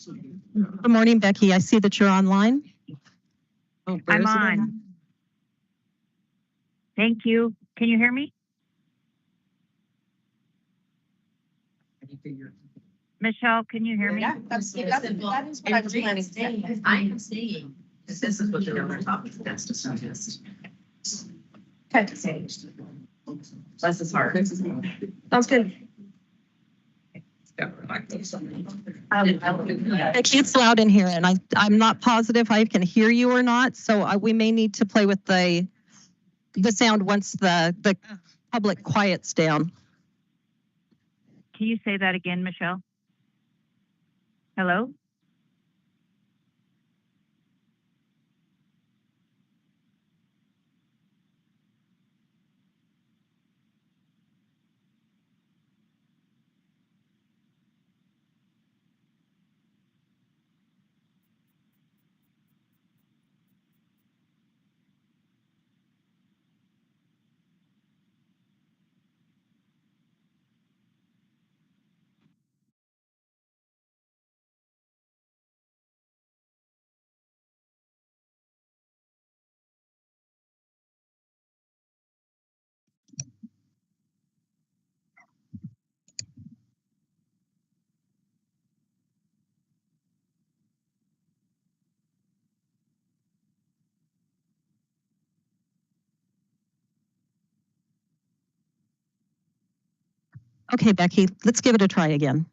Good morning, Becky. I see that you're online. Oh, I'm on. Thank you. Can you hear me? Michelle, can you hear me? Yeah, that is what I was planning to say. I am seeing, this is what the other topic is to suggest. Okay, Less is hard. sounds good. Becky, it's loud in here, and I'm not positive I can hear you or not. So we may need to play with the sound once the public quiets down. Can you say that again, Michelle? Hello? Okay, Becky, let's give it a try again.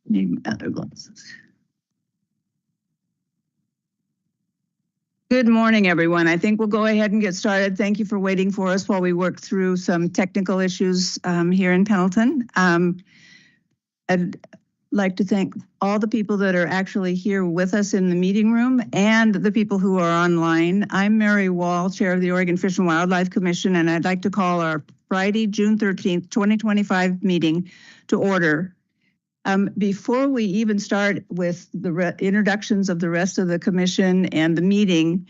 Need other glasses. Good morning, everyone. I think we'll go ahead and get started. Thank you for waiting for us while we work through some technical issues here in Pendleton. I'd like to thank all the people that are actually here with us in the meeting room and the people who are online. I'm Mary Wall, Chair of the Oregon Fish and Wildlife Commission, and I'd like to call our Friday, June 13th, 2025 meeting to order. Before we even start with the introductions of the rest of the commission and the meeting,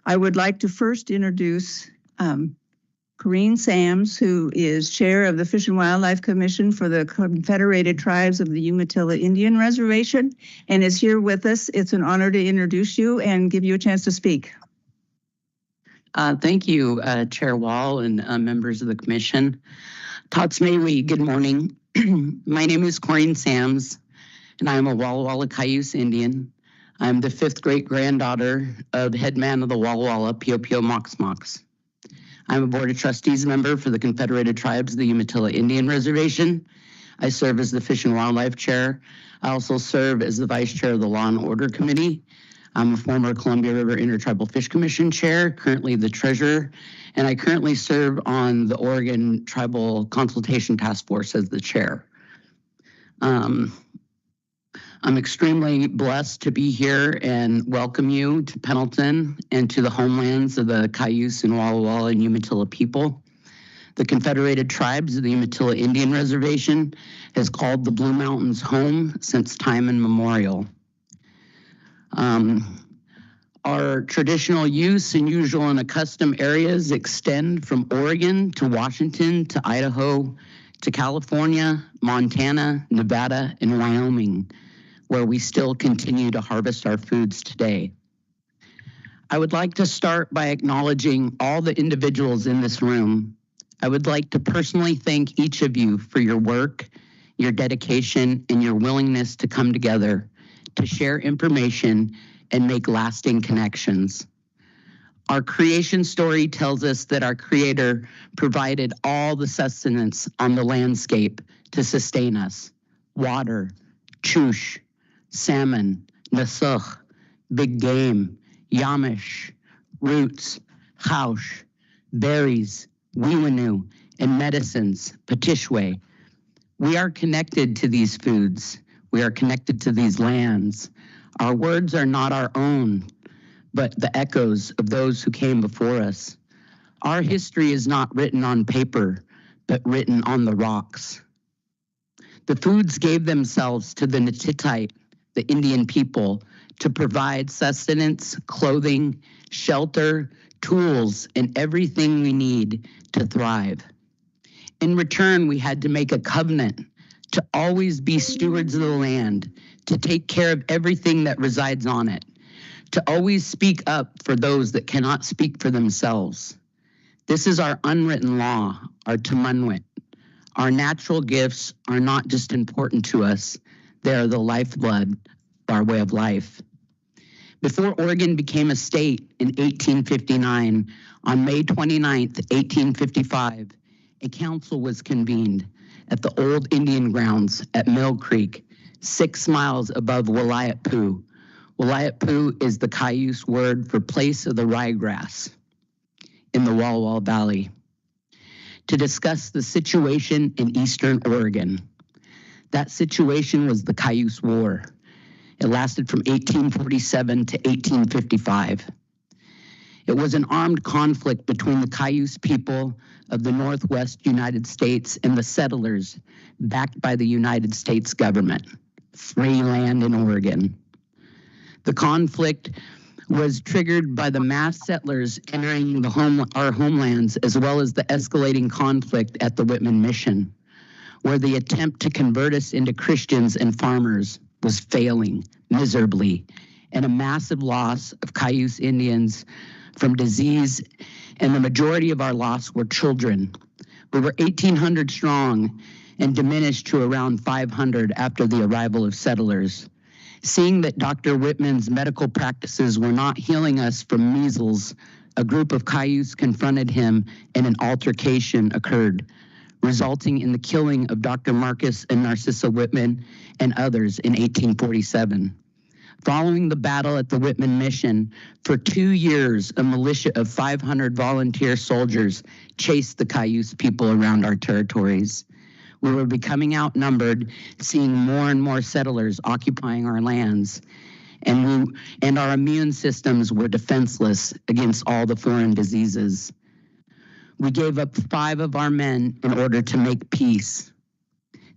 I would like to first introduce Corrine Sams, who is chair of the Fish and Wildlife Commission for the Confederated Tribes of the Umatilla Indian Reservation, and is here with us. It's an honor to introduce you and give you a chance to speak. Thank you, Chair Wall and members of the commission. Tatsmewi, good morning. My name is Corrine Sams, and I am a Walla Walla Cayuse Indian. I'm the 5th great-granddaughter of headman of the Walla Walla, Pio Pio Mox Mox. I'm a Board of Trustees member for the Confederated Tribes of the Umatilla Indian Reservation. I serve as the Fish and Wildlife Chair. I also serve as the Vice Chair of the Law and Order Committee. I'm a former Columbia River Intertribal Fish Commission Chair, currently the Treasurer, and I currently serve on the Oregon Tribal Consultation Task Force as the Chair. I'm extremely blessed to be here and welcome you to Pendleton and to the homelands of the Cayuse and Walla Walla and Umatilla people. The Confederated Tribes of the Umatilla Indian Reservation has called the Blue Mountains home since time immemorial. Our traditional use and usual and accustomed areas extend from Oregon to Washington to Idaho to California, Montana, Nevada, and Wyoming, where we still continue to harvest our foods today. I would like to start by acknowledging all the individuals in this room. I would like to personally thank each of you for your work, your dedication, and your willingness to come together to share information and make lasting connections. Our creation story tells us that our Creator provided all the sustenance on the landscape to sustain us: water, choosh, salmon, nasuch, big game, yamish, roots, chaush, berries, wiwanu, and medicines, patishwe. We are connected to these foods. We are connected to these lands. Our words are not our own, but the echoes of those who came before us. Our history is not written on paper, but written on the rocks. The foods gave themselves to the Natitite, the Indian people, to provide sustenance, clothing, shelter, tools, and everything we need to thrive. In return, we had to make a covenant to always be stewards of the land, to take care of everything that resides on it, to always speak up for those that cannot speak for themselves. This is our unwritten law, our Tumanwit. Our natural gifts are not just important to us, they are the lifeblood of our way of life. Before Oregon became a state in 1859, on May 29th, 1855, a council was convened at the old Indian grounds at Mill Creek, 6 miles above Wilayat-Poo. Wilayat-Poo is the Cayuse word for place of the ryegrass in the Walla Walla Valley, to discuss the situation in Eastern Oregon. That situation was the Cayuse War. It lasted from 1847 to 1855. It was an armed conflict between the Cayuse people of the Northwest United States and the settlers backed by the United States government. Free land in Oregon. The conflict was triggered by the mass settlers entering our homelands, as well as the escalating conflict at the Whitman Mission, where the attempt to convert us into Christians and farmers was failing miserably, and a massive loss of Cayuse Indians from disease, and the majority of our loss were children. We were 1,800 strong and diminished to around 500 after the arrival of settlers. Seeing that Dr. Whitman's medical practices were not healing us from measles, a group of Cayuse confronted him and an altercation occurred, resulting in the killing of Dr. Marcus and Narcissa Whitman and others in 1847. Following the battle at the Whitman Mission, for 2 years, a militia of 500 volunteer soldiers chased the Cayuse people around our territories. We were becoming outnumbered, seeing more and more settlers occupying our lands, and our immune systems were defenseless against all the foreign diseases. We gave up 5 of our men in order to make peace.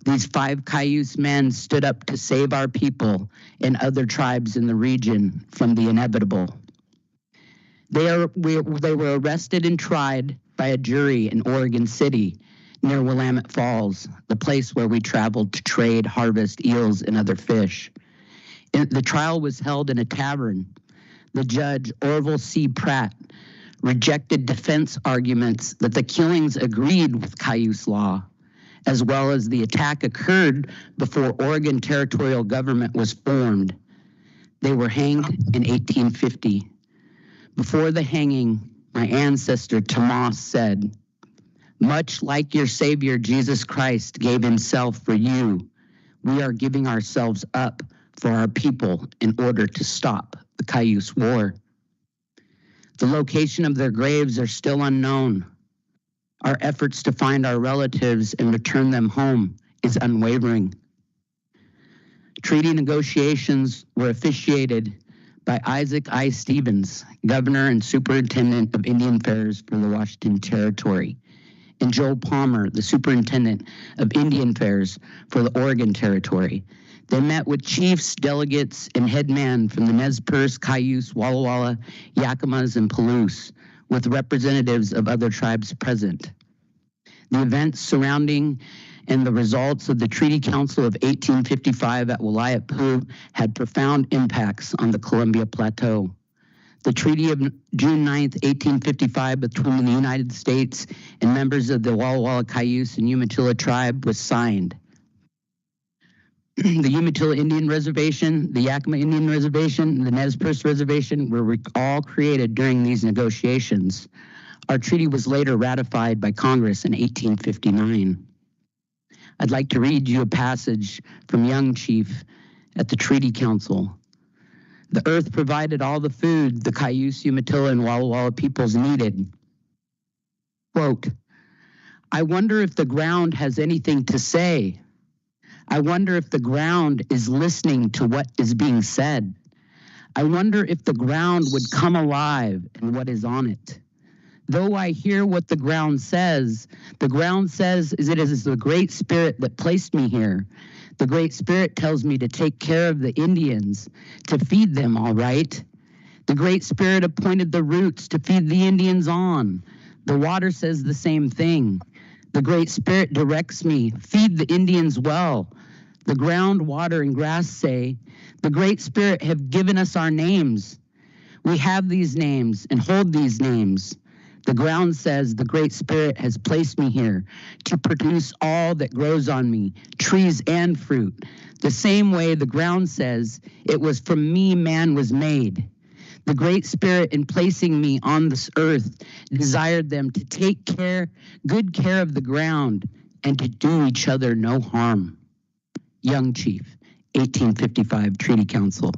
These 5 Cayuse men stood up to save our people and other tribes in the region from the inevitable. They were arrested and tried by a jury in Oregon City near Willamette Falls, the place where we traveled to trade, harvest eels and other fish. The trial was held in a tavern. The judge, Orville C. Pratt, rejected defense arguments that the killings agreed with Cayuse law, as well as the attack occurred before Oregon territorial government was formed. They were hanged in 1850. Before the hanging, my ancestor Tomas said, "Much like your Savior Jesus Christ gave himself for you, we are giving ourselves up for our people in order to stop the Cayuse War." The location of their graves are still unknown. Our efforts to find our relatives and return them home is unwavering. Treaty negotiations were officiated by Isaac I. Stevens, Governor and Superintendent of Indian Affairs for the Washington Territory, and Joel Palmer, the Superintendent of Indian Affairs for the Oregon Territory. They met with chiefs, delegates, and headmen from the Nez Perce, Cayuse, Walla Walla, Yakimas, and Palouse, with representatives of other tribes present. The events surrounding and the results of the Treaty Council of 1855 at Waiipo had profound impacts on the Columbia Plateau. The Treaty of June 9th, 1855 between the United States and members of the Walla Walla, Cayuse, and Umatilla tribe was signed. The Umatilla Indian Reservation, the Yakima Indian Reservation, and the Nez Perce Reservation were all created during these negotiations. Our treaty was later ratified by Congress in 1859. I'd like to read you a passage from Young Chief at the Treaty Council. The earth provided all the food the Cayuse, Umatilla, and Walla Walla peoples needed. Quote, "I wonder if the ground has anything to say. I wonder if the ground is listening to what is being said. I wonder if the ground would come alive and what is on it. Though I hear what the ground says is it is the Great Spirit that placed me here. The Great Spirit tells me to take care of the Indians, to feed them, all right. The Great Spirit appointed the roots to feed the Indians on. The water says the same thing. The Great Spirit directs me, feed the Indians well. The ground, water, and grass say, the Great Spirit have given us our names. We have these names and hold these names. The ground says the Great Spirit has placed me here to produce all that grows on me, trees and fruit. The same way the ground says it was from me man was made. The Great Spirit, in placing me on this earth, desired them to take good care of the ground and to do each other no harm." Young Chief, 1855 Treaty Council.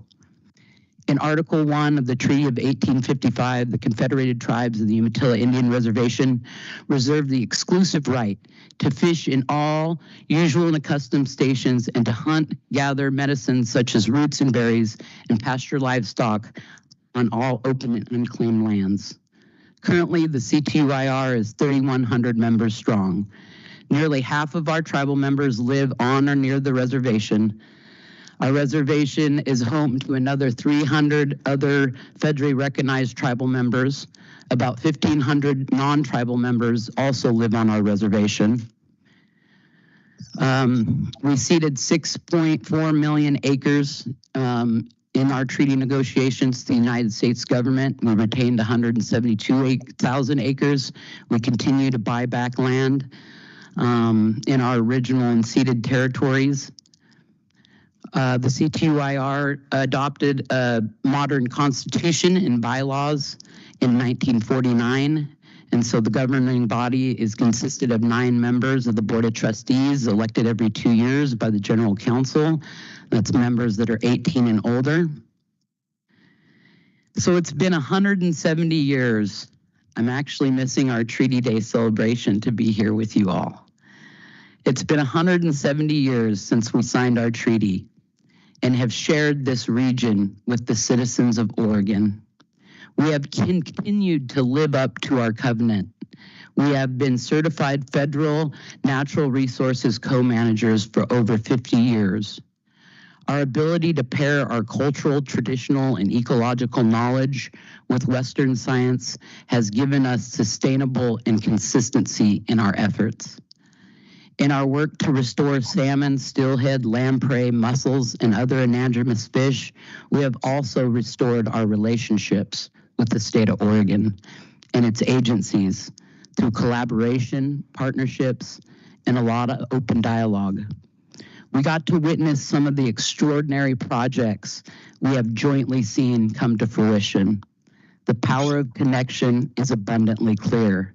In Article 1 of the Treaty of 1855, the Confederated Tribes of the Umatilla Indian Reservation reserved the exclusive right to fish in all usual and accustomed stations and to hunt, gather medicines such as roots and berries, and pasture livestock on all open and unclaimed lands. Currently, the CTUIR is 3,100 members strong. Nearly half of our tribal members live on or near the reservation. Our reservation is home to another 300 other federally recognized tribal members. About 1,500 non-tribal members also live on our reservation. We ceded 6.4 million acres in our treaty negotiations to the United States government. We retained 172,000 acres. We continue to buy back land in our original and ceded territories. The CTUIR adopted a modern constitution and bylaws in 1949 And so the governing body is consisted of 9 members of the Board of Trustees elected every 2 years by the General Council. That's members that are 18 and older. So it's been 170 years. I'm actually missing our Treaty Day celebration to be here with you all. It's been 170 years since we signed our treaty and have shared this region with the citizens of Oregon. We have continued to live up to our covenant. We have been certified federal natural resources co-managers for over 50 years. Our ability to pair our cultural, traditional, and ecological knowledge with Western science has given us sustainable and consistency in our efforts. In our work to restore salmon, steelhead, lamprey, mussels, and other anadromous fish, we have also restored our relationships with the state of Oregon and its agencies through collaboration, partnerships, and a lot of open dialogue. We got to witness some of the extraordinary projects we have jointly seen come to fruition. The power of connection is abundantly clear.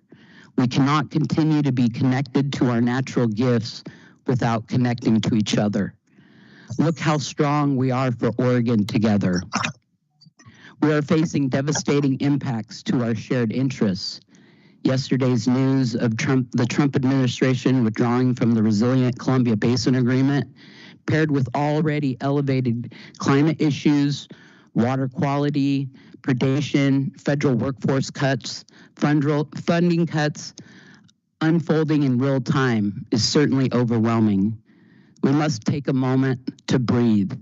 We cannot continue to be connected to our natural gifts without connecting to each other. Look how strong we are for Oregon together. We are facing devastating impacts to our shared interests. Yesterday's news of the Trump administration withdrawing from the Resilient Columbia Basin Agreement, paired with already elevated climate issues, water quality, predation, federal workforce cuts, funding cuts, unfolding in real time is certainly overwhelming. We must take a moment to breathe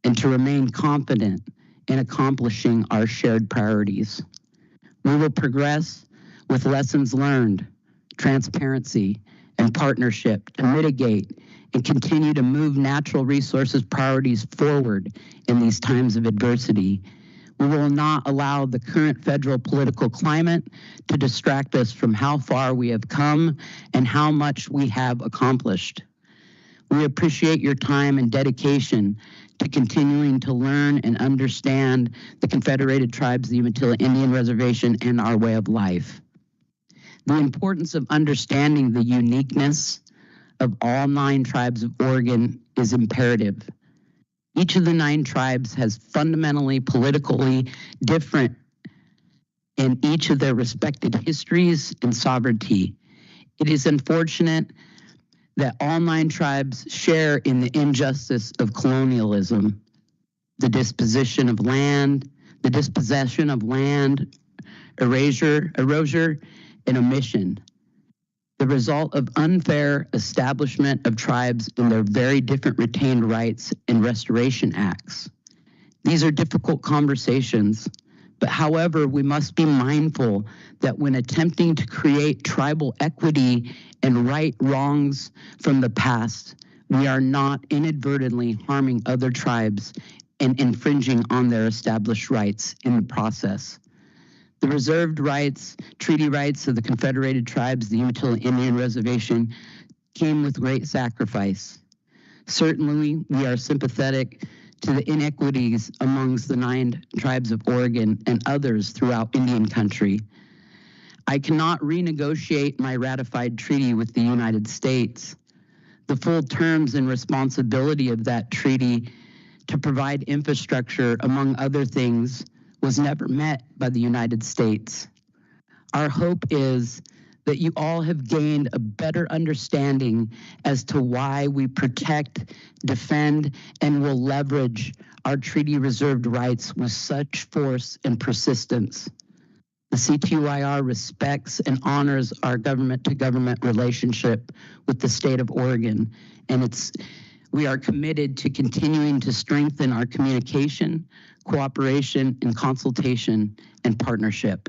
and to remain confident in accomplishing our shared priorities. We will progress with lessons learned, transparency, and partnership to mitigate and continue to move natural resources priorities forward in these times of adversity. We will not allow the current federal political climate to distract us from how far we have come and how much we have accomplished. We appreciate your time and dedication to continuing to learn and understand the Confederated Tribes, the Umatilla Indian Reservation, and our way of life. The importance of understanding the uniqueness of all 9 tribes of Oregon is imperative. Each of the 9 tribes has fundamentally, politically different in each of their respected histories and sovereignty. It is unfortunate that all 9 tribes share in the injustice of colonialism, the dispossession of land, erasure, and omission, the result of unfair establishment of tribes in their very different retained rights and restoration acts. These are difficult conversations, but however, we must be mindful that when attempting to create tribal equity and right wrongs from the past, we are not inadvertently harming other tribes and infringing on their established rights in the process. The reserved rights, treaty rights of the Confederated Tribes, the Umatilla Indian Reservation, came with great sacrifice. Certainly, we are sympathetic to the inequities amongst the 9 tribes of Oregon and others throughout Indian country. I cannot renegotiate my ratified treaty with the United States. The full terms and responsibility of that treaty to provide infrastructure, among other things, was never met by the United States. Our hope is that you all have gained a better understanding as to why we protect, defend, and will leverage our treaty reserved rights with such force and persistence. The CTYR respects and honors our government-to-government relationship with the state of Oregon, and we are committed to continuing to strengthen our communication, cooperation, and consultation and partnership.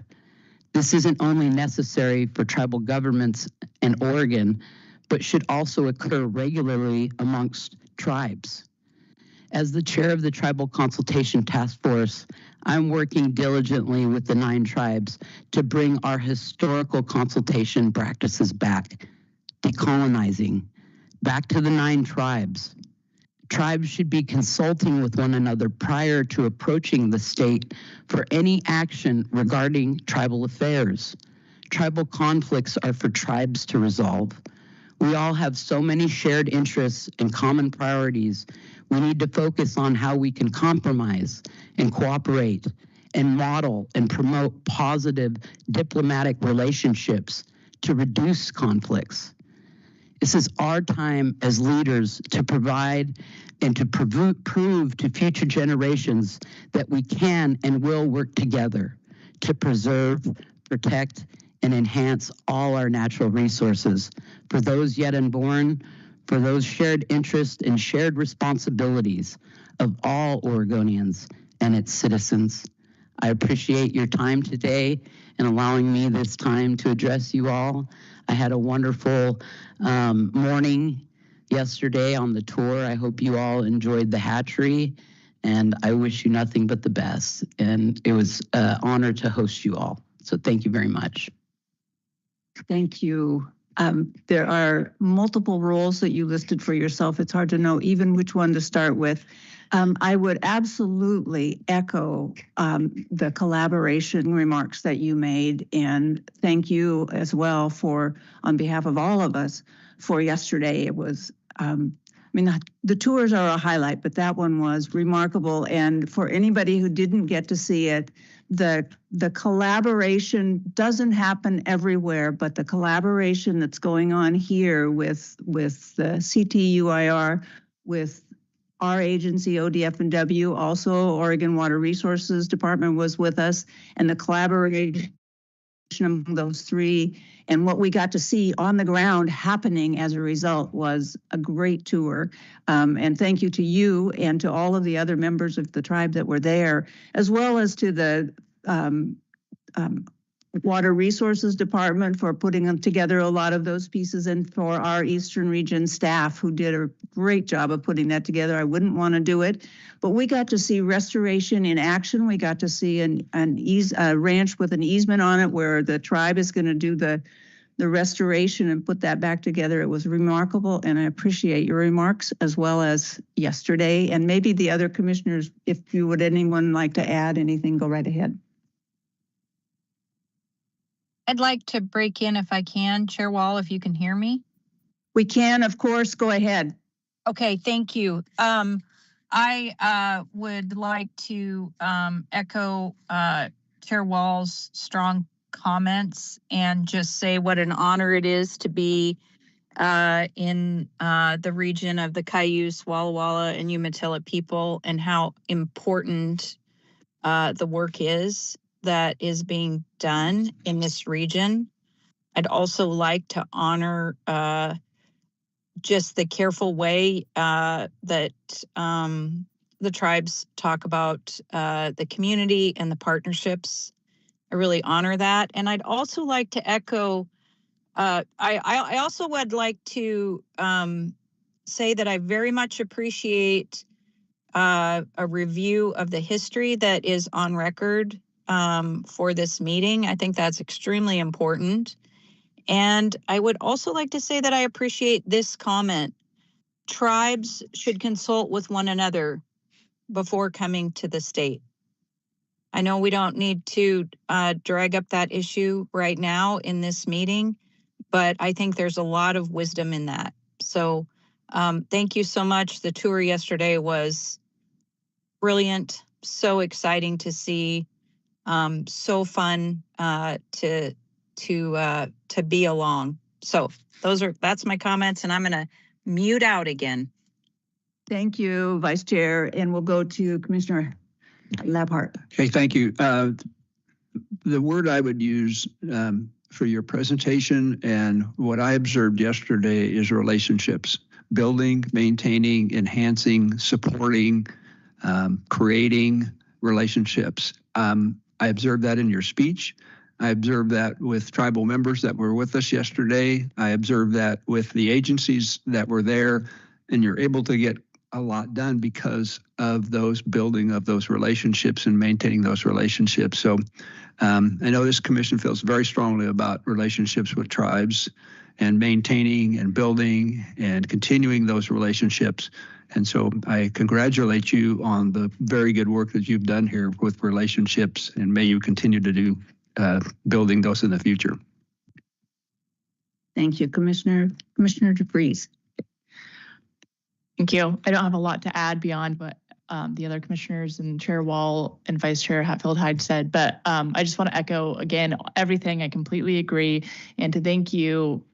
This isn't only necessary for tribal governments in Oregon, but should also occur regularly amongst tribes. As the chair of the Tribal Consultation Task Force, I'm working diligently with the 9 tribes to bring our historical consultation practices back, decolonizing, back to the 9 tribes. Tribes should be consulting with one another prior to approaching the state for any action regarding tribal affairs. Tribal conflicts are for tribes to resolve. We all have so many shared interests and common priorities. We need to focus on how we can compromise and cooperate and model and promote positive diplomatic relationships to reduce conflicts. This is our time as leaders to provide and to prove to future generations that we can and will work together to preserve, protect, and enhance all our natural resources for those yet unborn, for those shared interests and shared responsibilities of all Oregonians and its citizens. I appreciate your time today and allowing me this time to address you all. I had a wonderful morning yesterday on the tour. I hope you all enjoyed the hatchery, and I wish you nothing but the best. And it was an honor to host you all. So thank you very much. Thank you. There are multiple roles that you listed for yourself. It's hard to know even which one to start with. I would absolutely echo the collaboration remarks that you made, and thank you as well for, on behalf of all of us, for yesterday. It was, the tours are a highlight, but that one was remarkable. And for anybody who didn't get to see it, the collaboration doesn't happen everywhere, but the collaboration that's going on here with the CTUIR, with our agency, ODF&W, also Oregon Water Resources Department was with us, and the collaboration among those three and what we got to see on the ground happening as a result was a great tour. And thank you to you and to all of the other members of the tribe that were there, as well as to the Water Resources Department for putting together a lot of those pieces, and for our Eastern Region staff who did a great job of putting that together. I wouldn't want to do it, but we got to see restoration in action. We got to see a ranch with an easement on it where the tribe is going to do the restoration and put that back together. It was remarkable, and I appreciate your remarks as well as yesterday. And maybe the other commissioners, if you would, anyone like to add anything, go right ahead. I'd like to break in if I can, Chair Wall, if you can hear me. We can, of course, go ahead. Okay, thank you. I would like to echo Chair Wall's strong comments and just say what an honor it is to be in the region of the Cayuse, Walla Walla, and Umatilla people, and how important the work is that is being done in this region. I'd also like to honor just the careful way that the tribes talk about the community and the partnerships. I really honor that. And I'd also like to echo, I also would like to say that I very much appreciate a review of the history that is on record for this meeting. I think that's extremely important. And I would also like to say that I appreciate this comment. Tribes should consult with one another before coming to the state. I know we don't need to drag up that issue right now in this meeting, but I think there's a lot of wisdom in that. So thank you so much. The tour yesterday was brilliant, so exciting to see. So fun to be along. So that's my comments, and I'm going to mute out again. Thank you, Vice Chair, and we'll go to Commissioner Labhart. Okay, thank you. The word I would use for your presentation and what I observed yesterday is relationships, building, maintaining, enhancing, supporting, creating relationships. I observed that in your speech. I observed that with tribal members that were with us yesterday. I observed that with the agencies that were there, and you're able to get a lot done because of those building of those relationships and maintaining those relationships. So I know this commission feels very strongly about relationships with tribes and maintaining and building and continuing those relationships. And so I congratulate you on the very good work that you've done here with relationships, and may you continue to do building those in the future. Thank you, Commissioner DeFreeze. Thank you. I don't have a lot to add beyond what the other commissioners and Chair Wall and Vice Chair Hatfield-Hyde said, but I just want to echo again everything. I completely agree, and to thank you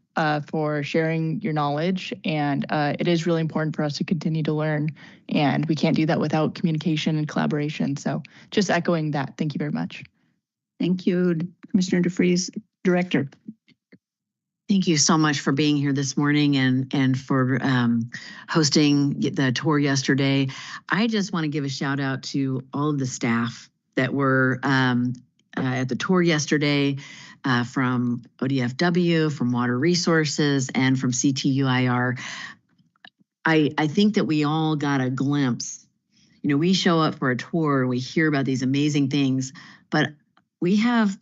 for sharing your knowledge. And it is really important for us to continue to learn, and we can't do that without communication and collaboration. So just echoing that. Thank you very much. Thank you, Commissioner DeFreeze. Director. Thank you so much for being here this morning and for hosting the tour yesterday. I just want to give a shout out to all of the staff that were at the tour yesterday, from ODFW, from Water Resources, and from CTUIR. I think that we all got a glimpse. You know, we show up for a tour, we hear about these amazing things, but we have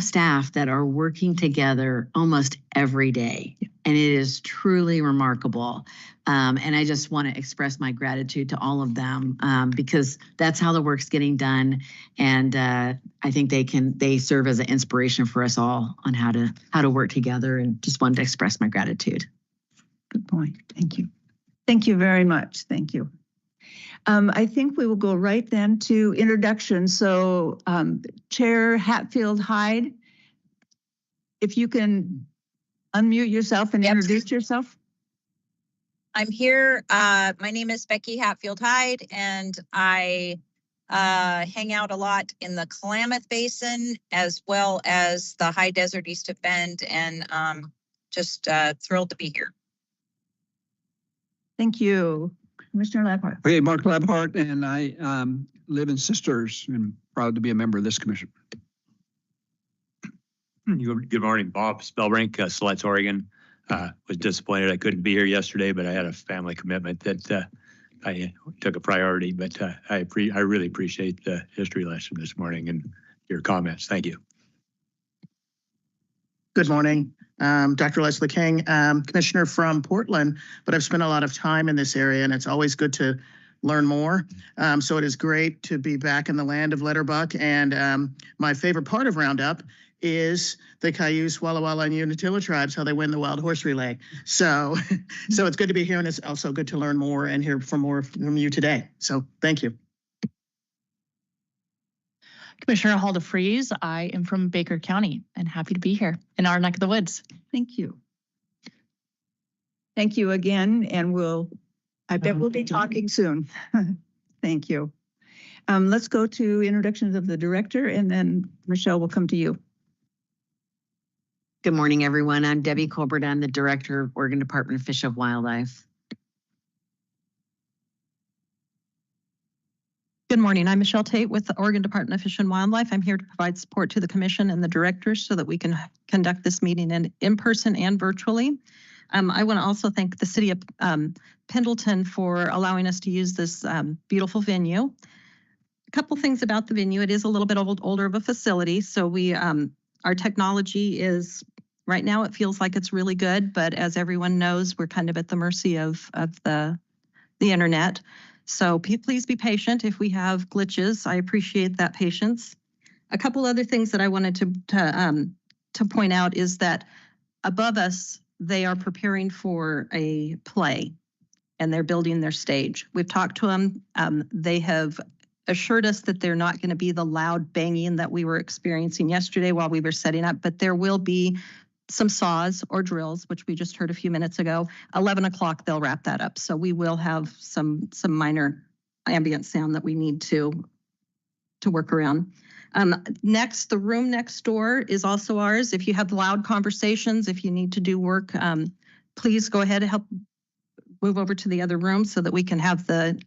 staff that are working together almost every day, and it is truly remarkable. And I just want to express my gratitude to all of them, because that's how the work's getting done. And I think they serve as an inspiration for us all on how to work together, and just wanted to express my gratitude. Good point. Thank you. Thank you very much. Thank you. I think we will go right then to introductions. So Chair Hatfield-Hyde, if you can unmute yourself and introduce yourself. I'm here. My name is Becky Hatfield-Hyde, and I hang out a lot in the Klamath Basin as well as the high desert east of Bend, and just thrilled to be here. Thank you. Commissioner Labhart. Hey, Mark Labhart, and I live in Sisters and proud to be a member of this commission. Good morning, Bob Spellbrink, Siletz, Oregon. Was disappointed I couldn't be here yesterday, but I had a family commitment that I took a priority. But I really appreciate the history lesson this morning and your comments. Thank you. Good morning. Dr. Leslie King, Commissioner from Portland, but I've spent a lot of time in this area, and it's always good to learn more. So it is great to be back in the land of Letterbuck, and my favorite part of Roundup is the Cayuse, Walla Walla, and Umatilla tribes, how they win the wild horse relay. So it's good to be here, and it's also good to learn more and hear more from you today. So thank you. Commissioner Hall DeFreeze, I am from Baker County and happy to be here in our neck of the woods. Thank you. Thank you again, and I bet we'll be talking soon. Thank you. Let's go to introductions of the director, and then Michelle will come to you. Good morning, everyone. I'm Debbie Colbert. I'm the Director of Oregon Department of Fish and Wildlife. Good morning. I'm Michelle Tate with the Oregon Department of Fish and Wildlife. I'm here to provide support to the commission and the directors so that we can conduct this meeting in person and virtually. I want to also thank the city of Pendleton for allowing us to use this beautiful venue. A couple things about the venue. It is a little bit older of a facility, so our technology is, right now it feels like it's really good, but as everyone knows, we're kind of at the mercy of the internet. So please be patient if we have glitches. I appreciate that patience. A couple other things that I wanted to point out is that above us, they are preparing for a play and they're building their stage. We've talked to them. They have assured us that they're not going to be the loud banging that we were experiencing yesterday while we were setting up, but there will be some saws or drills, which we just heard a few minutes ago. 11 o'clock, they'll wrap that up. So we will have some minor ambient sound that we need to work around. Next, the room next door is also ours. If you have loud conversations, if you need to do work, please go ahead and help move over to the other room so that we can have the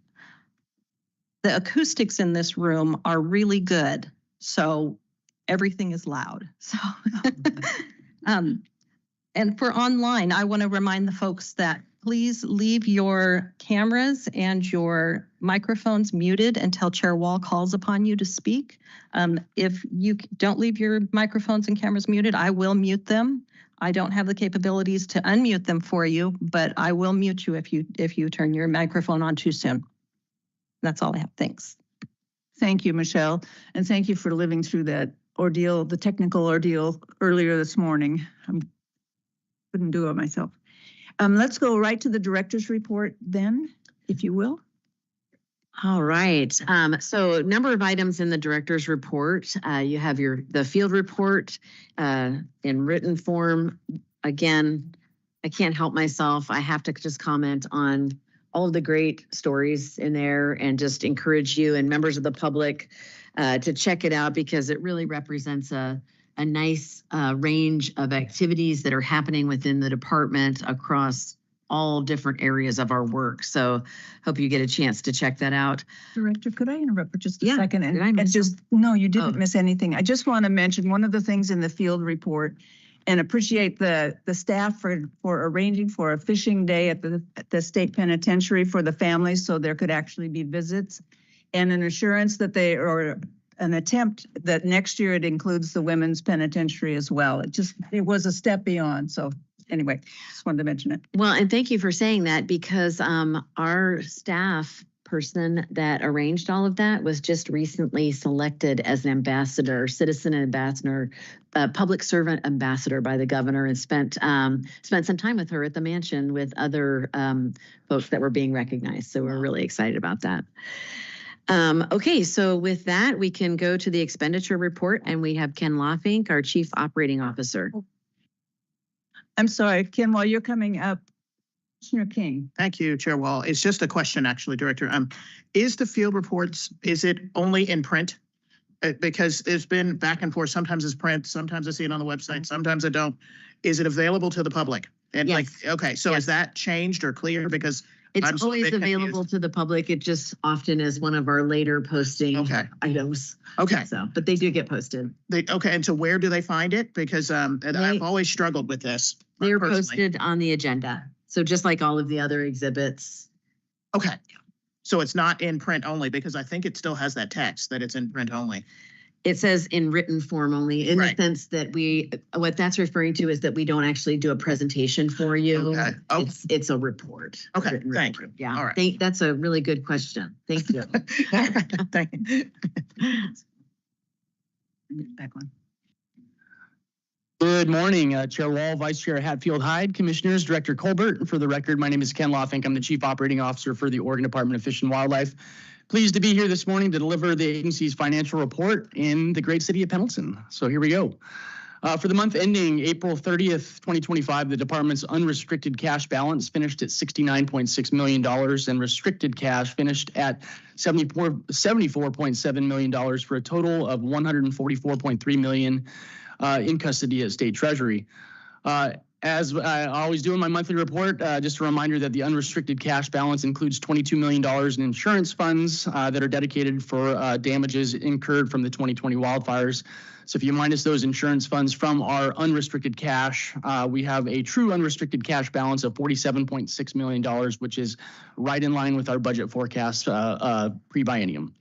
acoustics in this room are really good. So everything is loud. So and for online, I want to remind the folks that please leave your cameras and your microphones muted until Chair Wall calls upon you to speak. If you don't leave your microphones and cameras muted, I will mute them. I don't have the capabilities to unmute them for you, but I will mute you if you turn your microphone on too soon. That's all I have. Thanks. Thank you, Michelle, and thank you for living through that ordeal, the technical ordeal earlier this morning. couldn't do it myself. Let's go right to the director's report then, if you will. All right. So number of items in the director's report. You have the field report in written form. Again, I can't help myself. I have to just comment on all of the great stories in there and just encourage you and members of the public to check it out because it really represents a nice range of activities that are happening within the department across all different areas of our work. So hope you get a chance to check that out. Director, could I interrupt for just a Yeah. second? Did I miss No, you didn't Oh. miss anything. I just want to mention one of the things in the field report and appreciate the staff for arranging for a fishing day at the state penitentiary for the families so there could actually be visits and an assurance that or an attempt that next year it includes the women's penitentiary as well. It was a step beyond. So anyway, just wanted to mention it. Well, and thank you for saying that because our staff person that arranged all of that was just recently selected as an ambassador, citizen ambassador, public servant ambassador by the governor and spent some time with her at the mansion with other folks that were being recognized. So we're really excited about that. Okay, so with that, we can go to the expenditure report and we have Ken Lofink, our Chief Operating Officer. I'm sorry, Kim, while you're coming up, Commissioner King. Thank you, Chair Wall. It's just a question, actually, Director. Is the field reports, is it only in print? Because there's been back and forth. Sometimes it's print, sometimes I see it on the website, sometimes I don't. Is it available to the public? And Yes. okay, so Yes. is that changed or clear? Because It's I'm still a always bit available confused. to the public. It just often is one of our later posting Okay. items. Okay, So, but they do get posted. okay, and so where do they find it? Because and I've always struggled with this. They're personally. posted on the agenda. So just like all of the other exhibits. Okay, so it's not in print only, because I think it still has that text that it's in print only. It says in written form only, in the Right. sense that what that's referring to is that we don't actually do a presentation for you. Okay. Oh. It's a report. a Okay, written thank report. Yeah. All right. That's a really good question. Thank you. Thank you. Back on. Good morning, Chair Wall, Vice Chair Hatfield Hyde, Commissioners, Director Colbert. For the record, my name is Ken Lofink. I'm the Chief Operating Officer for the Oregon Department of Fish and Wildlife. Pleased to be here this morning to deliver the agency's financial report in the great city of Pendleton. So here we go. For the month ending April 30th, 2025, the department's unrestricted cash balance finished at $69.6 million and restricted cash finished at $74.7 million for a total of $144.3 million in custody at State Treasury. As I always do in my monthly report, just a reminder that the unrestricted cash balance includes $22 million in insurance funds that are dedicated for damages incurred from the 2020 wildfires. So if you minus those insurance funds from our unrestricted cash, we have a true unrestricted cash balance of $47.6 million, which is right in line with our budget forecast pre-biennium.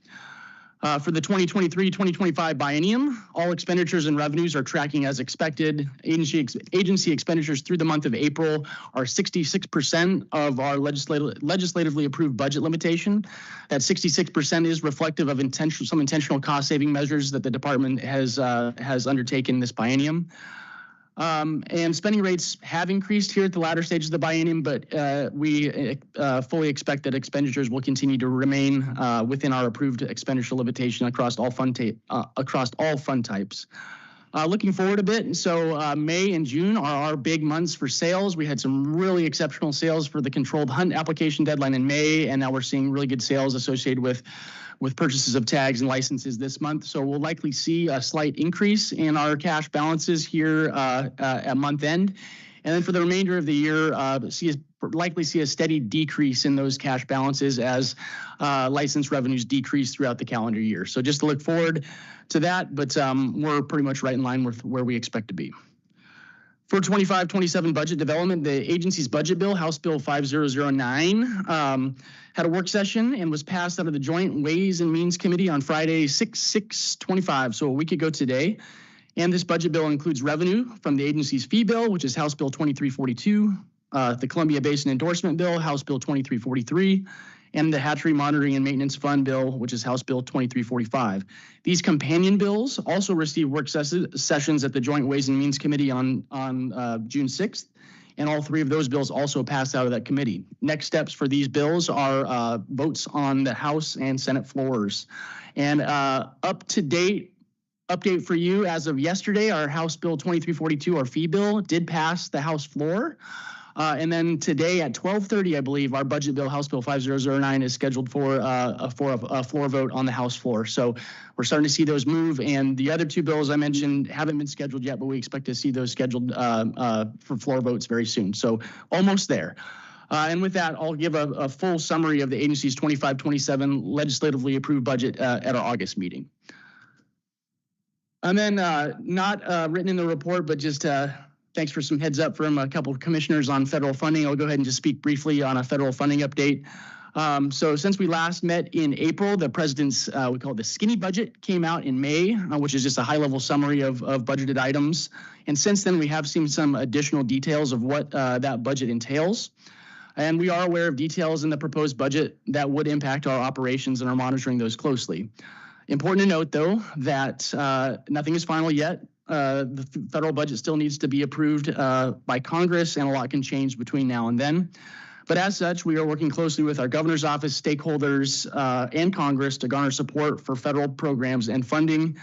For the 2023-2025 biennium, all expenditures and revenues are tracking as expected. Agency expenditures through the month of April are 66% of our legislatively approved budget limitation. That 66% is reflective of some intentional cost-saving measures that the department has undertaken this biennium. And spending rates have increased here at the latter stages of the biennium, but we fully expect that expenditures will continue to remain within our approved expenditure limitation across all fund types. Looking forward a bit, so May and June are our big months for sales. We had some really exceptional sales for the controlled hunt application deadline in May, and now we're seeing really good sales associated with purchases of tags and licenses this month. So we'll likely see a slight increase in our cash balances here at month end. And then for the remainder of the year, likely see a steady decrease in those cash balances as license revenues decrease throughout the calendar year. So just to look forward to that, but we're pretty much right in line with where we expect to be. For 25-27 budget development, the agency's budget bill, House Bill 5009, had a work session and was passed out of the Joint Ways and Means Committee on Friday, 6/6/25, so a week ago today. And this budget bill includes revenue from the agency's fee bill, which is House Bill 2342, the Columbia Basin Endorsement Bill, House Bill 2343, and the Hatchery Monitoring and Maintenance Fund Bill, which is House Bill 2345. These companion bills also received work sessions at the Joint Ways and Means Committee on June 6th. and all three of those bills also passed out of that committee. Next steps for these bills are votes on the House and Senate floors. And update for you, as of yesterday, our House Bill 2342, our fee bill, did pass the House floor. And then today at 12:30, I believe, our budget bill, House Bill 5009, is scheduled for a floor vote on the House floor. So we're starting to see those move. And the other two bills I mentioned haven't been scheduled yet, but we expect to see those scheduled for floor votes very soon. So almost there. And with that, I'll give a full summary of the agency's 25-27 legislatively approved budget at our August meeting. And then not written in the report, but just thanks for some heads up from a couple of commissioners on federal funding. I'll go ahead and just speak briefly on a federal funding update. So since we last met in April, the president's, we call it the skinny budget, came out in May, which is just a high-level summary of budgeted items. And since then, we have seen some additional details of what that budget entails. And we are aware of details in the proposed budget that would impact our operations and are monitoring those closely. Important to note, though, that nothing is final yet. The federal budget still needs to be approved by Congress, and a lot can change between now and then. But as such, we are working closely with our governor's office, stakeholders, and Congress to garner support for federal programs and funding.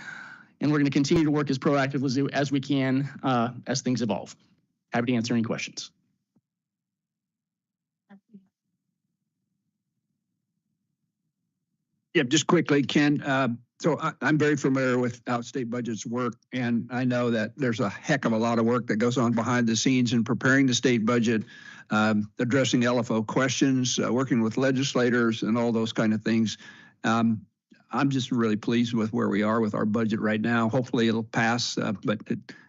And we're going to continue to work as proactively as we can as things evolve. Happy to answer any questions. Yeah, just quickly, Ken. So I'm very familiar with how state budgets work, and I know that there's a heck of a lot of work that goes on behind the scenes in preparing the state budget, addressing the LFO questions, working with legislators, and all those kind of things. I'm just really pleased with where we are with our budget right now. Hopefully it'll pass, but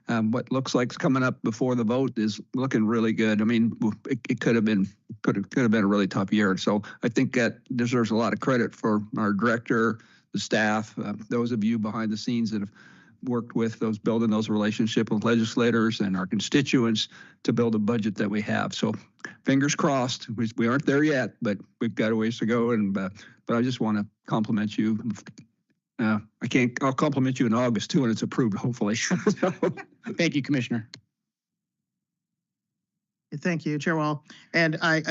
what looks like it's coming up before the vote is looking really good. I mean, it could have been a really tough year. So I think that deserves a lot of credit for our director, the staff, those of you behind the scenes that have worked with building those relationships with legislators and our constituents to build a budget that we have. So fingers crossed. We aren't there yet, but we've got a ways to go. And but I just want to compliment you. I'll compliment you in August too, when it's approved, hopefully. Thank you, Commissioner. Thank you, Chair Wall. And I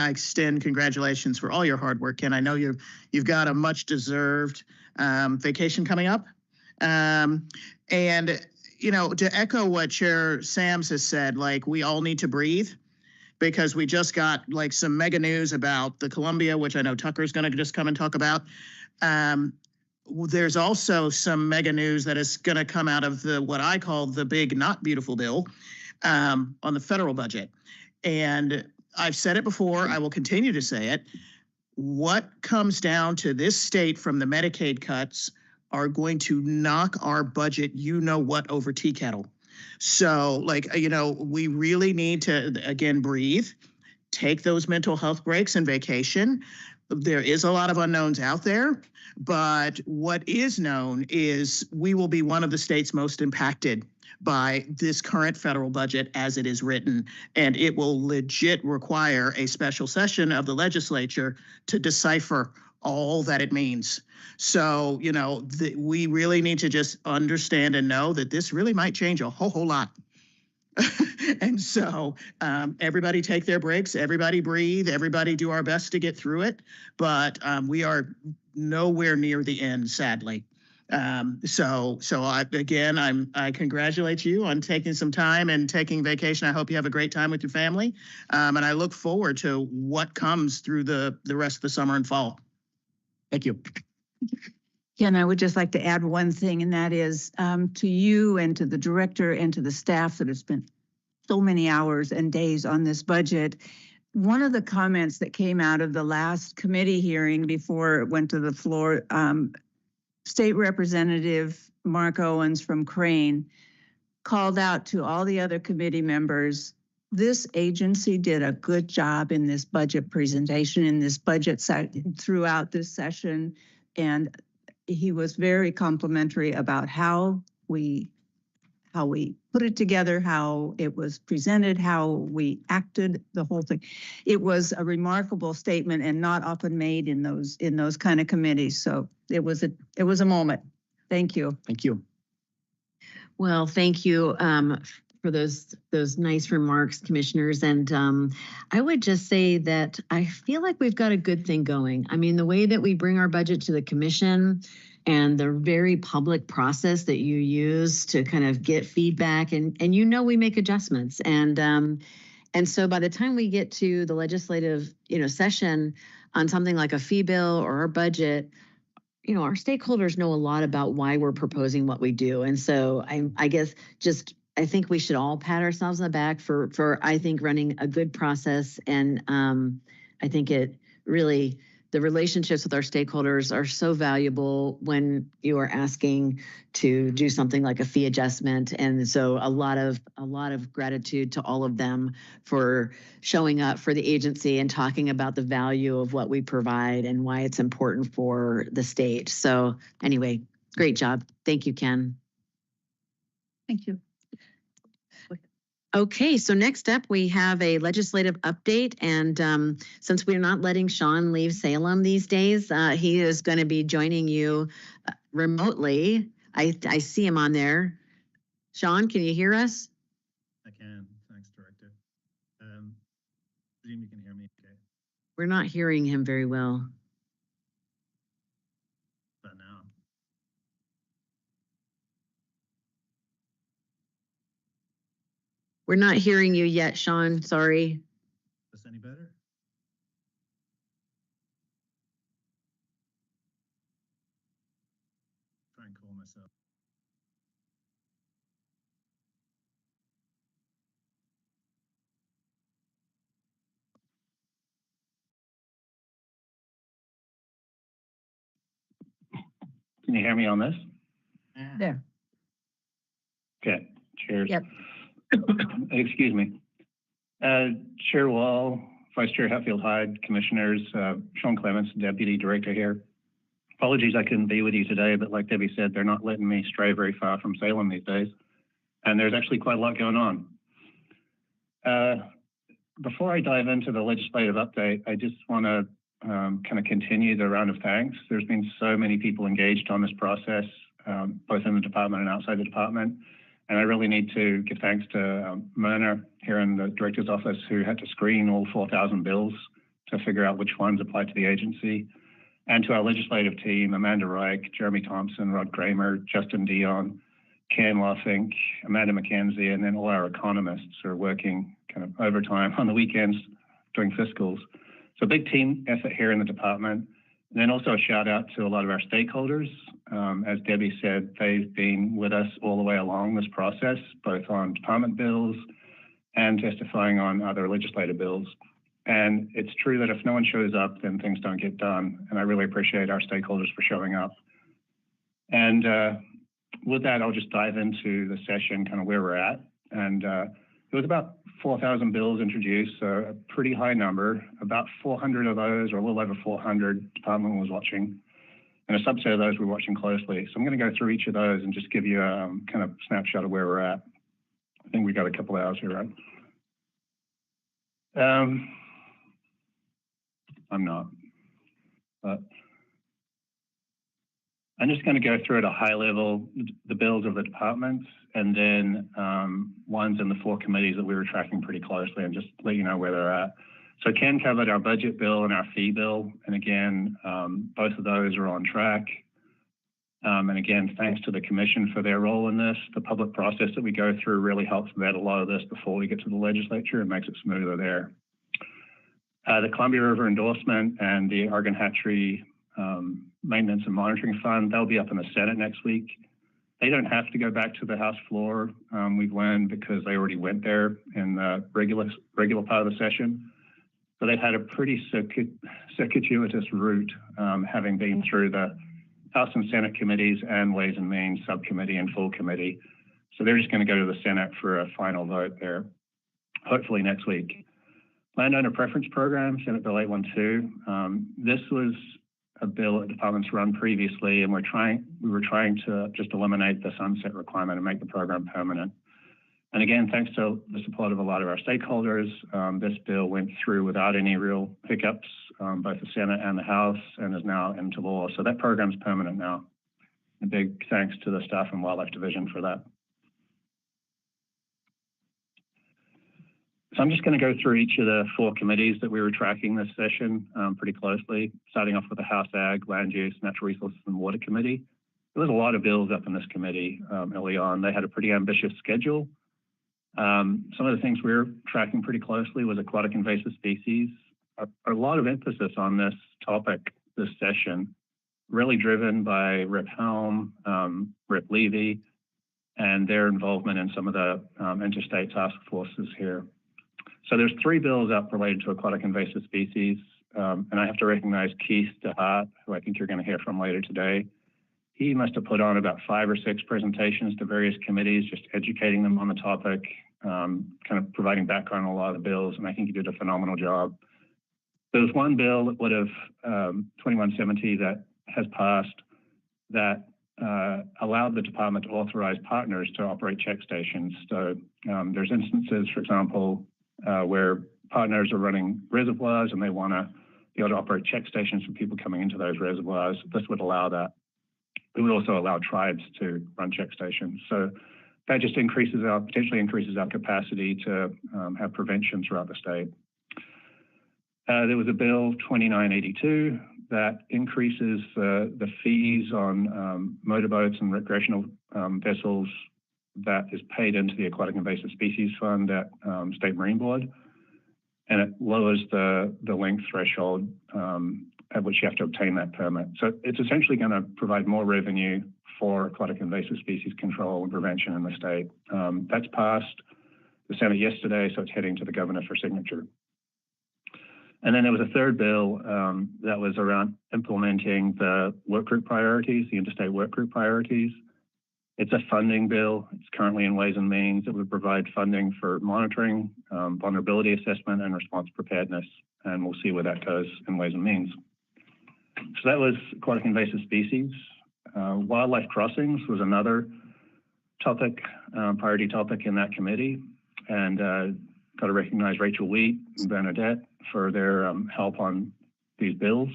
extend congratulations for all your hard work, Ken. I know you've got a much deserved vacation coming up. And, you know, to echo what Chair Sams has said, like, we all need to breathe, because we just got like some mega news about the Columbia, which I know Tucker's going to just come and talk about. There's also some mega news that is going to come out of what I call the big not beautiful bill on the federal budget. And I've said it before, I will continue to say it. What comes down to this state from the Medicaid cuts are going to knock our budget, you know what, over tea kettle. So, like, you know, we really need to, again, breathe, take those mental health breaks and vacation. There is a lot of unknowns out there, but what is known is we will be one of the states most impacted by this current federal budget as it is written, and it will legit require a special session of the legislature to decipher all that it means. So, you know, we really need to just understand and know that this really might change a whole lot. And so everybody take their breaks, everybody breathe, everybody do our best to get through it. But we are nowhere near the end, sadly. So I congratulate you on taking some time and taking vacation. I hope you have a great time with your family. And I look forward to what comes through the rest of the summer and fall. Thank you. Ken, I would just like to add one thing, and that is to you and to the director and to the staff that have spent so many hours and days on this budget. One of the comments that came out of the last committee hearing before it went to the floor, State Representative Mark Owens from Crane called out to all the other committee members, this agency did a good job in this budget presentation, in this budget throughout this session. And he was very complimentary about how we put it together, how it was presented, how we acted, the whole thing. It was a remarkable statement and not often made in those kind of committees. So it was a moment. Thank you. Thank you. Well, thank you for those nice remarks, commissioners. And I would just say that I feel like we've got a good thing going. I mean, the way that we bring our budget to the commission and the very public process that you use to kind of get feedback, and we make adjustments. And so by the time we get to the legislative, session on something like a fee bill or our budget, our stakeholders know a lot about why we're proposing what we do. And so I guess I think we should all pat ourselves on the back for I think running a good process. And I think the relationships with our stakeholders are so valuable when you are asking to do something like a fee adjustment. And so a lot of gratitude to all of them for showing up for the agency and talking about the value of what we provide and why it's important for the state. So anyway, great job. Thank you, Ken. Thank you. Okay, so next up, we have a legislative update. And since we're not letting Sean leave Salem these days, he is going to be joining you remotely. I see him on there. Sean, can you hear us? I can. Thanks, Director. Presume you can hear me okay. We're not hearing him very well. But now. We're not hearing you yet, Sean. Sorry. Is this any better? Try and call myself. Can you hear me on this? There. Okay. Cheers. Yep. Excuse me. Chair Wall, Vice Chair Hatfield Hyde, Commissioners, Sean Clements, Deputy Director here. Apologies I couldn't be with you today, but like Debbie said, they're not letting me stray very far from Salem these days. And there's actually quite a lot going on. Before I dive into the legislative update, I just want to kind of continue the round of thanks. There's been so many people engaged on this process, both in the department and outside the department. And I really need to give thanks to Myrna here in the director's office, who had to screen all 4,000 bills to figure out which ones apply to the agency. And to our legislative team, Amanda Reich, Jeremy Thompson, Rod Kramer, Justin Dion, Ken Loffink, Amanda McKenzie, and then all our economists who are working kind of overtime on the weekends doing fiscals. So big team effort here in the department. And then also a shout out to a lot of our stakeholders. As Debbie said, they've been with us all the way along this process, both on department bills and testifying on other legislative bills. And it's true that if no one shows up, then things don't get done. And I really appreciate our stakeholders for showing up. And with that, I'll just dive into the session, kind of where we're at. And it was about 4,000 bills introduced, so a pretty high number. About 400 of those, or a little over 400, department was watching. And a subset of those we're watching closely. So I'm going to go through each of those and just give you a kind of snapshot of where we're at. I think we got a couple of hours here, right? I'm not. But I'm just going to go through at a high level the bills of the departments, and then ones in the 4 committees that we were tracking pretty closely, and just let you know where they're at. So Ken covered our budget bill and our fee bill, and again, both of those are on track. And again, thanks to the commission for their role in this. The public process that we go through really helps vet a lot of this before we get to the legislature and makes it smoother there. The Columbia River endorsement and the Oregon Hatchery Maintenance and Monitoring Fund, they'll be up in the Senate next week. They don't have to go back to the House floor, we've learned, because they already went there in the regular part of the session. So they've had a pretty circuitous route, having been through the House and Senate committees and Ways and Means subcommittee and full committee. So they're just going to go to the Senate for a final vote there, hopefully next week. Landowner Preference Program, Senate Bill 812. This was a bill that departments run previously, and we were trying to just eliminate the sunset requirement and make the program permanent. And again, thanks to the support of a lot of our stakeholders, this bill went through without any real hiccups, both the Senate and the House, and is now into law. So that program's permanent now. A big thanks to the Staff and Wildlife Division for that. So I'm just going to go through each of the 4 committees that we were tracking this session pretty closely, starting off with the House Ag, Land Use, Natural Resources and Water Committee. There was a lot of bills up in this committee early on. They had a pretty ambitious schedule. Some of the things we were tracking pretty closely was aquatic invasive species. A lot of emphasis on this topic this session, really driven by Rep. Helm, Rep. Levy, and their involvement in some of the interstate task forces here. So there's 3 bills up related to aquatic invasive species, and I have to recognize Keith DeHart, who I think you're going to hear from later today. He must have put on about 5 or 6 presentations to various committees, just educating them on the topic, kind of providing background on a lot of the bills, and I think he did a phenomenal job. There was one bill that would have 2170 that has passed that allowed the department to authorize partners to operate check stations. So there's instances, for example, where partners are running reservoirs and they want to be able to operate check stations for people coming into those reservoirs. This would allow that. It would also allow tribes to run check stations. So that just potentially increases our capacity to have prevention throughout the state. There was a bill 2982 that increases the fees on motorboats and recreational vessels that is paid into the Aquatic Invasive Species Fund at State Marine Board, and it lowers the length threshold at which you have to obtain that permit. So it's essentially going to provide more revenue for aquatic invasive species control and prevention in the state. That's passed the Senate yesterday, so it's heading to the governor for signature. And then there was a third bill that was around implementing the work group priorities, the interstate work group priorities. It's a funding bill. It's currently in Ways and Means. It would provide funding for monitoring, vulnerability assessment, and response preparedness. And we'll see where that goes in Ways and Means. So that was aquatic invasive species. Wildlife crossings was another topic, priority topic in that committee. And got to recognize Rachel Wheat and Bernadette for their help on these bills.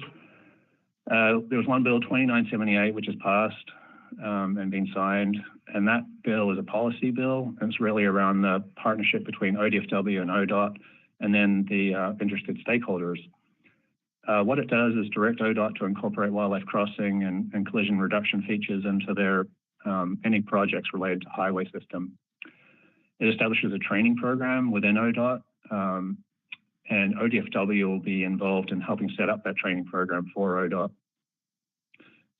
There was one bill, 2978, which has passed and been signed. And that bill is a policy bill. And it's really around the partnership between ODFW and ODOT and then the interested stakeholders. What it does is direct ODOT to incorporate wildlife crossing and collision reduction features into their any projects related to highway system. It establishes a training program within ODOT, and ODFW will be involved in helping set up that training program for ODOT.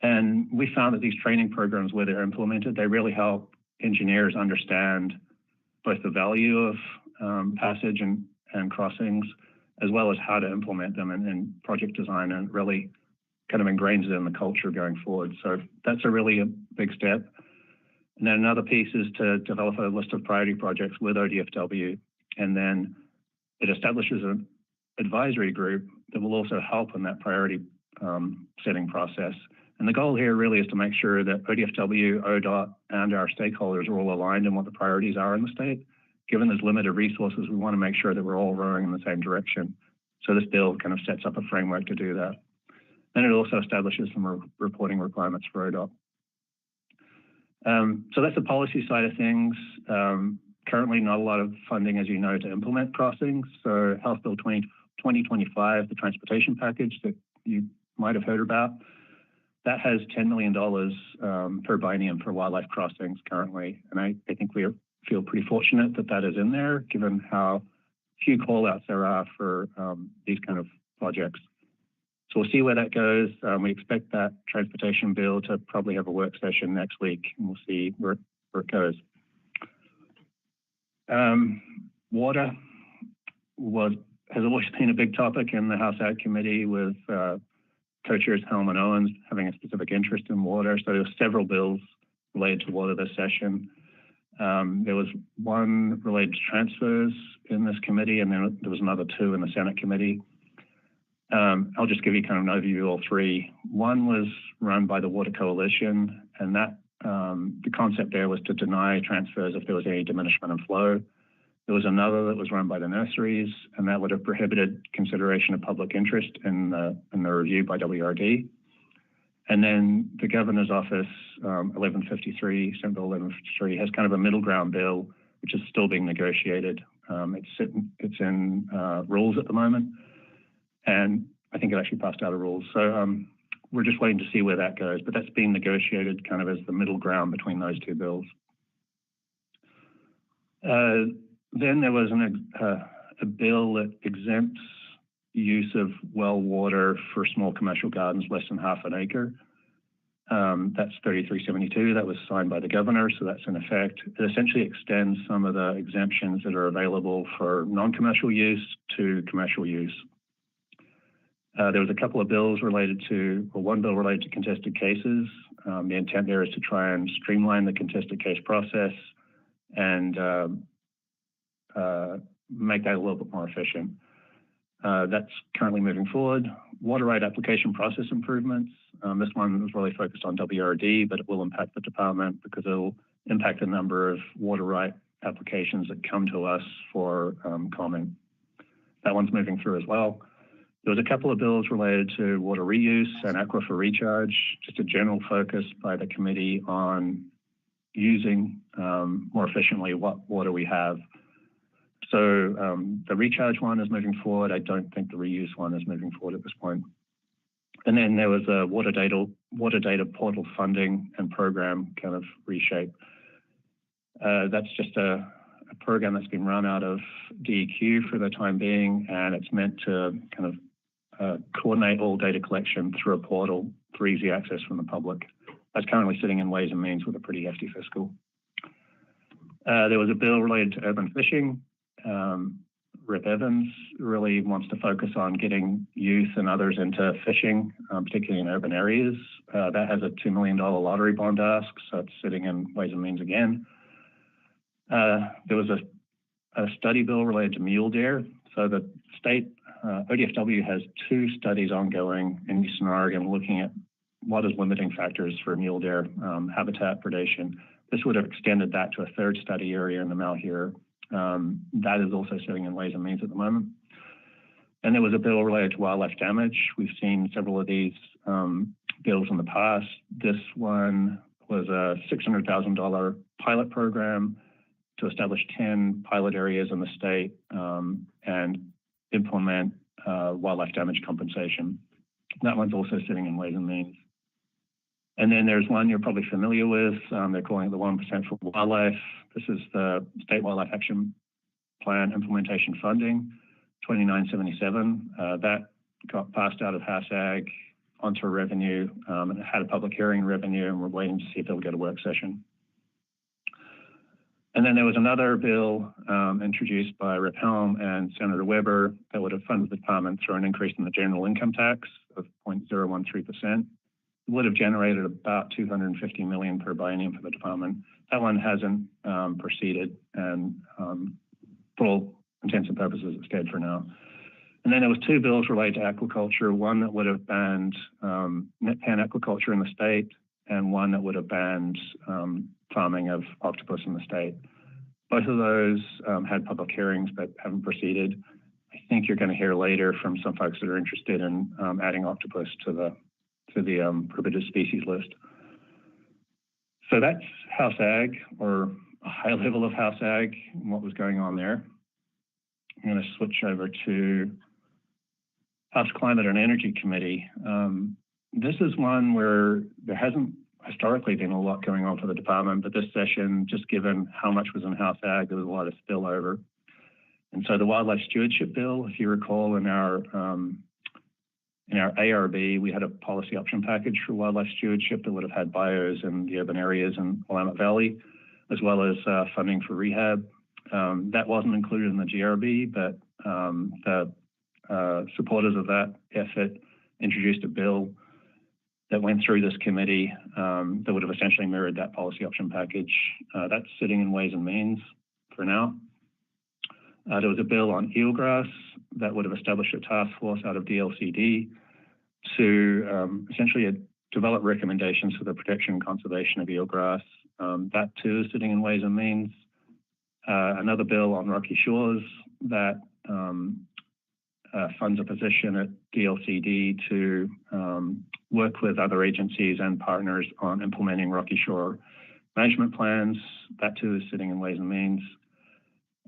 And we found that these training programs, where they're implemented, they really help engineers understand both the value of passage and crossings, as well as how to implement them in project design, and really kind of ingrains it in the culture going forward. So that's a really big step. And then another piece is to develop a list of priority projects with ODFW, and then it establishes an advisory group that will also help in that priority setting process. And the goal here really is to make sure that ODFW, ODOT, and our stakeholders are all aligned in what the priorities are in the state. Given there's limited resources, we want to make sure that we're all rowing in the same direction. So this bill kind of sets up a framework to do that. And it also establishes some reporting requirements for ODOT. So that's the policy side of things. Currently, not a lot of funding, as you know, to implement crossings. So House Bill 2025, the transportation package that you might have heard about, that has $10 million per biennium for wildlife crossings currently. And I think we feel pretty fortunate that that is in there, given how few call-outs there are for these kind of projects. So we'll see where that goes. We expect that transportation bill to probably have a work session next week, and we'll see where it goes. Water has always been a big topic in the House Ag Committee, with co-chairs Helm and Owens having a specific interest in water. So there were several bills related to water this session. There was one related to transfers in this committee, and then there was another 2 in the Senate committee. I'll just give you kind of an overview of all 3. One was run by the Water Coalition, and that the concept there was to deny transfers if there was any diminishment in flow. There was another that was run by the nurseries, and that would have prohibited consideration of public interest in the review by WRD. And then the governor's office, 1153, Senate Bill 1153, has kind of a middle ground bill, which is still being negotiated. It's in rules at the moment, and I think it actually passed out of rules. So we're just waiting to see where that goes, but that's being negotiated kind of as the middle ground between those two bills. Then there was a bill that exempts use of well water for small commercial gardens less than half an acre. That's 3372. That was signed by the governor, so that's in effect. It essentially extends some of the exemptions that are available for non-commercial use to commercial use. There was a couple of bills related to, or one bill related to contested cases. The intent there is to try and streamline the contested case process and make that a little bit more efficient. That's currently moving forward. Water right application process improvements. This one was really focused on WRD, but it will impact the department because it'll impact the number of water right applications that come to us for comment. That one's moving through as well. There was a couple of bills related to water reuse and aquifer recharge, just a general focus by the committee on using more efficiently what water we have. So the recharge one is moving forward. I don't think the reuse one is moving forward at this point. And then there was a water data portal funding and program kind of reshape. That's just a program that's been run out of DEQ for the time being, and it's meant to kind of coordinate all data collection through a portal for easy access from the public. That's currently sitting in Ways and Means with a pretty hefty fiscal. There was a bill related to urban fishing. Rip Evans really wants to focus on getting youth and others into fishing, particularly in urban areas. That has a $2 million lottery bond ask, so it's sitting in Ways and Means again. There was a study bill related to mule deer. So the state ODFW has 2 studies ongoing in Eastern Oregon looking at what is limiting factors for mule deer habitat predation. This would have extended that to a 3rd study area in the Malheur. That is also sitting in Ways and Means at the moment. And there was a bill related to wildlife damage. We've seen several of these bills in the past. This one was a $600,000 pilot program to establish 10 pilot areas in the state and implement wildlife damage compensation. That one's also sitting in Ways and Means. And then there's one you're probably familiar with. They're calling it the 1% for Wildlife. This is the State Wildlife Action Plan implementation funding, 2977. That got passed out of House Ag onto revenue and it had a public hearing in revenue, and we're waiting to see if they'll get a work session. And then there was another bill introduced by Rep. Helm and Senator Weber that would have funded the department through an increase in the general income tax of 0.013%. Would have generated about $250 million per biennium for the department. That one hasn't proceeded, and for all intents and purposes, it's dead for now. And then there was 2 bills related to aquaculture, one that would have banned net pan aquaculture in the state, and one that would have banned farming of octopus in the state. Both of those had public hearings but haven't proceeded. I think you're going to hear later from some folks that are interested in adding octopus to the prohibited species list. So that's House Ag, or a high level of House Ag, and what was going on there. I'm going to switch over to House Climate and Energy Committee. This is one where there hasn't historically been a lot going on for the department, but this session, just given how much was in House Ag, there was a lot of spillover. And so the Wildlife Stewardship Bill, if you recall, in our ARB, we had a policy option package for wildlife stewardship that would have had bios in the urban areas in Willamette Valley, as well as funding for rehab. That wasn't included in the GRB, but the supporters of that effort introduced a bill that went through this committee that would have essentially mirrored that policy option package. That's sitting in Ways and Means for now. There was a bill on eelgrass that would have established a task force out of DLCD to essentially develop recommendations for the protection and conservation of eelgrass. That too is sitting in Ways and Means. Another bill on rocky shores that funds a position at DLCD to work with other agencies and partners on implementing rocky shore management plans. That too is sitting in Ways and Means.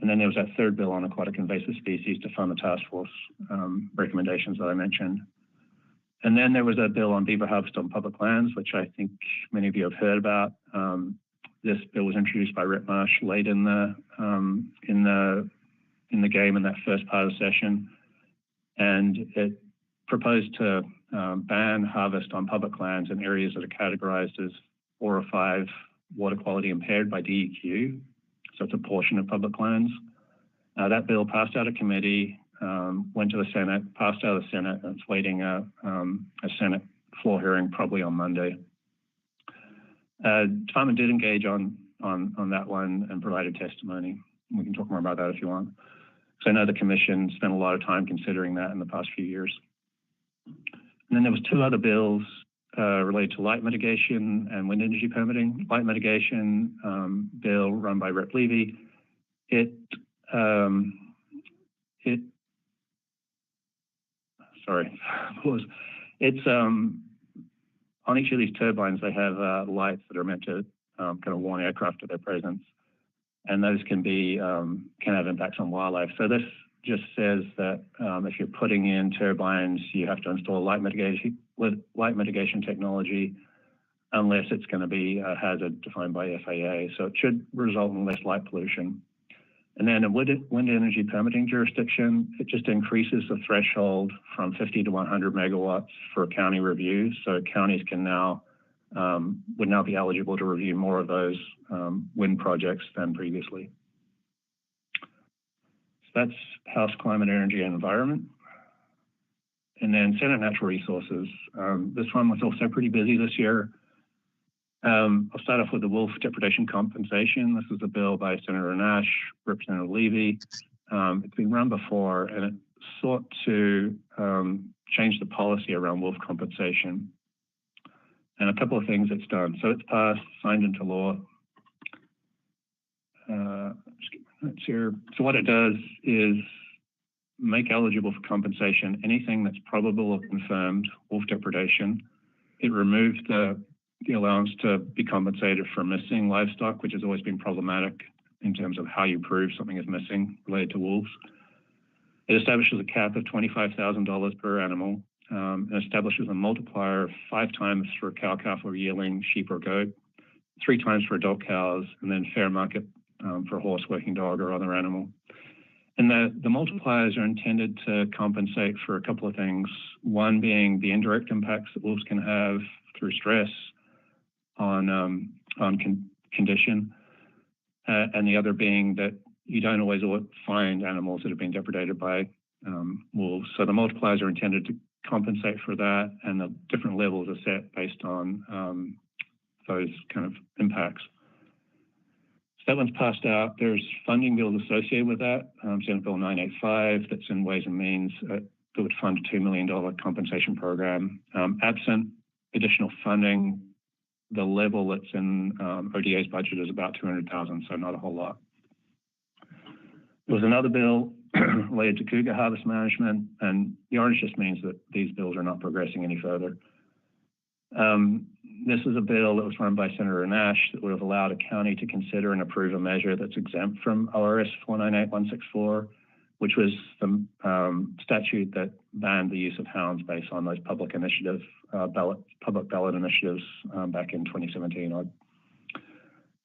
And then there was that third bill on aquatic invasive species to fund the task force recommendations that I mentioned. And then there was a bill on beaver harvest on public lands, which I think many of you have heard about. This bill was introduced by Rep Marsh late in the game in that first part of the session, and it proposed to ban harvest on public lands in areas that are categorized as 4 or 5 water quality impaired by DEQ. So it's a portion of public lands. That bill passed out of committee, went to the Senate, passed out of the Senate, and it's waiting a Senate floor hearing probably on Monday. Department did engage on that one and provided testimony. We can talk more about that if you want. So I know the commission spent a lot of time considering that in the past few years. And then there was 2 other bills related to light mitigation and wind energy permitting. Light mitigation bill run by Rep Levy. It's on each of these turbines, they have lights that are meant to kind of warn aircraft of their presence, and those can have impacts on wildlife. So this just says that if you're putting in turbines, you have to install light mitigation technology, unless it's going to be a hazard defined by FAA. So it should result in less light pollution. And then in wind energy permitting jurisdiction, it just increases the threshold from 50 to 100 megawatts for county reviews. So counties can now would now be eligible to review more of those wind projects than previously. So that's House Climate, Energy, and Environment. And then Senate Natural Resources. This one was also pretty busy this year. I'll start off with the wolf depredation compensation. This is a bill by Senator Nash, Representative Levy. It's been run before, and it sought to change the policy around wolf compensation. And a couple of things it's done. So it's passed, signed into law. Just get my notes here. So what it does is make eligible for compensation anything that's probable or confirmed wolf depredation. It removed the allowance to be compensated for missing livestock, which has always been problematic in terms of how you prove something is missing related to wolves. It establishes a cap of $25,000 per animal, and establishes a multiplier of 5 times for a cow, calf, or yearling, sheep or goat, 3 times for adult cows, and then fair market for a horse, working dog, or other animal. And the multipliers are intended to compensate for a couple of things. One being the indirect impacts that wolves can have through stress on condition, and the other being that you don't always find animals that have been depredated by wolves. So the multipliers are intended to compensate for that, and the different levels are set based on those kind of impacts. So that one's passed out. There's funding bills associated with that. Senate Bill 985 that's in Ways and Means that would fund a $2 million compensation program. Absent additional funding, the level that's in ODA's budget is about $200,000, so not a whole lot. There was another bill related to cougar harvest management, and the orange just means that these bills are not progressing any further. This is a bill that was run by Senator Nash that would have allowed a county to consider and approve a measure that's exempt from ORS 498164, which was the statute that banned the use of hounds based on those public ballot initiatives back in 2017.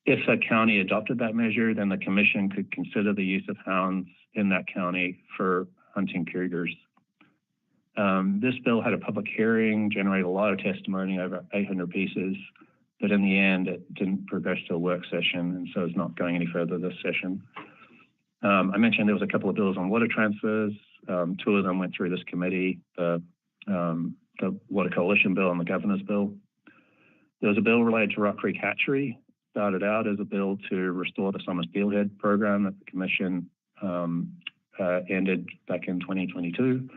If a county adopted that measure, then the commission could consider the use of hounds in that county for hunting cougars. This bill had a public hearing, generated a lot of testimony, over 800 pieces, but in the end, it didn't progress to a work session, and so it's not going any further this session. I mentioned there was a couple of bills on water transfers. 2 of them went through this committee, the Water Coalition bill and the governor's bill. There was a bill related to Rock Creek Hatchery. Started out as a bill to restore the summer steelhead program that the commission ended back in 2022.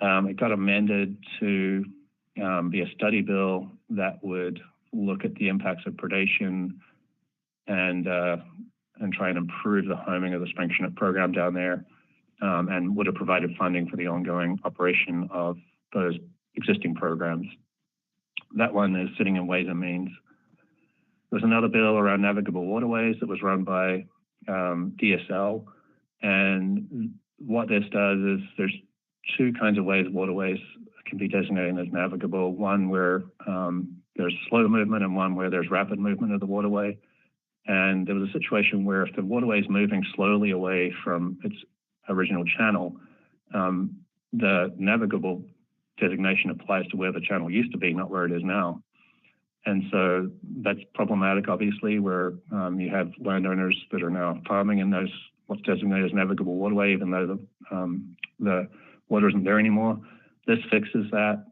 It got amended to be a study bill that would look at the impacts of predation and try and improve the homing of the spring chinook program down there, and would have provided funding for the ongoing operation of those existing programs. That one is sitting in Ways and Means. There's another bill around navigable waterways that was run by DSL. And what this does is there's two kinds of ways waterways can be designated as navigable. One where there's slow movement and one where there's rapid movement of the waterway. And there was a situation where if the waterway is moving slowly away from its original channel, the navigable designation applies to where the channel used to be, not where it is now. And so that's problematic, obviously, where you have landowners that are now farming in those what's designated as navigable waterway, even though the water isn't there anymore. This fixes that,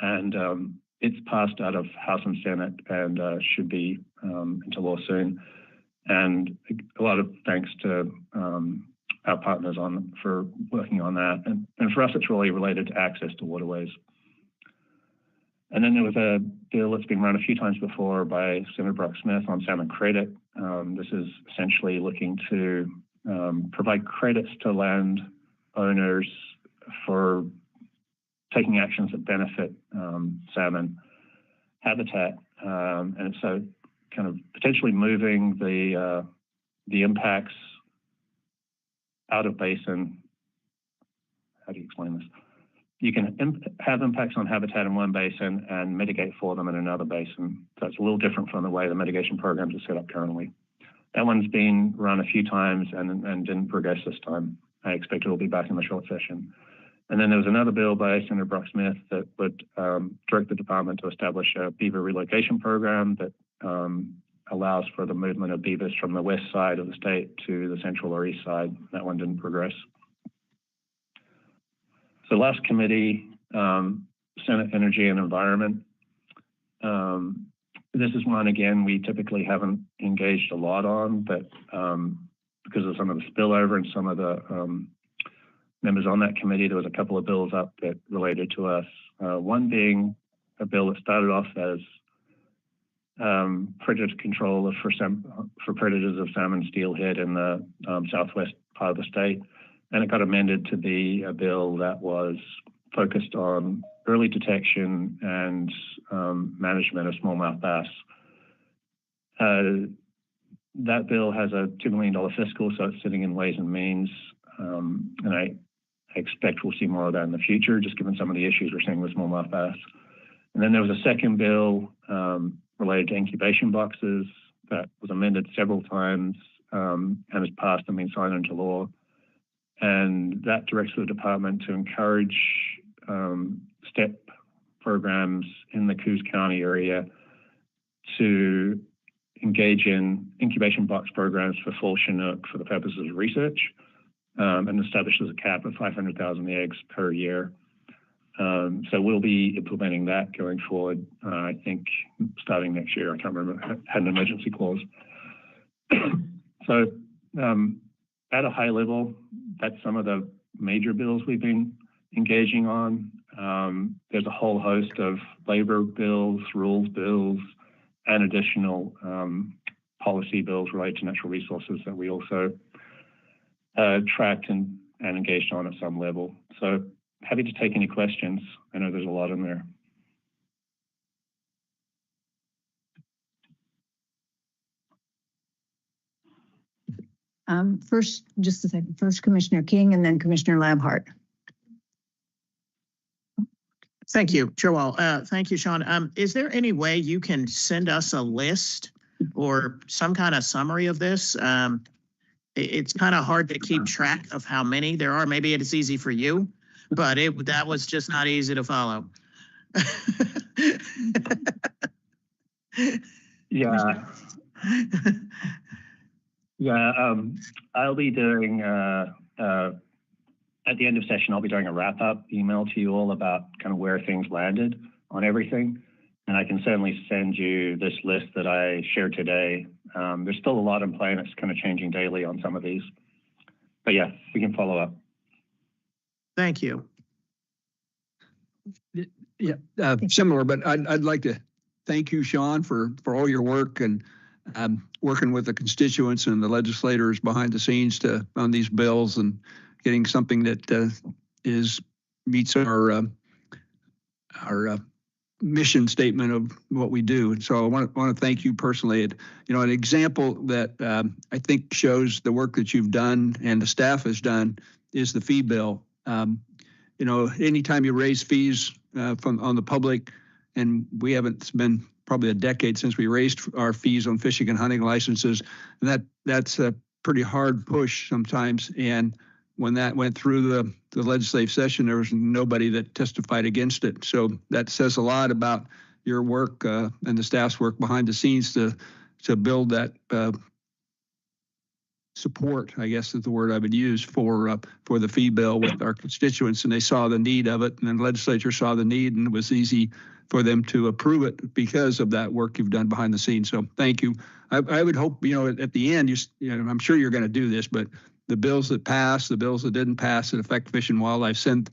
and it's passed out of House and Senate and should be into law soon. And a lot of thanks to our partners for working on that. And for us, it's really related to access to waterways. And then there was a bill that's been run a few times before by Senator Brock Smith on salmon credit. This is essentially looking to provide credits to land owners for taking actions that benefit salmon habitat. And so kind of potentially moving the impacts out of basin. How do you explain this? You can have impacts on habitat in one basin and mitigate for them in another basin. So it's a little different from the way the mitigation programs are set up currently. That one's been run a few times and didn't progress this time. I expect it will be back in the short session. And then there was another bill by Senator Brock Smith that would direct the department to establish a beaver relocation program that allows for the movement of beavers from the west side of the state to the central or east side. That one didn't progress. So last committee, Senate Energy and Environment. This is one, again, we typically haven't engaged a lot on, but because of some of the spillover and some of the members on that committee, there was a couple of bills up that related to us. One being a bill that started off as predator control for predators of salmon steelhead in the southwest part of the state. And it got amended to be a bill that was focused on early detection and management of smallmouth bass. That bill has a $2 million fiscal, so it's sitting in Ways and Means. And I expect we'll see more of that in the future, just given some of the issues we're seeing with smallmouth bass. And then there was a second bill related to incubation boxes that was amended several times and has passed and been signed into law. And that directs the department to encourage STEP programs in the Coos County area to engage in incubation box programs for fall Chinook for the purposes of research, and establishes a cap of 500,000 eggs per year. So we'll be implementing that going forward, I think, starting next year. I can't remember, had an emergency clause. So at a high level, that's some of the major bills we've been engaging on. There's a whole host of labor bills, rules bills, and additional policy bills related to natural resources that we also tracked and engaged on at some level. So happy to take any questions. I know there's a lot in there. First, just a second, first Commissioner King and then Commissioner Labhart. Thank you, Chair Wall. Thank you, Sean. Is there any way you can send us a list or some kind of summary of this? It's kind of hard to keep track of how many there are. Maybe it's easy for you, but that was just not easy to follow. Yeah. Yeah, I'll be doing, at the end of session, I'll be doing a wrap-up email to you all about kind of where things landed on everything. And I can certainly send you this list that I shared today. There's still a lot in play and it's kind of changing daily on some of these. But yeah, we can follow up. Thank you. Yeah, similar, but I'd like to thank you, Sean, for all your work and working with the constituents and the legislators behind the scenes on these bills and getting something that meets our mission statement of what we do. And so I want to thank you personally. An example that I think shows the work that you've done and the staff has done is the fee bill. Anytime you raise fees on the public, and it's been probably a decade since we raised our fees on fishing and hunting licenses, and that's a pretty hard push sometimes. And when that went through the legislative session, there was nobody that testified against it. So that says a lot about your work and the staff's work behind the scenes to build that support, I guess is the word I would use, for the fee bill with our constituents. And they saw the need of it, and then the legislature saw the need, and it was easy for them to approve it because of that work you've done behind the scenes. So thank you. I would hope, at the end, I'm sure you're going to do this, but the bills that passed, the bills that didn't pass that affect Fish and Wildlife, send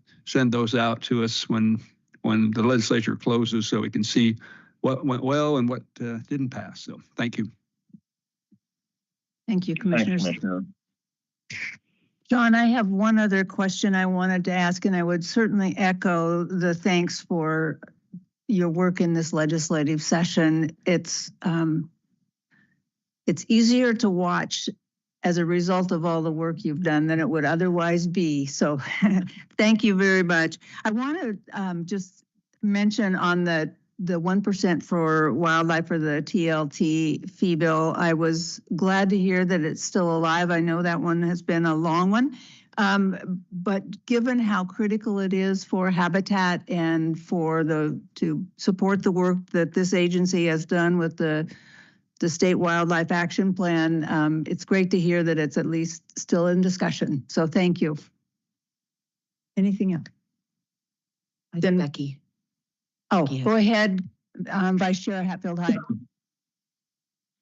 those out to us when the legislature closes, so we can see what went well and what didn't pass. So thank you. Thank you, Commissioners. Thanks, Commissioner. John, I have one other question I wanted to ask, and I would certainly echo the thanks for your work in this legislative session. It's easier to watch as a result of all the work you've done than it would otherwise be. So thank you very much. I want to just mention on the 1% for wildlife for the TLT fee bill. I was glad to hear that it's still alive. I know that one has been a long one. But given how critical it is for habitat and to support the work that this agency has done with the State Wildlife Action Plan, it's great to hear that it's at least still in discussion. So thank you. Anything else? Then Becky. Oh, go ahead, Vice Chair Hatfield-Hyde.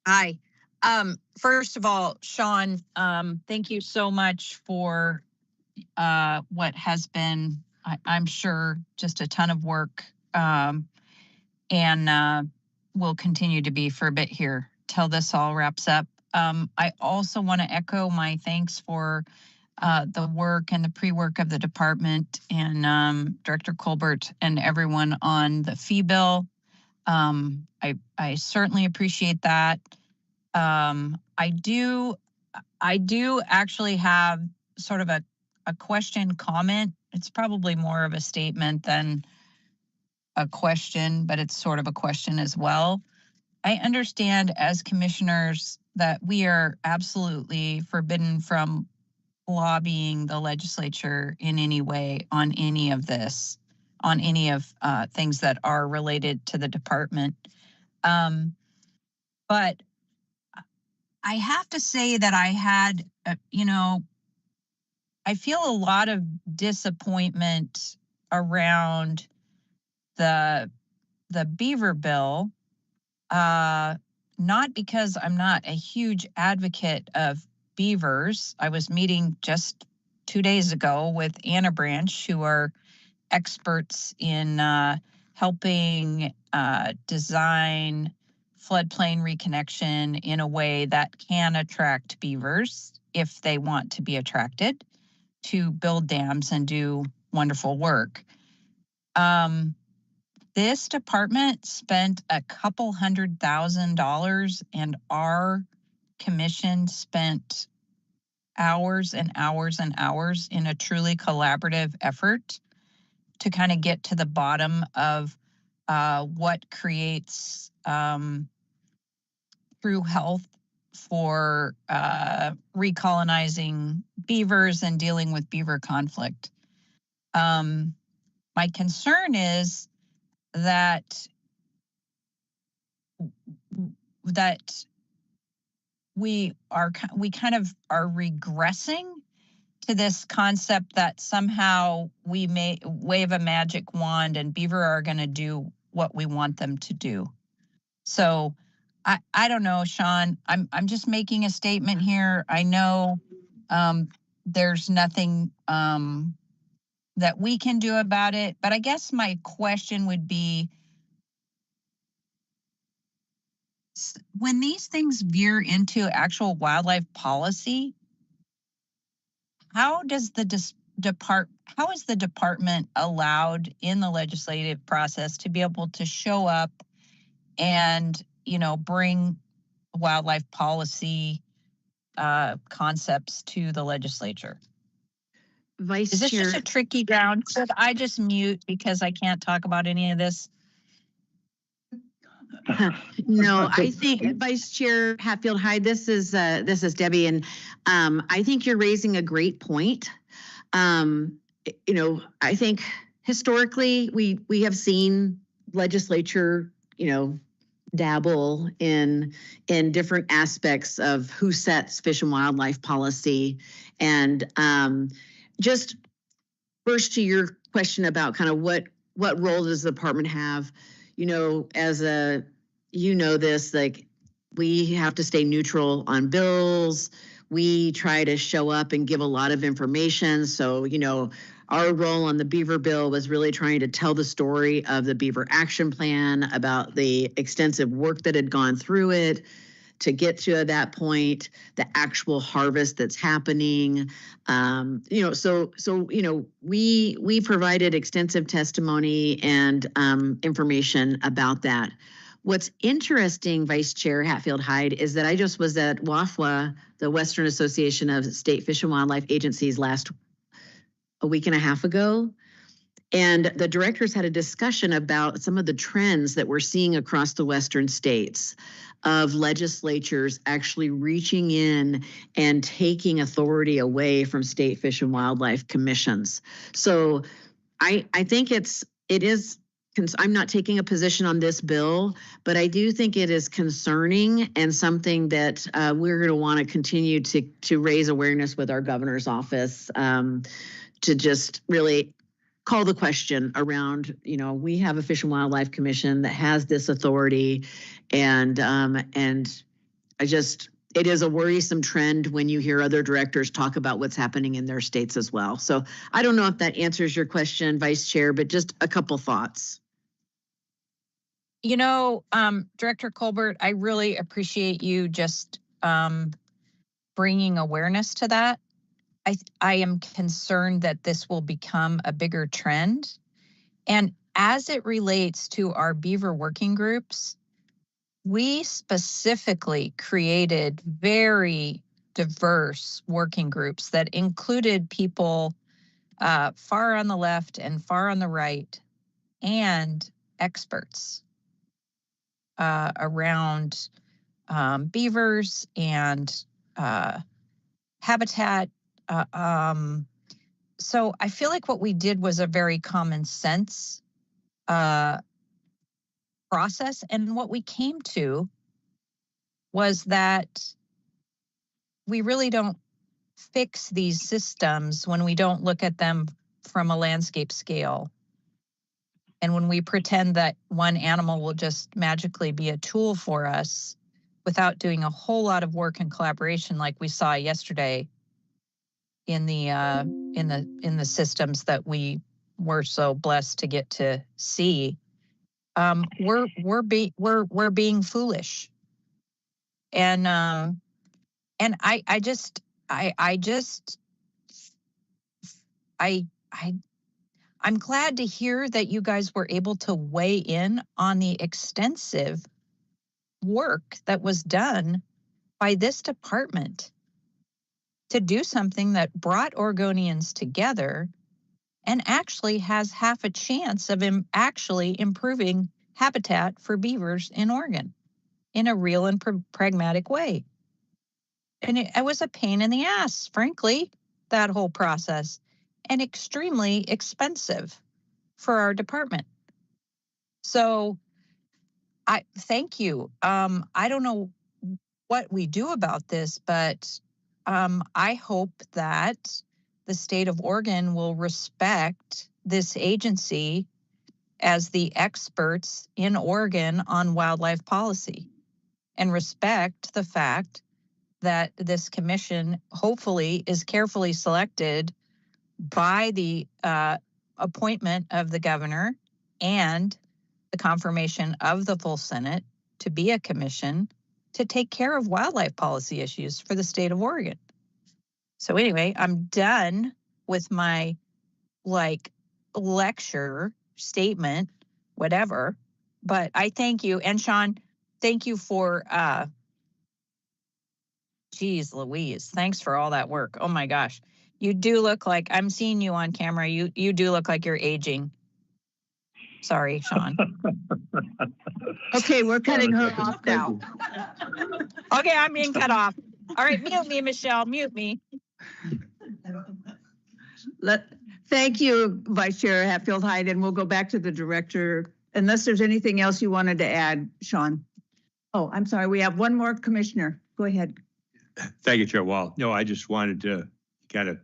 Hi. First of all, Sean, thank you so much for what has been, I'm sure, just a ton of work, and will continue to be for a bit here till this all wraps up. I also want to echo my thanks for the work and the pre-work of the department and Director Colbert and everyone on the fee bill. I certainly appreciate that. I do actually have sort of a question comment. It's probably more of a statement than a question, but it's sort of a question as well. I understand as commissioners that we are absolutely forbidden from lobbying the legislature in any way on any of this, on any of things that are related to the department. But I have to say that I had, I feel a lot of disappointment around the beaver bill, not because I'm not a huge advocate of beavers. I was meeting just 2 days ago with Anna Branch, who are experts in helping design floodplain reconnection in a way that can attract beavers if they want to be attracted to build dams and do wonderful work. This department spent a couple $100,000 and our commission spent hours and hours and hours in a truly collaborative effort to kind of get to the bottom of what creates true health for recolonizing beavers and dealing with beaver conflict. My concern is that we kind of are regressing to this concept that somehow we may wave a magic wand and beaver are going to do what we want them to do. So I don't know, Sean, I'm just making a statement here. I know there's nothing that we can do about it, but I guess my question would be, when these things veer into actual wildlife policy, how does the how is the department allowed in the legislative process to be able to show up and, bring wildlife policy concepts to the legislature? Vice Is this Chair. just a tricky ground? Should I just mute because I can't talk about any of this? No, I think Vice Chair Hatfield Hyde, this is Debbie, and I think you're raising a great point. I think historically we have seen legislature, dabble in different aspects of who sets fish and wildlife policy, and just first to your question about kind of what role does the department have, this, like, we have to stay neutral on bills. We try to show up and give a lot of information. So, our role on the Beaver bill was really trying to tell the story of the Beaver Action Plan, about the extensive work that had gone through it to get to that point, the actual harvest that's happening. We provided extensive testimony and information about that. What's interesting, Vice Chair Hatfield Hyde, is that I just was at WAFWA, the Western Association of State Fish and Wildlife Agencies, a week and a half ago. And the directors had a discussion about some of the trends that we're seeing across the Western states of legislatures actually reaching in and taking authority away from state fish and wildlife commissions. So I think it is. I'm not taking a position on this bill, but I do think it is concerning and something that we're going to want to continue to raise awareness with our governor's office, to just really call the question around, we have a Fish and Wildlife Commission that has this authority, and it is a worrisome trend when you hear other directors talk about what's happening in their states as well. So I don't know if that answers your question, Vice Chair, but just a couple thoughts. Director Colbert, I really appreciate you just bringing awareness to that. I am concerned that this will become a bigger trend. And as it relates to our beaver working groups, we specifically created very diverse working groups that included people far on the left and far on the right, and experts around beavers and habitat. So I feel like what we did was a very common sense process. And what we came to was that we really don't fix these systems when we don't look at them from a landscape scale. And when we pretend that one animal will just magically be a tool for us without doing a whole lot of work and collaboration, like we saw yesterday in the systems that we were so blessed to get to see, we're being foolish. And I'm glad to hear that you guys were able to weigh in on the extensive work that was done by this department to do something that brought Oregonians together and actually has half a chance of actually improving habitat for beavers in Oregon in a real and pragmatic way. And it was a pain in the ass, frankly, that whole process, and extremely expensive for our department. So I thank you. I don't know what we do about this, but I hope that the state of Oregon will respect this agency as the experts in Oregon on wildlife policy, and respect the fact that this commission hopefully is carefully selected by the appointment of the governor and the confirmation of the full Senate to be a commission to take care of wildlife policy issues for the state of Oregon. So anyway, I'm done. with my like lecture statement, whatever. But I thank you. And Sean, thank you for, geez Louise, thanks for all that work. Oh my gosh. You do look like, I'm seeing you on camera. You do look like you're aging. Sorry, Sean. Okay, we're cutting her off now. Okay, I'm being cut off. All right, mute me, Michelle, mute me. Thank you, Vice Chair Hatfield Hyde, and we'll go back to the director unless there's anything else you wanted to add, Sean. Oh, I'm sorry, we have one more commissioner. Go ahead. Thank you, Chair Wall. No, I just wanted to kind of,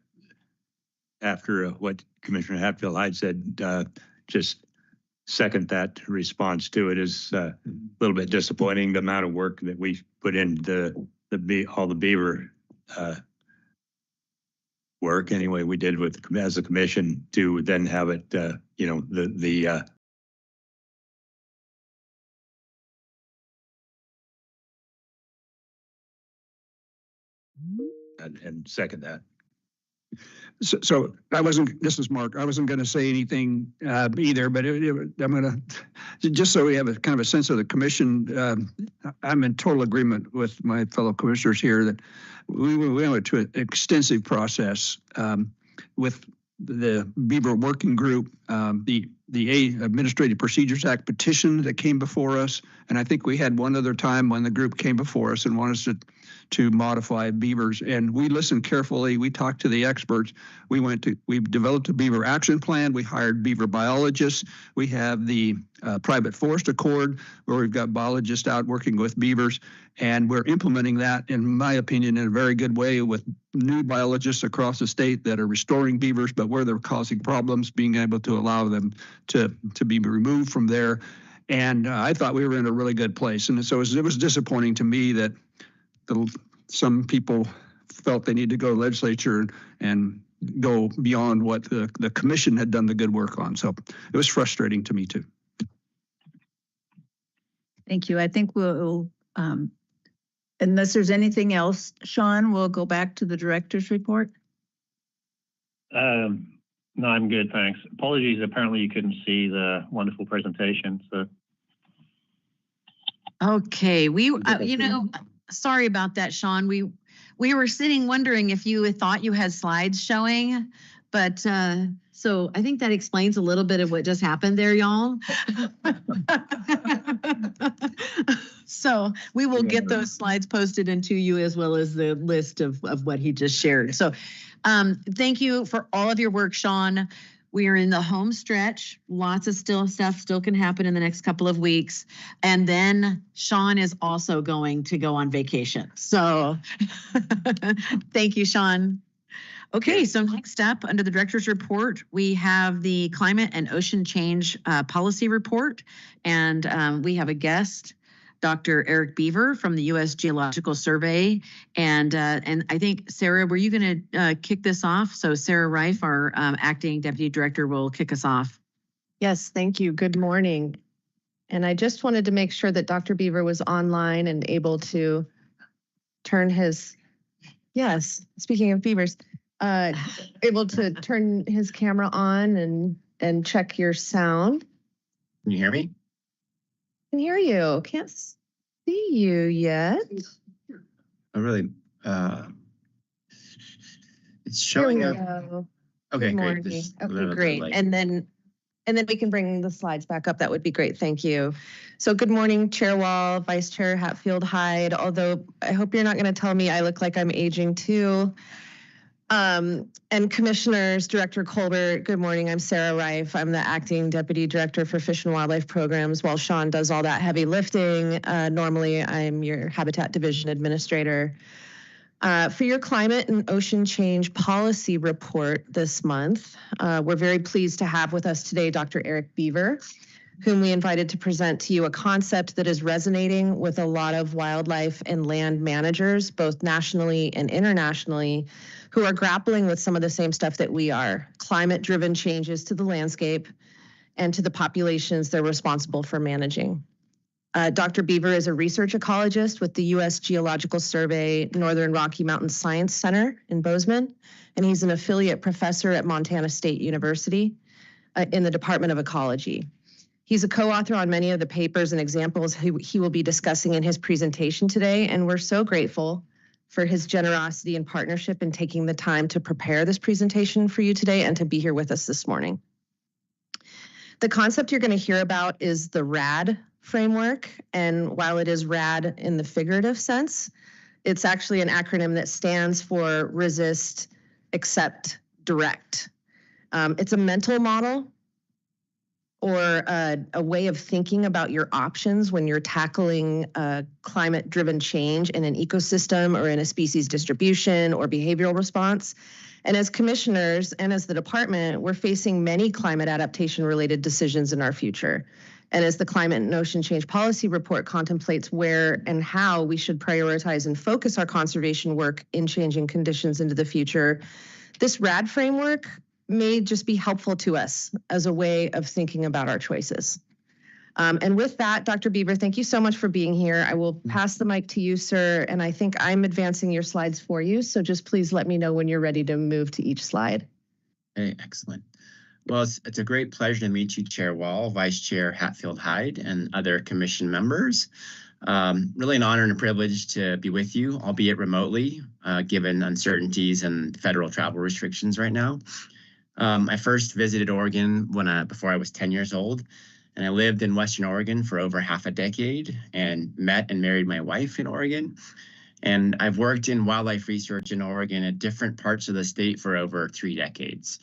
after what Commissioner Hatfield Hyde said, just second that response to it. Is a little bit disappointing, the amount of work that we put into all the beaver work anyway we did with as a commission to then have it you know, the and second that. So I wasn't, this is Mark, I wasn't going to say anything either, but I'm going to, just so we have a kind of a sense of the commission, I'm in total agreement with my fellow commissioners here that we went to an extensive process with the Beaver Working Group, the Administrative Procedures Act petition that came before us. And I think we had one other time when the group came before us and wanted us to modify beavers. And we listened carefully. We talked to the experts. We developed a beaver action plan. We hired beaver biologists. We have the private forest accord where we've got biologists out working with beavers. And we're implementing that, in my opinion, in a very good way with new biologists across the state that are restoring beavers, but where they're causing problems, being able to allow them to be removed from there. And I thought we were in a really good place. And so it was disappointing to me that some people felt they need to go to the legislature and go beyond what the commission had done the good work on. So it was frustrating to me too. Thank you. I think we'll, unless there's anything else, Sean, we'll go back to the director's report. No, I'm good, thanks. Apologies, apparently you couldn't see the wonderful presentation, so. Okay, you know, sorry about that, Sean. We were sitting wondering if you thought you had slides showing, but so I think that explains a little bit of what just happened there, y'all. So we will get those slides posted into you as well as the list of what he just shared. So thank you for all of your work, Sean. We are in the home stretch. Lots of stuff still can happen in the next couple of weeks. And then Sean is also going to go on vacation. So thank you, Sean. Okay, so next up under the director's report, we have the climate and ocean change policy report. And we have a guest, Dr. Eric Beaver from the U.S. Geological Survey. And I think, Sarah, were you going to kick this off? So Sarah Reif, our acting deputy director, will kick us off. Yes, thank you. Good morning. And I just wanted to make sure that Dr. Beaver was online and able to turn his, yes, speaking of beavers, able to turn his camera on and check your sound. Can you hear me? Can hear you. Can't see you yet. I really, it's showing up. Okay, great. Okay, great. And then we can bring the slides back up. That would be great. Thank you. So good morning, Chair Wall, Vice Chair Hatfield Hyde. Although I hope you're not going to tell me I look like I'm aging too. And Commissioners, Director Colbert, good morning. I'm Sarah Reif. I'm the Acting Deputy Director for Fish and Wildlife Programs while Sean does all that heavy lifting. Normally, I'm your Habitat Division Administrator. For your Climate and Ocean Change Policy Report this month, we're very pleased to have with us today Dr. Eric Beaver, whom we invited to present to you a concept that is resonating with a lot of wildlife and land managers, both nationally and internationally, who are grappling with some of the same stuff that we are, climate-driven changes to the landscape and to the populations they're responsible for managing. Dr. Beaver is a research ecologist with the U.S. Geological Survey Northern Rocky Mountain Science Center in Bozeman, and he's an affiliate professor at Montana State University in the Department of Ecology. He's a co-author on many of the papers and examples he will be discussing in his presentation today, and we're so grateful for his generosity and partnership in taking the time to prepare this presentation for you today and to be here with us this morning. The concept you're going to hear about is the RAD framework, and while it is RAD in the figurative sense, it's actually an acronym that stands for Resist, Accept, Direct. It's a mental model or a way of thinking about your options when you're tackling climate-driven change in an ecosystem or in a species distribution or behavioral response. And as commissioners and as the department, we're facing many climate adaptation-related decisions in our future. And as the Climate and Ocean Change Policy Report contemplates where and how we should prioritize and focus our conservation work in changing conditions into the future, this RAD framework may just be helpful to us as a way of thinking about our choices. And with that, Dr. Beaver, thank you so much for being here. I will pass the mic to you, sir, and I think I'm advancing your slides for you, so just please let me know when you're ready to move to each slide. Hey, excellent. Well, it's a great pleasure to meet you, Chair Wall, Vice Chair Hatfield-Hyde, and other commission members. Really an honor and a privilege to be with you, albeit remotely, given uncertainties and federal travel restrictions right now. I first visited Oregon before I was 10 years old, and I lived in Western Oregon for over half a decade and met and married my wife in Oregon. And I've worked in wildlife research in Oregon at different parts of the state for over 3 decades.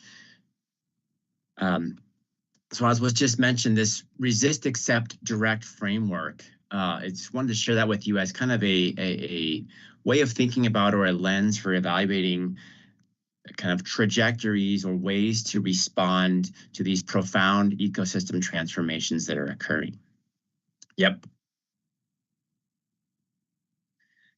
So as was just mentioned, this Resist, Accept, Direct framework, I just wanted to share that with you as kind of a way of thinking about or a lens for evaluating kind of trajectories or ways to respond to these profound ecosystem transformations that are occurring. Yep.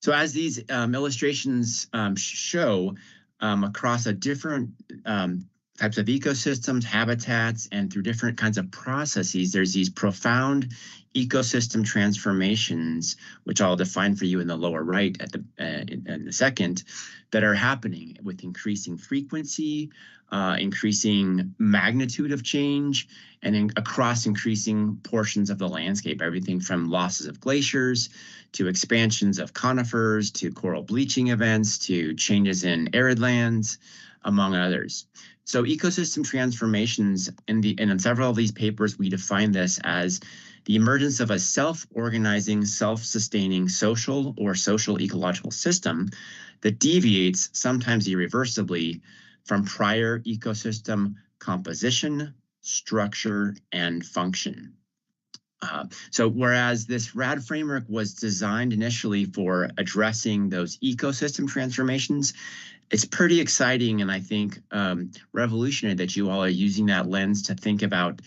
So as these illustrations show, across a different types of ecosystems, habitats, and through different kinds of processes, there's these profound ecosystem transformations, which I'll define for you in the lower right in a second, that are happening with increasing frequency, increasing magnitude of change, and across increasing portions of the landscape, everything from losses of glaciers to expansions of conifers to coral bleaching events to changes in arid lands, among others. So ecosystem transformations, in several of these papers, we define this as the emergence of a self-organizing, self-sustaining social or social ecological system that deviates, sometimes irreversibly, from prior ecosystem composition, structure, and function. So whereas this RAD framework was designed initially for addressing those ecosystem transformations, it's pretty exciting and I think revolutionary that you all are using that lens to think about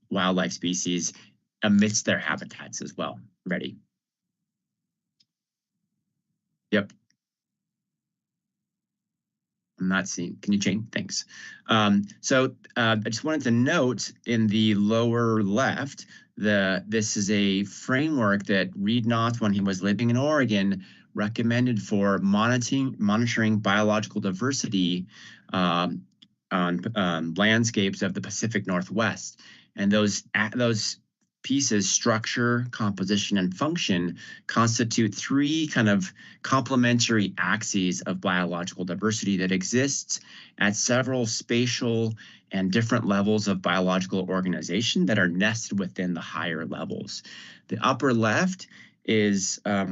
wildlife species amidst their habitats as well. Ready? Yep. I'm not seeing, can you change? Thanks. So I just wanted to note in the lower left, this is a framework that Reed Knott, when he was living in Oregon, recommended for monitoring biological diversity on landscapes of the Pacific Northwest. And those pieces, structure, composition, and function, constitute 3 kind of complementary axes of biological diversity that exists at several spatial and different levels of biological organization that are nested within the higher levels. The upper left is a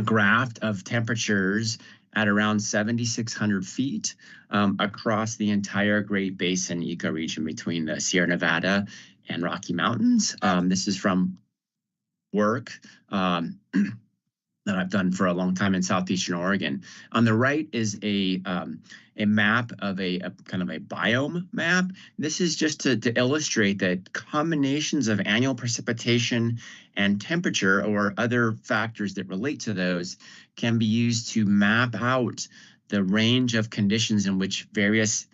graph of temperatures at around 7,600 feet across the entire Great Basin ecoregion between the Sierra Nevada and Rocky Mountains. This is from work that I've done for a long time in southeastern Oregon. On the right is a map of a kind of a biome map. This is just to illustrate that combinations of annual precipitation and temperature or other factors that relate to those can be used to map out the range of conditions in which various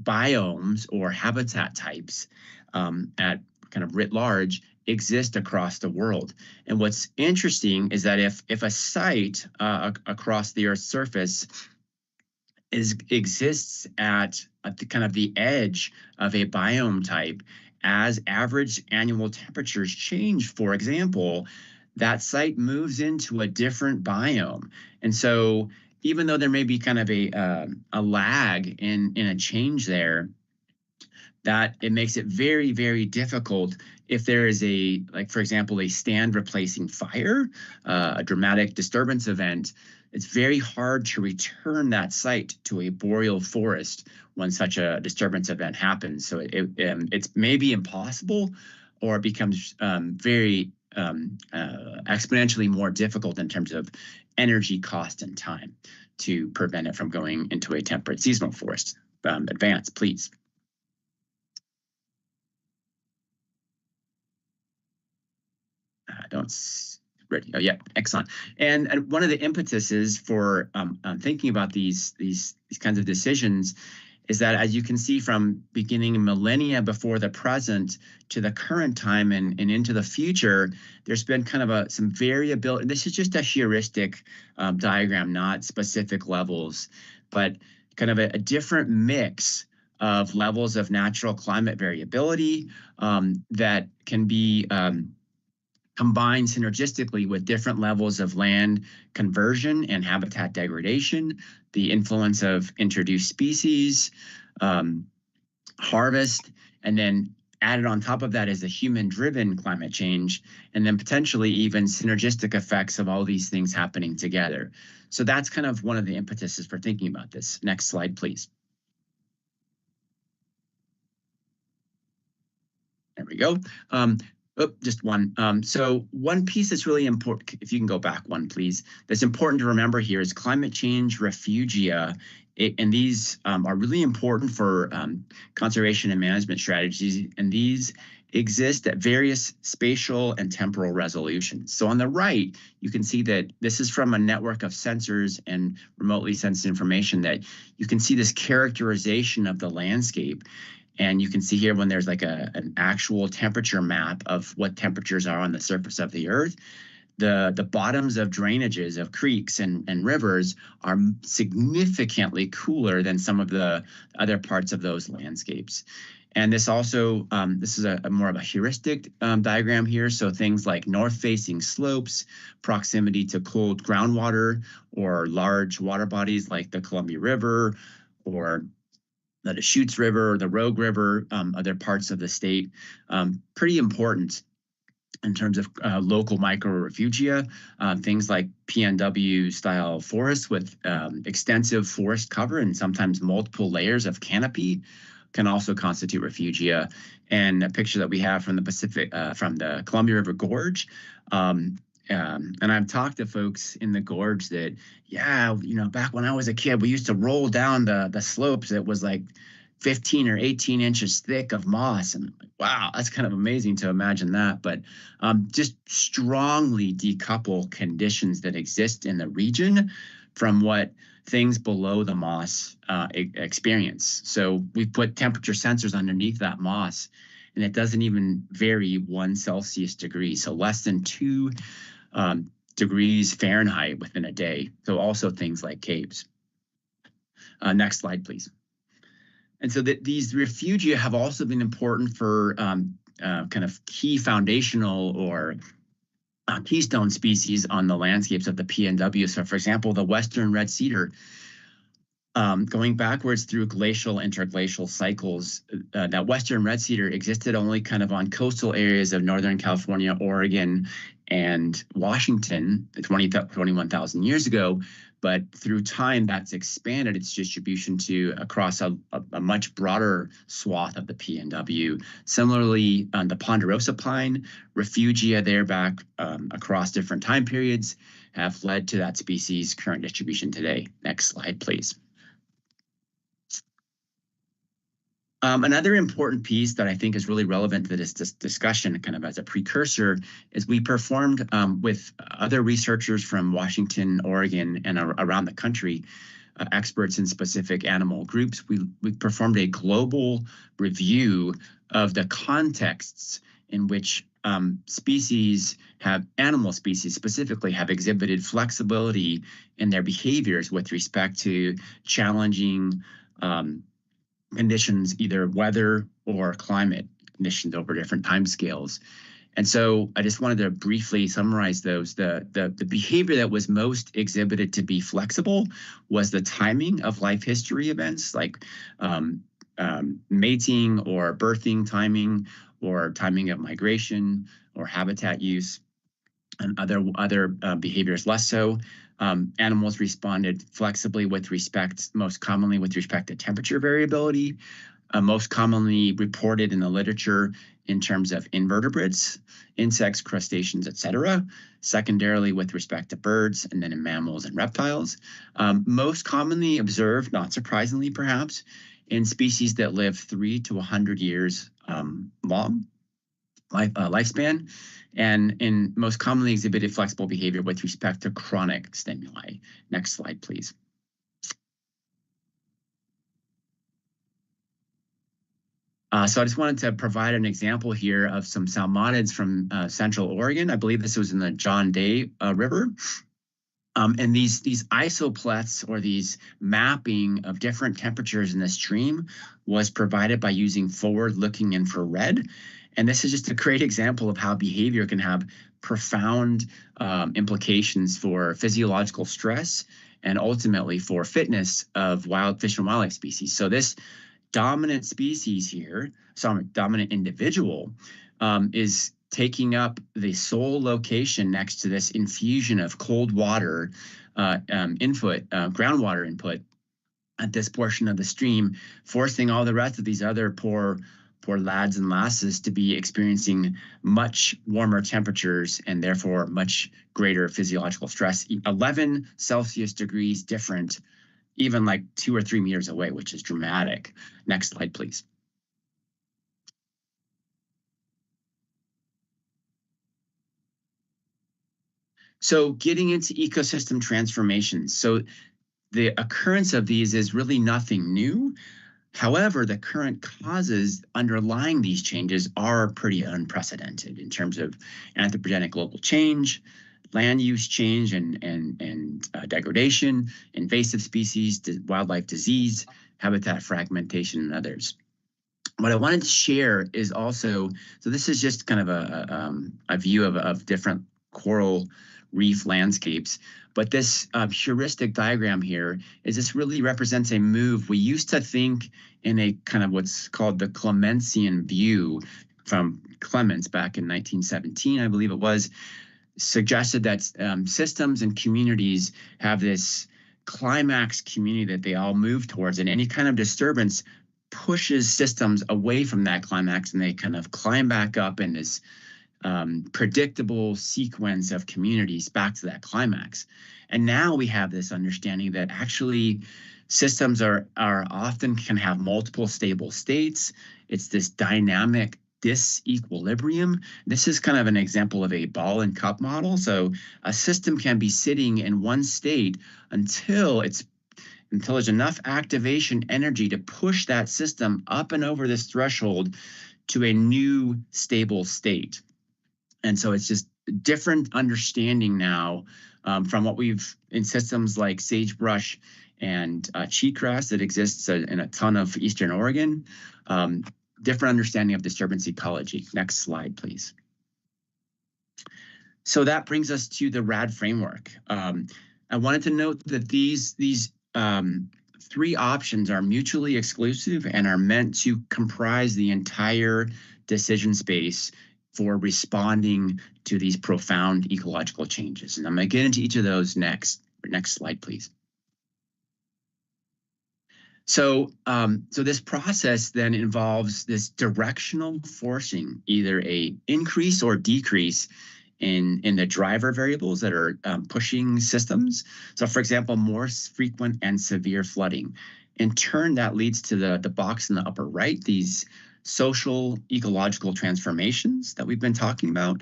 biomes or habitat types at kind of writ large exist across the world. And what's interesting is that if a site across the Earth's surface exists at the kind of the edge of a biome type, as average annual temperatures change, for example, that site moves into a different biome. And so even though there may be kind of a lag in a change there, that it makes it very, very difficult if there is for example, a stand replacing fire, a dramatic disturbance event. It's very hard to return that site to a boreal forest when such a disturbance event happens. So it's maybe impossible, or it becomes very exponentially more difficult in terms of energy cost and time to prevent it from going into a temperate seasonal forest. Advance, please. Ready. Oh, yeah, excellent. And one of the impetuses for thinking about these kinds of decisions is that, as you can see, from beginning millennia before the present to the current time and into the future, there's been kind of some variability. This is just a heuristic diagram, not specific levels, but kind of a different mix of levels of natural climate variability that can be combined synergistically with different levels of land conversion and habitat degradation, the influence of introduced species, harvest, and then added on top of that is the human-driven climate change, and then potentially even synergistic effects of all these things happening together. So that's kind of one of the impetuses for thinking about this. Next slide, please. There we go. Just one. So one piece that's really important, if you can go back one, please, that's important to remember here is climate change refugia. And these are really important for conservation and management strategies. And these exist at various spatial and temporal resolutions. So on the right, you can see that this is from a network of sensors and remotely sensed information, that you can see this characterization of the landscape. And you can see here when there's like an actual temperature map of what temperatures are on the surface of the Earth, the bottoms of drainages of creeks and rivers are significantly cooler than some of the other parts of those landscapes. And this also, this is a more of a heuristic diagram here. So things like north-facing slopes, proximity to cold groundwater, or large water bodies like the Columbia River, or the Deschutes River, or the Rogue River, other parts of the state, pretty important in terms of local microrefugia. Things like PNW style forests with extensive forest cover and sometimes multiple layers of canopy can also constitute refugia. And a picture that we have from the Pacific, from the Columbia River Gorge. And I've talked to folks in the gorge that, yeah, you know, back when I was a kid, we used to roll down the slopes that was like 15 or 18 inches thick of moss. And I'm like, wow, that's kind of amazing to imagine that. But just strongly decouple conditions that exist in the region from what things below the moss experience. So we've put temperature sensors underneath that moss, and it doesn't even vary 1 Celsius degree. So less than 2 degrees Fahrenheit within a day. So also things like caves. Next slide, please. And so these refugia have also been important for kind of key foundational or keystone species on the landscapes of the PNW. So for example, the Western red cedar, going backwards through glacial, interglacial cycles, that Western red cedar existed only kind of on coastal areas of Northern California, Oregon, and Washington 21,000 years ago. But through time, that's expanded its distribution to across a much broader swath of the PNW. Similarly, on the ponderosa pine, refugia there back across different time periods have led to that species' current distribution today. Next slide, please. Another important piece that I think is really relevant to this discussion, kind of as a precursor, is we performed with other researchers from Washington, Oregon, and around the country, experts in specific animal groups. We performed a global review of the contexts in which animal species specifically have exhibited flexibility in their behaviors with respect to challenging conditions, either weather or climate conditions over different timescales. And so I just wanted to briefly summarize those. The behavior that was most exhibited to be flexible was the timing of life history events like mating or birthing timing, or timing of migration or habitat use, and other behaviors less so. Animals responded flexibly most commonly with respect to temperature variability, most commonly reported in the literature in terms of invertebrates, insects, crustaceans, etc. Secondarily with respect to birds, and then in mammals and reptiles. Most commonly observed, not surprisingly perhaps, in species that live 3 to 100 years long lifespan, and in most commonly exhibited flexible behavior with respect to chronic stimuli. Next slide, please. So I just wanted to provide an example here of some salmonids from Central Oregon. I believe this was in the John Day River. And these isopleths, or these mapping of different temperatures in the stream, was provided by using forward-looking infrared. And this is just a great example of how behavior can have profound implications for physiological stress and ultimately for fitness of wild fish and wildlife species. So this dominant species here, dominant individual, is taking up the sole location next to this infusion of cold water groundwater input at this portion of the stream, forcing all the rest of these other poor lads and lasses to be experiencing much warmer temperatures and therefore much greater physiological stress, 11 Celsius degrees different, even like 2 or 3 meters away, which is dramatic. Next slide, please. So getting into ecosystem transformations. So the occurrence of these is really nothing new. However, the current causes underlying these changes are pretty unprecedented in terms of anthropogenic global change, land use change and degradation, invasive species, wildlife disease, habitat fragmentation, and others. What I wanted to share is also, so this is just kind of a view of different coral reef landscapes, but this heuristic diagram here is this really represents a move. We used to think in a kind of what's called the Clementsian view from Clements back in 1917, I believe it was, suggested that systems and communities have this climax community that they all move towards, and any kind of disturbance pushes systems away from that climax, and they kind of climb back up in this predictable sequence of communities back to that climax. And now we have this understanding that actually systems are often can have multiple stable states. It's this dynamic disequilibrium. This is kind of an example of a ball and cup model. So a system can be sitting in one state until there's enough activation energy to push that system up and over this threshold to a new stable state. And so it's just different understanding now from what we've in systems like sagebrush and cheatgrass that exists in a ton of Eastern Oregon. Different understanding of disturbance ecology. Next slide, please. So that brings us to the RAD framework. I wanted to note that these 3 options are mutually exclusive and are meant to comprise the entire decision space for responding to these profound ecological changes. And I'm going to get into each of those next. Next slide, please. So, so this process then involves this directional forcing, either a increase or decrease in the driver variables that are pushing systems. So, for example, more frequent and severe flooding. In turn, that leads to the box in the upper right, these social ecological transformations that we've been talking about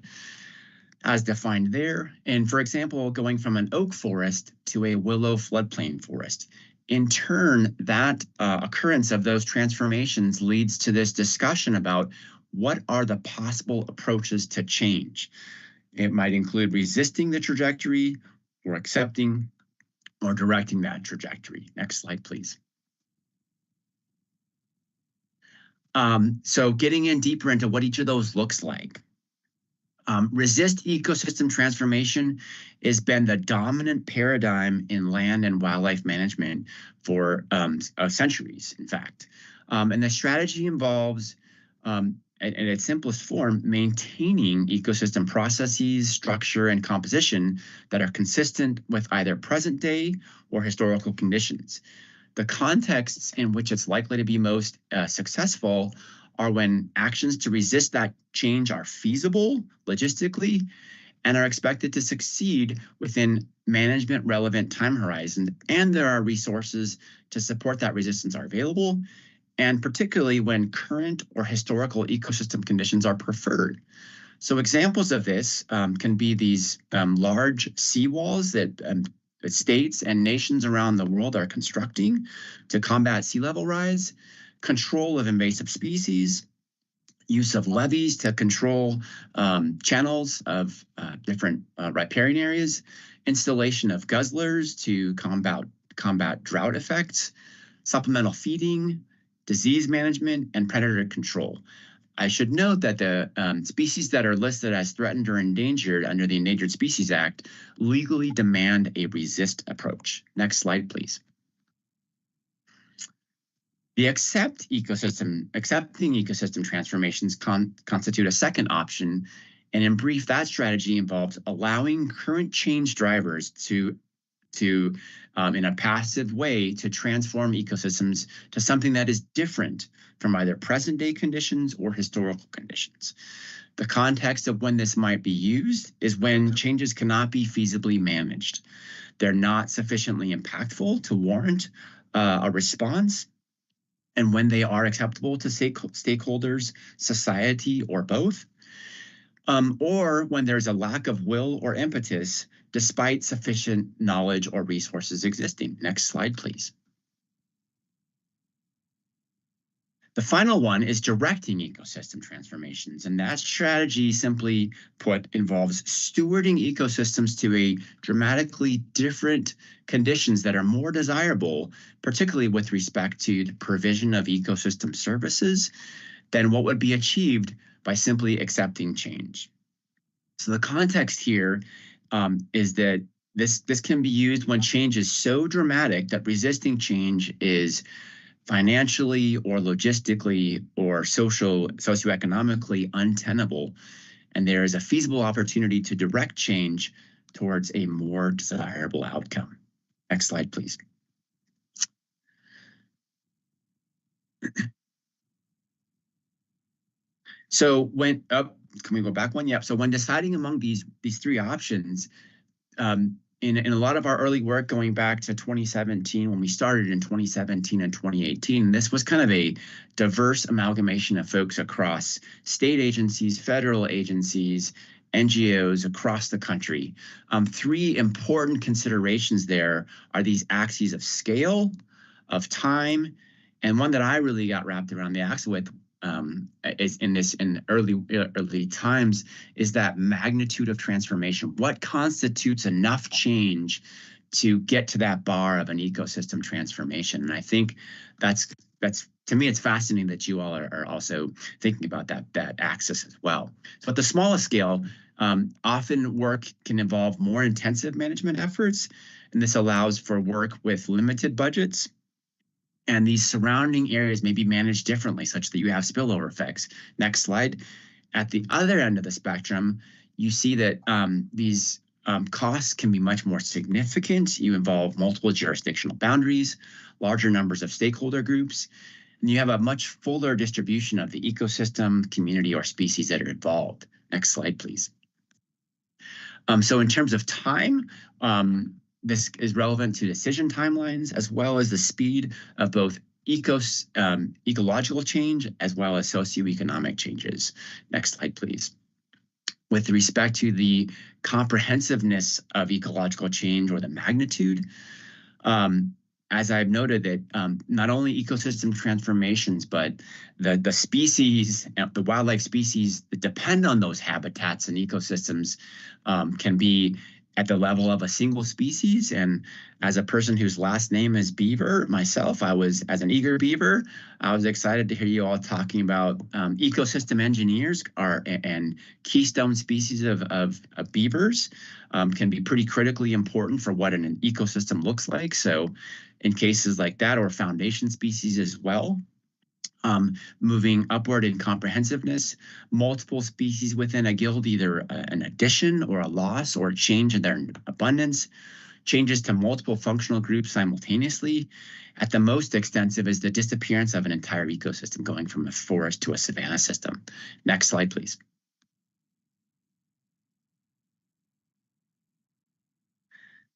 as defined there. And for example, going from an oak forest to a willow floodplain forest. In turn, that occurrence of those transformations leads to this discussion about what are the possible approaches to change? It might include resisting the trajectory or accepting or directing that trajectory. Next slide, please. So getting in deeper into what each of those looks like. Resist ecosystem transformation has been the dominant paradigm in land and wildlife management for centuries, in fact. And the strategy involves, in its simplest form, maintaining ecosystem processes, structure, and composition that are consistent with either present day or historical conditions. The contexts in which it's likely to be most successful are when actions to resist that change are feasible logistically and are expected to succeed within management relevant time horizons, and there are resources to support that resistance are available, and particularly when current or historical ecosystem conditions are preferred. So examples of this can be these large seawalls that states and nations around the world are constructing to combat sea level rise, control of invasive species, use of levees to control channels of different riparian areas, installation of guzzlers to combat drought effects, supplemental feeding, disease management, and predator control. I should note that the species that are listed as threatened or endangered under the Endangered Species Act legally demand a resist approach. Next slide, please. The accepting ecosystem transformations constitute a second option, and in brief, that strategy involves allowing current change drivers to in a passive way to transform ecosystems to something that is different from either present day conditions or historical conditions. The context of when this might be used is when changes cannot be feasibly managed. They're not sufficiently impactful to warrant a response, and when they are acceptable to stakeholders, society, or both, or when there's a lack of will or impetus despite sufficient knowledge or resources existing. Next slide, please. The final one is directing ecosystem transformations, and that strategy, simply put, involves stewarding ecosystems to a dramatically different conditions that are more desirable, particularly with respect to the provision of ecosystem services, than what would be achieved by simply accepting change. So the context here is that this can be used when change is so dramatic that resisting change is financially or logistically or socioeconomically untenable, and there is a feasible opportunity to direct change towards a more desirable outcome. Next slide, please. So when can we go back one? Yep. So when deciding among these three options, in a lot of our early work going back to 2017, when we started in 2017 and 2018, this was kind of a diverse amalgamation of folks across state agencies, federal agencies, NGOs across the country. Three important considerations there are these axes of scale, of time, and one that I really got wrapped around the axle with is in early times is that magnitude of transformation. What constitutes enough change to get to that bar of an ecosystem transformation? And I think that's to me, it's fascinating that you all are also thinking about that axis as well. So at the smallest scale, often work can involve more intensive management efforts, and this allows for work with limited budgets. And these surrounding areas may be managed differently, such that you have spillover effects. Next slide. At the other end of the spectrum, you see that these costs can be much more significant. You involve multiple jurisdictional boundaries, larger numbers of stakeholder groups, and you have a much fuller distribution of the ecosystem, community, or species that are involved. Next slide, please. So in terms of time, this is relevant to decision timelines, as well as the speed of both ecological change, as well as socioeconomic changes. Next slide, please. With respect to the comprehensiveness of ecological change or the magnitude, as I've noted that not only ecosystem transformations, but the species, the wildlife species that depend on those habitats and ecosystems can be at the level of a single species. And as a person whose last name is Beaver, myself, as an eager beaver, I was excited to hear you all talking about ecosystem engineers and keystone species of beavers can be pretty critically important for what an ecosystem looks like. So in cases like that, or foundation species as well, moving upward in comprehensiveness, multiple species within a guild, either an addition or a loss or a change in their abundance, changes to multiple functional groups simultaneously. At the most extensive is the disappearance of an entire ecosystem, going from a forest to a savanna system. Next slide, please.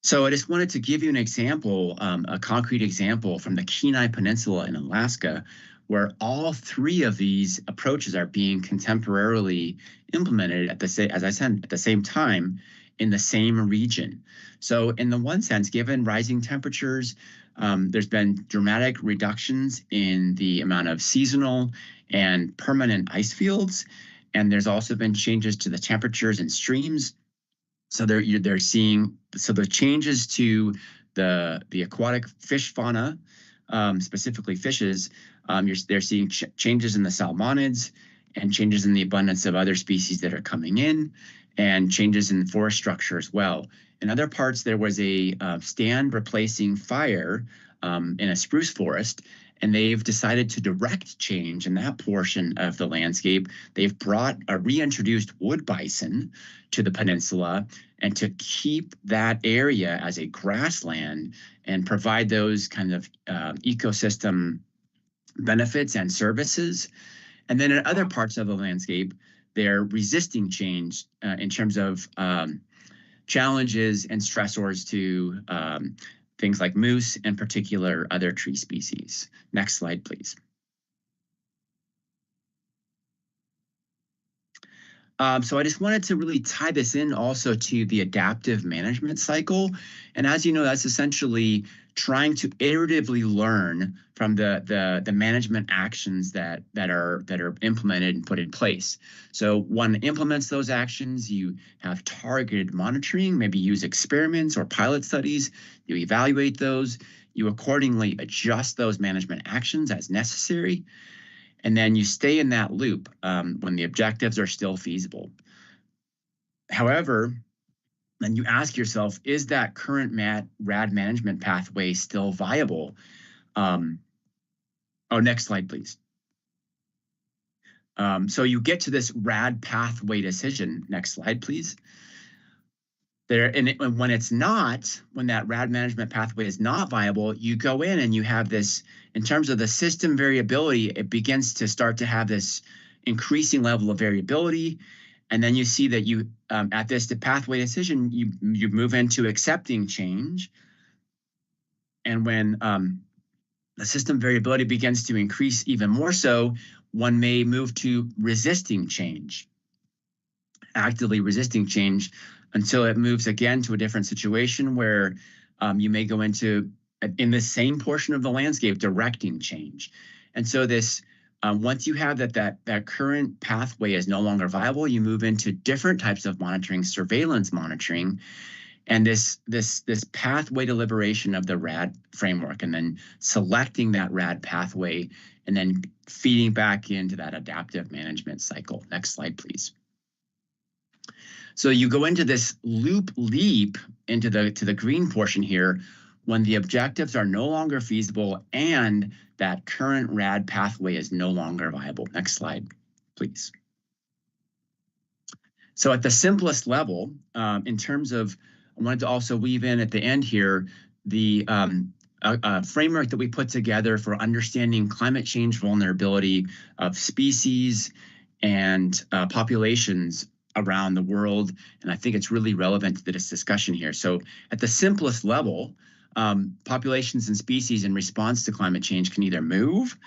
So I just wanted to give you an example, a concrete example from the Kenai Peninsula in Alaska, where all three of these approaches are being contemporarily implemented at the same time in the same region. So in the one sense, given rising temperatures, there's been dramatic reductions in the amount of seasonal and permanent ice fields, and there's also been changes to the temperatures in streams. So they're seeing, so the changes to the aquatic fish fauna, specifically fishes, they're seeing changes in the salmonids and changes in the abundance of other species that are coming in, and changes in forest structure as well. In other parts, there was a stand replacing fire in a spruce forest, and they've decided to direct change in that portion of the landscape. They've brought a reintroduced wood bison to the peninsula, and to keep that area as a grassland and provide those kind of ecosystem benefits and services. And then in other parts of the landscape, they're resisting change in terms of challenges and stressors to things like moose and particular other tree species. Next slide, please. So I just wanted to really tie this in also to the adaptive management cycle. And as you know, that's essentially trying to iteratively learn from the management actions that are implemented and put in place. So one implements those actions, you have targeted monitoring, maybe use experiments or pilot studies, you evaluate those, you accordingly adjust those management actions as necessary. And then you stay in that loop when the objectives are still feasible. However, then you ask yourself, is that current RAD management pathway still viable? Next slide, please. So you get to this RAD pathway decision. Next slide, please. When it's not, when that RAD management pathway is not viable, you go in and you have this, in terms of the system variability, it begins to start to have this increasing level of variability. And then you see that you, at this pathway decision, you move into accepting change. And when the system variability begins to increase even more so, one may move to resisting change, actively resisting change, until it moves again to a different situation where you may go into, in the same portion of the landscape, directing change. And so this, once you have that current pathway is no longer viable, you move into different types of monitoring, surveillance monitoring, and this pathway deliberation of the RAD framework, and then selecting that RAD pathway, and then feeding back into that adaptive management cycle. Next slide, please. So you go into this leap into the green portion here when the objectives are no longer feasible and that current RAD pathway is no longer viable. Next slide, please. So at the simplest level, in terms of, I wanted to also weave in at the end here, the framework that we put together for understanding climate change vulnerability of species and populations around the world. And I think it's really relevant to this discussion here. So at the simplest level, populations and species in response to climate change can either move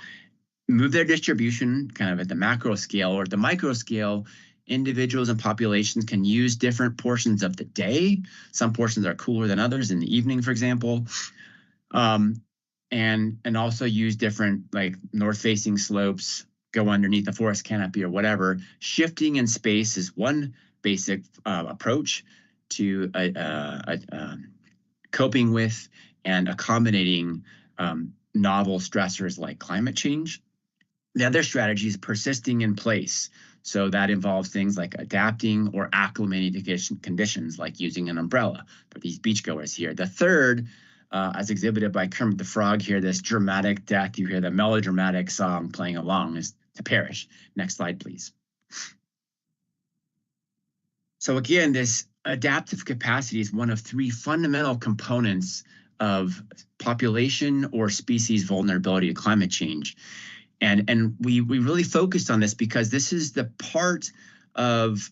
their distribution kind of at the macro scale, or at the micro scale, individuals and populations can use different portions of the day. Some portions are cooler than others in the evening, for example. and also use different like north-facing slopes, go underneath the forest canopy or whatever. Shifting in space is one basic approach to coping with and accommodating novel stressors like climate change. The other strategy is persisting in place. So that involves things like adapting or acclimating to conditions, like using an umbrella for these beachgoers here. The third, as exhibited by Kermit the Frog here, this dramatic death, you hear the melodramatic song playing along, is to perish. Next slide, please. So again, this adaptive capacity is one of three fundamental components of population or species vulnerability to climate change. And we really focused on this because this is the part of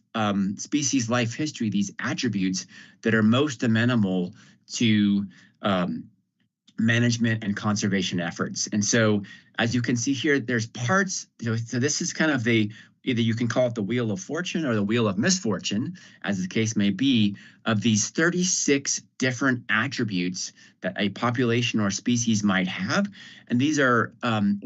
species life history, these attributes that are most amenable to management and conservation efforts. And so, as you can see here, there's parts, so this is kind of either you can call it the wheel of fortune or the wheel of misfortune, as the case may be, of these 36 different attributes that a population or species might have. And these are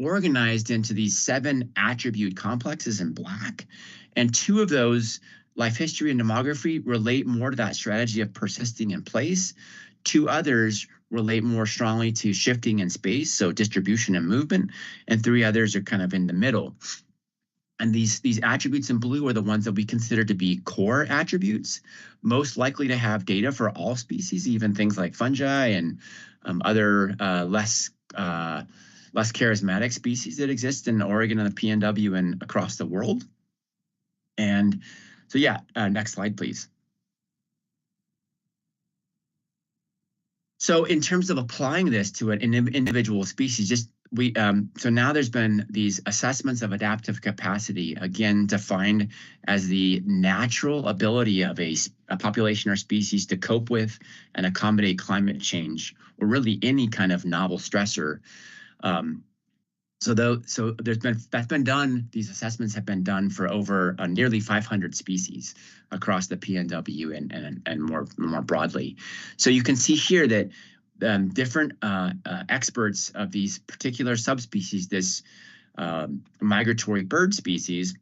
organized into these 7 attribute complexes in black. And 2 of those, life history and demography, relate more to that strategy of persisting in place. 2 others relate more strongly to shifting in space, so distribution and movement. And 3 others are kind of in the middle. And these attributes in blue are the ones that we consider to be core attributes, most likely to have data for all species, even things like fungi and other less charismatic species that exist in Oregon and the PNW and across the world. And so, yeah, next slide, please. So in terms of applying this to an individual species, so now there's been these assessments of adaptive capacity, again, defined as the natural ability of a population or species to cope with and accommodate climate change, or really any kind of novel stressor. So that's been done. These assessments have been done for over nearly 500 species across the PNW and more broadly. So you can see here that different experts of these particular subspecies, this migratory bird species,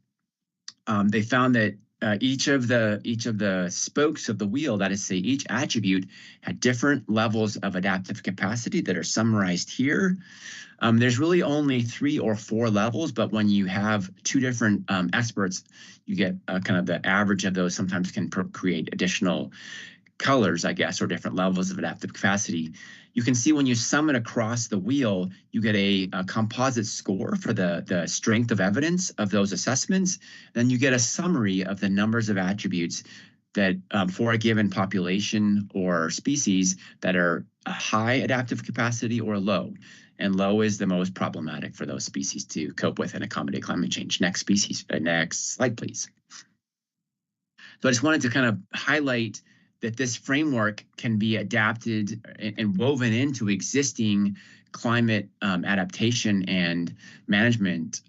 they found that each of the spokes of the wheel, that is to say each attribute, had different levels of adaptive capacity that are summarized here. There's really only 3 or 4 levels, but when you have 2 different experts, you get kind of the average of those sometimes can create additional colors, I guess, or different levels of adaptive capacity. You can see when you sum it across the wheel, you get a composite score for the strength of evidence of those assessments. Then you get a summary of the numbers of attributes that for a given population or species that are a high adaptive capacity or low. And low is the most problematic for those species to cope with and accommodate climate change. Next slide, please. So I just wanted to kind of highlight that this framework can be adapted and woven into existing climate adaptation and management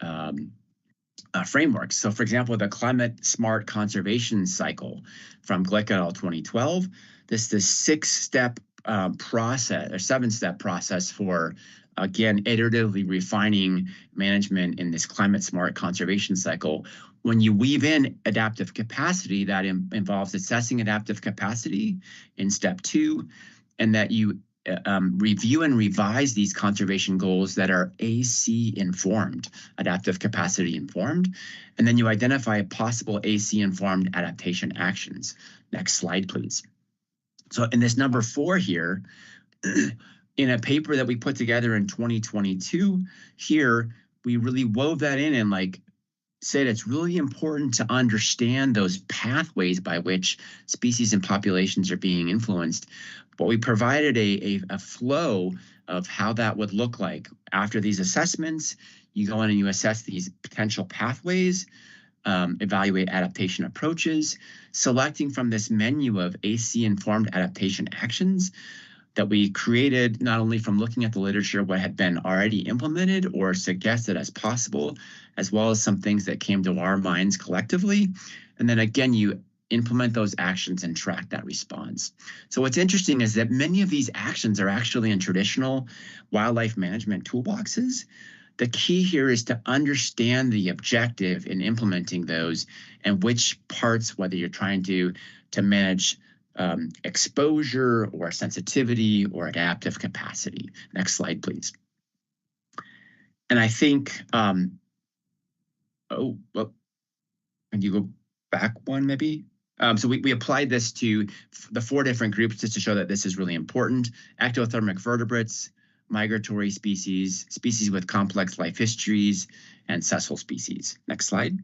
frameworks. So for example, the Climate Smart Conservation Cycle from Glick et al. 2012, this is the 6-step process or 7-step process for, again, iteratively refining management in this climate smart conservation cycle. When you weave in adaptive capacity, that involves assessing adaptive capacity in step 2, and that you review and revise these conservation goals that are AC informed, adaptive capacity informed, and then you identify possible AC informed adaptation actions. Next slide, please. So in this number 4 here, in a paper that we put together in 2022, here we really wove that in and said it's really important to understand those pathways by which species and populations are being influenced. But we provided a flow of how that would look like. After these assessments, you go in and you assess these potential pathways, evaluate adaptation approaches, selecting from this menu of AC-informed adaptation actions that we created, not only from looking at the literature, what had been already implemented or suggested as possible, as well as some things that came to our minds collectively. And then again, you implement those actions and track that response. So what's interesting is that many of these actions are actually in traditional wildlife management toolboxes. The key here is to understand the objective in implementing those and which parts, whether you're trying to manage exposure or sensitivity or adaptive capacity. Next slide, please. And I think, can you go back one maybe? So we applied this to the 4 different groups just to show that this is really important. Ectothermic vertebrates, migratory species, species with complex life histories, and sessile species. Next slide.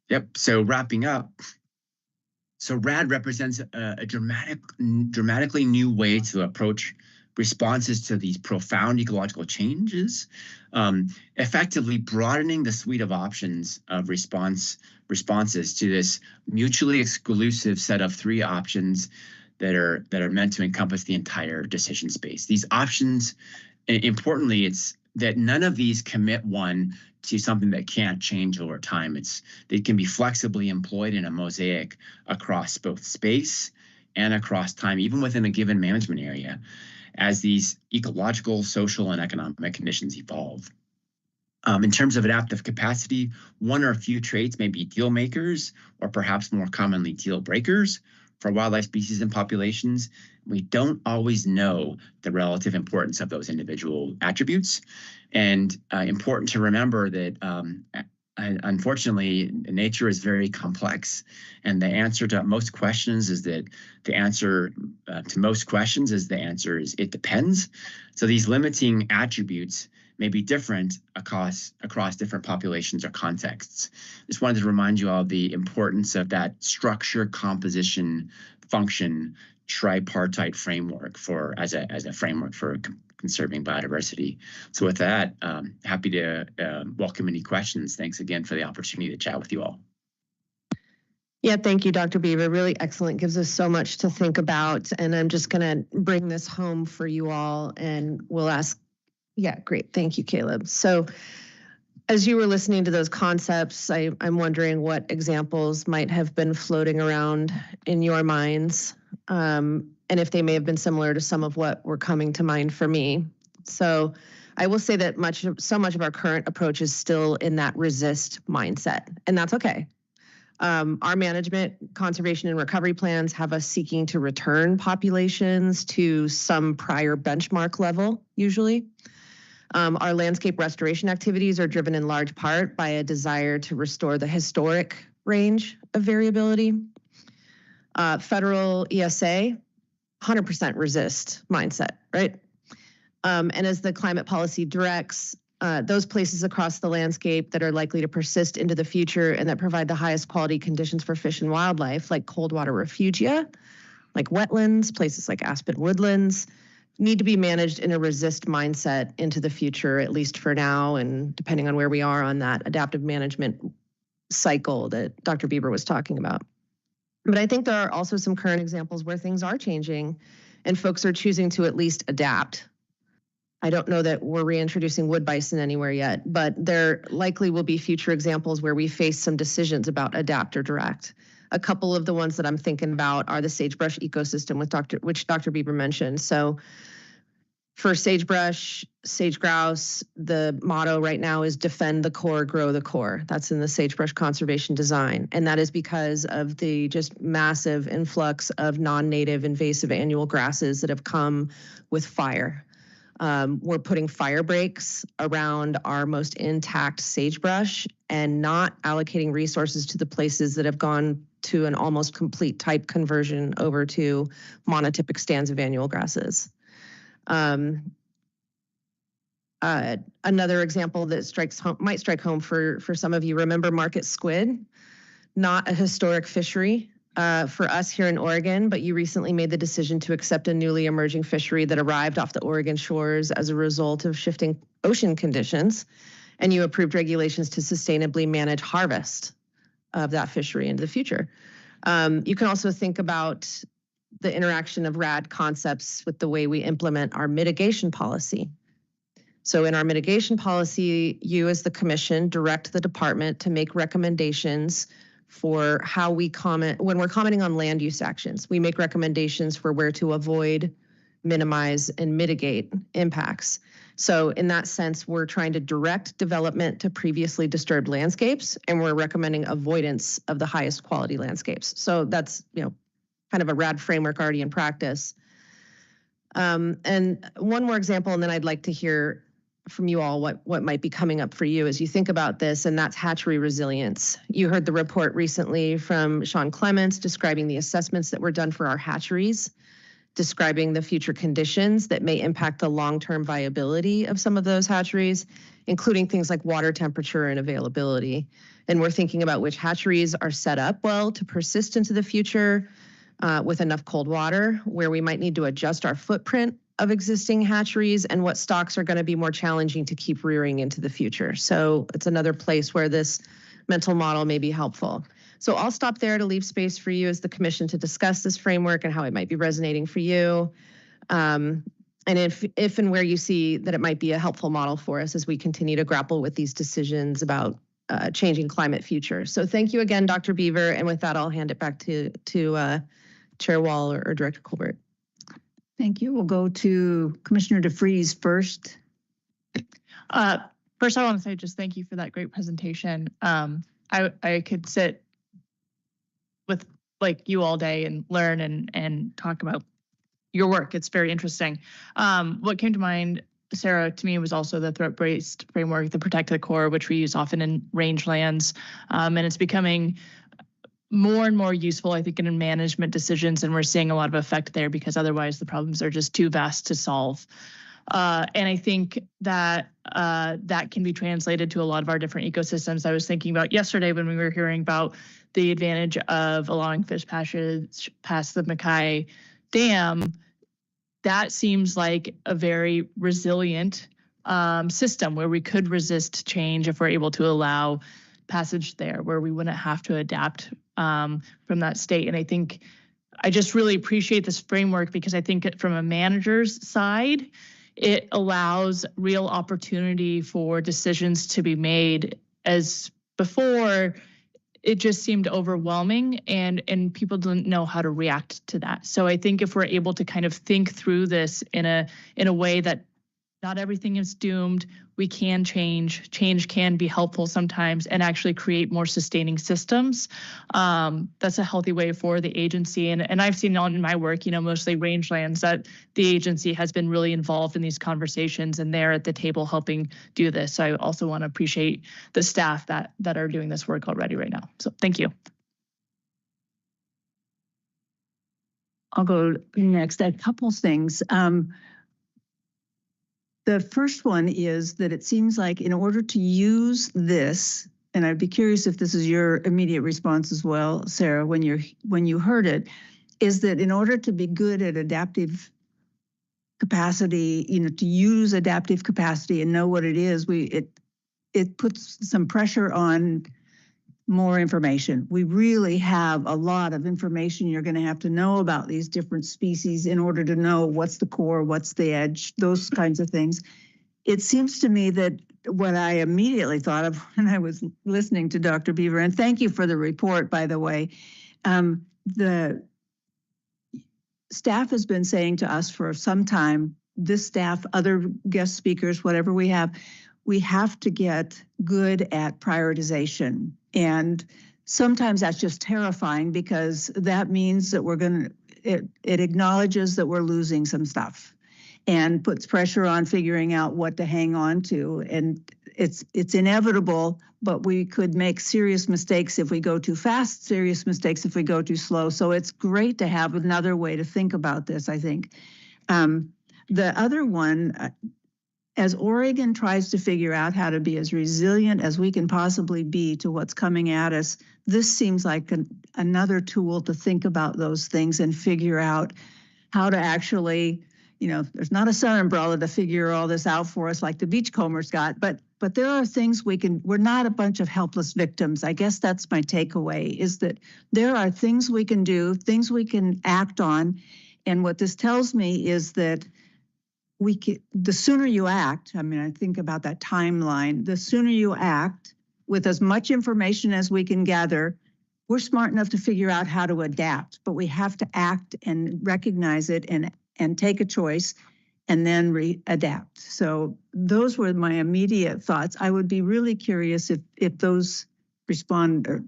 Yep, so wrapping up. So RAD represents a dramatically new way to approach responses to these profound ecological changes, effectively broadening the suite of options of responses to this mutually exclusive set of 3 options that are meant to encompass the entire decision space. These options, importantly, it's that none of these commit one to something that can't change over time. They can be flexibly employed in a mosaic across both space and across time, even within a given management area, as these ecological, social, and economic conditions evolve. In terms of adaptive capacity, one or a few traits may be deal makers, or perhaps more commonly deal breakers for wildlife species and populations. We don't always know the relative importance of those individual attributes. And important to remember that unfortunately, nature is very complex, and the answer to most questions is that the answer is it depends. So these limiting attributes may be different across different populations or contexts. Just wanted to remind you all of the importance of that structure, composition, function, tripartite framework as a framework for conserving biodiversity. So with that, happy to welcome any questions. Thanks again for the opportunity to chat with you all. Yeah, thank you, Dr. Beaver. Really excellent. Gives us so much to think about. And I'm just going to bring this home for you all, and we'll ask. Yeah, great. Thank you, Caleb. So as you were listening to those concepts, I'm wondering what examples might have been floating around in your minds, and if they may have been similar to some of what were coming to mind for me. So I will say that so much of our current approach is still in that resist mindset, and that's okay. Our management, conservation, and recovery plans have us seeking to return populations to some prior benchmark level, usually. Our landscape restoration activities are driven in large part by a desire to restore the historic range of variability. Federal ESA, 100% resist mindset, right? And as the climate policy directs, those places across the landscape that are likely to persist into the future and that provide the highest quality conditions for fish and wildlife, like cold water refugia, like wetlands, places like aspen woodlands, need to be managed in a resist mindset into the future, at least for now, and depending on where we are on that adaptive management cycle that Dr. Bieber was talking about. But I think there are also some current examples where things are changing and folks are choosing to at least adapt. I don't know that we're reintroducing wood bison anywhere yet, but there likely will be future examples where we face some decisions about adapt or direct. A couple of the ones that I'm thinking about are the sagebrush ecosystem, which Dr. Bieber mentioned. So for sagebrush, sage grouse, the motto right now is defend the core, grow the core. That's in the sagebrush conservation design. And that is because of the just massive influx of non-native invasive annual grasses that have come with fire. We're putting fire breaks around our most intact sagebrush and not allocating resources to the places that have gone to an almost complete type conversion over to monotypic stands of annual grasses. Another example that might strike home for some of you, remember market squid, not a historic fishery for us here in Oregon, but you recently made the decision to accept a newly emerging fishery that arrived off the Oregon shores as a result of shifting ocean conditions, and you approved regulations to sustainably manage harvest of that fishery into the future. You can also think about the interaction of RAD concepts with the way we implement our mitigation policy. So in our mitigation policy, you as the commission direct the department to make recommendations for how we comment, when we're commenting on land use actions, we make recommendations for where to avoid, minimize, and mitigate impacts. So in that sense, we're trying to direct development to previously disturbed landscapes, and we're recommending avoidance of the highest quality landscapes. So that's, kind of a rad framework already in practice. And one more example, and then I'd like to hear from you all what might be coming up for you as you think about this, and that's hatchery resilience. You heard the report recently from Sean Clements describing the assessments that were done for our hatcheries, describing the future conditions that may impact the long-term viability of some of those hatcheries, including things like water temperature and availability. And we're thinking about which hatcheries are set up well to persist into the future with enough cold water, where we might need to adjust our footprint of existing hatcheries, and what stocks are going to be more challenging to keep rearing into the future. So it's another place where this mental model may be helpful. So I'll stop there to leave space for you as the commission to discuss this framework and how it might be resonating for you. And if and where you see that it might be a helpful model for us as we continue to grapple with these decisions about changing climate future. So thank you again, Dr. Beaver. And with that, I'll hand it back to Chair Wall or Director Colbert. Thank you. We'll go to Commissioner DeFries first. First, I want to say just thank you for that great presentation. I could sit with you all day and learn and talk about your work. It's very interesting. What came to mind, Sarah, to me was also the threat-based framework, the Protect the Core, which we use often in rangelands, and it's becoming more and more useful, I think, in management decisions, and we're seeing a lot of effect there because otherwise the problems are just too vast to solve. And I think that that can be translated to a lot of our different ecosystems. I was thinking about yesterday when we were hearing about the advantage of allowing fish passage past the Mackay Dam. That seems like a very resilient system where we could resist change if we're able to allow passage there, where we wouldn't have to adapt from that state. And I think I just really appreciate this framework because I think from a manager's side, it allows real opportunity for decisions to be made. As before, it just seemed overwhelming and people didn't know how to react to that. So I think if we're able to kind of think through this in a way that not everything is doomed, we can change can be helpful sometimes and actually create more sustaining systems. That's a healthy way for the agency. And I've seen in my work, mostly rangelands, that the agency has been really involved in these conversations and they're at the table helping do this. So I also want to appreciate the staff that are doing this work already right now. So thank you. I'll go next. A couple things. The first one is that it seems like in order to use this, and I'd be curious if this is your immediate response as well, Sarah, when you heard it, is that in order to be good at adaptive capacity, to use adaptive capacity and know what it is, it puts some pressure on more information. We really have a lot of information you're going to have to know about these different species in order to know what's the core, what's the edge, those kinds of things. It seems to me that what I immediately thought of when I was listening to Dr. Beaver, and thank you for the report, by the way, the staff has been saying to us for some time, this staff, other guest speakers, whatever we have to get good at prioritization. And sometimes that's just terrifying because that means that it acknowledges that we're losing some stuff and puts pressure on figuring out what to hang on to. And it's inevitable, but we could make serious mistakes if we go too fast, serious mistakes if we go too slow. So it's great to have another way to think about this, I think. The other one, as Oregon tries to figure out how to be as resilient as we can possibly be to what's coming at us, this seems like another tool to think about those things and figure out how to actually, there's not a sun umbrella to figure all this out for us like the Beachcombers got, but there are things we're not a bunch of helpless victims. I guess that's my takeaway, is that there are things we can do, things we can act on. And what this tells me is that the sooner you act, I mean, I think about that timeline, the sooner you act with as much information as we can gather, we're smart enough to figure out how to adapt, but we have to act and recognize it and take a choice and then adapt. So those were my immediate thoughts. I would be really curious if those respond or,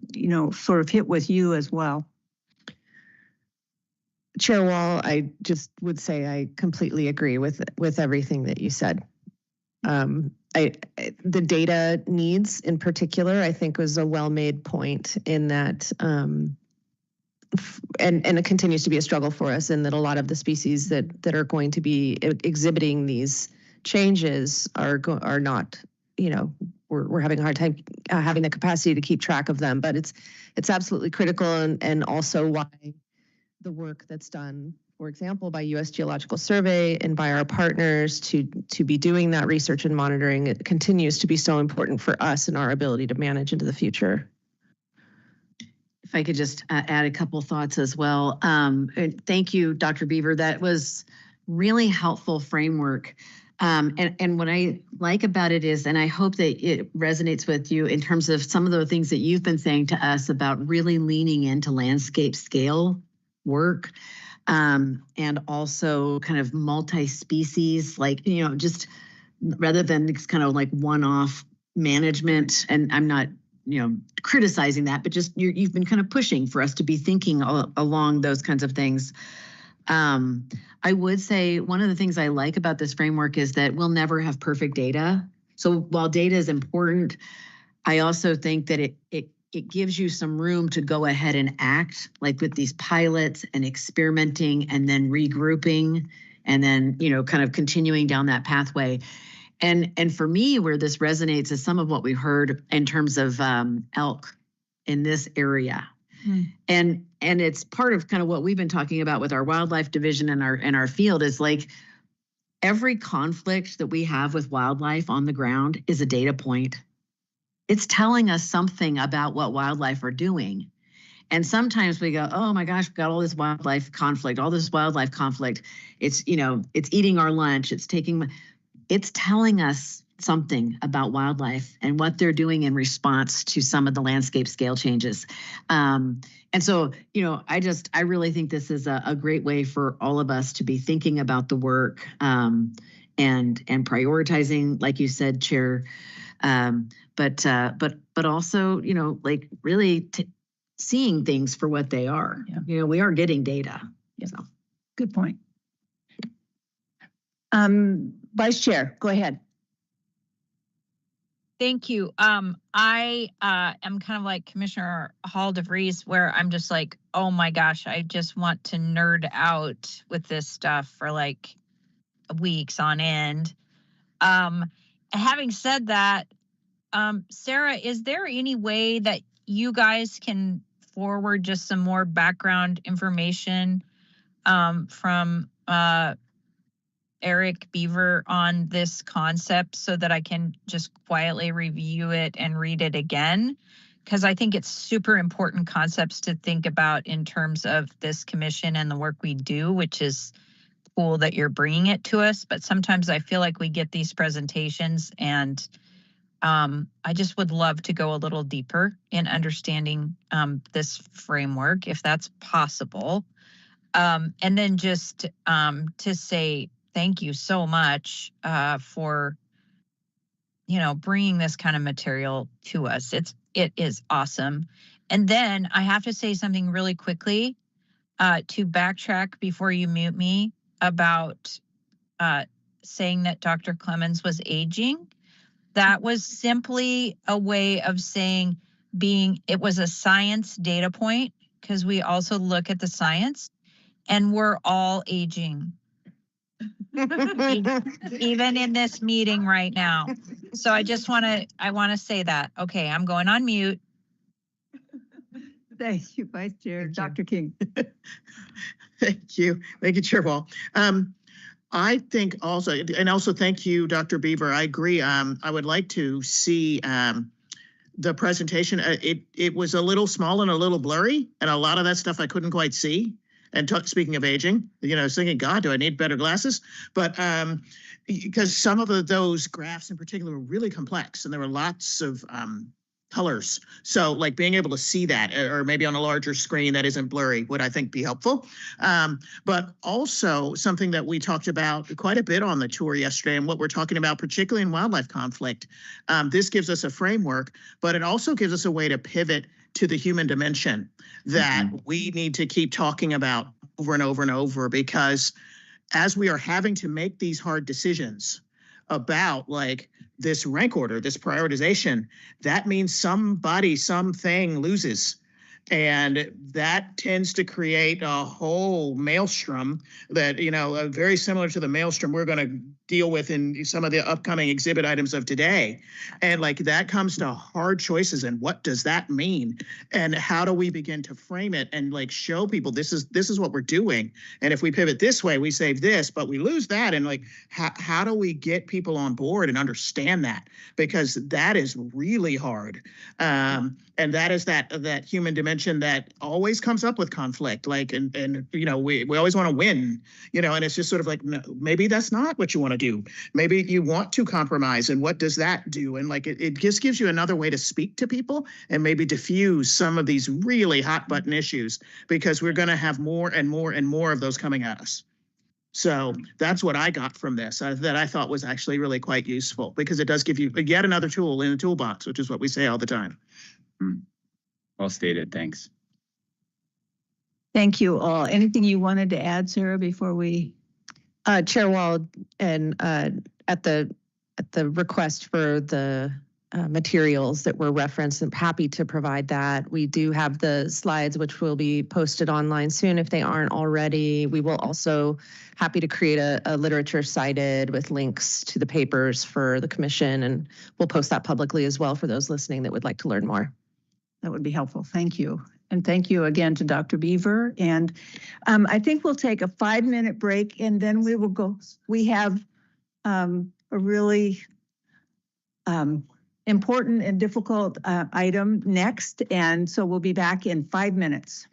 sort of hit with you as well. Chair Wall, I just would say I completely agree with everything that you said. The data needs in particular, I think, was a well-made point in that, and it continues to be a struggle for us, in that a lot of the species that are going to be exhibiting these changes are not, we're having a hard time having the capacity to keep track of them. But it's absolutely critical, and also why the work that's done, for example, by U.S. Geological Survey and by our partners to be doing that research and monitoring, it continues to be so important for us and our ability to manage into the future. If I could just add a couple thoughts as well. Thank you, Dr. Beaver. That was really helpful framework. And what I like about it is, and I hope that it resonates with you in terms of some of the things that you've been saying to us about really leaning into landscape scale work, and also kind of multi-species, like, just rather than it's kind of like one-off management. And I'm not, criticizing that, but just you've been kind of pushing for us to be thinking along those kinds of things. I would say one of the things I like about this framework is that we'll never have perfect data. So while data is important, I also think that it gives you some room to go ahead and act, like with these pilots and experimenting and then regrouping and then, kind of continuing down that pathway. And for me, where this resonates is some of what we heard in terms of elk in this area. And it's part of kind of what we've been talking about with our wildlife division and our field is like every conflict that we have with wildlife on the ground is a data point. It's telling us something about what wildlife are doing. And sometimes we go, oh my gosh, we've got all this wildlife conflict. It's, it's eating our lunch. It's telling us something about wildlife and what they're doing in response to some of the landscape scale changes. And so, I really think this is a great way for all of us to be thinking about the work and prioritizing, like you said, Chair. But also, like really seeing things for what they are. Yeah. We are getting data. Yeah. So. Good point. Vice Chair, go ahead. Thank you. I am kind of like Commissioner Hall DeVries, where I'm just like, oh my gosh, I just want to nerd out with this stuff for like weeks on end. Having said that, Sarah, is there any way that you guys can forward just some more background information from Eric Beaver on this concept so that I can just quietly review it and read it again? Because I think it's super important concepts to think about in terms of this commission and the work we do, which is cool that you're bringing it to us. But sometimes I feel like we get these presentations and I just would love to go a little deeper in understanding this framework, if that's possible. And then just to say thank you so much for, bringing this kind of material to us. It is awesome. And then I have to say something really quickly to backtrack before you mute me about saying that Dr. Clemens was aging. That was simply a way of saying it was a science data point, because we also look at the science and we're all aging. Even in this meeting right now. So I want to say that. Okay, I'm going on mute. Thank you, Vice Chair. Dr. King. Thank you, Chair Wall. I think also, and also thank you, Dr. Beaver. I agree. I would like to see the presentation. It was a little small and a little blurry, and a lot of that stuff I couldn't quite see. And speaking of aging, you know, I was thinking, God, do I need better glasses? But because some of those graphs in particular were really complex and there were lots of colors. So like being able to see that, or maybe on a larger screen that isn't blurry, would I think be helpful. But also something that we talked about quite a bit on the tour yesterday, and what we're talking about, particularly in wildlife conflict, this gives us a framework, but it also gives us a way to pivot to the human dimension that we need to keep talking about over and over and over, because as we are having to make these hard decisions about like this rank order, this prioritization, that means somebody, something loses. And that tends to create a whole maelstrom that, you know, very similar to the maelstrom we're going to deal with in some of the upcoming exhibit items of today. And like that comes to hard choices. And what does that mean? And how do we begin to frame it and like show people this is what we're doing? And if we pivot this way, we save this, but we lose that. And like, how do we get people on board and understand that? Because that is really hard. And that is that human dimension that always comes up with conflict. Like, and you know, we always want to win, you know, and it's just sort of like, no, maybe that's not what you want to do. Maybe you want to compromise, and what does that do? And like, it just gives you another way to speak to people and maybe diffuse some of these really hot button issues, because we're going to have more and more and more of those coming at us. So that's what I got from this, that I thought was actually really quite useful, because it does give you yet another tool in the toolbox, which is what we say all the time. Well stated. Thanks. Thank you all. Anything you wanted to add, Sarah, before we? Chair Wall, and at the request for the materials that were referenced, I'm happy to provide that. We do have the slides, which will be posted online soon if they aren't already. We will also happy to create a literature cited with links to the papers for the commission, and we'll post that publicly as well for those listening that would like to learn more. That would be helpful. Thank you. And thank you again to Dr. Beaver. And I think we'll take a 5-minute break, and then we will go. We have a really important and difficult item next. And so we'll be back in 5 minutes.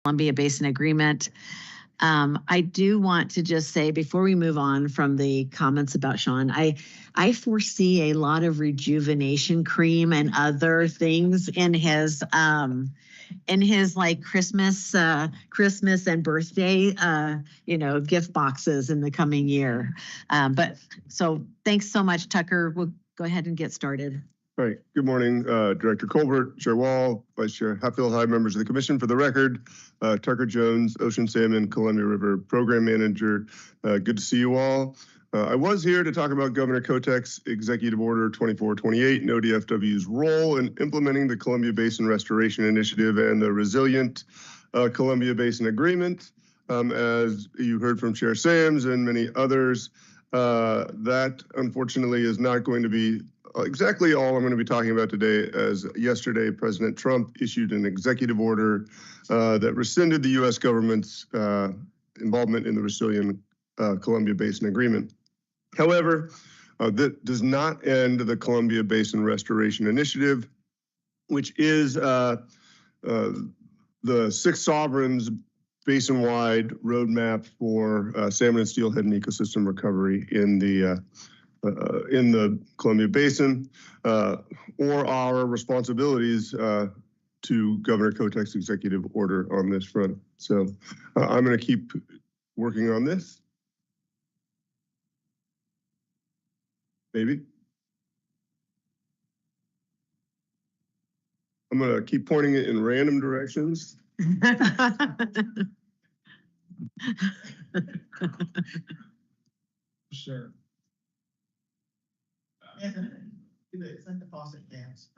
Columbia Basin Agreement. I do want to just say before we move on from the comments about Sean, I foresee a lot of rejuvenation cream and other things in his like Christmas and birthday, gift boxes in the coming year. But so thanks so much, Tucker. We'll go ahead and get started. All right. Good morning, Director Colbert, Chair Wall, Vice Chair Hatfield Hyde, members of the Commission. For the record, Tucker Jones, Ocean Salmon, Columbia River Program Manager. Good to see you all. I was here to talk about Governor Kotek's Executive Order 2428 and ODFW's role in implementing the Columbia Basin Restoration Initiative and the Resilient Columbia Basin Agreement. As you heard from Chair Sams and many others, that unfortunately is not going to be exactly all I'm going to be talking about today, as yesterday President Trump issued an executive order that rescinded the U.S. government's involvement in the Resilient Columbia Basin Agreement. However, that does not end the Columbia Basin Restoration Initiative, which is the Six Sovereigns basin-wide roadmap for salmon and steelhead and ecosystem recovery in the Columbia Basin, or our responsibilities to Governor Kotek's executive order on this front. So I'm going to keep working on this. Maybe. I'm going to keep pointing it in random directions. Sure. It's like the faucet dance.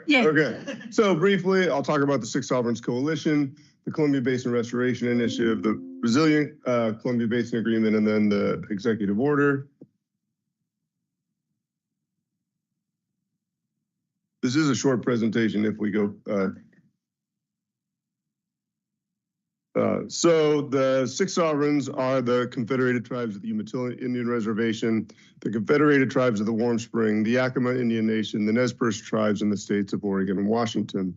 Yeah. Okay. So briefly, I'll talk about the Six Sovereigns Coalition, the Columbia Basin Restoration Initiative, the Resilient Columbia Basin Agreement, and then the executive order. This is a short presentation if we go. So the Six Sovereigns are the Confederated Tribes of the Umatilla Indian Reservation, the Confederated Tribes of the Warm Spring, the Yakima Indian Nation, the Nez Perce Tribes, and the states of Oregon and Washington.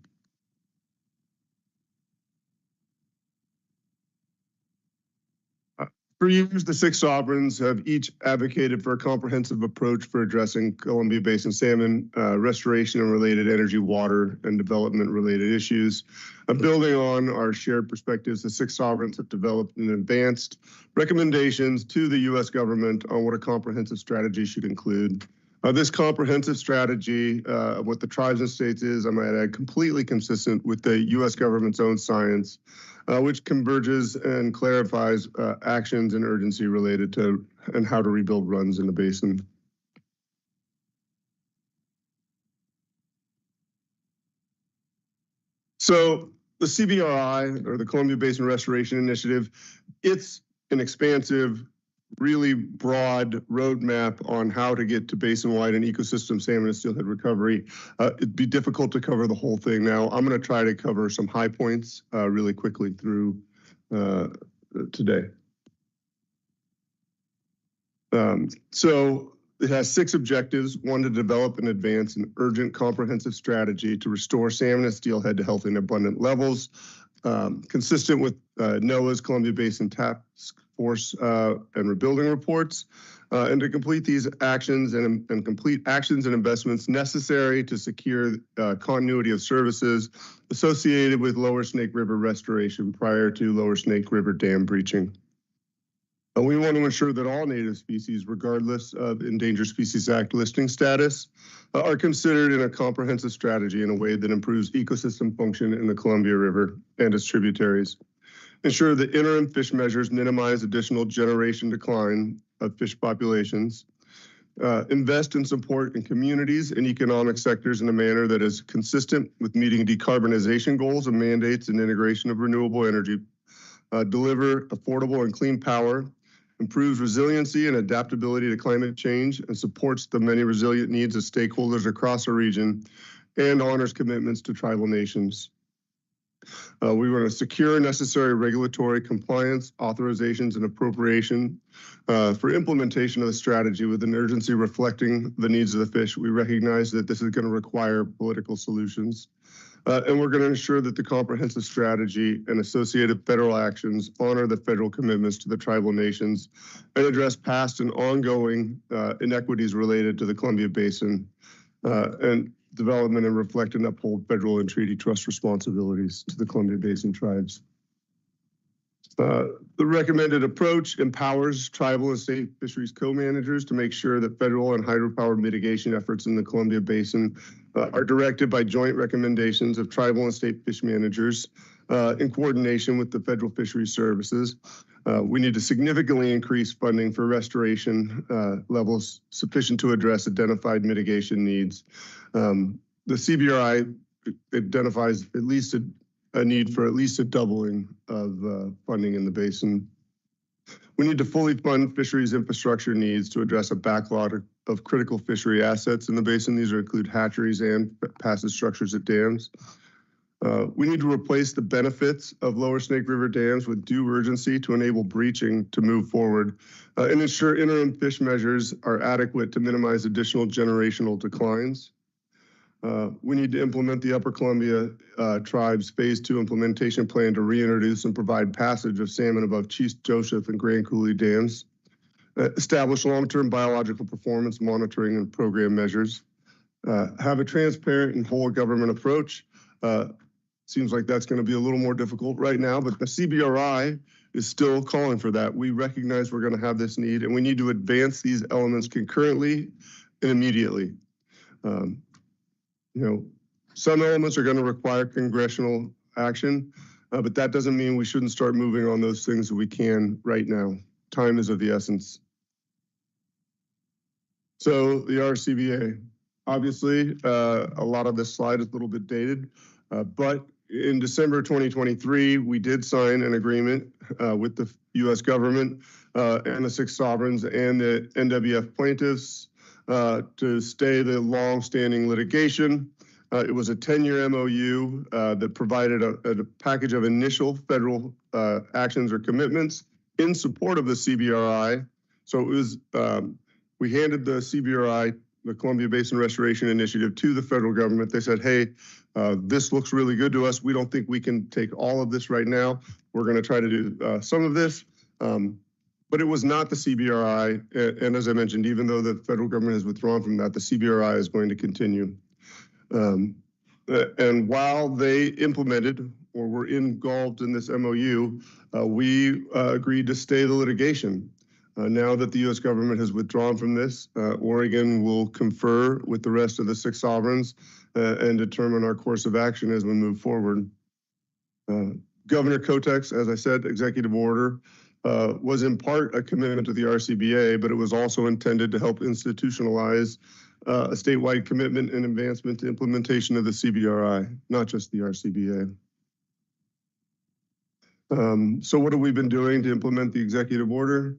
For years, the Six Sovereigns have each advocated for a comprehensive approach for addressing Columbia Basin salmon restoration and related energy, water, and development-related issues. Building on our shared perspectives, the Six Sovereigns have developed and advanced recommendations to the U.S. government on what a comprehensive strategy should include. This comprehensive strategy of what the tribes and states is, I might add, completely consistent with the U.S. government's own science, which converges and clarifies actions and urgency related to and how to rebuild runs in the basin. So the CBRI, or the Columbia Basin Restoration Initiative, it's an expansive, really broad roadmap on how to get to basin-wide and ecosystem salmon and steelhead recovery. It'd be difficult to cover the whole thing now. I'm going to try to cover some high points really quickly through today. So it has 6 objectives. 1, to develop and advance an urgent comprehensive strategy to restore salmon and steelhead to healthy and abundant levels, consistent with NOAA's Columbia Basin Task Force and rebuilding reports, and to complete these actions and complete actions and investments necessary to secure continuity of services associated with Lower Snake River restoration prior to Lower Snake River Dam breaching. We want to ensure that all native species, regardless of Endangered Species Act listing status, are considered in a comprehensive strategy in a way that improves ecosystem function in the Columbia River and its tributaries. Ensure that interim fish measures minimize additional generation decline of fish populations. Invest and support in communities and economic sectors in a manner that is consistent with meeting decarbonization goals and mandates and integration of renewable energy. Deliver affordable and clean power. Improves resiliency and adaptability to climate change and supports the many resilient needs of stakeholders across our region, and honors commitments to tribal nations. We want to secure necessary regulatory compliance, authorizations, and appropriation for implementation of the strategy with an urgency reflecting the needs of the fish. We recognize that this is going to require political solutions. And we're going to ensure that the comprehensive strategy and associated federal actions honor the federal commitments to the tribal nations and address past and ongoing inequities related to the Columbia Basin and development and reflect and uphold federal and treaty trust responsibilities to the Columbia Basin tribes. The recommended approach empowers tribal and state fisheries co-managers to make sure that federal and hydropower mitigation efforts in the Columbia Basin are directed by joint recommendations of tribal and state fish managers in coordination with the federal fisheries services. We need to significantly increase funding for restoration levels sufficient to address identified mitigation needs. The CBRI identifies at least a need for at least a doubling of funding in the basin. We need to fully fund fisheries infrastructure needs to address a backlog of critical fishery assets in the basin. These include hatcheries and passive structures at dams. We need to replace the benefits of Lower Snake River dams with due urgency to enable breaching to move forward and ensure interim fish measures are adequate to minimize additional generational declines. We need to implement the Upper Columbia Tribes Phase 2 implementation plan to reintroduce and provide passage of salmon above Chief Joseph and Grand Coulee dams. Establish long-term biological performance monitoring and program measures. Have a transparent and whole government approach. Seems like that's going to be a little more difficult right now, but the CBRI is still calling for that. We recognize we're going to have this need, and we need to advance these elements concurrently and immediately. Some elements are going to require congressional action, but that doesn't mean we shouldn't start moving on those things that we can right now. Time is of the essence. So the RCBA, obviously, a lot of this slide is a little bit dated, but in December 2023, we did sign an agreement with the U.S. government and the 6 sovereigns and the NWF plaintiffs to stay the long-standing litigation. It was a 10-year MOU that provided a package of initial federal actions or commitments in support of the CBRI. So it was, we handed the CBRI, the Columbia Basin Restoration Initiative, to the federal government. They said, hey, this looks really good to us. We don't think we can take all of this right now. We're going to try to do some of this. But it was not the CBRI. And as I mentioned, even though the federal government has withdrawn from that, the CBRI is going to continue. And while they implemented or were engulfed in this MOU, we agreed to stay the litigation. Now that the U.S. government has withdrawn from this, Oregon will confer with the rest of the 6 sovereigns and determine our course of action as we move forward. Governor Kotek's, as I said, executive order was in part a commitment to the RCBA, but it was also intended to help institutionalize a statewide commitment and advancement to implementation of the CBRI, not just the RCBA. So what have we been doing to implement the executive order?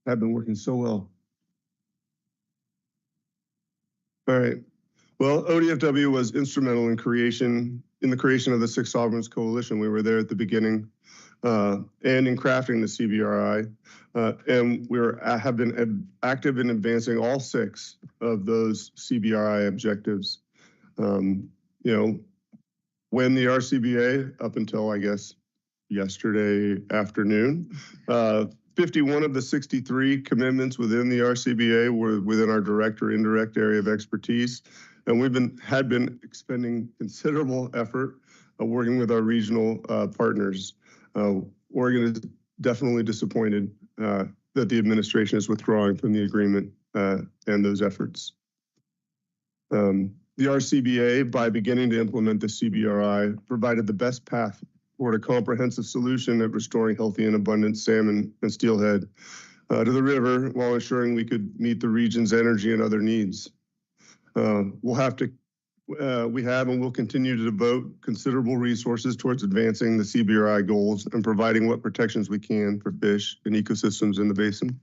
Have been working so well. All right. Well, ODFW was instrumental in the creation of the 6 Sovereigns Coalition. We were there at the beginning and in crafting the CBRI. And have been active in advancing all 6 of those CBRI objectives. When the RCBA, up until, I guess, yesterday afternoon, 51 of the 63 commitments within the RCBA were within our direct or indirect area of expertise. And we had been expending considerable effort working with our regional partners. Oregon is definitely disappointed that the administration is withdrawing from the agreement and those efforts. The RCBA, by beginning to implement the CBRI, provided the best path toward a comprehensive solution at restoring healthy and abundant salmon and steelhead to the river while ensuring we could meet the region's energy and other needs. We have and will continue to devote considerable resources towards advancing the CBRI goals and providing what protections we can for fish and ecosystems in the basin.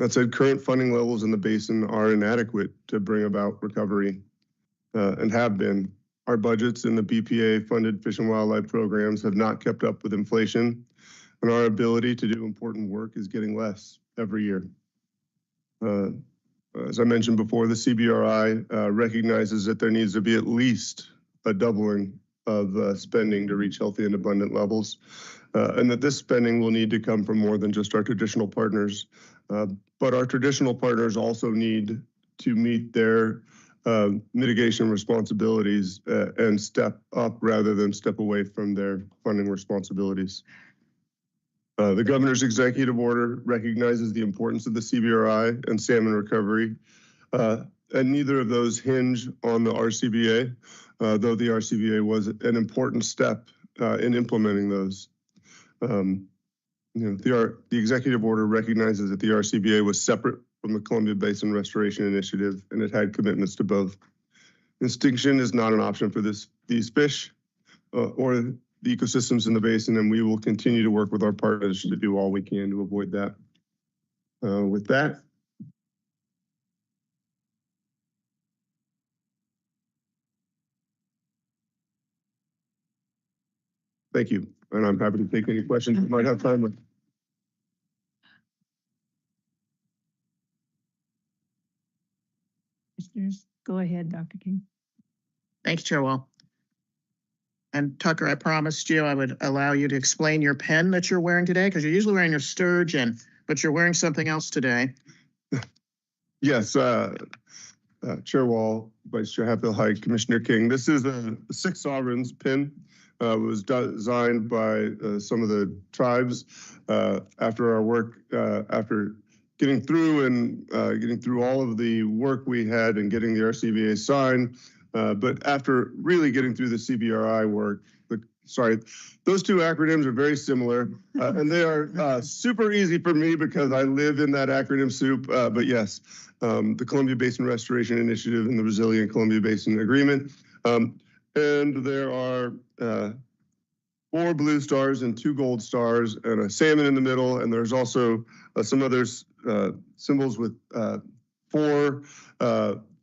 That said, current funding levels in the basin are inadequate to bring about recovery and have been. Our budgets in the BPA-funded fish and wildlife programs have not kept up with inflation, and our ability to do important work is getting less every year. As I mentioned before, the CBRI recognizes that there needs to be at least a doubling of spending to reach healthy and abundant levels, and that this spending will need to come from more than just our traditional partners. But our traditional partners also need to meet their mitigation responsibilities and step up rather than step away from their funding responsibilities. The governor's executive order recognizes the importance of the CBRI and salmon recovery, and neither of those hinge on the RCBA, though the RCBA was an important step in implementing those. The executive order recognizes that the RCBA was separate from the Columbia Basin Restoration Initiative, and it had commitments to both. Extinction is not an option for these fish or the ecosystems in the basin, and we will continue to work with our partners to do all we can to avoid that. With that, thank you, and I'm happy to take any questions you might have time with. Go ahead, Dr. King. Thank you, Chair Wall. And Tucker, I promised you I would allow you to explain your pen that you're wearing today, because you're usually wearing your sturgeon, but you're wearing something else today. Yes, Chair Wall, Vice Chair Hatfield-Hyde, Commissioner King. This is a Six Sovereigns pin. It was designed by some of the tribes after our work, after getting through all of the work we had and getting the RCBA signed. But after really getting through the CBRI work, those two acronyms are very similar, and they are super easy for me because I live in that acronym soup. But yes, the Columbia Basin Restoration Initiative and the Resilient Columbia Basin Agreement. And there are 4 blue stars and 2 gold stars and a salmon in the middle. And there's also some other symbols with 4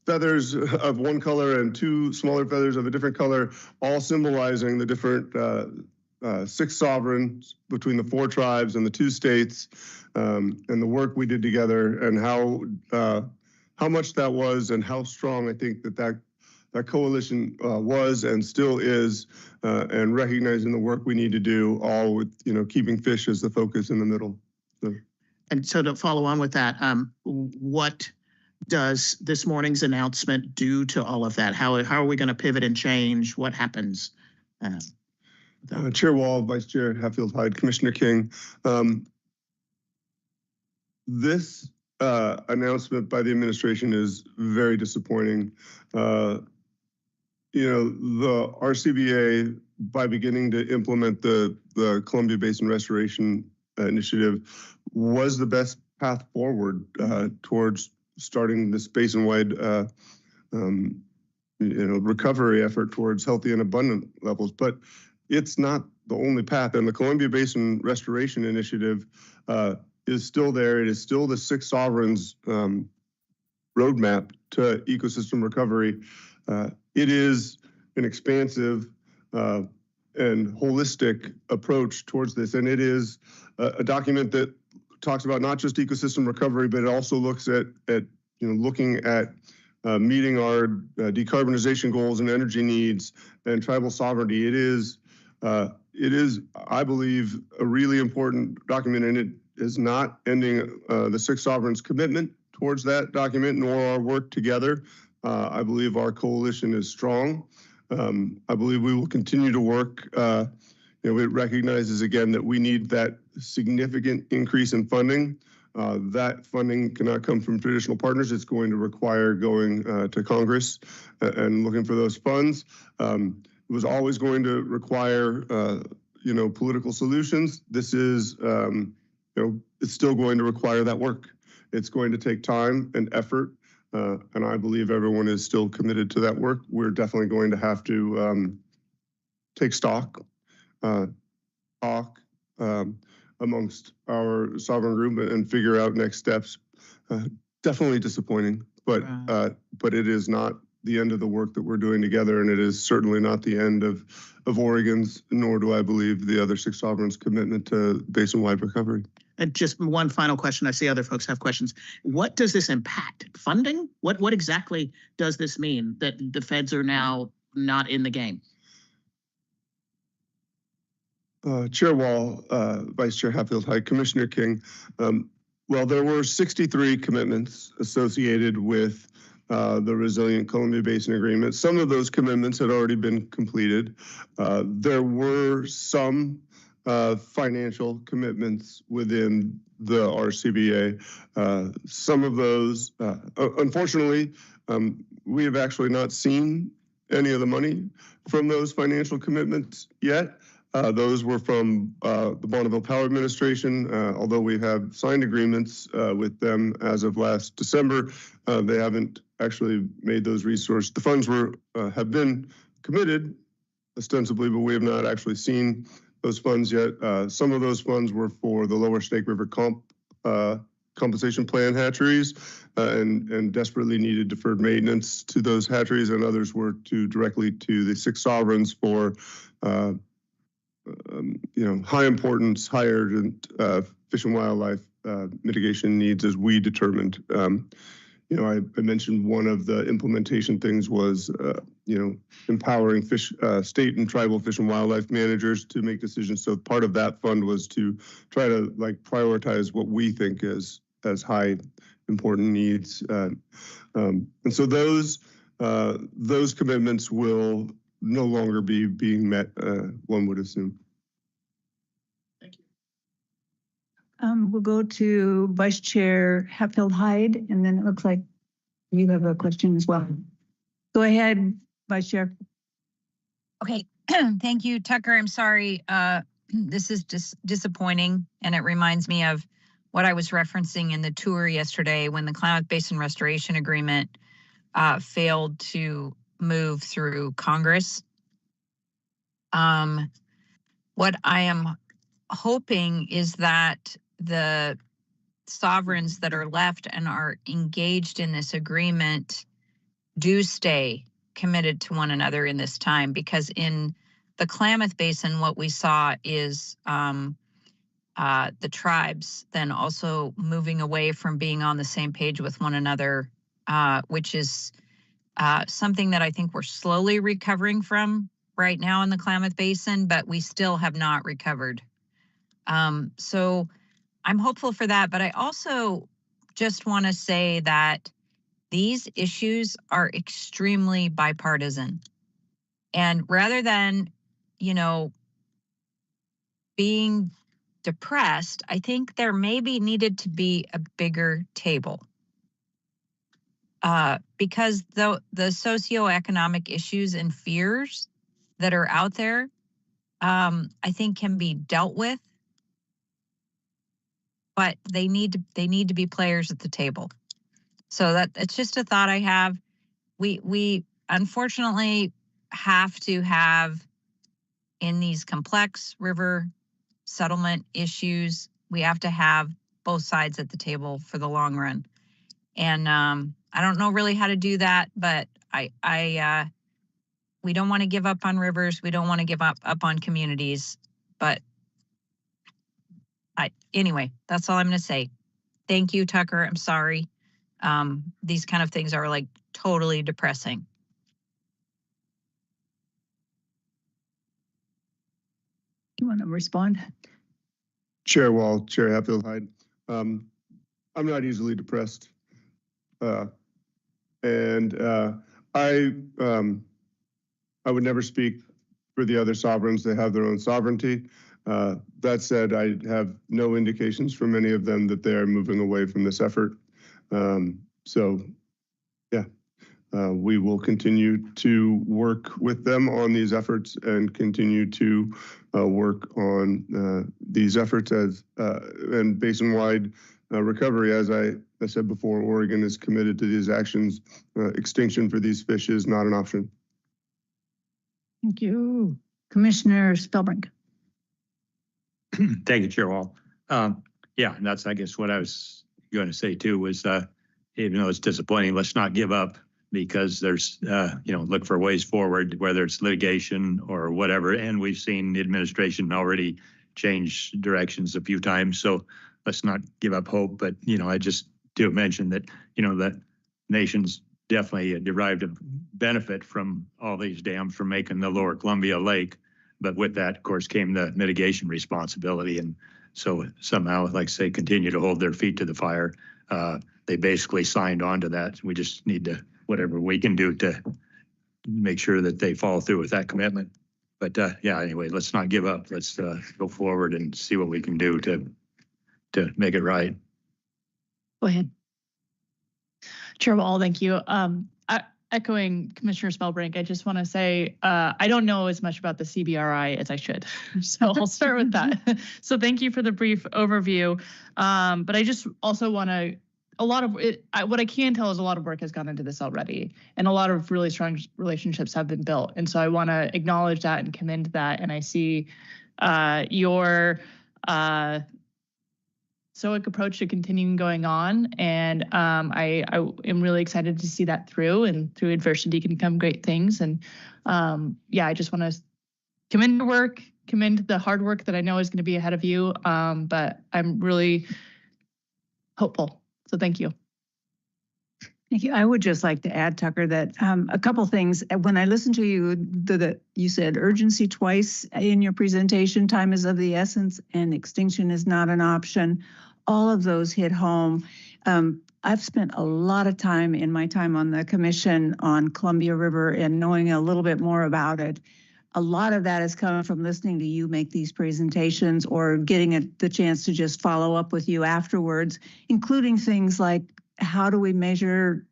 feathers of one color and 2 smaller feathers of a different color, all symbolizing the different 6 sovereigns between the 4 tribes and the 2 states, and the work we did together, and how much that was, and how strong I think that coalition was and still is, and recognizing the work we need to do, all with keeping fish as the focus in the middle. So. And so to follow on with that, what does this morning's announcement do to all of that? How are we going to pivot and change? What happens? Chair Wall, Vice Chair Hatfield-Hyde, Commissioner King. This announcement by the administration is very disappointing. The RCBA, by beginning to implement the Columbia Basin Restoration Initiative, was the best path forward towards starting this basin-wide recovery effort towards healthy and abundant levels. But it's not the only path, and the Columbia Basin Restoration Initiative is still there. It is still the 6 sovereigns roadmap to ecosystem recovery. It is an expansive and holistic approach towards this, and it is a document that talks about not just ecosystem recovery, but it also looks at looking at meeting our decarbonization goals and energy needs and tribal sovereignty. It is, I believe, a really important document, and it is not ending the 6 sovereigns' commitment towards that document, nor our work together. I believe our coalition is strong. I believe we will continue to work. It recognizes again that we need that significant increase in funding. That funding cannot come from traditional partners. It's going to require going to Congress and looking for those funds. It was always going to require, political solutions. This is, it's still going to require that work. It's going to take time and effort, and I believe everyone is still committed to that work. We're definitely going to have to take stock, talk amongst our sovereign group and figure out next steps. definitely disappointing, but it is not the end of the work that we're doing together, and it is certainly not the end of Oregon's, nor do I believe the other 6 sovereigns' commitment to basin-wide recovery. And just one final question. I see other folks have questions. What does this impact? Funding? What exactly does this mean that the feds are now not in the game? Chair Wall, Vice Chair Hatfield-Hyde, Commissioner King. Well, there were 63 commitments associated with the Resilient Columbia Basin Agreement. Some of those commitments had already been completed. There were some financial commitments within the RCBA. Some of those, unfortunately, we have actually not seen any of the money from those financial commitments yet. Those were from the Bonneville Power Administration. Although we have signed agreements with them as of last December, they haven't actually made those resources. The funds have been committed ostensibly, but we have not actually seen those funds yet. Some of those funds were for the Lower Snake River Compensation Plan hatcheries and desperately needed deferred maintenance to those hatcheries, and others were directly to the 6 sovereigns for high importance, high urgent fish and wildlife mitigation needs as we determined. I mentioned one of the implementation things was, empowering state and tribal fish and wildlife managers to make decisions. So part of that fund was to try to prioritize what we think as high important needs. And so those commitments will no longer be being met, one would assume. We'll go to Vice Chair Hatfield-Hyde, and then it looks like you have a question as well. Go ahead, Vice Chair. Okay, thank you, Tucker. I'm sorry. This is just disappointing, and it reminds me of what I was referencing in the tour yesterday when the Klamath Basin Restoration Agreement failed to move through Congress. What I am hoping is that the sovereigns that are left and are engaged in this agreement do stay committed to one another in this time, because in the Klamath Basin, what we saw is the tribes then also moving away from being on the same page with one another, which is something that I think we're slowly recovering from right now in the Klamath Basin, but we still have not recovered. So I'm hopeful for that, but I also just want to say that these issues are extremely bipartisan. And rather than, being depressed, I think there maybe needed to be a bigger table. Because the socioeconomic issues and fears that are out there, I think can be dealt with, but they need to be players at the table. So it's just a thought I have. We unfortunately have to have, in these complex river settlement issues, we have to have both sides at the table for the long run. And I don't know really how to do that, but we don't want to give up on rivers. We don't want to give up on communities. But anyway, that's all I'm going to say. Thank you, Tucker. I'm sorry. These kind of things are totally depressing. You want to respond? Chair Wall, Chair Hatfield-Hyde. I'm not easily depressed. I would never speak for the other sovereigns. They have their own sovereignty. That said, I have no indications from any of them that they are moving away from this effort. We will continue to work with them on these efforts and continue to work on these efforts and basin-wide recovery. As I said before, Oregon is committed to these actions. Extinction for these fish is not an option. Thank you. Commissioner Spellbrink. Thank you, Chair Wall. And that's, I guess, what I was going to say too was, even though it's disappointing, let's not give up, because there's, look for ways forward, whether it's litigation or whatever. And we've seen the administration already change directions a few times. So let's not give up hope. But, I just do mention that, the nation's definitely derived a benefit from all these dams from making the lower Columbia Lake. But with that, of course, came the mitigation responsibility. And so somehow, like I say, continue to hold their feet to the fire. They basically signed on to that. We just need to, whatever we can do to make sure that they follow through with that commitment. But anyway, let's not give up. Let's go forward and see what we can do to make it right. Go ahead. Chair Wall, thank you. Echoing Commissioner Spellbrink, I just want to say I don't know as much about the CBRI as I should. So I'll start with that. So thank you for the brief overview. But I just also want to, what I can tell is a lot of work has gone into this already, and a lot of really strong relationships have been built. And so I want to acknowledge that and commend that. And I see your stoic approach to continuing going on. And I am really excited to see that through, and through adversity can come great things. And I just want to commend your work, commend the hard work that I know is going to be ahead of you. But I'm really hopeful. So thank you. Thank you. I would just like to add, Tucker, that a couple things. When I listened to you, you said urgency twice in your presentation, time is of the essence, and extinction is not an option. All of those hit home. I've spent a lot of time in my time on the commission on Columbia River and knowing a little bit more about it. A lot of that has come from listening to you make these presentations or getting the chance to just follow up with you afterwards, including things like how do we measure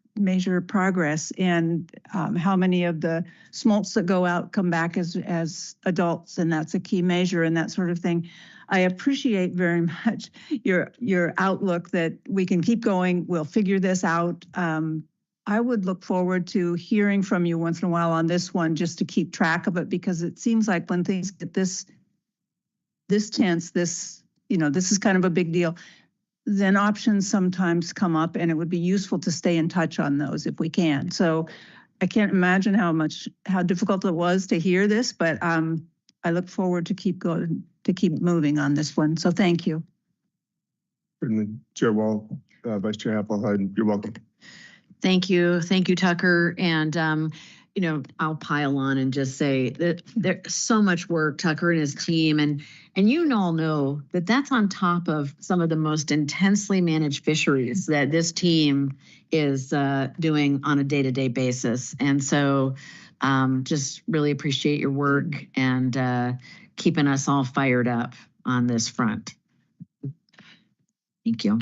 progress, and how many of the smolts that go out come back as adults, and that's a key measure, and that sort of thing. I appreciate very much your outlook that we can keep going. We'll figure this out. I would look forward to hearing from you once in a while on this one, just to keep track of it, because it seems like when things get this tense, this is kind of a big deal, then options sometimes come up, and it would be useful to stay in touch on those if we can. So I can't imagine how difficult it was to hear this, but I look forward to keep moving on this one. So thank you. Certainly, Chair Wall, Vice Chair Applehide, you're welcome. Thank you, Tucker. And I'll pile on and just say that there's so much work, Tucker and his team, and you all know that that's on top of some of the most intensely managed fisheries that this team is doing on a day-to-day basis. And so just really appreciate your work and keeping us all fired up on this front. Thank you.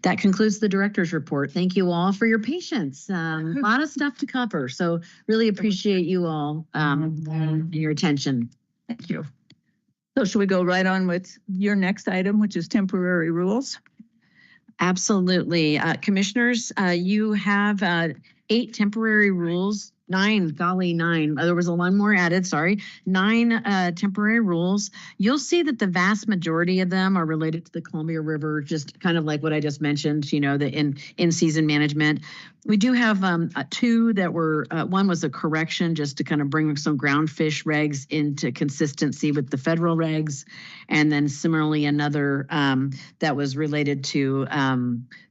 That concludes the director's report. Thank you all for your patience. A lot of stuff to cover. So really appreciate you all and your attention. Thank you. So should we go right on with your next item, which is temporary rules? Absolutely. Commissioners, you have 8 temporary rules. 9. There was one more added, sorry. 9 temporary rules. You'll see that the vast majority of them are related to the Columbia River, just kind of like what I just mentioned, the in-season management. We do have 2 that were, one was a correction just to kind of bring some ground fish regs into consistency with the federal regs. And then similarly, another that was related to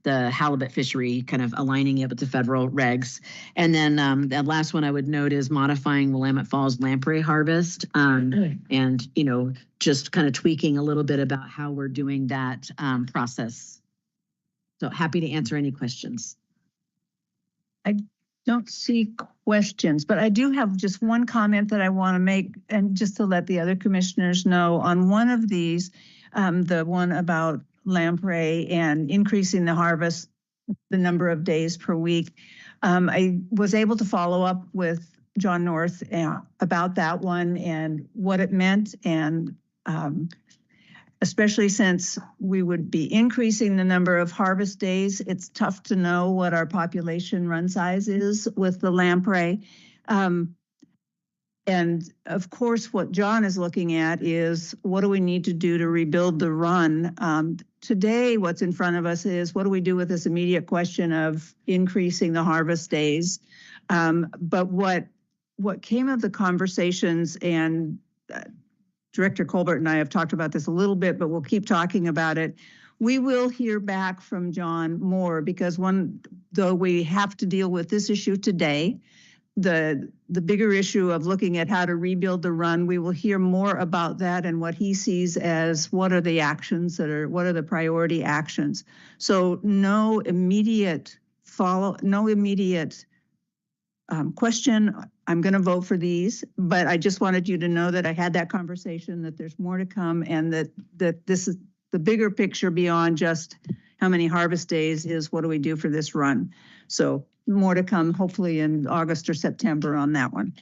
the halibut fishery, kind of aligning it with the federal regs. And then the last one I would note is modifying Willamette Falls lamprey harvest and, just kind of tweaking a little bit about how we're doing that process. So happy to answer any questions. I don't see questions, but I do have just one comment that I want to make, and just to let the other commissioners know on one of these, the one about lamprey and increasing the harvest, the number of days per week. I was able to follow up with John North about that one and what it meant, and especially since we would be increasing the number of harvest days, it's tough to know what our population run size is with the lamprey. And of course, what John is looking at is what do we need to do to rebuild the run? today, what's in front of us is what do we do with this immediate question of increasing the harvest days? But what came of the conversations, and Director Colbert and I have talked about this a little bit, but we'll keep talking about it. We will hear back from John more because though we have to deal with this issue today, the bigger issue of looking at how to rebuild the run, we will hear more about that and what he sees as what are the actions what are the priority actions. So no immediate question. I'm going to vote for these, but I just wanted you to know that I had that conversation, that there's more to come, and that this is the bigger picture beyond just how many harvest days is what do we do for this run. So more to come, hopefully in August or September on that one.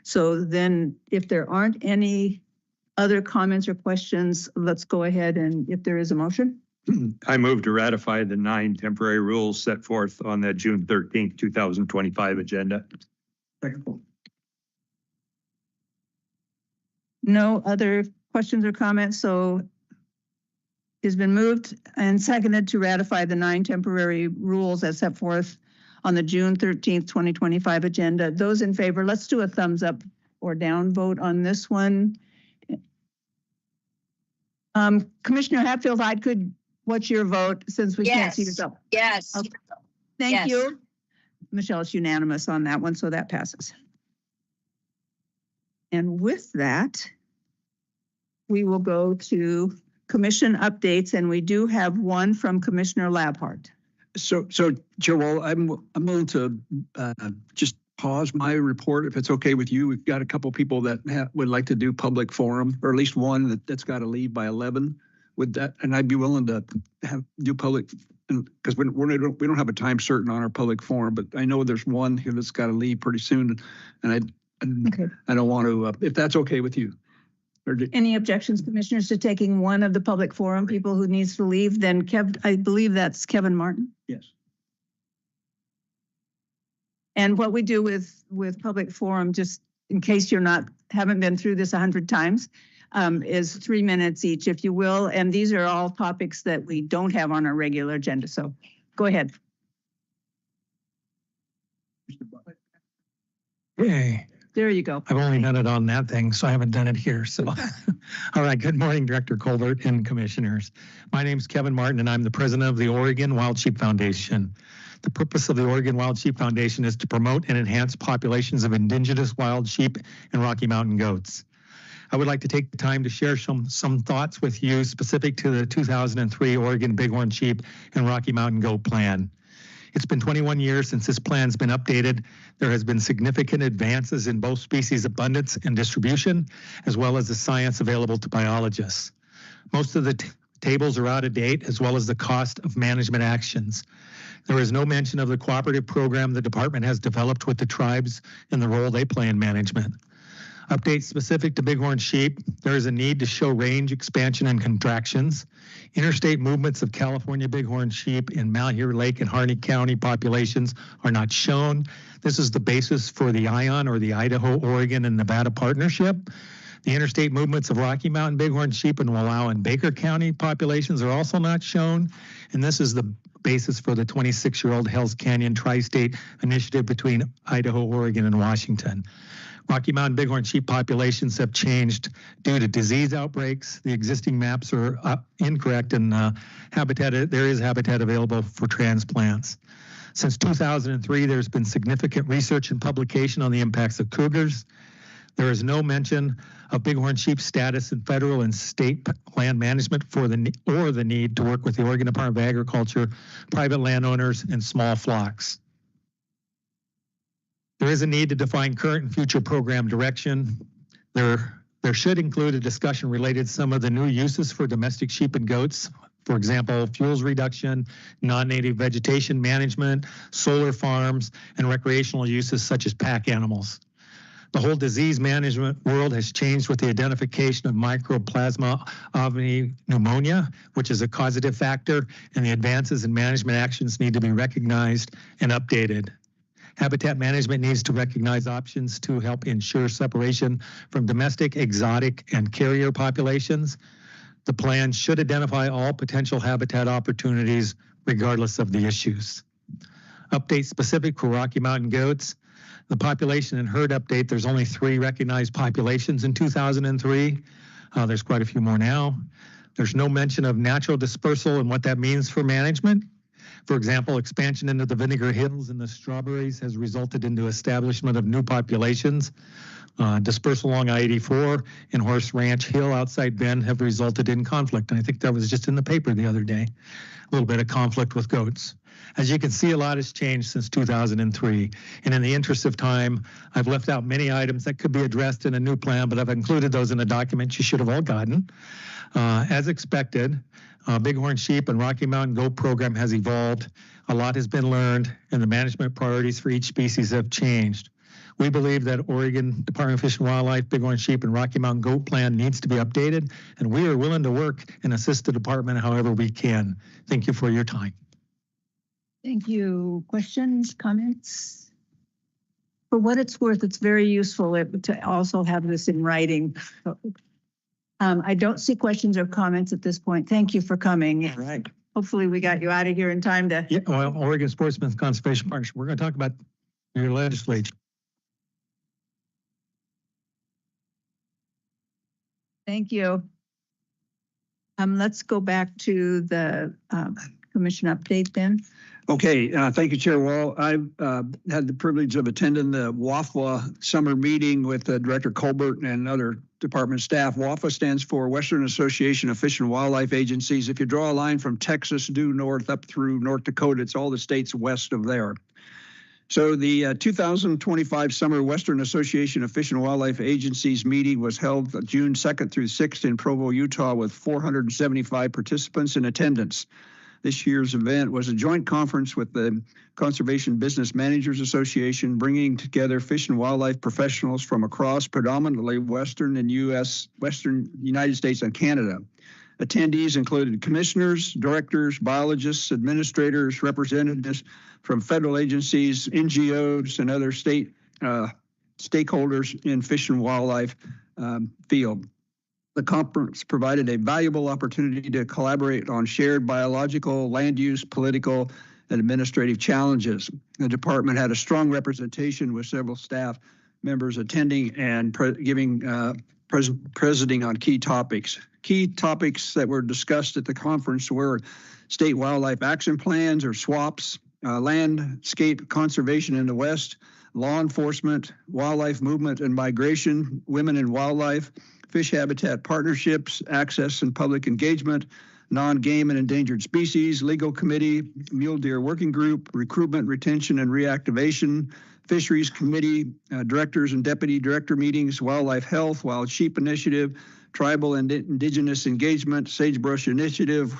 So then if there aren't any other comments or questions, let's go ahead and if there is a motion. I move to ratify the 9 temporary rules set forth on the June 13th, 2025 agenda. No other questions or comments, so it's been moved and seconded to ratify the 9 temporary rules as set forth on the June 13th, 2025 agenda. Those in favor, let's do a thumbs up or down vote on this one. Commissioner Hatfield-Hyde, what's your vote since we can't see yourself? Yes. Okay. Thank you. Michelle, it's unanimous on that one, so that passes. And with that, we will go to commission updates, and we do have one from Commissioner Labhart. So Chair Wall, I'm willing to just pause my report if it's okay with you. We've got a couple people that would like to do public forum, or at least one that's got to leave by 11. With that, and I'd be willing to do public, because we don't have a time certain on our public forum, but I know there's one here that's got to leave pretty soon, and I don't want to, if that's okay with you. Any objections, commissioners, to taking one of the public forum people who needs to leave? Then I believe that's Kevin Martin. Yes. And what we do with public forum, just in case haven't been through this 100 times, is 3 minutes each, if you will. And these are all topics that we don't have on our regular agenda. So go ahead. Hey. There you go. I've only done it on that thing, so I haven't done it here. So, all right. Good morning, Director Colbert and commissioners. My name is Kevin Martin, and I'm the president of the Oregon Wild Sheep Foundation. The purpose of the Oregon Wild Sheep Foundation is to promote and enhance populations of indigenous wild sheep and Rocky Mountain goats. I would like to take the time to share some thoughts with you specific to the 2003 Oregon Bighorn Sheep and Rocky Mountain Goat Plan. It's been 21 years since this plan's been updated. There has been significant advances in both species abundance and distribution, as well as the science available to biologists. Most of the tables are out of date, as well as the cost of management actions. There is no mention of the cooperative program the department has developed with the tribes and the role they play in management. Updates specific to bighorn sheep, there is a need to show range expansion and contractions. Interstate movements of California bighorn sheep in Malheur Lake and Harney County populations are not shown. This is the basis for the ION, or the Idaho, Oregon, and Nevada Partnership. The interstate movements of Rocky Mountain bighorn sheep in Wallowa and Baker County populations are also not shown. And this is the basis for the 26-year-old Hells Canyon Tri-State Initiative between Idaho, Oregon, and Washington. Rocky Mountain bighorn sheep populations have changed due to disease outbreaks. The existing maps are incorrect, and there is habitat available for transplants. Since 2003, there's been significant research and publication on the impacts of cougars. There is no mention of bighorn sheep status in federal and state land management or the need to work with the Oregon Department of Agriculture, private landowners, and small flocks. There is a need to define current and future program direction. There should include a discussion related to some of the new uses for domestic sheep and goats. For example, fuels reduction, non-native vegetation management, solar farms, and recreational uses such as pack animals. The whole disease management world has changed with the identification of Mycoplasma avium pneumonia, which is a causative factor, and the advances in management actions need to be recognized and updated. Habitat management needs to recognize options to help ensure separation from domestic, exotic, and carrier populations. The plan should identify all potential habitat opportunities regardless of the issues. Update specific for Rocky Mountain goats. The population and herd update, there's only 3 recognized populations in 2003. There's quite a few more now. There's no mention of natural dispersal and what that means for management. For example, expansion into the Vinegar Hills and the strawberries has resulted into establishment of new populations. Dispersal along I-84 and Horse Ranch Hill outside Bend have resulted in conflict. And I think that was just in the paper the other day, a little bit of conflict with goats. As you can see, a lot has changed since 2003. And in the interest of time, I've left out many items that could be addressed in a new plan, but I've included those in a document you should have all gotten. As expected, Bighorn Sheep and Rocky Mountain Goat program has evolved. A lot has been learned, and the management priorities for each species have changed. We believe that Oregon Department of Fish and Wildlife, Bighorn Sheep, and Rocky Mountain Goat Plan needs to be updated, and we are willing to work and assist the department however we can. Thank you for your time. Thank you. Questions, comments? For what it's worth, it's very useful to also have this in writing. I don't see questions or comments at this point. Thank you for coming. All right. Hopefully we got you out of here in time to. Yeah, well, Oregon Sportsman's Conservation Partnership. We're going to talk about your legislature. Thank you. Let's go back to the commission update then. Okay, thank you, Chair Wall. I've had the privilege of attending the WAFWA summer meeting with Director Colbert and other department staff. WAFWA stands for Western Association of Fish and Wildlife Agencies. If you draw a line from Texas due north up through North Dakota, it's all the states west of there. So the 2025 Summer Western Association of Fish and Wildlife Agencies meeting was held June 2nd through 6th in Provo, Utah, with 475 participants in attendance. This year's event was a joint conference with the Conservation Business Managers Association, bringing together fish and wildlife professionals from across predominantly Western United States and Canada. Attendees included commissioners, directors, biologists, administrators, representatives from federal agencies, NGOs, and other state stakeholders in fish and wildlife field. The conference provided a valuable opportunity to collaborate on shared biological, land use, political, and administrative challenges. The department had a strong representation with several staff members attending and presenting on key topics. Key topics that were discussed at the conference were state wildlife action plans or SWAPs, landscape conservation in the West, law enforcement, wildlife movement and migration, women in wildlife, fish habitat partnerships, access and public engagement, non-game and endangered species, legal committee, mule deer working group, recruitment, retention, and reactivation, fisheries committee, directors and deputy director meetings, wildlife health, wild sheep initiative, tribal and indigenous engagement, sagebrush initiative,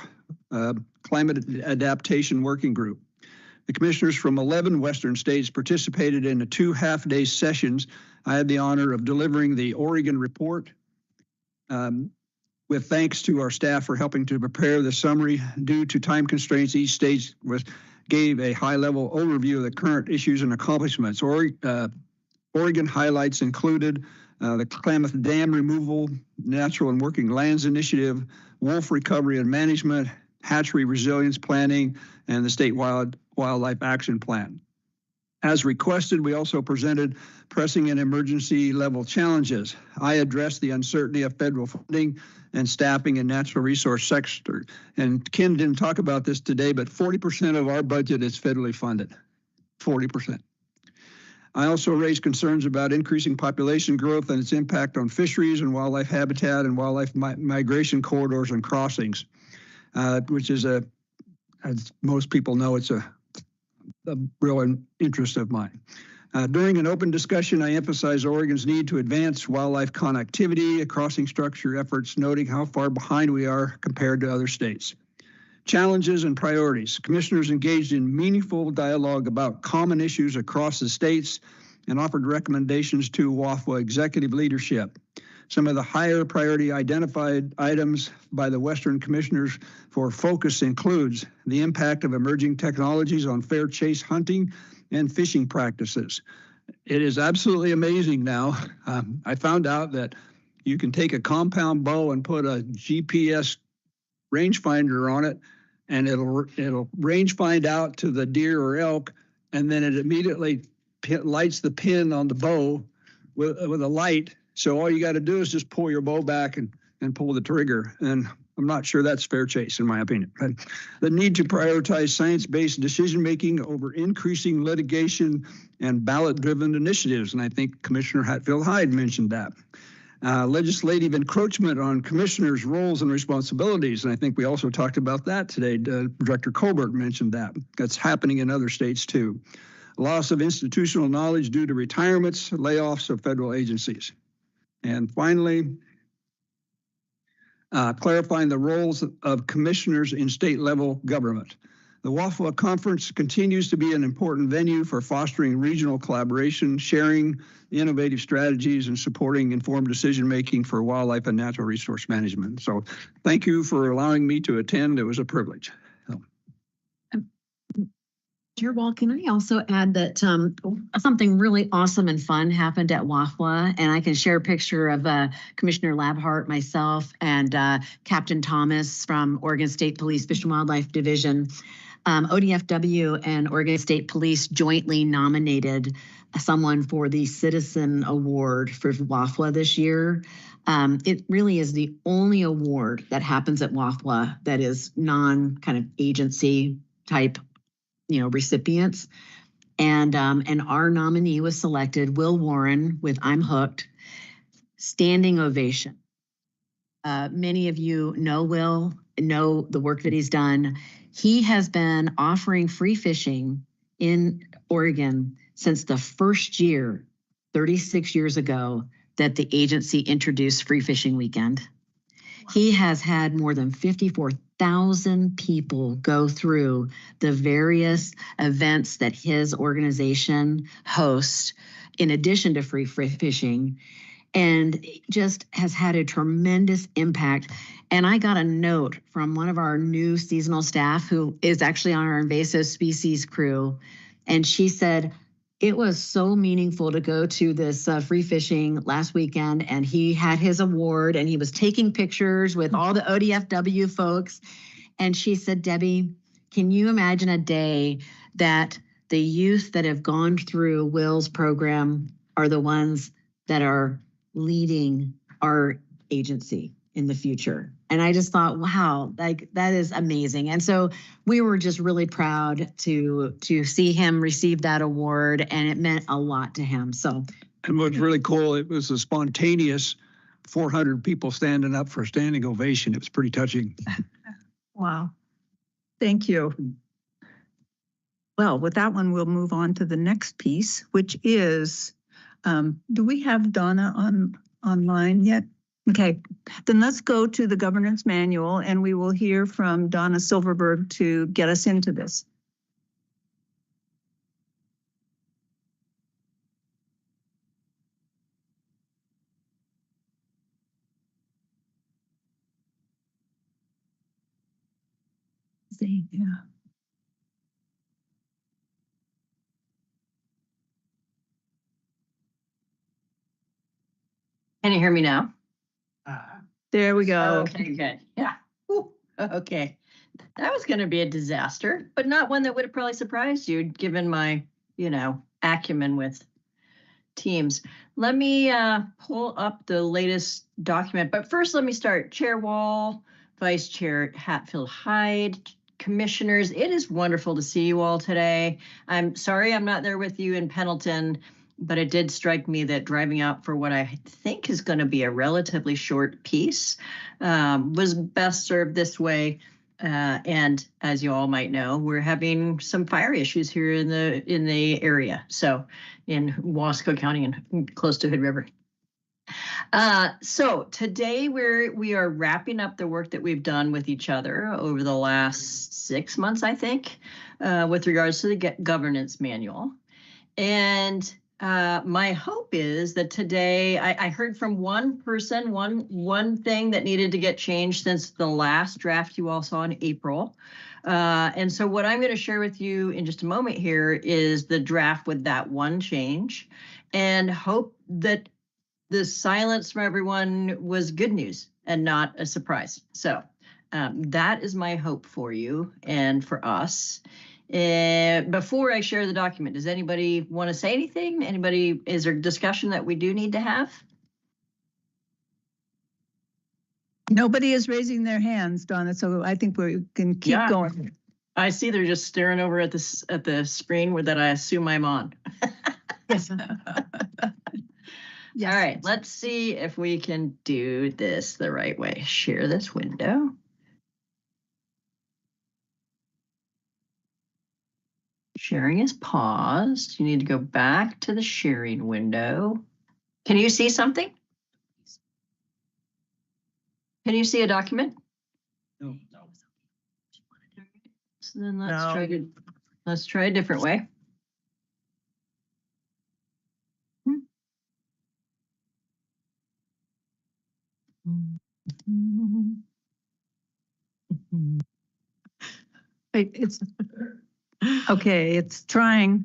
climate adaptation working group. The commissioners from 11 Western states participated in the 2 half-day sessions. I had the honor of delivering the Oregon report. With thanks to our staff for helping to prepare the summary. Due to time constraints, each stage gave a high-level overview of the current issues and accomplishments. Oregon highlights included the Klamath Dam removal, Natural and Working Lands Initiative, wolf recovery and management, hatchery resilience planning, and the State Wildlife Action Plan. As requested, we also presented pressing and emergency level challenges. I addressed the uncertainty of federal funding and staffing in natural resource sector. And Ken didn't talk about this today, but 40% of our budget is federally funded, 40%. I also raised concerns about increasing population growth and its impact on fisheries and wildlife habitat and wildlife migration corridors and crossings, which is as most people know, it's a real interest of mine. During an open discussion, I emphasized Oregon's need to advance wildlife connectivity, crossing structure efforts, noting how far behind we are compared to other states. Challenges and priorities. Commissioners engaged in meaningful dialogue about common issues across the states and offered recommendations to WAFWA executive leadership. Some of the higher priority identified items by the Western Commissioners for focus includes the impact of emerging technologies on fair chase hunting and fishing practices. It is absolutely amazing now. I found out that you can take a compound bow and put a GPS rangefinder on it, and it'll range find out to the deer or elk, and then it immediately lights the pin on the bow with a light. So all you got to do is just pull your bow back and pull the trigger. And I'm not sure that's fair chase, in my opinion. But the need to prioritize science-based decision-making over increasing litigation and ballot-driven initiatives. And I think Commissioner Hatfield-Hyde mentioned that. Legislative encroachment on commissioners' roles and responsibilities. And I think we also talked about that today. Director Colbert mentioned that. That's happening in other states too. Loss of institutional knowledge due to retirements, layoffs of federal agencies. And finally, clarifying the roles of commissioners in state level government. The WAFWA conference continues to be an important venue for fostering regional collaboration, sharing innovative strategies, and supporting informed decision-making for wildlife and natural resource management. So thank you for allowing me to attend. It was a privilege. Chair Wall, can I also add that something really awesome and fun happened at WAFWA, and I can share a picture of Commissioner Labhart, myself, and Captain Thomas from Oregon State Police Fish and Wildlife Division. ODFW and Oregon State Police jointly nominated someone for the Citizen Award for WAFWA this year. It really is the only award that happens at WAFWA that is non-kind of agency type recipients. And our nominee was selected, Will Warren, with I'm Hooked. Standing ovation. Many of you know Will, know the work that he's done. He has been offering free fishing in Oregon since the first year, 36 years ago, that the agency introduced Free Fishing Weekend. He has had more than 54,000 people go through the various events that his organization hosts, in addition to free fishing, and just has had a tremendous impact. And I got a note from one of our new seasonal staff who is actually on our invasive species crew, and she said, it was so meaningful to go to this free fishing last weekend, and he had his award and he was taking pictures with all the ODFW folks. And she said, Debbie, can you imagine a day that the youth that have gone through Will's program are the ones that are leading our agency in the future? And I just thought, wow, like that is amazing. And so we were just really proud to see him receive that award, and it meant a lot to him. So, and what's really cool, it was a spontaneous 400 people standing up for a standing ovation. It was pretty touching. Wow. Thank you. Well, with that one, we'll move on to the next piece, which is, do we have Donna online yet? Okay, then let's go to the governance manual, and we will hear from Donna Silverberg to get us into this. Yeah. Can you hear me now? There we go. Okay, good. Yeah. Ooh, okay. That was going to be a disaster, but not one that would have probably surprised you, given my, acumen with Teams. Let me pull up the latest document, but first let me start. Chair Wall, Vice Chair Hatfield-Hyde, commissioners, it is wonderful to see you all today. I'm sorry I'm not there with you in Pendleton, but it did strike me that driving out for what I think is going to be a relatively short piece was best served this way. And as you all might know, we're having some fire issues here in the area. So in Wasco County and close to Hood River. So today we are wrapping up the work that we've done with each other over the last 6 months, I think, with regards to the governance manual. And my hope is that today I heard from one person, one thing that needed to get changed since the last draft you all saw in April. And so what I'm going to share with you in just a moment here is the draft with that one change, and hope that the silence from everyone was good news and not a surprise. So that is my hope for you and for us. Before I share the document, does anybody want to say anything? Anybody, is there discussion that we do need to have? Nobody is raising their hands, Donna, so I think we can keep going. I see they're just staring over at the screen that I assume I'm on. Yes. Yes. All right, let's see if we can do this the right way. Share this window. Sharing is paused. You need to go back to the sharing window. Can you see something? Can you see a document? No. So then let's try a different way. Wait, it's okay. It's trying.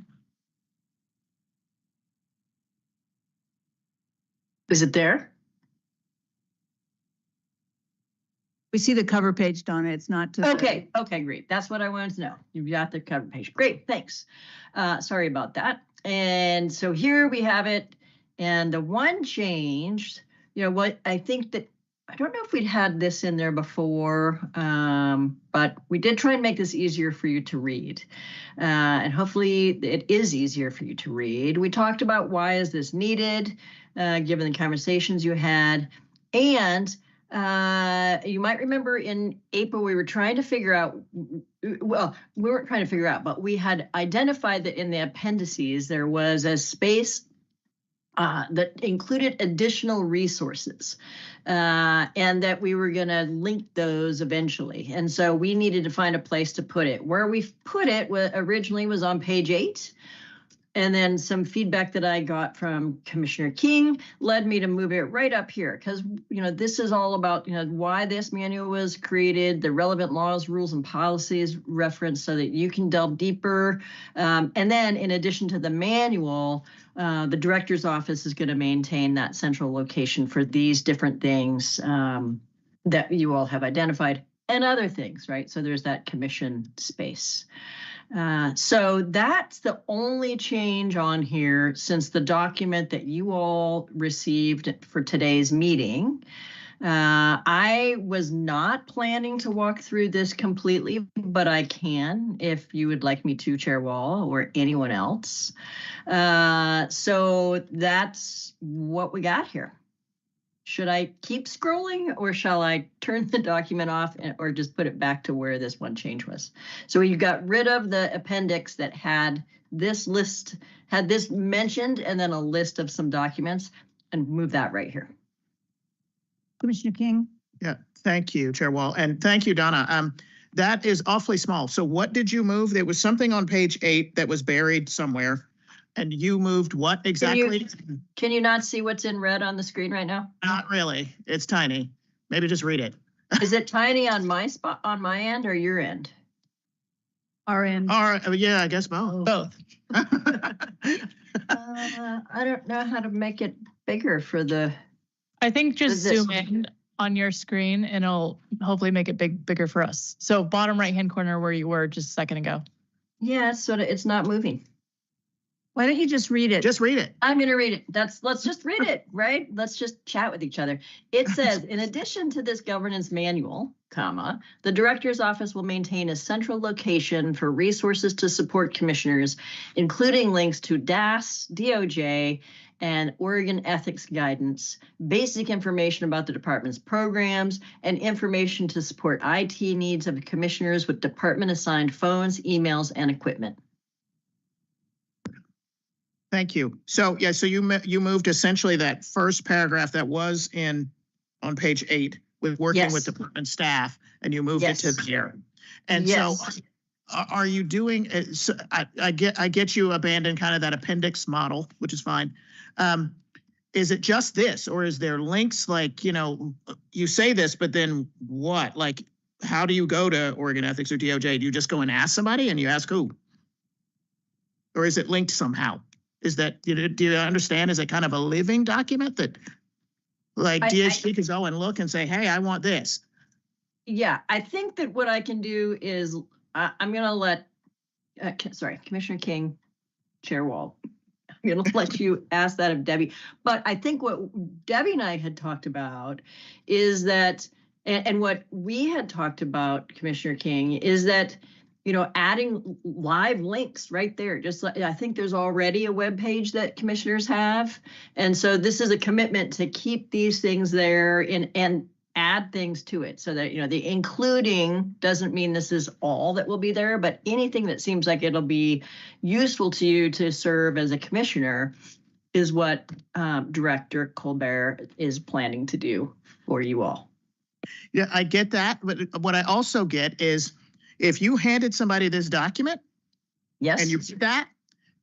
Is it there? We see the cover page, Donna. It's not. Okay, great. That's what I wanted to know. You've got the cover page. Great, thanks. Sorry about that. And so here we have it. And the one change, what I think that, I don't know if we'd had this in there before, but we did try and make this easier for you to read. And hopefully it is easier for you to read. We talked about why is this needed, given the conversations you had. And you might remember in April, we were trying to figure out, well, we weren't trying to figure out, but we had identified that in the appendices, there was a space that included additional resources and that we were going to link those eventually. And so we needed to find a place to put it. Where we put it originally was on page 8. And then some feedback that I got from Commissioner King led me to move it right up here because, this is all about, why this manual was created, the relevant laws, rules, and policies referenced so that you can delve deeper. And then in addition to the manual, the director's office is going to maintain that central location for these different things that you all have identified and other things, right? So there's that commission space. So that's the only change on here since the document that you all received for today's meeting. I was not planning to walk through this completely, but I can if you would like me to, Chair Wall, or anyone else. So that's what we got here. Should I keep scrolling or shall I turn the document off or just put it back to where this one change was? So you got rid of the appendix that had this list, had this mentioned, and then a list of some documents, and move that right here. Commissioner King? Yeah, thank you, Chair Wall. And thank you, Donna. That is awfully small. So what did you move? There was something on page 8 that was buried somewhere. And you moved what exactly? Can you not see what's in red on the screen right now? Not really. It's tiny. Maybe just read it. Is it tiny on my spot, on my end, or your end? Our end. Yeah, I guess both. Both. I don't know how to make it bigger for the. I think just zoom in on your screen and it'll hopefully make it bigger for us. So bottom right-hand corner where you were just a second ago. Yeah, it's not moving. Why don't you just read it? Just read it. I'm going to read it. Let's just read it, right? Let's just chat with each other. It says, in addition to this governance manual, the director's office will maintain a central location for resources to support commissioners, including links to DAS, DOJ, and Oregon ethics guidance, basic information about the department's programs, and information to support IT needs of commissioners with department-assigned phones, emails, and equipment. Thank you. So yeah, so you moved essentially that first paragraph that was on page 8 with working with department staff, and you moved it to there. And so, are you doing? So I get you abandoned kind of that appendix model, which is fine. Is it just this, or is there links like you say this, but then what? Like, how do you go to Oregon Ethics or DOJ? Do you just go and ask somebody, and you ask who? Or is it linked somehow? Is that, do you understand? Is it kind of a living document that like DHG could go and look and say, hey, I want this? Yeah, I think that what I can do is I'm going to let, Commissioner King, Chair Wall, I'm going to let you ask that of Debbie. But I think what Debbie and I had talked about is that, and what we had talked about, Commissioner King, is that, adding live links right there. Just like, I think there's already a web page that commissioners have. And so this is a commitment to keep these things there and add things to it so that, the including doesn't mean this is all that will be there, but anything that seems like it'll be useful to you to serve as a commissioner is what Director Colbert is planning to do for you all. Yeah, I get that. But what I also get is if you handed somebody this document, yes, and you did that,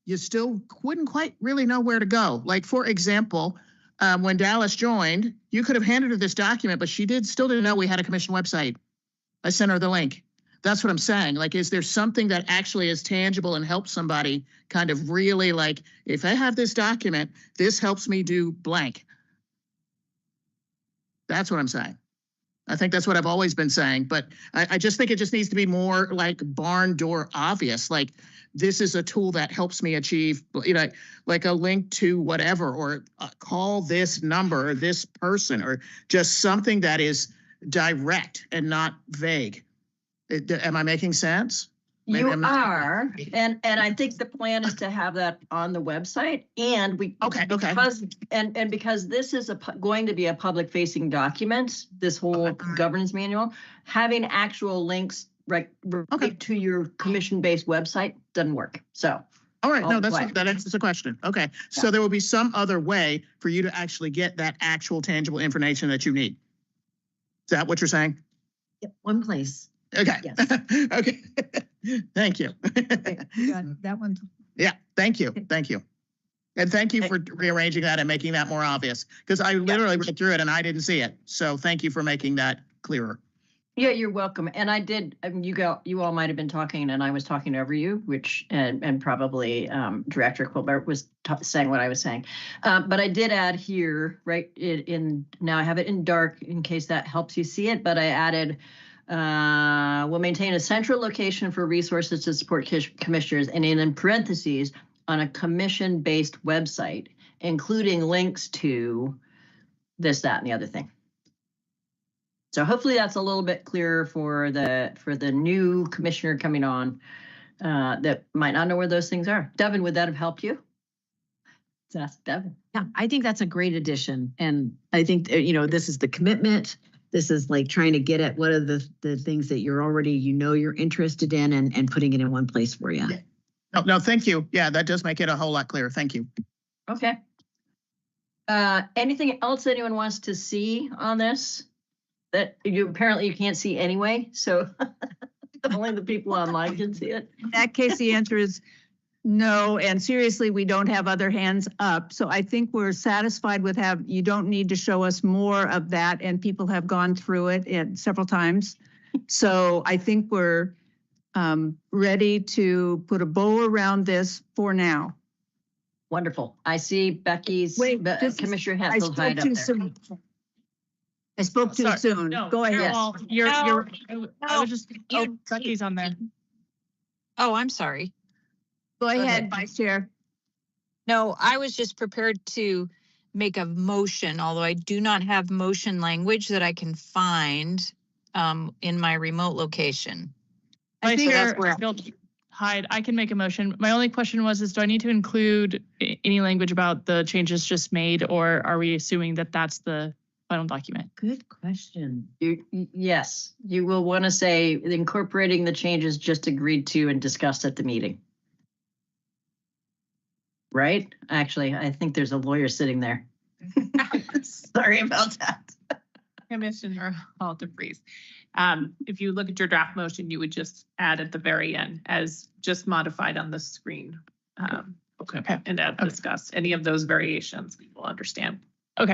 you still wouldn't quite really know where to go. Like, for example, when Dallas joined, you could have handed her this document, but she still didn't know we had a commission website. I sent her the link. That's what I'm saying. Like, is there something that actually is tangible and helps somebody kind of really like, if I have this document, this helps me do blank. That's what I'm saying. I think that's what I've always been saying, but I just think it just needs to be more like barn door obvious. Like, this is a tool that helps me achieve, like a link to whatever, or call this number or this person, or just something that is direct and not vague. Am I making sense? You are, and I think the plan is to have that on the website, and because this is going to be a public facing document, this whole governance manual, having actual links right to your commission based website doesn't work. So. All right, no, that answers the question. Okay, so there will be some other way for you to actually get that actual tangible information that you need. Is that what you're saying? Yep, one place. Okay. Yes. Okay. Thank you. That one. Yeah, thank you. Thank you. And thank you for rearranging that and making that more obvious, because I literally read through it and I didn't see it. So thank you for making that clearer. Yeah, you're welcome. And I did, you all might have been talking and I was talking over you, which, and probably Director Colbert was saying what I was saying. But I did add here, right, now I have it in dark in case that helps you see it, but I added, will maintain a central location for resources to support commissioners, and in parentheses, on a commission-based website, including links to this, that, and the other thing. So hopefully that's a little bit clearer for the new commissioner coming on that might not know where those things are. Devin, would that have helped you? Let's ask Devin. Yeah, I think that's a great addition. And I think, this is the commitment. This is like trying to get at what are the things that you're already, you're interested in, and putting it in one place for you. Yeah. No, thank you. Yeah, that does make it a whole lot clearer. Thank you. Okay. Anything else anyone wants to see on this that apparently you can't see anyway? So only the people online can see it. In that case, the answer is no. And seriously, we don't have other hands up. So I think we're satisfied with you don't need to show us more of that. And people have gone through it several times. So I think we're ready to put a bow around this for now. Wonderful. I see Becky's Commissioner Hatfield Hyde up there. Soon. I spoke too soon. No, go ahead. I was just, Becky's on there. Oh, I'm sorry. Go ahead, Vice Chair. No, I was just prepared to make a motion, although I do not have motion language that I can find in my remote location. I think Hyde, I can make a motion. My only question was, do I need to include any language about the changes just made, or are we assuming that that's the final document? Good question. Yes, you will want to say incorporating the changes just agreed to and discussed at the meeting. Right? Actually, I think there's a lawyer sitting there. Sorry about that. Commissioner Halter-Freeze. If you look at your draft motion, you would just add at the very end as just modified on the screen. And discuss any of those variations, we will understand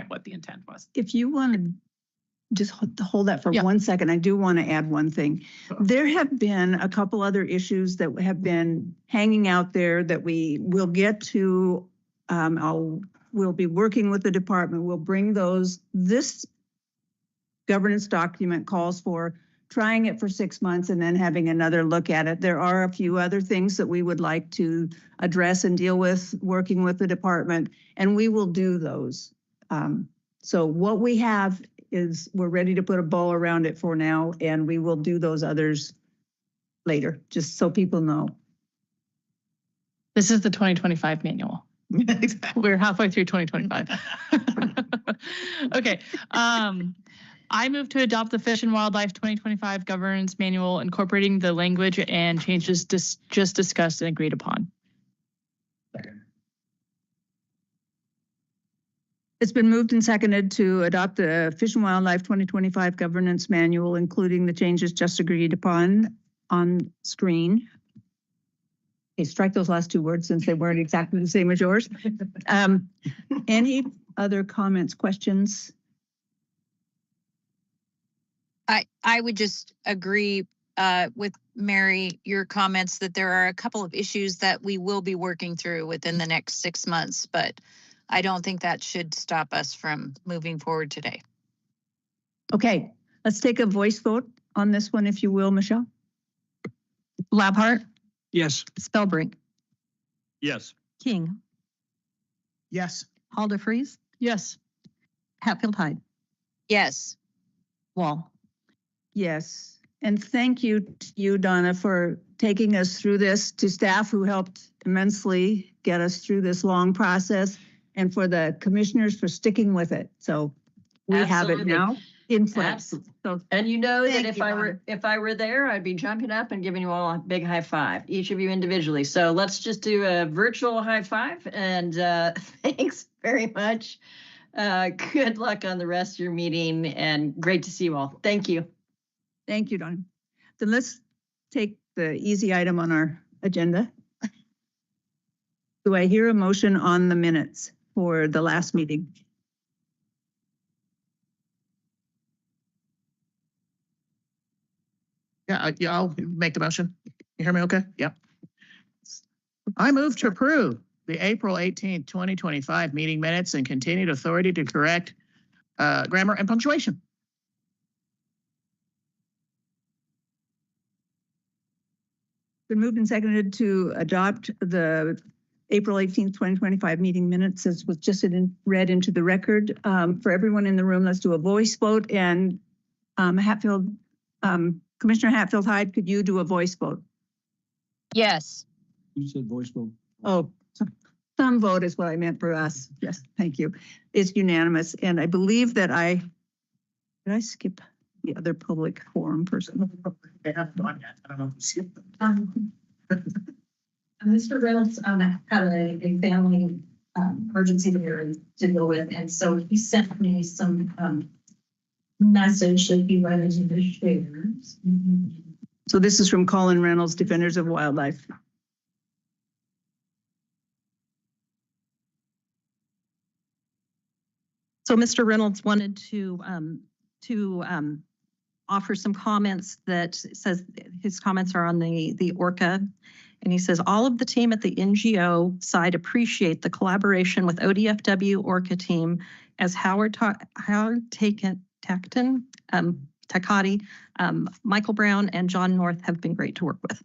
what the intent was. If you want to just hold that for 1 second, I do want to add one thing. There have been a couple other issues that have been hanging out there that we will get to We'll be working with the department. We'll bring those. This governance document calls for trying it for 6 months and then having another look at it. There are a few other things that we would like to address and deal with, working with the department, and we will do those. So what we have is we're ready to put a bow around it for now, and we will do those others later, just so people know. This is the 2025 manual. We're halfway through 2025. Okay. I move to adopt the Fish and Wildlife 2025 Governance Manual, incorporating the language and changes just discussed and agreed upon. It's been moved and seconded to adopt the Fish and Wildlife 2025 Governance Manual, including the changes just agreed upon on screen. Okay, strike those last two words since they weren't exactly the same as yours. Any other comments, questions? I would just agree with Mary, your comments that there are a couple of issues that we will be working through within the next 6 months, but I don't think that should stop us from moving forward today. Okay, let's take a voice vote on this one, if you will, Michelle. Labhart, Yes. Spellbrink, Yes. King, Yes. Haldefreeze, Yes. Hatfield Hyde, Yes. Wall. Yes, and thank you to you, Donna, for taking us through this, to staff who helped immensely get us through this long process, and for the commissioners for sticking with it. So we have it Absolutely. now in place. So And you know that Thank if you, I were there, I'd be jumping up and giving you all a big high five, each of you individually. So let's just do a virtual high five, and thanks very much. Good luck on the rest of your meeting, and great to see you all. Thank you. thank you, Donna. Then let's take the easy item on our agenda. Do I hear a motion on the minutes for the last meeting? Yeah, I'll make the motion. You hear me okay? Yep. I move to approve the April 18th, 2025 meeting minutes and continued authority to correct grammar and punctuation. Been moved and seconded to adopt the April 18th, 2025 meeting minutes as was just read into the record. For everyone in the room, let's do a voice vote, and Hatfield, Commissioner Hatfield Hyde, could you do a voice vote? Yes. You said voice vote. Oh, some vote is what I meant for us. Yes, thank you. It's unanimous, and I believe that did I skip the other public forum person? They haven't gone yet. I don't know if you skipped them. Mr. Reynolds had a family emergency there to deal with, and so he sent me some message that he wanted to share. So this is from Colin Reynolds, Defenders of Wildlife. So Mr. Reynolds wanted to offer some comments that says his comments are on the ORCA. And he says, all of the team at the NGO side appreciate the collaboration with ODFW ORCA team as Howard Takati, Michael Brown, and John North have been great to work with.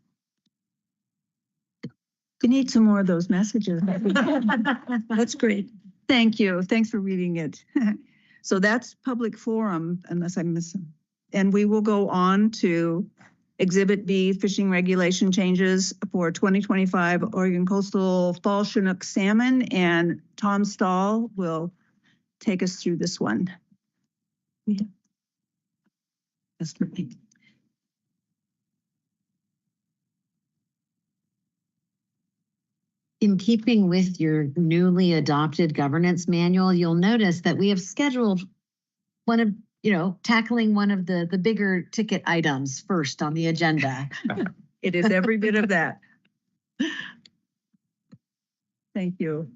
We need some more of those messages. That's great. Thank you. Thanks for reading it. So that's public forum, unless I miss them. And we will go on to Exhibit B, fishing regulation changes for 2025 Oregon coastal fall Chinook salmon, and Tom Stahl will take us through this one. Yeah. That's perfect. In keeping with your newly adopted governance manual, you'll notice that we have scheduled tackling one of the bigger ticket items first on the agenda. It is every bit of that. Thank you.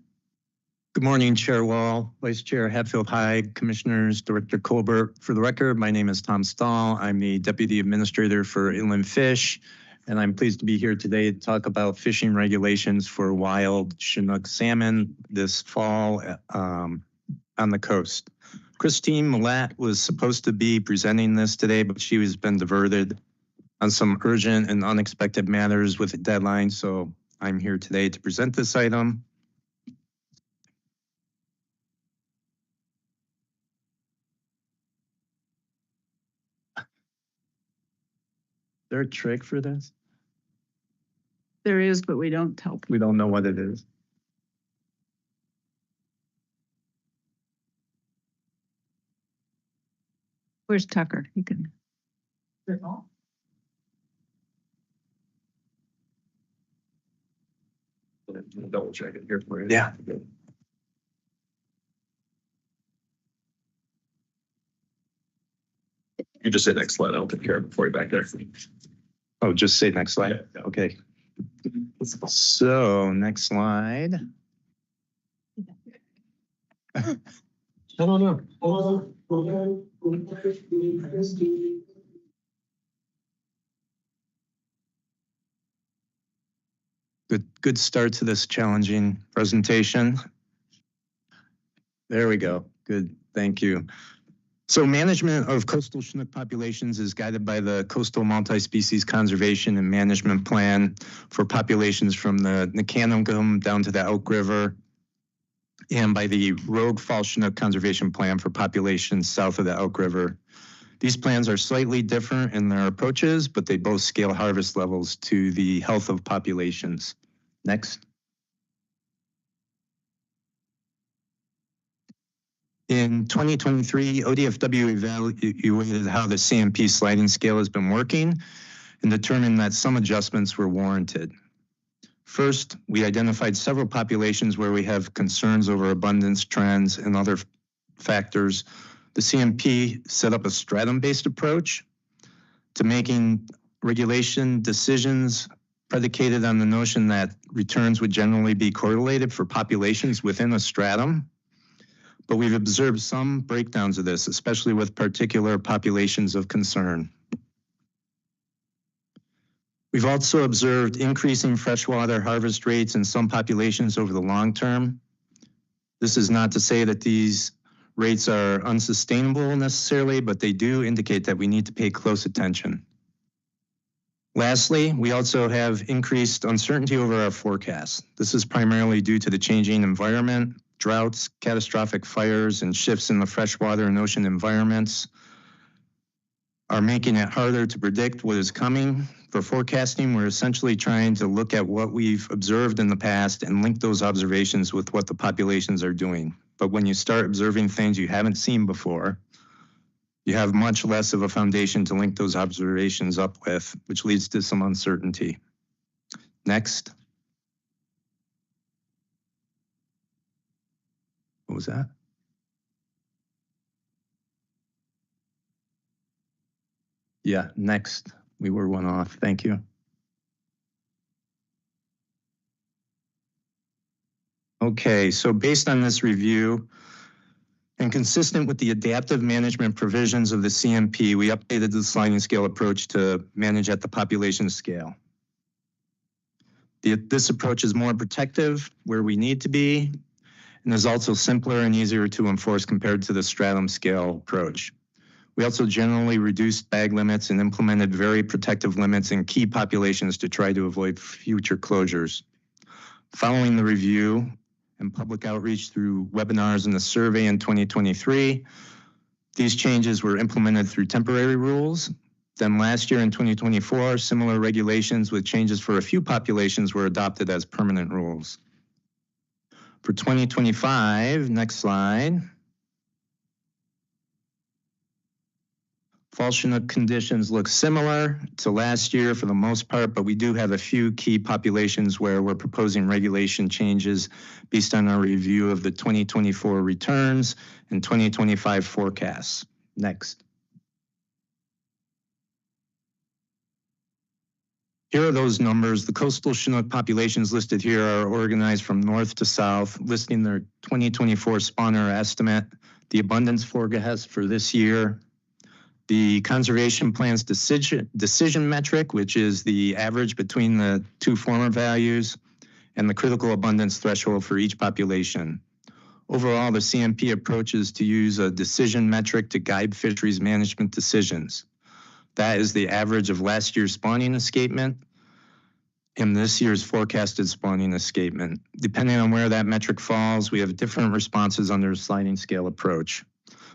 Good morning, Chair Wall, Vice Chair Hatfield Hyde, Commissioners, Director Colbert. For the record, my name is Tom Stahl. I'm the Deputy Administrator for Inland Fish. and I'm pleased to be here today to talk about fishing regulations for wild Chinook salmon this fall on the coast. Christine Millat was supposed to be presenting this today, but she has been diverted on some urgent and unexpected matters with a deadline, so I'm here today to present this item. Is there a trick for this? There is, but we don't tell people. We don't know what it is. Where's Tucker? You can. Double check it here for you. Yeah. You just say next slide. I'll take care of it for you back there. Oh, just say next slide. Yeah. Okay. So next slide. No. Good start to this challenging presentation. There we go. Good. Thank you. So management of coastal Chinook populations is guided by the Coastal Multi-Species Conservation and Management Plan for populations from the Nicanagum down to the Elk River, and by the Rogue Falls Chinook Conservation Plan for populations south of the Elk River. These plans are slightly different in their approaches, but they both scale harvest levels to the health of populations. Next. In 2023, ODFW evaluated how the CMP sliding scale has been working and determined that some adjustments were warranted. First, we identified several populations where we have concerns over abundance trends and other factors. The CMP set up a stratum-based approach to making regulation decisions predicated on the notion that returns would generally be correlated for populations within a stratum. But we've observed some breakdowns of this, especially with particular populations of concern. We've also observed increasing freshwater harvest rates in some populations over the long term. This is not to say that these rates are unsustainable necessarily, but they do indicate that we need to pay close attention. Lastly, we also have increased uncertainty over our forecasts. This is primarily due to the changing environment. Droughts, catastrophic fires, and shifts in the freshwater and ocean environments are making it harder to predict what is coming. For forecasting, we're essentially trying to look at what we've observed in the past and link those observations with what the populations are doing. But when you start observing things you haven't seen before, you have much less of a foundation to link those observations up with, which leads to some uncertainty. Next. What was that? Yeah, next. We were one off. Thank you. Okay, so based on this review and consistent with the adaptive management provisions of the CMP, we updated the sliding scale approach to manage at the population scale. This approach is more protective where we need to be, and is also simpler and easier to enforce compared to the stratum scale approach. We also generally reduced bag limits and implemented very protective limits in key populations to try to avoid future closures. Following the review and public outreach through webinars and the survey in 2023, these changes were implemented through temporary rules. Then last year in 2024, similar regulations with changes for a few populations were adopted as permanent rules. For 2025, next slide. Fall Chinook conditions look similar to last year for the most part, but we do have a few key populations where we're proposing regulation changes based on our review of the 2024 returns and 2025 forecasts. Next. Here are those numbers. The coastal Chinook populations listed here are organized from north to south, listing their 2024 spawner estimate, the abundance forecast for this year, The conservation plan's decision metric, which is the average between the two former values, and the critical abundance threshold for each population. Overall, the CMP approach is to use a decision metric to guide fisheries management decisions. That is the average of last year's spawning escapement and this year's forecasted spawning escapement. Depending on where that metric falls, we have different responses under a sliding scale approach.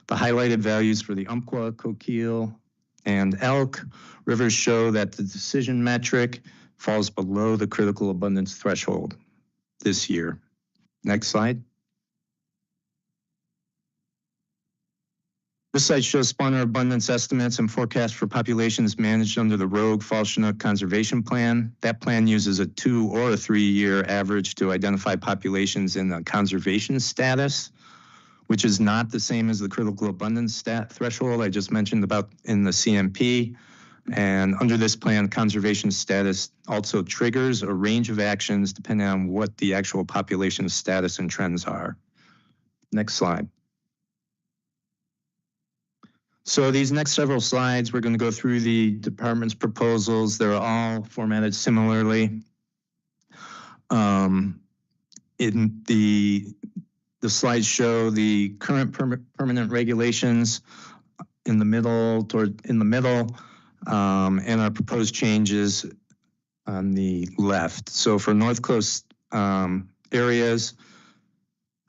The highlighted values for the Umpqua, Coquille, and elk rivers show that the decision metric falls below the critical abundance threshold this year. Next slide. This slide shows spawner abundance estimates and forecasts for populations managed under the Rogue Fall Chinook Conservation Plan. That plan uses a 2 or a 3-year average to identify populations in the conservation status, which is not the same as the critical abundance threshold I just mentioned about in the CMP. And under this plan, conservation status also triggers a range of actions depending on what the actual population status and trends are. Next slide. So these next several slides, we're going to go through the department's proposals. They're all formatted similarly. In the slides show the current permanent regulations in the middle, and our proposed changes on the left. So for North Coast areas,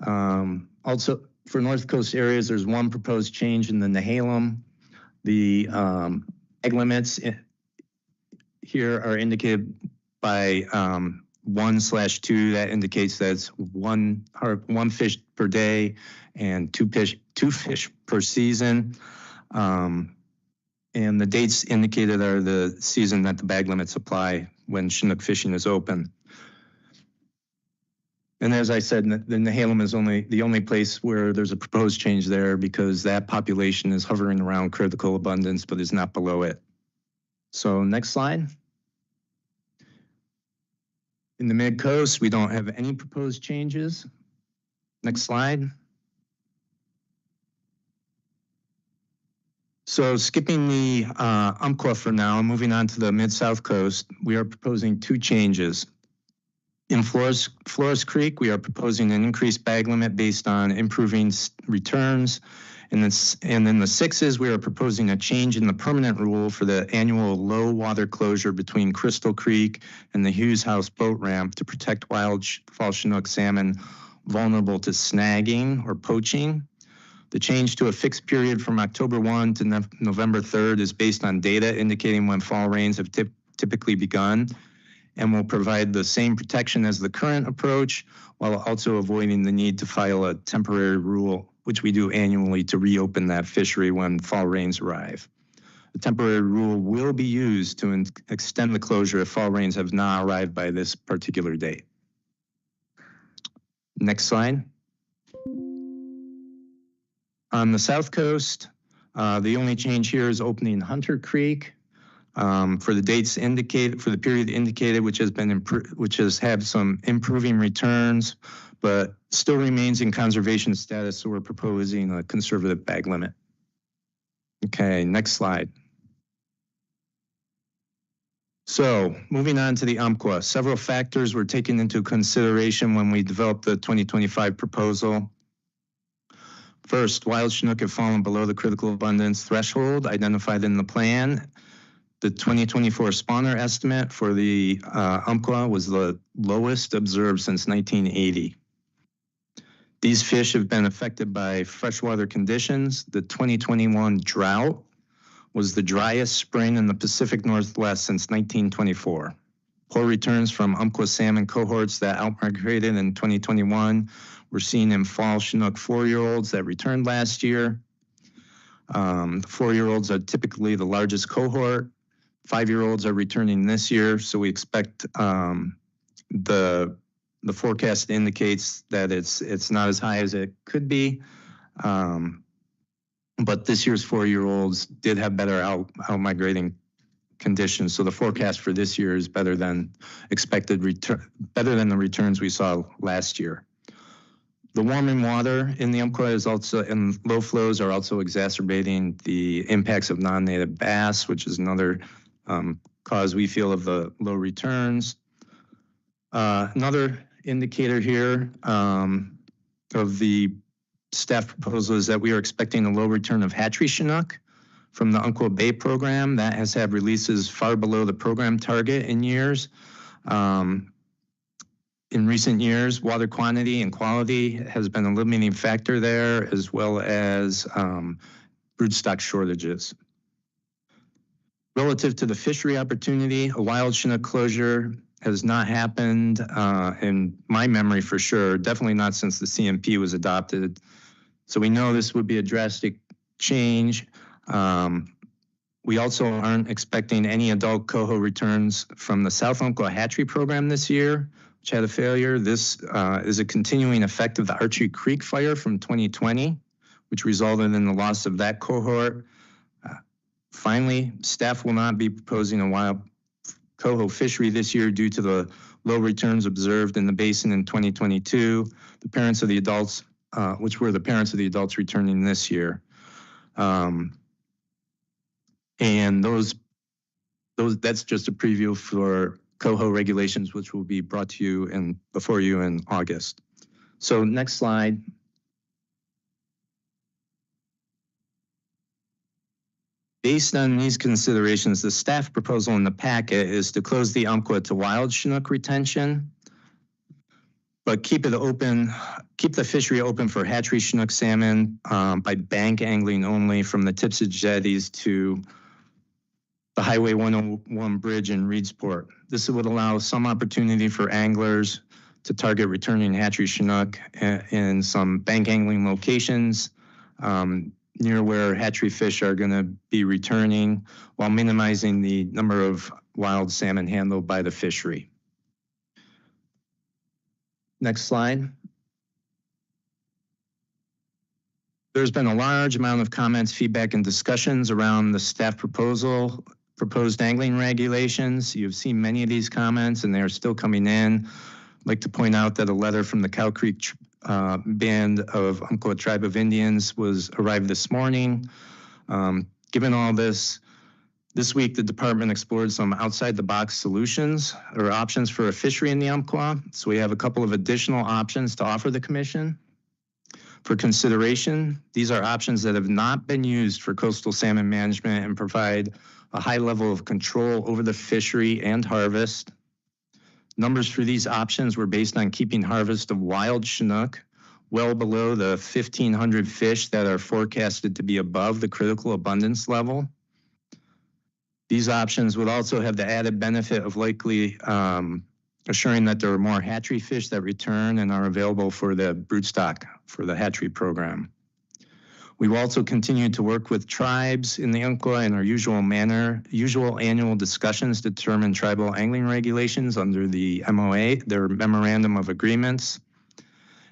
also for North Coast areas, there's one proposed change in the Nehalem. The egg limits here are indicated by 1/2. That indicates that it's one fish per day and two fish per season. And the dates indicated are the season that the bag limits apply when Chinook fishing is open. And as I said, the Nehalem is the only place where there's a proposed change there because that population is hovering around critical abundance, but is not below it. So next slide. In the mid-coast, we don't have any proposed changes. Next slide. So skipping the Umpqua for now, moving on to the Mid-South Coast, we are proposing 2 changes. In Flores Creek, we are proposing an increased bag limit based on improving returns. And in the 6s, we are proposing a change in the permanent rule for the annual low water closure between Crystal Creek and the Hughes House boat ramp to protect wild fall Chinook salmon vulnerable to snagging or poaching. The change to a fixed period from October 1 to November 3rd is based on data indicating when fall rains have typically begun, and will provide the same protection as the current approach while also avoiding the need to file a temporary rule, which we do annually to reopen that fishery when fall rains arrive. The temporary rule will be used to extend the closure if fall rains have not arrived by this particular date. Next slide. On the South Coast, the only change here is opening Hunter Creek. For the dates indicated, for the period indicated, which has had some improving returns, but still remains in conservation status. So we're proposing a conservative bag limit. Okay, next slide. So moving on to the Umpqua, several factors were taken into consideration when we developed the 2025 proposal. First, wild Chinook have fallen below the critical abundance threshold identified in the plan. The 2024 spawner estimate for the Umpqua was the lowest observed since 1980. These fish have been affected by freshwater conditions. The 2021 drought was the driest spring in the Pacific Northwest since 1924. Poor returns from Umpqua salmon cohorts that outmigrated in 2021 were seen in fall Chinook 4-year-olds that returned last year. 4-year-olds are typically the largest cohort. 5-year-olds are returning this year, so we expect the forecast indicates that it's not as high as it could be. But this year's 4-year-olds did have better out-migrating conditions, so the forecast for this year is better than expected better than the returns we saw last year. The warming water in the Umpqua is also, and low flows are also exacerbating the impacts of non-native bass, which is another cause we feel of the low returns. Another indicator here of the staff proposal is that we are expecting a low return of hatchery Chinook from the Umpqua Bay program. That has had releases far below the program target in years. In recent years, water quantity and quality has been a limiting factor there, as well as broodstock shortages. Relative to the fishery opportunity, a wild Chinook closure has not happened in my memory for sure, definitely not since the CMP was adopted. So we know this would be a drastic change. We also aren't expecting any adult coho returns from the South Umpqua hatchery program this year, which had a failure. This is a continuing effect of the Archery Creek fire from 2020, which resulted in the loss of that cohort. Finally, staff will not be proposing a wild coho fishery this year due to the low returns observed in the basin in 2022. The parents of the adults, which were the parents of the adults returning this year. And that's just a preview for coho regulations, which will be brought to you and before you in August. So next slide. Based on these considerations, the staff proposal in the packet is to close the Umpqua to wild Chinook retention, but keep it open, keep the fishery open for hatchery Chinook salmon by bank angling only from the Tipsage jetties to the Highway 101 bridge in Reedsport. This would allow some opportunity for anglers to target returning hatchery Chinook in some bank angling locations near where hatchery fish are going to be returning, while minimizing the number of wild salmon handled by the fishery. Next slide. There's been a large amount of comments, feedback, and discussions around the staff proposed angling regulations. You've seen many of these comments and they are still coming in. I'd like to point out that a letter from the Cow Creek Band of Umpqua Tribe of Indians arrived this morning. Given all this week the department explored some outside the box solutions or options for a fishery in the Umpqua. So we have a couple of additional options to offer the commission for consideration. These are options that have not been used for coastal salmon management and provide a high level of control over the fishery and harvest. Numbers for these options were based on keeping harvest of wild Chinook well below the 1,500 fish that are forecasted to be above the critical abundance level. These options would also have the added benefit of likely assuring that there are more hatchery fish that return and are available for the broodstock for the hatchery program. We've also continued to work with tribes in the Umpqua in our usual annual discussions to determine tribal angling regulations under the MOA, their Memorandum of Agreements.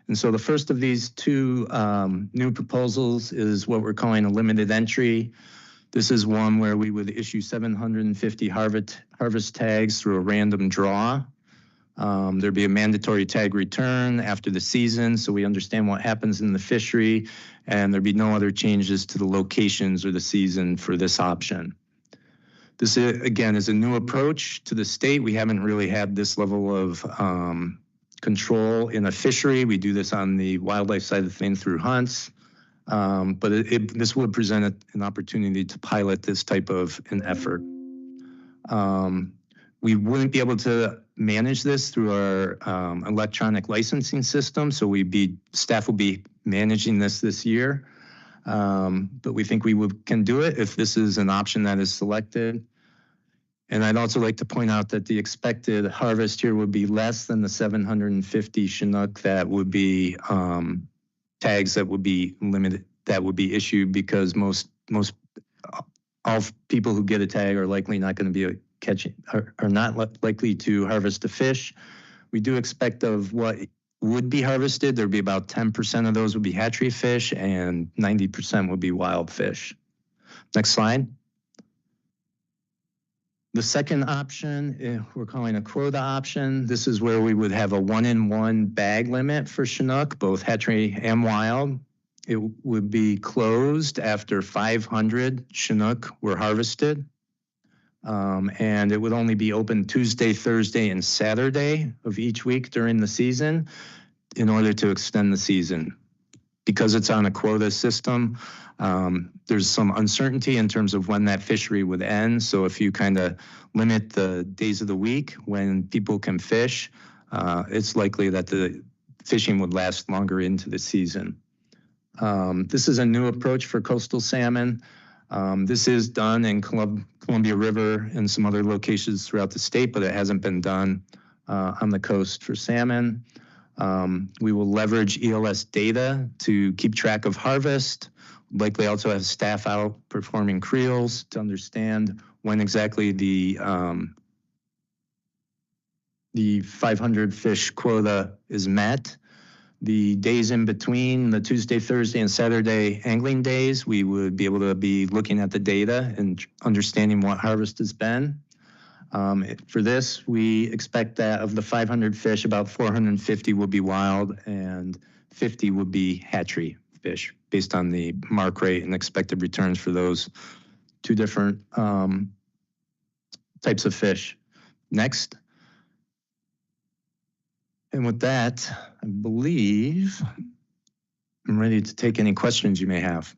And so the first of these two new proposals is what we're calling a limited entry. This is one where we would issue 750 harvest tags through a random draw. There'd be a mandatory tag return after the season, so we understand what happens in the fishery, and there'd be no other changes to the locations or the season for this option. This, again, is a new approach to the state. We haven't really had this level of control in a fishery. We do this on the wildlife side of things through hunts, but this would present an opportunity to pilot this type of an effort. We wouldn't be able to manage this through our electronic licensing system, so staff will be managing this year. But we think we can do it if this is an option that is selected. And I'd also like to point out that the expected harvest here would be less than the 750 Chinook that would be tags that would be limited, that would be issued, because all people who get a tag are likely not going to be are not likely to harvest a fish. We do expect of what would be harvested, there'd be about 10% of those would be hatchery fish and 90% would be wild fish. Next slide. The second option, we're calling a quota option. This is where we would have a 1-in-1 bag limit for Chinook, both hatchery and wild. It would be closed after 500 Chinook were harvested. And it would only be open Tuesday, Thursday, and Saturday of each week during the season in order to extend the season. Because it's on a quota system, there's some uncertainty in terms of when that fishery would end. So if you kind of limit the days of the week when people can fish, it's likely that the fishing would last longer into the season. This is a new approach for coastal salmon. This is done in Columbia River and some other locations throughout the state, but it hasn't been done on the coast for salmon. We will leverage ELS data to keep track of harvest, likely also have staff out performing creels to understand when exactly the 500 fish quota is met. The days in between the Tuesday, Thursday, and Saturday angling days, we would be able to be looking at the data and understanding what harvest has been. For this, we expect that of the 500 fish, about 450 will be wild and 50 would be hatchery fish based on the mark rate and expected returns for those two different types of fish. Next. And with that, I believe I'm ready to take any questions you may have.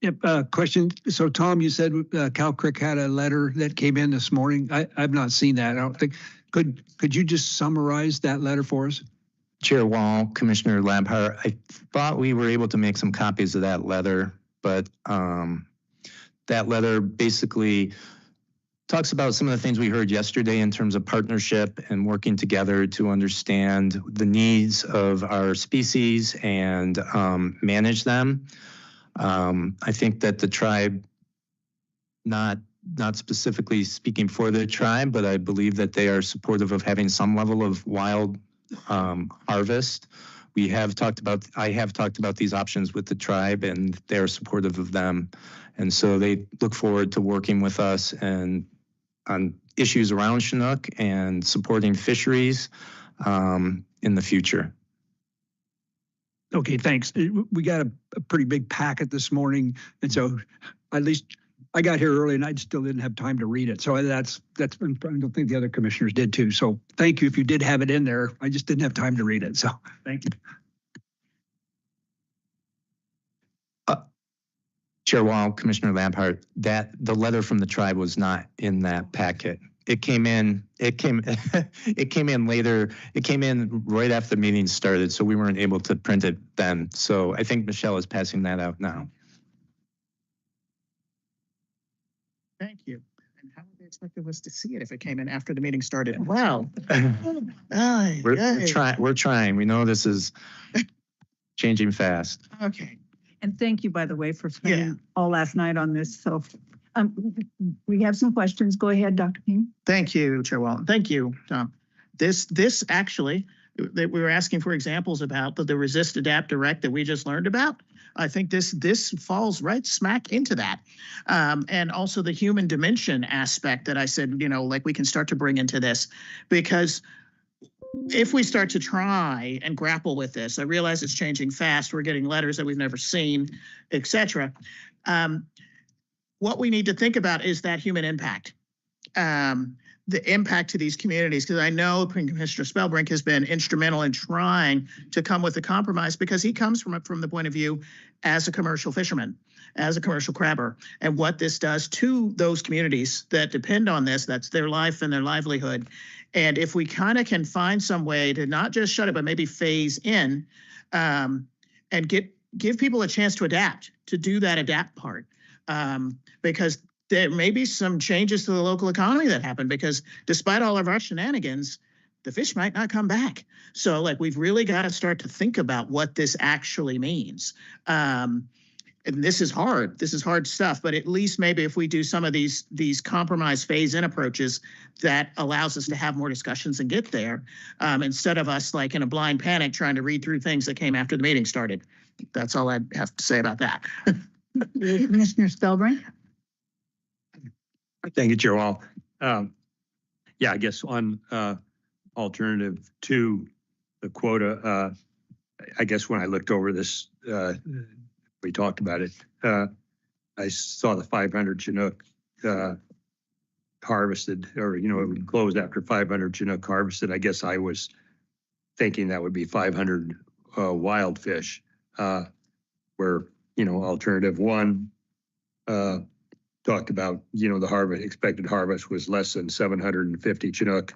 Yep, question. So Tom, you said Cow Creek had a letter that came in this morning. I've not seen that. I don't think. Could you just summarize that letter for us? Chair Wall, Commissioner Lampard, I thought we were able to make some copies of that letter, but that letter basically talks about some of the things we heard yesterday in terms of partnership and working together to understand the needs of our species and manage them. I think that the tribe, not specifically speaking for the tribe, but I believe that they are supportive of having some level of wild harvest. I have talked about these options with the tribe and they're supportive of them. And so they look forward to working with us and on issues around Chinook and supporting fisheries in the future. Okay, thanks. We got a pretty big packet this morning, and so at least I got here early and I still didn't have time to read it. So I don't think the other commissioners did too. So thank you if you did have it in there. I just didn't have time to read it. So thank you. Chair Wall, Commissioner Lampard, the letter from the tribe was not in that packet. It came in later. It came in right after the meeting started, so we weren't able to print it then. So I think Michelle is passing that out now. Thank you. And how would they expect us to see it if it came in after the meeting started? Wow. We're trying. We know this is changing fast. Okay. And thank you, by the way, for spending all last night on this. So we have some questions. Go ahead, Dr. King. Thank you, Chair Walton. Thank you, Tom. This actually, that we were asking for examples about the resist, adapt, direct that we just learned about. I think this falls right smack into that. And also the human dimension aspect that I said, like we can start to bring into this, because if we start to try and grapple with this, I realize it's changing fast. We're getting letters that we've never seen, et cetera. What we need to think about is that human impact, the impact to these communities, because I know Commissioner Spellbrink has been instrumental in trying to come with a compromise because he comes from the point of view as a commercial fisherman, as a commercial crabber, and what this does to those communities that depend on this, that's their life and their livelihood. And if we kind of can find some way to not just shut it, but maybe phase in and give people a chance to adapt, to do that adapt part. Because there may be some changes to the local economy that happen, because despite all of our shenanigans, the fish might not come back. So like, we've really got to start to think about what this actually means. And this is hard stuff, but at least maybe if we do some of these compromise phase-in approaches, that allows us to have more discussions and get there, instead of us like in a blind panic trying to read through things that came after the meeting started. That's all I have to say about that. Commissioner Spellbrink. Thank you, Chair Wall. Yeah, I guess on alternative 2, the quota, I guess when I looked over this, we talked about it. I saw the 500 Chinook harvested, or, it would close after 500 Chinook harvested. I guess I was thinking that would be 500 wild fish, where, alternative 1 talked about, the expected harvest was less than 750 Chinook,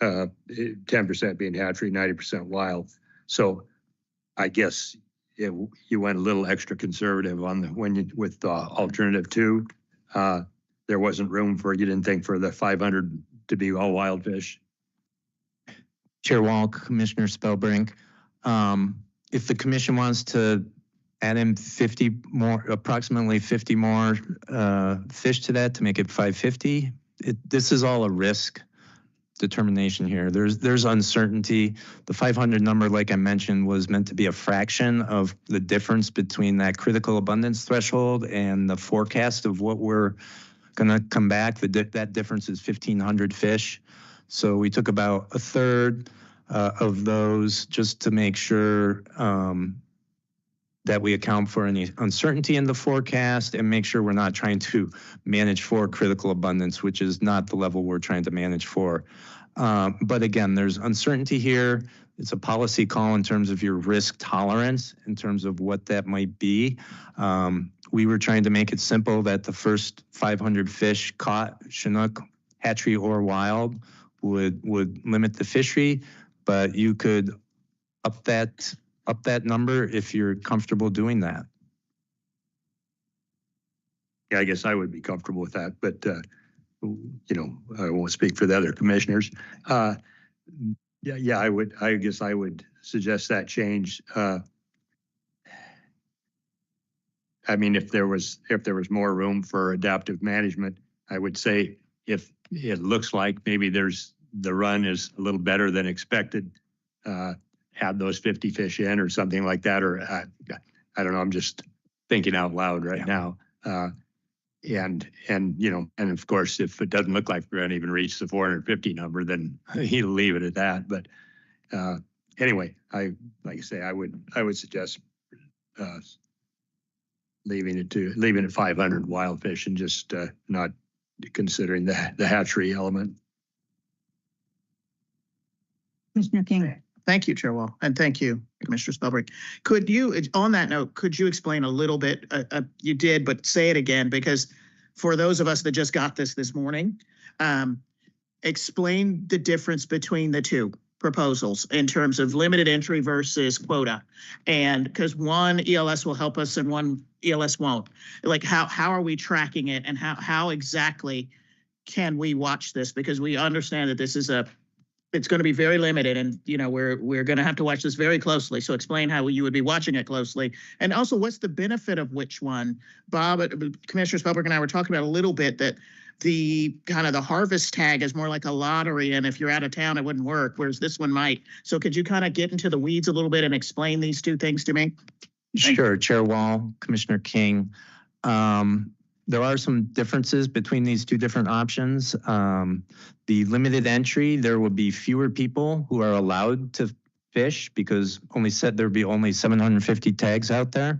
10% being hatchery, 90% wild. So I guess you went a little extra conservative on with alternative 2. There wasn't room you didn't think for the 500 to be all wild fish. Chair Wall, Commissioner Spellbrink, if the commission wants to add in approximately 50 more fish to that to make it 550, this is all a risk determination here. There's uncertainty. The 500 number, like I mentioned, was meant to be a fraction of the difference between that critical abundance threshold and the forecast of what we're going to come back. That difference is 1,500 fish. So we took about a third of those just to make sure that we account for any uncertainty in the forecast and make sure we're not trying to manage for critical abundance, which is not the level we're trying to manage for. But again, there's uncertainty here. It's a policy call in terms of your risk tolerance, in terms of what that might be. We were trying to make it simple that the first 500 fish caught, Chinook, hatchery or wild, would limit the fishery, but you could up that number if you're comfortable doing that. Yeah, I guess I would be comfortable with that, but I won't speak for the other commissioners. Yeah, I guess I would suggest that change. I mean, if there was more room for adaptive management, I would say if it looks like maybe the run is a little better than expected, add those 50 fish in or something like that, or I don't know. I'm just thinking out loud right now. And of course, if it doesn't look like we're going to even reach the 450 number, then he'll leave it at that. But anyway, like I say, I would suggest leaving it 500 wild fish and just not considering the hatchery element. Commissioner King. Thank you, Chair Wall, and thank you, Commissioner Spellbrink. Could you, on that note, could you explain a little bit? You did, but say it again, because for those of us that just got this morning, explain the difference between the two proposals in terms of limited entry versus quota, and because one ELS will help us and one ELS won't. Like how are we tracking it, and how exactly can we watch this? Because we understand that this is it's going to be very limited, and we're going to have to watch this very closely. So explain how you would be watching it closely, and also what's the benefit of which one. Bob, Commissioner Spellbrink and I were talking about a little bit that the kind of the harvest tag is more like a lottery, and if you're out of town, it wouldn't work, whereas this one might. So could you kind of get into the weeds a little bit and explain these two things to me? Sure, Chair Wall, Commissioner King. There are some differences between these two different options. The limited entry, there will be fewer people who are allowed to fish because there'll be only 750 tags out there,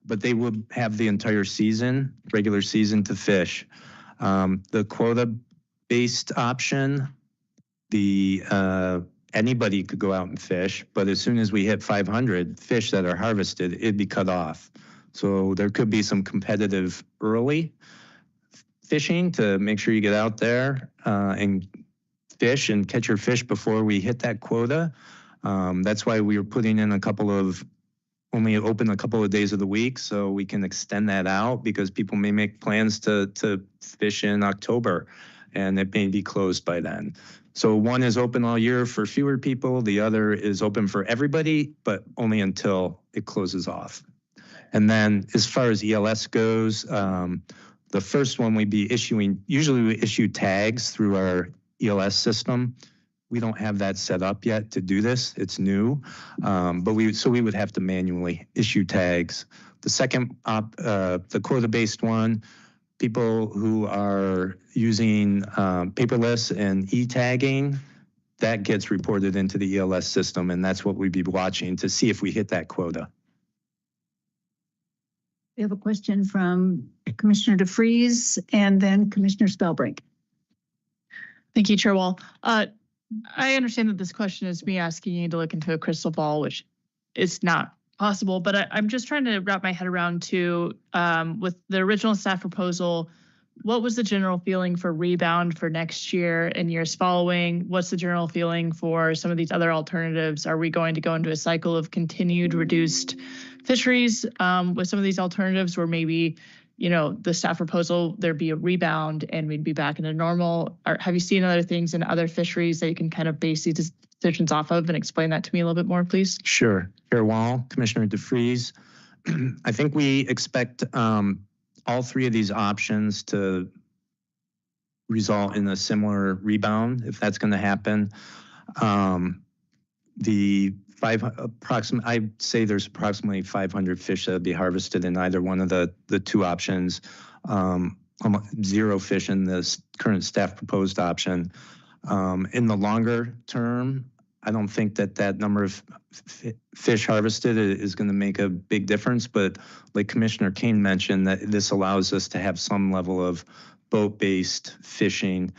but they will have the entire season, regular season, to fish. The quota-based option, anybody could go out and fish, but as soon as we hit 500 fish that are harvested, it'd be cut off. So there could be some competitive early fishing to make sure you get out there and fish and catch your fish before we hit that quota. That's why we were putting in only open a couple of days of the week, so we can extend that out because people may make plans to fish in October and it may be closed by then. So one is open all year for fewer people. The other is open for everybody, but only until it closes off. And then as far as ELS goes, the first one we'd be usually we issue tags through our ELS system. We don't have that set up yet to do this. It's new, but we would have to manually issue tags. The second, the quota-based one, people who are using paperless and e-tagging, that gets reported into the ELS system, and that's what we'd be watching to see if we hit that quota. We have a question from Commissioner DeFries and then Commissioner Spellbrink. Thank you, Chair Wall. I understand that this question is me asking you to look into a crystal ball, which is not possible, but I'm just trying to wrap my head around to, with the original staff proposal, what was the general feeling for rebound for next year and years following? What's the general feeling for some of these other alternatives? Are we going to go into a cycle of continued reduced fisheries with some of these alternatives, where maybe, you know, the staff proposal, there'd be a rebound and we'd be back into normal? Or have you seen other things in other fisheries that you can kind of base these decisions off of, and explain that to me a little bit more, please? Sure. Chair Wall, Commissioner DeFries. I think we expect all three of these options to result in a similar rebound, if that's going to happen. I'd say there's approximately 500 fish that would be harvested in either one of the two options. 0 fish in this current staff proposed option. In the longer term, I don't think that number of fish harvested is going to make a big difference, but like Commissioner Kane mentioned, that this allows us to have some level of boat-based fishing.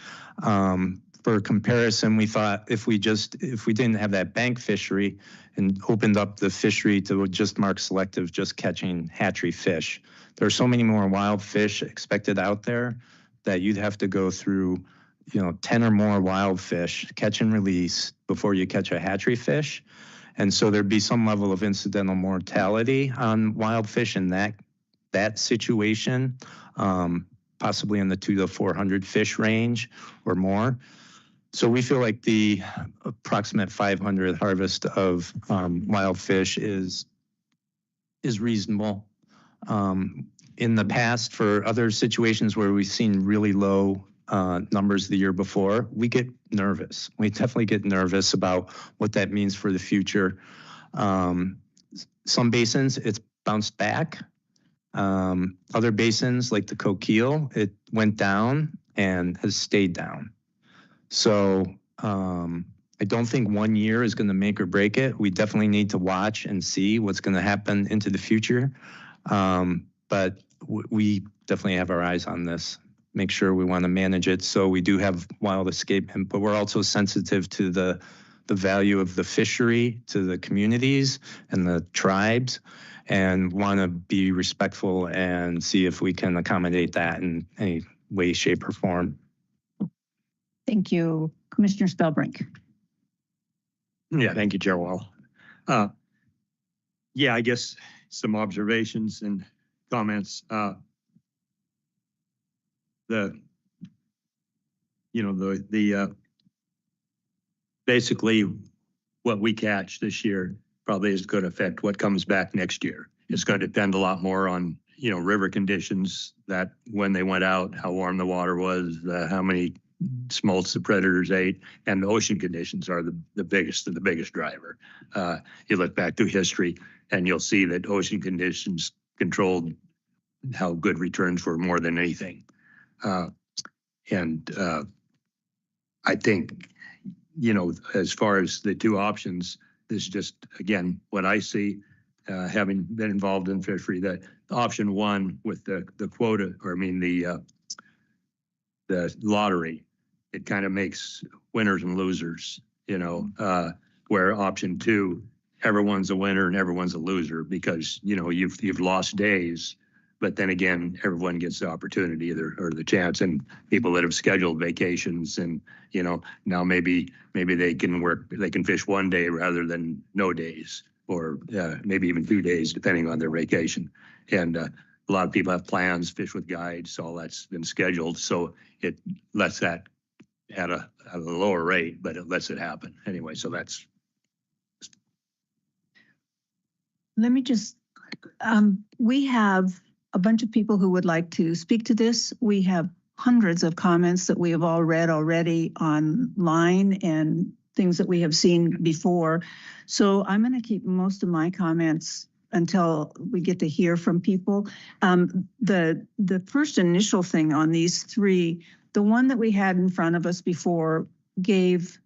For comparison, we thought if we didn't have that bank fishery and opened up the fishery to just mark selective, just catching hatchery fish, there are so many more wild fish expected out there that you'd have to go through, 10 or more wild fish, catch and release, before you catch a hatchery fish. And so there'd be some level of incidental mortality on wild fish in that situation, possibly in the 200 to 400 fish range or more. So we feel like the approximate 500 harvest of wild fish is reasonable. In the past, for other situations where we've seen really low numbers the year before, we get nervous. We definitely get nervous about what that means for the future. Some basins, it's bounced back. Other basins, like the Coquille, it went down and has stayed down. So I don't think 1 year is going to make or break it. We definitely need to watch and see what's going to happen into the future. But we definitely have our eyes on this. Make sure we want to manage it so we do have wild escapement, but we're also sensitive to the value of the fishery to the communities and the tribes, and want to be respectful and see if we can accommodate that in any way, shape, or form. Thank you. Commissioner Spellbrink. Yeah, thank you, Chair Wall. Yeah, I guess some observations and comments. Basically what we catch this year probably is going to affect what comes back next year. It's going to depend a lot more on, river conditions, that when they went out, how warm the water was, how many smolts the predators ate, and the ocean conditions are the biggest driver. You look back through history and you'll see that ocean conditions controlled how good returns were more than anything. I think, as far as the two options, this is just, again, what I see, having been involved in fishery, that option one with the quota, or the lottery, it kind of makes winners and losers, where option two, everyone's a winner and everyone's a loser, because, you've lost days. But then again, everyone gets the opportunity or the chance, and people that have scheduled vacations and, now maybe they can fish 1 day rather than no days, or maybe even 2 days, depending on their vacation. And a lot of people have plans, fish with guides, all that's been scheduled. So it lets that at a lower rate, but it lets it happen anyway. So that's. Let me just, we have a bunch of people who would like to speak to this. We have hundreds of comments that we have all read already online and things that we have seen before. So I'm going to keep most of my comments until we get to hear from people. The first initial thing on these three, the one that we had in front of us before gave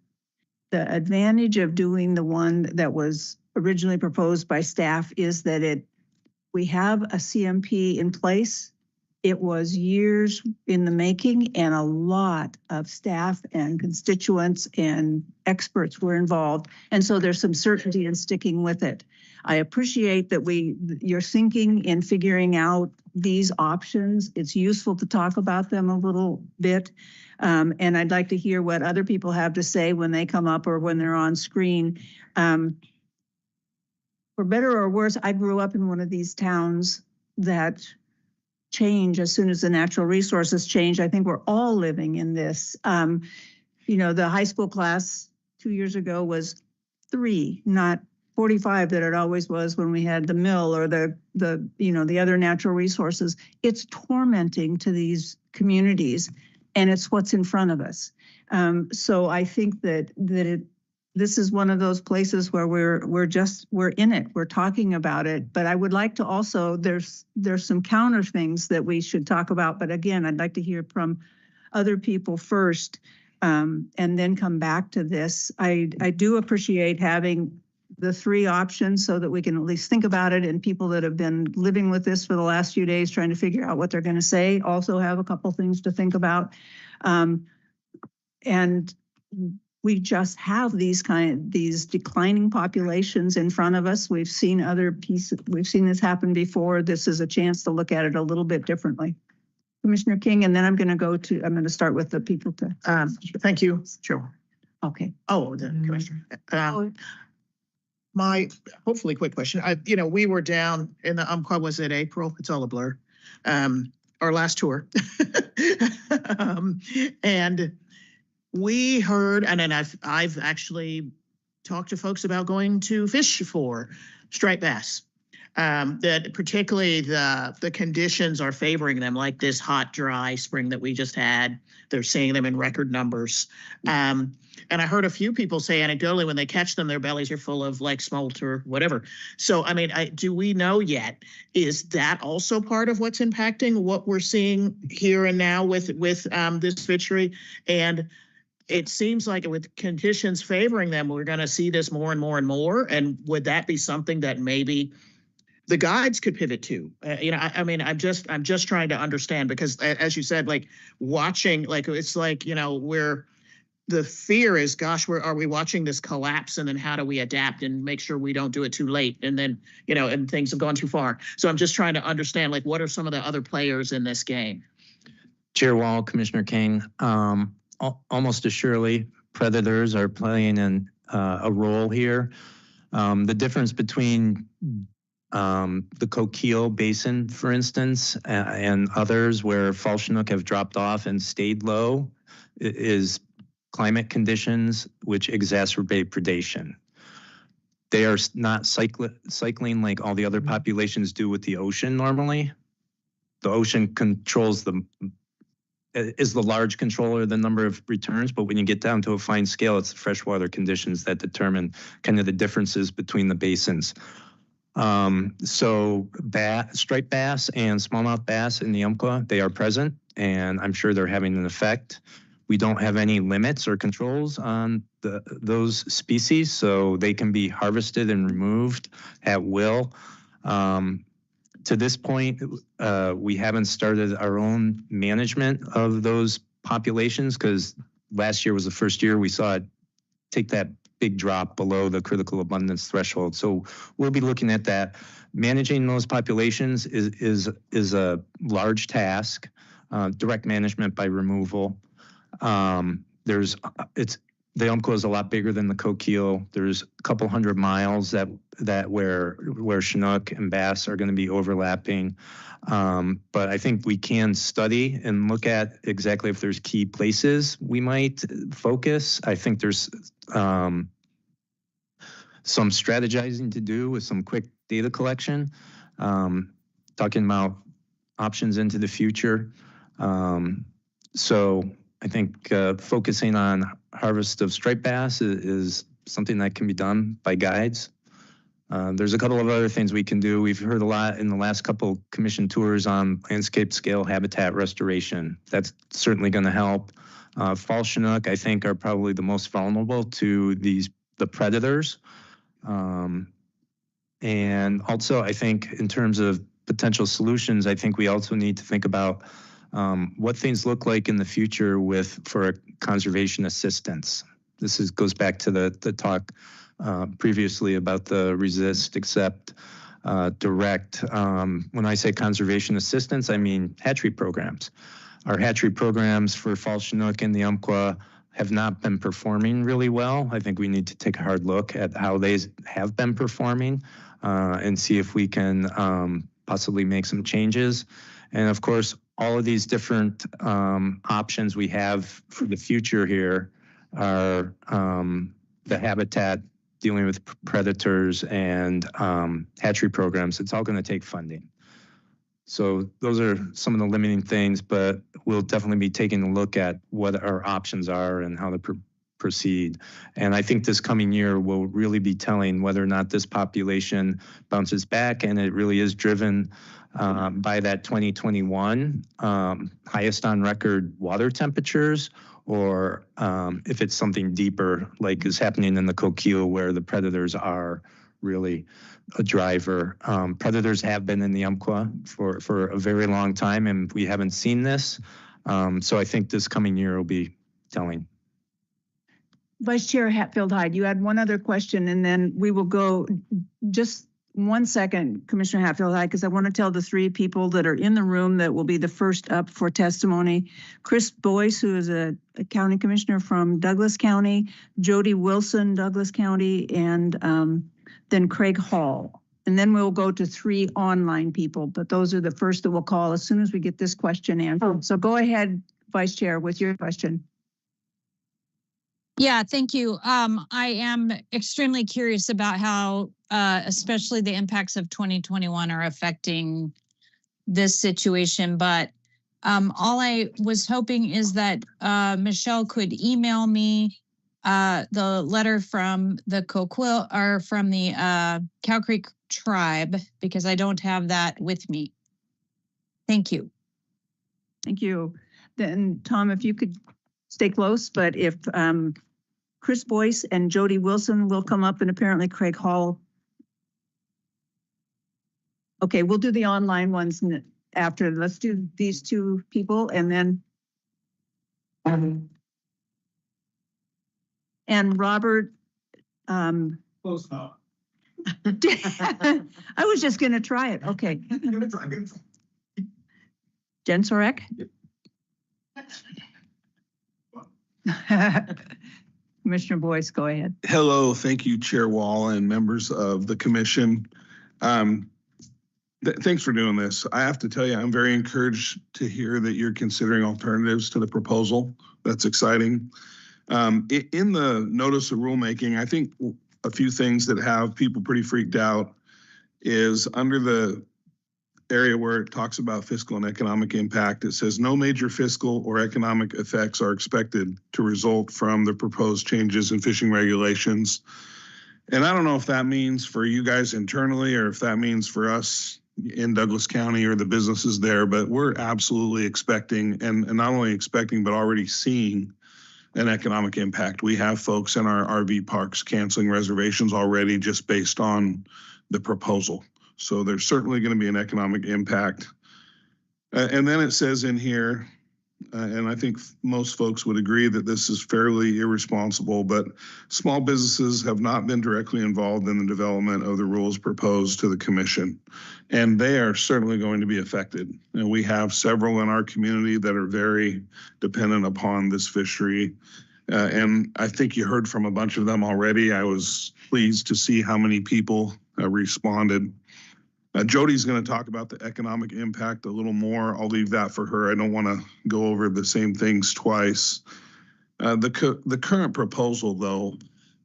the advantage of doing the one that was originally proposed by staff is that we have a CMP in place. It was years in the making, and a lot of staff and constituents and experts were involved. And so there's some certainty in sticking with it. I appreciate that you're thinking and figuring out these options. It's useful to talk about them a little bit. And I'd like to hear what other people have to say when they come up or when they're on screen. For better or worse, I grew up in one of these towns that change as soon as the natural resources change. I think we're all living in this. The high school class 2 years ago was 3, not 45 that it always was when we had the mill or the other natural resources. It's tormenting to these communities, and it's what's in front of us. So I think that this is one of those places where we're in it. We're talking about it. But I would like to also, there's some counter things that we should talk about. But again, I'd like to hear from other people first, and then come back to this. I do appreciate having the 3 options so that we can at least think about it, and people that have been living with this for the last few days trying to figure out what they're going to say also have a couple things to think about. And we just have these declining populations in front of us. We've seen other pieces. We've seen this happen before. This is a chance to look at it a little bit differently. Commissioner King, and then I'm going to start with the people to. Thank you, Chair. Okay. Oh, the Commissioner. My hopefully quick question. We were down in the Umpqua, was it April? It's all a blur. Our last tour. And we heard, and then I've actually talked to folks about going to fish for striped bass. That particularly the conditions are favoring them, like this hot, dry spring that we just had. They're seeing them in record numbers. And I heard a few people say anecdotally when they catch them, their bellies are full of like smolt or whatever. So, I mean, do we know yet? Is that also part of what's impacting what we're seeing here and now with this fishery? And it seems like with conditions favoring them, we're going to see this more and more and more. And would that be something that maybe the guides could pivot to? I'm just trying to understand, because as you said, like watching, like it's like, the fear is, gosh, are we watching this collapse, and then how do we adapt and make sure we don't do it too late, and then and things have gone too far. So I'm just trying to understand, like, what are some of the other players in this game? Chair Wall, Commissioner King, almost assuredly predators are playing a role here. The difference between the Coquille Basin, for instance, and others where fall chinook have dropped off and stayed low is climate conditions which exacerbate predation. They are not cycling like all the other populations do with the ocean normally. The ocean is the large controller of the number of returns, but when you get down to a fine scale, it's the freshwater conditions that determine kind of the differences between the basins. So striped bass and smallmouth bass in the Umpqua, they are present, and I'm sure they're having an effect. We don't have any limits or controls on those species, so they can be harvested and removed at will. To this point, we haven't started our own management of those populations, because last year was the first year we saw it take that big drop below the critical abundance threshold. So we'll be looking at that. Managing those populations is a large task. Direct management by removal. The Umpqua is a lot bigger than the Coquille. There's a couple hundred miles where Chinook and bass are going to be overlapping. But I think we can study and look at exactly if there's key places we might focus. I think there's some strategizing to do with some quick data collection, talking about options into the future. So I think focusing on harvest of striped bass is something that can be done by guides. There's a couple of other things we can do. We've heard a lot in the last couple commission tours on landscape scale habitat restoration. That's certainly going to help. Fall Chinook, I think, are probably the most vulnerable to the predators. And also, I think in terms of potential solutions, I think we also need to think about what things look like in the future for conservation assistance. This goes back to the talk previously about the resist, accept, direct. When I say conservation assistance, I mean hatchery programs. Our hatchery programs for Fall Chinook and the Umpqua have not been performing really well. I think we need to take a hard look at how they have been performing and see if we can possibly make some changes. And of course, all of these different options we have for the future here are the habitat, dealing with predators, and hatchery programs. It's all going to take funding. So those are some of the limiting things, but we'll definitely be taking a look at what our options are and how to proceed. And I think this coming year will really be telling whether or not this population bounces back, and it really is driven by that 2021 highest on record water temperatures, or if it's something deeper like is happening in the Coquille where the predators are really a driver. Predators have been in the Umpqua for a very long time, and we haven't seen this. So I think this coming year will be telling. Vice Chair Hatfield-Hyde, you had one other question, and then we will go just 1 second, Commissioner Hatfield-Hyde, because I want to tell the three people that are in the room that will be the first up for testimony. Chris Boyce, who is a county commissioner from Douglas County, Jody Wilson, Douglas County, and then Craig Hall. And then we'll go to 3 online people, but those are the first that we'll call as soon as we get this question answered. So go ahead, Vice Chair, with your question. Yeah, thank you. I am extremely curious about how, especially the impacts of 2021 are affecting this situation. But all I was hoping is that Michelle could email me the letter from the Coquille or from the Cow Creek tribe, because I don't have that with me. Thank you. Thank you. Then Tom, if you could stay close, but if Chris Boyce and Jody Wilson will come up, and apparently Craig Hall. Okay, we'll do the online ones after. Let's do these 2 people, and then and Robert. Close enough. I was just going to try it. Okay. Jen Sorek. Commissioner Boyce, go ahead. Hello, thank you, Chair Wall and members of the commission. Thanks for doing this. I have to tell you, I'm very encouraged to hear that you're considering alternatives to the proposal. That's exciting. In the notice of rulemaking, I think a few things that have people pretty freaked out is under the area where it talks about fiscal and economic impact, it says no major fiscal or economic effects are expected to result from the proposed changes in fishing regulations. And I don't know if that means for you guys internally or if that means for us in Douglas County or the businesses there, but we're absolutely expecting, and not only expecting, but already seeing an economic impact. We have folks in our RV parks canceling reservations already just based on the proposal. So there's certainly going to be an economic impact. And then it says in here, and I think most folks would agree that this is fairly irresponsible, but small businesses have not been directly involved in the development of the rules proposed to the commission, and they are certainly going to be affected. And we have several in our community that are very dependent upon this fishery. And I think you heard from a bunch of them already. I was pleased to see how many people responded. Jody's going to talk about the economic impact a little more. I'll leave that for her. I don't want to go over the same things twice. The current proposal, though,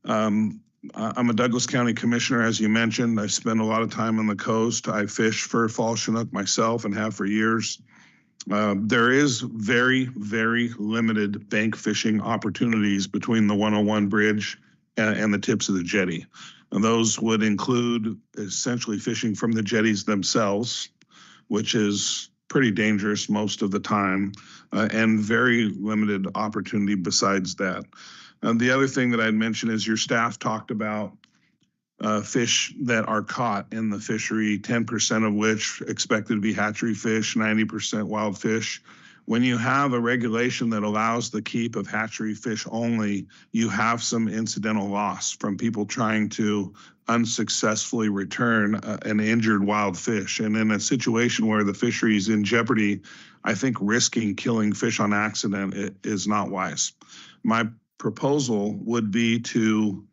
I'm a Douglas County Commissioner, as you mentioned. I spend a lot of time on the coast. I fish for Fall Chinook myself and have for years. There is very, very limited bank fishing opportunities between the 101 bridge and the tips of the jetty. And those would include essentially fishing from the jetties themselves, which is pretty dangerous most of the time, and very limited opportunity besides that. The other thing that I'd mention is your staff talked about fish that are caught in the fishery, 10% of which expected to be hatchery fish, 90% wild fish. When you have a regulation that allows the keep of hatchery fish only, you have some incidental loss from people trying to unsuccessfully return an injured wild fish. And in a situation where the fishery is in jeopardy, I think risking killing fish on accident is not wise. My proposal would be to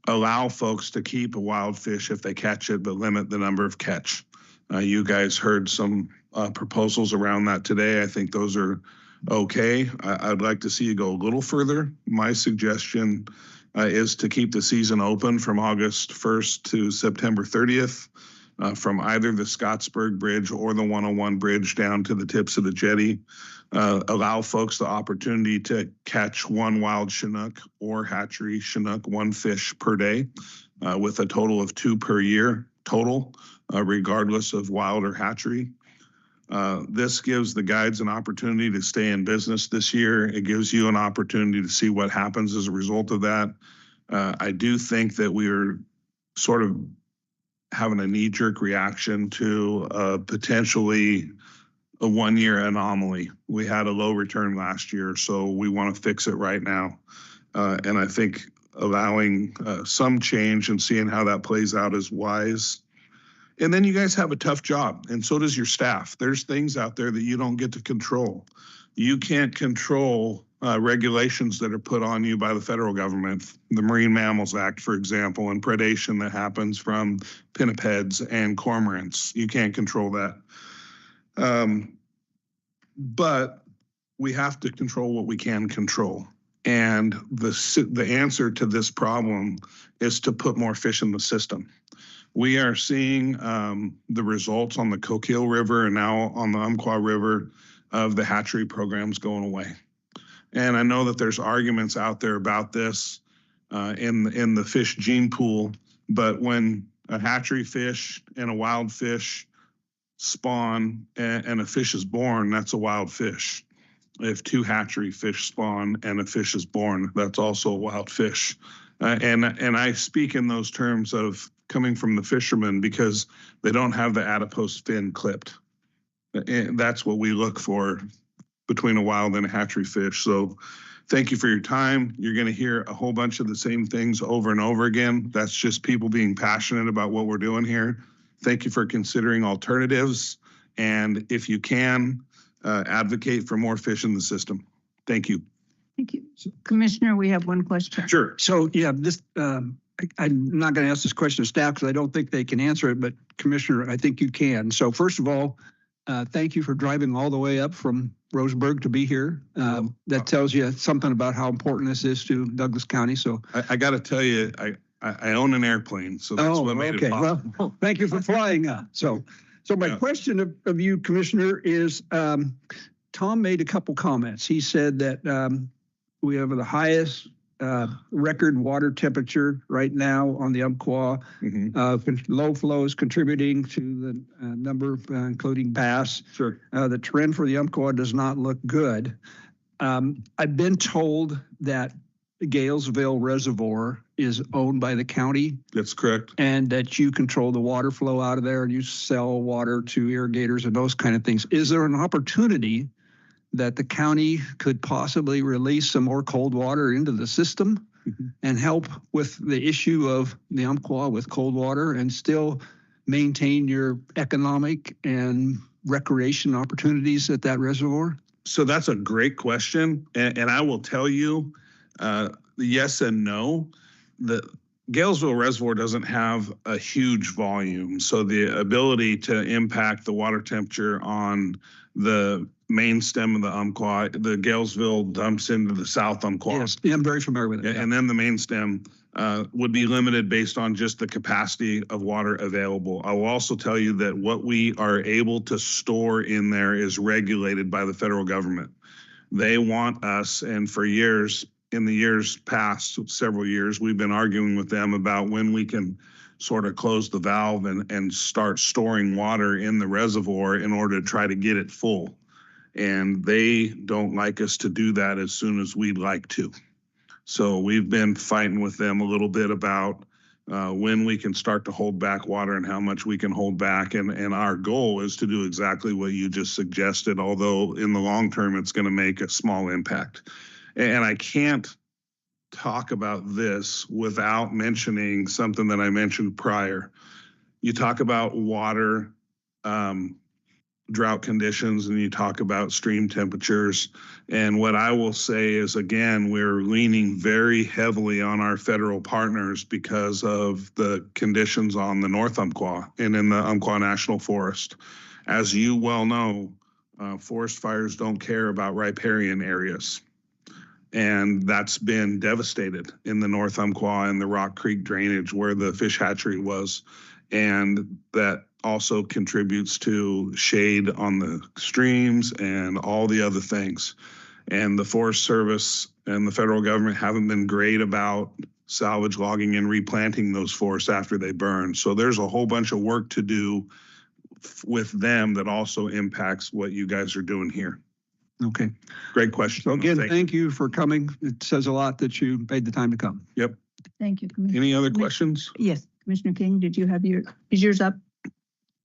allow folks to keep a wild fish if they catch it, but limit the number of catch. You guys heard some proposals around that today. I think those are okay. I'd like to see you go a little further. My suggestion is to keep the season open from August 1st to September 30th, from either the Scottsburg Bridge or the 101 Bridge down to the tips of the jetty. Allow folks the opportunity to catch one wild Chinook or hatchery Chinook, one fish per day, with a total of 2 per year total, regardless of wild or hatchery. This gives the guides an opportunity to stay in business this year. It gives you an opportunity to see what happens as a result of that. I do think that we are sort of having a knee-jerk reaction to potentially a one-year anomaly. We had a low return last year, so we want to fix it right now. And I think allowing some change and seeing how that plays out is wise. And then you guys have a tough job, and so does your staff. There's things out there that you don't get to control. You can't control regulations that are put on you by the federal government, the Marine Mammals Act, for example, and predation that happens from pinnipeds and cormorants. You can't control that. But we have to control what we can control. And the answer to this problem is to put more fish in the system. We are seeing the results on the Coquille River and now on the Umpqua River of the hatchery programs going away. And I know that there's arguments out there about this in the fish gene pool, but when a hatchery fish and a wild fish spawn and a fish is born, that's a wild fish. If 2 hatchery fish spawn and a fish is born, that's also a wild fish. And I speak in those terms of coming from the fishermen because they don't have the adipose fin clipped. And that's what we look for between a wild and a hatchery fish. So thank you for your time. You're going to hear a whole bunch of the same things over and over again. That's just people being passionate about what we're doing here. Thank you for considering alternatives. And if you can, advocate for more fish in the system. Thank you. Thank you. Commissioner, we have one question. Sure. So yeah, this I'm not going to ask this question of staff because I don't think they can answer it, but Commissioner, I think you can. So first of all, thank you for driving all the way up from Roseburg to be here. That tells you something about how important this is to Douglas County. So I got to tell you, I own an airplane, so that's what made it possible. Well, thank you for flying up. So my question of you, Commissioner, is Tom made a couple comments. He said that we have the highest record water temperature right now on the Umpqua. Low flows contributing to the number, including bass. Sure. The trend for the Umpqua does not look good. I've been told that the Galesville Reservoir is owned by the county. That's correct. And that you control the water flow out of there and you sell water to irrigators and those kind of things. Is there an opportunity that the county could possibly release some more cold water into the system and help with the issue of the Umpqua with cold water and still maintain your economic and recreation opportunities at that reservoir? So that's a great question. And I will tell you, yes and no. The Galesville Reservoir doesn't have a huge volume. So the ability to impact the water temperature on the main stem of the Umpqua, the Galesville dumps into the South Umpqua. Yes, yeah, I'm very familiar with it. And then the main stem would be limited based on just the capacity of water available. I will also tell you that what we are able to store in there is regulated by the federal government. They want us, and for years, in the years past, several years, we've been arguing with them about when we can sort of close the valve and start storing water in the reservoir in order to try to get it full. And they don't like us to do that as soon as we'd like to. So we've been fighting with them a little bit about when we can start to hold back water and how much we can hold back. And our goal is to do exactly what you just suggested, although in the long term, it's going to make a small impact. And I can't talk about this without mentioning something that I mentioned prior. You talk about water, drought conditions, and you talk about stream temperatures. And what I will say is, again, we're leaning very heavily on our federal partners because of the conditions on the North Umpqua and in the Umpqua National Forest. As you well know, forest fires don't care about riparian areas. And that's been devastated in the North Umpqua and the Rock Creek drainage where the fish hatchery was. And that also contributes to shade on the streams and all the other things. And the Forest Service and the federal government haven't been great about salvage logging and replanting those forests after they burn. So there's a whole bunch of work to do with them that also impacts what you guys are doing here. Okay. Great question. So again, thank you for coming. It says a lot that you made the time to come. Yep. Thank you, Commissioner. Any other questions? Yes, Commissioner King, did you have is yours up?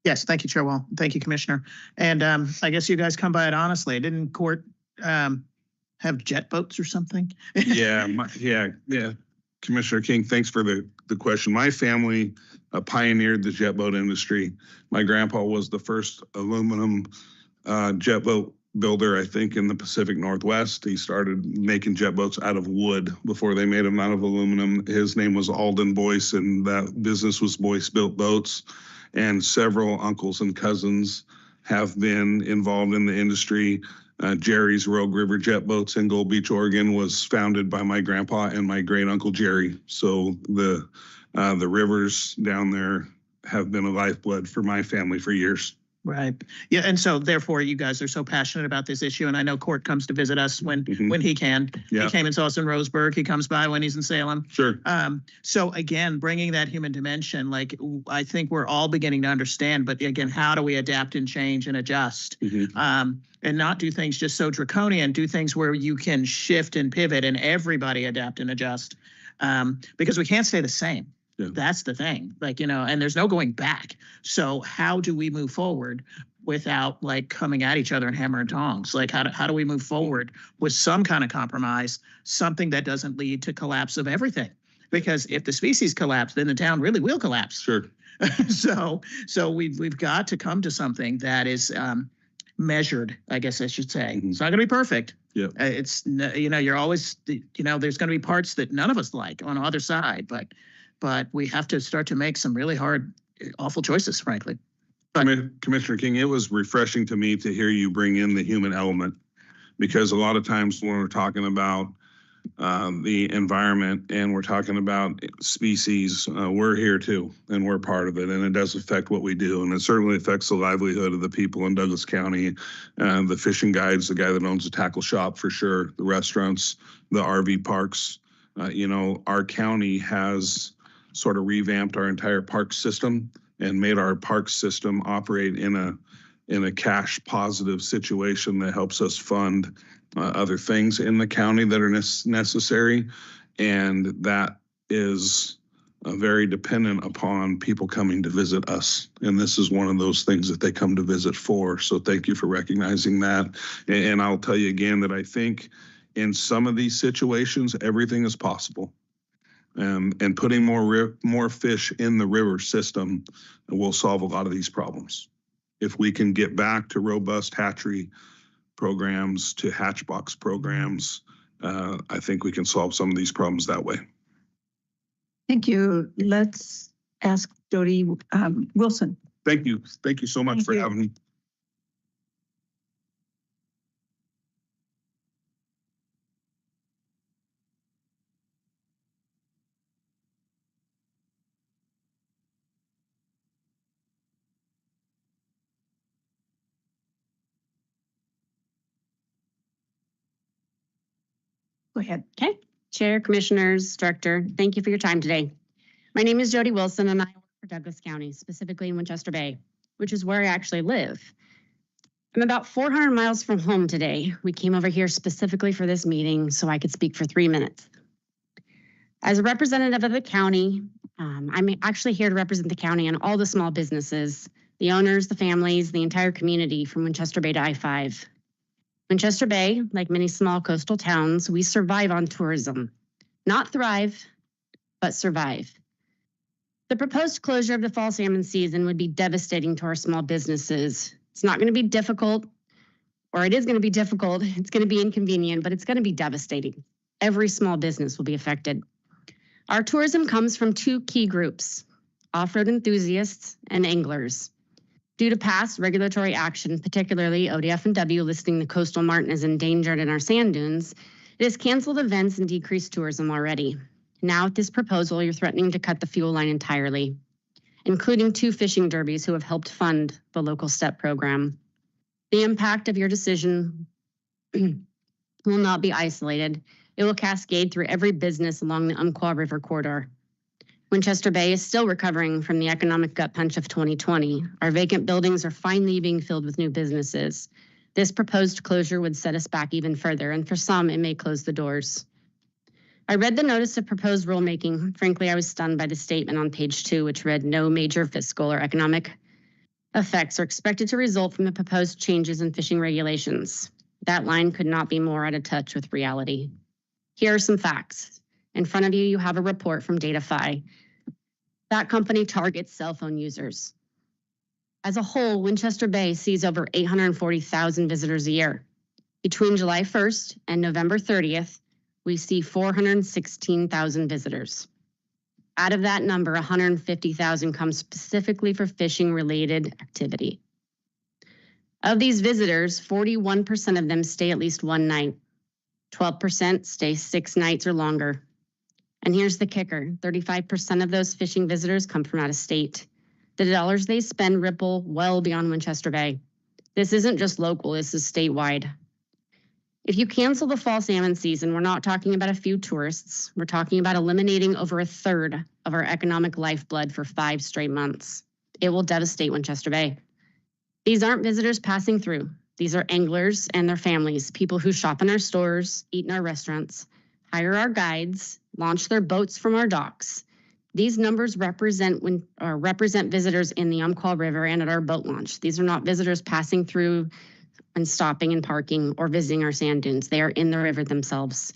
Yes, thank you, Chair Wall. Thank you, Commissioner. And I guess you guys come by it honestly. Didn't court have jet boats or something? Yeah, yeah. Commissioner King, thanks for the question. My family pioneered the jet boat industry. My grandpa was the first aluminum jet boat builder, I think, in the Pacific Northwest. He started making jet boats out of wood before they made them out of aluminum. His name was Alden Boyce, and that business was Boyce Built Boats. And several uncles and cousins have been involved in the industry. Jerry's Rogue River Jet Boats in Gold Beach, Oregon was founded by my grandpa and my great uncle Jerry. So the rivers down there have been a lifeblood for my family for years. Right. Yeah. And so therefore you guys are so passionate about this issue. And I know Court comes to visit us when he can. Yeah. He came and saw us in Roseburg. He comes by when he's in Salem. Sure. So again, bringing that human dimension, like I think we're all beginning to understand, but again, how do we adapt and change and adjust? And not do things just so draconian, do things where you can shift and pivot and everybody adapt and adjust, because we can't stay the same. Yeah. That's the thing, like, and there's no going back. So how do we move forward without like coming at each other and hammer and tongs? Like how do we move forward with some kind of compromise, something that doesn't lead to collapse of everything? Because if the species collapse, then the town really will collapse. Sure. So we've got to come to something that is measured, I guess I should say. It's not going to be perfect. Yeah. It's, you're always, there's going to be parts that none of us like on the other side, but we have to start to make some really hard, awful choices, frankly. Commissioner King, it was refreshing to me to hear you bring in the human element, because a lot of times when we're talking about the environment and we're talking about species, we're here too, and we're part of it, and it does affect what we do, and it certainly affects the livelihood of the people in Douglas County, the fishing guides, the guy that owns the tackle shop for sure, the restaurants, the RV parks. Our county has sort of revamped our entire park system and made our park system operate in a cash positive situation that helps us fund other things in the county that are necessary. And that is very dependent upon people coming to visit us. And this is one of those things that they come to visit for. So thank you for recognizing that. And I'll tell you again that I think in some of these situations, everything is possible. And putting more fish in the river system will solve a lot of these problems. If we can get back to robust hatchery programs, to hatch box programs, I think we can solve some of these problems that way. Thank you. Let's ask Jody Wilson. Thank you. Thank you so much for having me. Go ahead. Okay. Chair, Commissioners, Director, thank you for your time today. My name is Jody Wilson and I work for Douglas County, specifically in Winchester Bay, which is where I actually live. I'm about 400 miles from home today. We came over here specifically for this meeting so I could speak for 3 minutes. As a representative of the county, I'm actually here to represent the county and all the small businesses, the owners, the families, the entire community from Winchester Bay to I-5. Winchester Bay, like many small coastal towns, we survive on tourism. Not thrive, but survive. The proposed closure of the fall salmon season would be devastating to our small businesses. It's not going to be difficult, or it is going to be difficult. It's going to be inconvenient, but it's going to be devastating. Every small business will be affected. Our tourism comes from two key groups, off-road enthusiasts and anglers. Due to past regulatory action, particularly ODF&W listing the coastal martin as endangered in our sand dunes, it has canceled events and decreased tourism already. Now with this proposal, you're threatening to cut the fuel line entirely, including 2 fishing derbies who have helped fund the local STEP program. The impact of your decision will not be isolated. It will cascade through every business along the Umpqua River corridor. Winchester Bay is still recovering from the economic gut punch of 2020. Our vacant buildings are finally being filled with new businesses. This proposed closure would set us back even further, and for some, it may close the doors. I read the notice of proposed rulemaking. Frankly, I was stunned by the statement on page 2, which read, "No major fiscal or economic effects are expected to result from the proposed changes in fishing regulations." That line could not be more out of touch with reality. Here are some facts. In front of you, you have a report from Datafy. That company targets cell phone users. As a whole, Winchester Bay sees over 840,000 visitors a year. Between July 1st and November 30th, we see 416,000 visitors. Out of that number, 150,000 come specifically for fishing-related activity. Of these visitors, 41% of them stay at least one night. 12% stay 6 nights or longer. And here's the kicker, 35% of those fishing visitors come from out of state. The dollars they spend ripple well beyond Winchester Bay. This isn't just local, this is statewide. If you cancel the fall salmon season, we're not talking about a few tourists. We're talking about eliminating over 1/3 of our economic lifeblood for 5 straight months. It will devastate Winchester Bay. These aren't visitors passing through. These are anglers and their families, people who shop in our stores, eat in our restaurants, hire our guides, launch their boats from our docks. These numbers represent visitors in the Umpqua River and at our boat launch. These are not visitors passing through and stopping and parking or visiting our sand dunes. They are in the river themselves.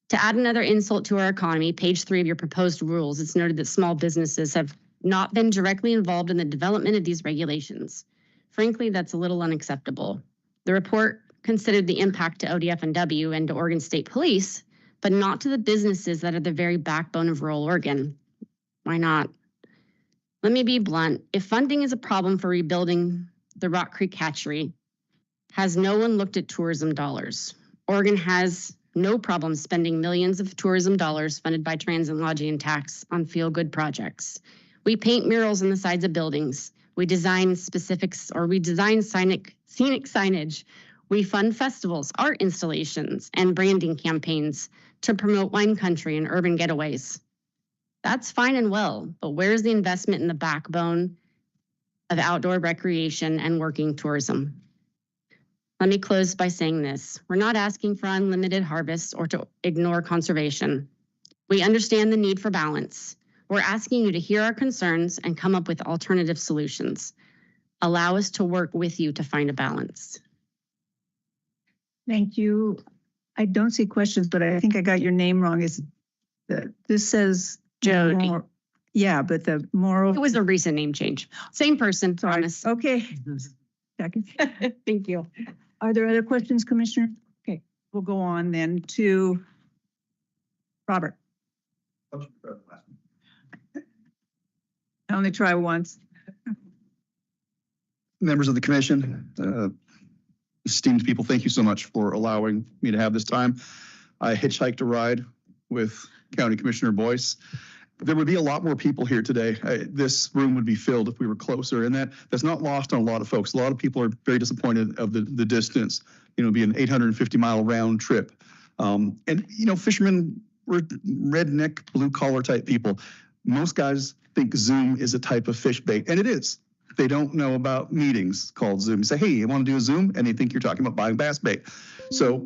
To add another insult to our economy, page 3 of your proposed rules, it's noted that small businesses have not been directly involved in the development of these regulations. Frankly, that's a little unacceptable. The report considered the impact to ODF&W and to Oregon State Police, but not to the businesses that are the very backbone of rural Oregon. Why not? Let me be blunt. If funding is a problem for rebuilding the Rock Creek hatchery, has no one looked at tourism dollars? Oregon has no problem spending millions of tourism dollars funded by transit lodging and tax on feel-good projects. We paint murals on the sides of buildings. We design scenic signage. We fund festivals, art installations, and branding campaigns to promote wine country and urban getaways. That's fine and well, but where's the investment in the backbone of outdoor recreation and working tourism? Let me close by saying this. We're not asking for unlimited harvests or to ignore conservation. We understand the need for balance. We're asking you to hear our concerns and come up with alternative solutions. Allow us to work with you to find a balance. Thank you. I don't see questions, but I think I got your name wrong. This says Jody. Yeah, but the moral. It was a recent name change. Same person, promise. Okay. Thank you. Are there other questions, Commissioner? Okay, we'll go on then to Robert. I only try once. Members of the commission, esteemed people, thank you so much for allowing me to have this time. I hitchhiked a ride with County Commissioner Boyce. There would be a lot more people here today. This room would be filled if we were closer, and that's not lost on a lot of folks. A lot of people are very disappointed of the distance, being an 850-mile round trip. And, fishermen we're redneck, blue collar type people. Most guys think Zoom is a type of fish bait, and it is. They don't know about meetings called Zoom. You say, hey, you want to do a Zoom? And they think you're talking about buying bass bait. So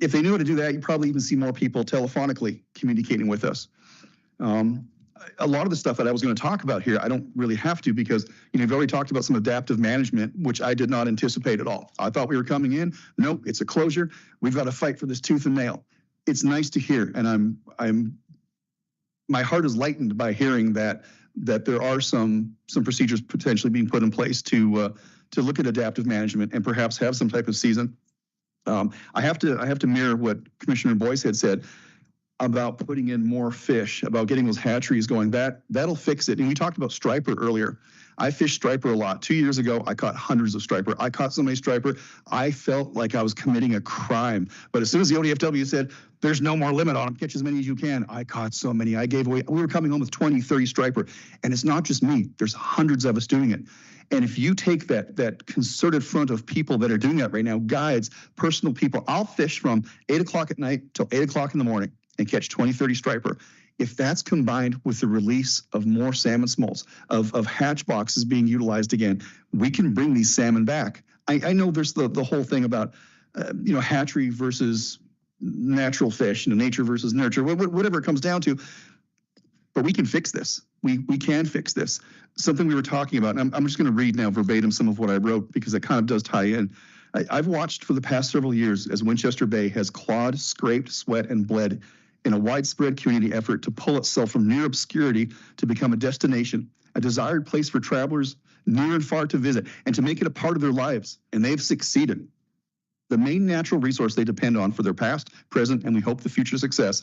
if they knew how to do that, you probably even see more people telephonically communicating with us. A lot of the stuff that I was going to talk about here, I don't really have to because you've already talked about some adaptive management, which I did not anticipate at all. I thought we were coming in. Nope, it's a closure. We've got to fight for this tooth and nail. It's nice to hear, and my heart is lightened by hearing that there are some procedures potentially being put in place to look at adaptive management and perhaps have some type of season. I have to mirror what Commissioner Boyce had said about putting in more fish, about getting those hatcheries going. That'll fix it. And we talked about striper earlier. I fished striper a lot. 2 years ago, I caught hundreds of striper. I caught so many striper, I felt like I was committing a crime. But as soon as the ODFW said, there's no more limit on them, catch as many as you can, I caught so many. I gave away, we were coming home with 20, 30 striper. And it's not just me, there's hundreds of us doing it. And if you take that concerted front of people that are doing that right now, guides, personal people, I'll fish from 8 o'clock at night till 8 o'clock in the morning and catch 20, 30 striper. If that's combined with the release of more salmon smolts, of hatch boxes being utilized again, we can bring these salmon back. I know there's the whole thing about, hatchery versus natural fish, nature versus nurture, whatever it comes down to. But we can fix this. We can fix this. Something we were talking about, and I'm just going to read now verbatim some of what I wrote because it kind of does tie in. I've watched for the past several years as Winchester Bay has clawed, scraped, sweat, and bled in a widespread community effort to pull itself from near obscurity to become a destination, a desired place for travelers near and far to visit, and to make it a part of their lives. And they've succeeded. The main natural resource they depend on for their past, present, and we hope the future success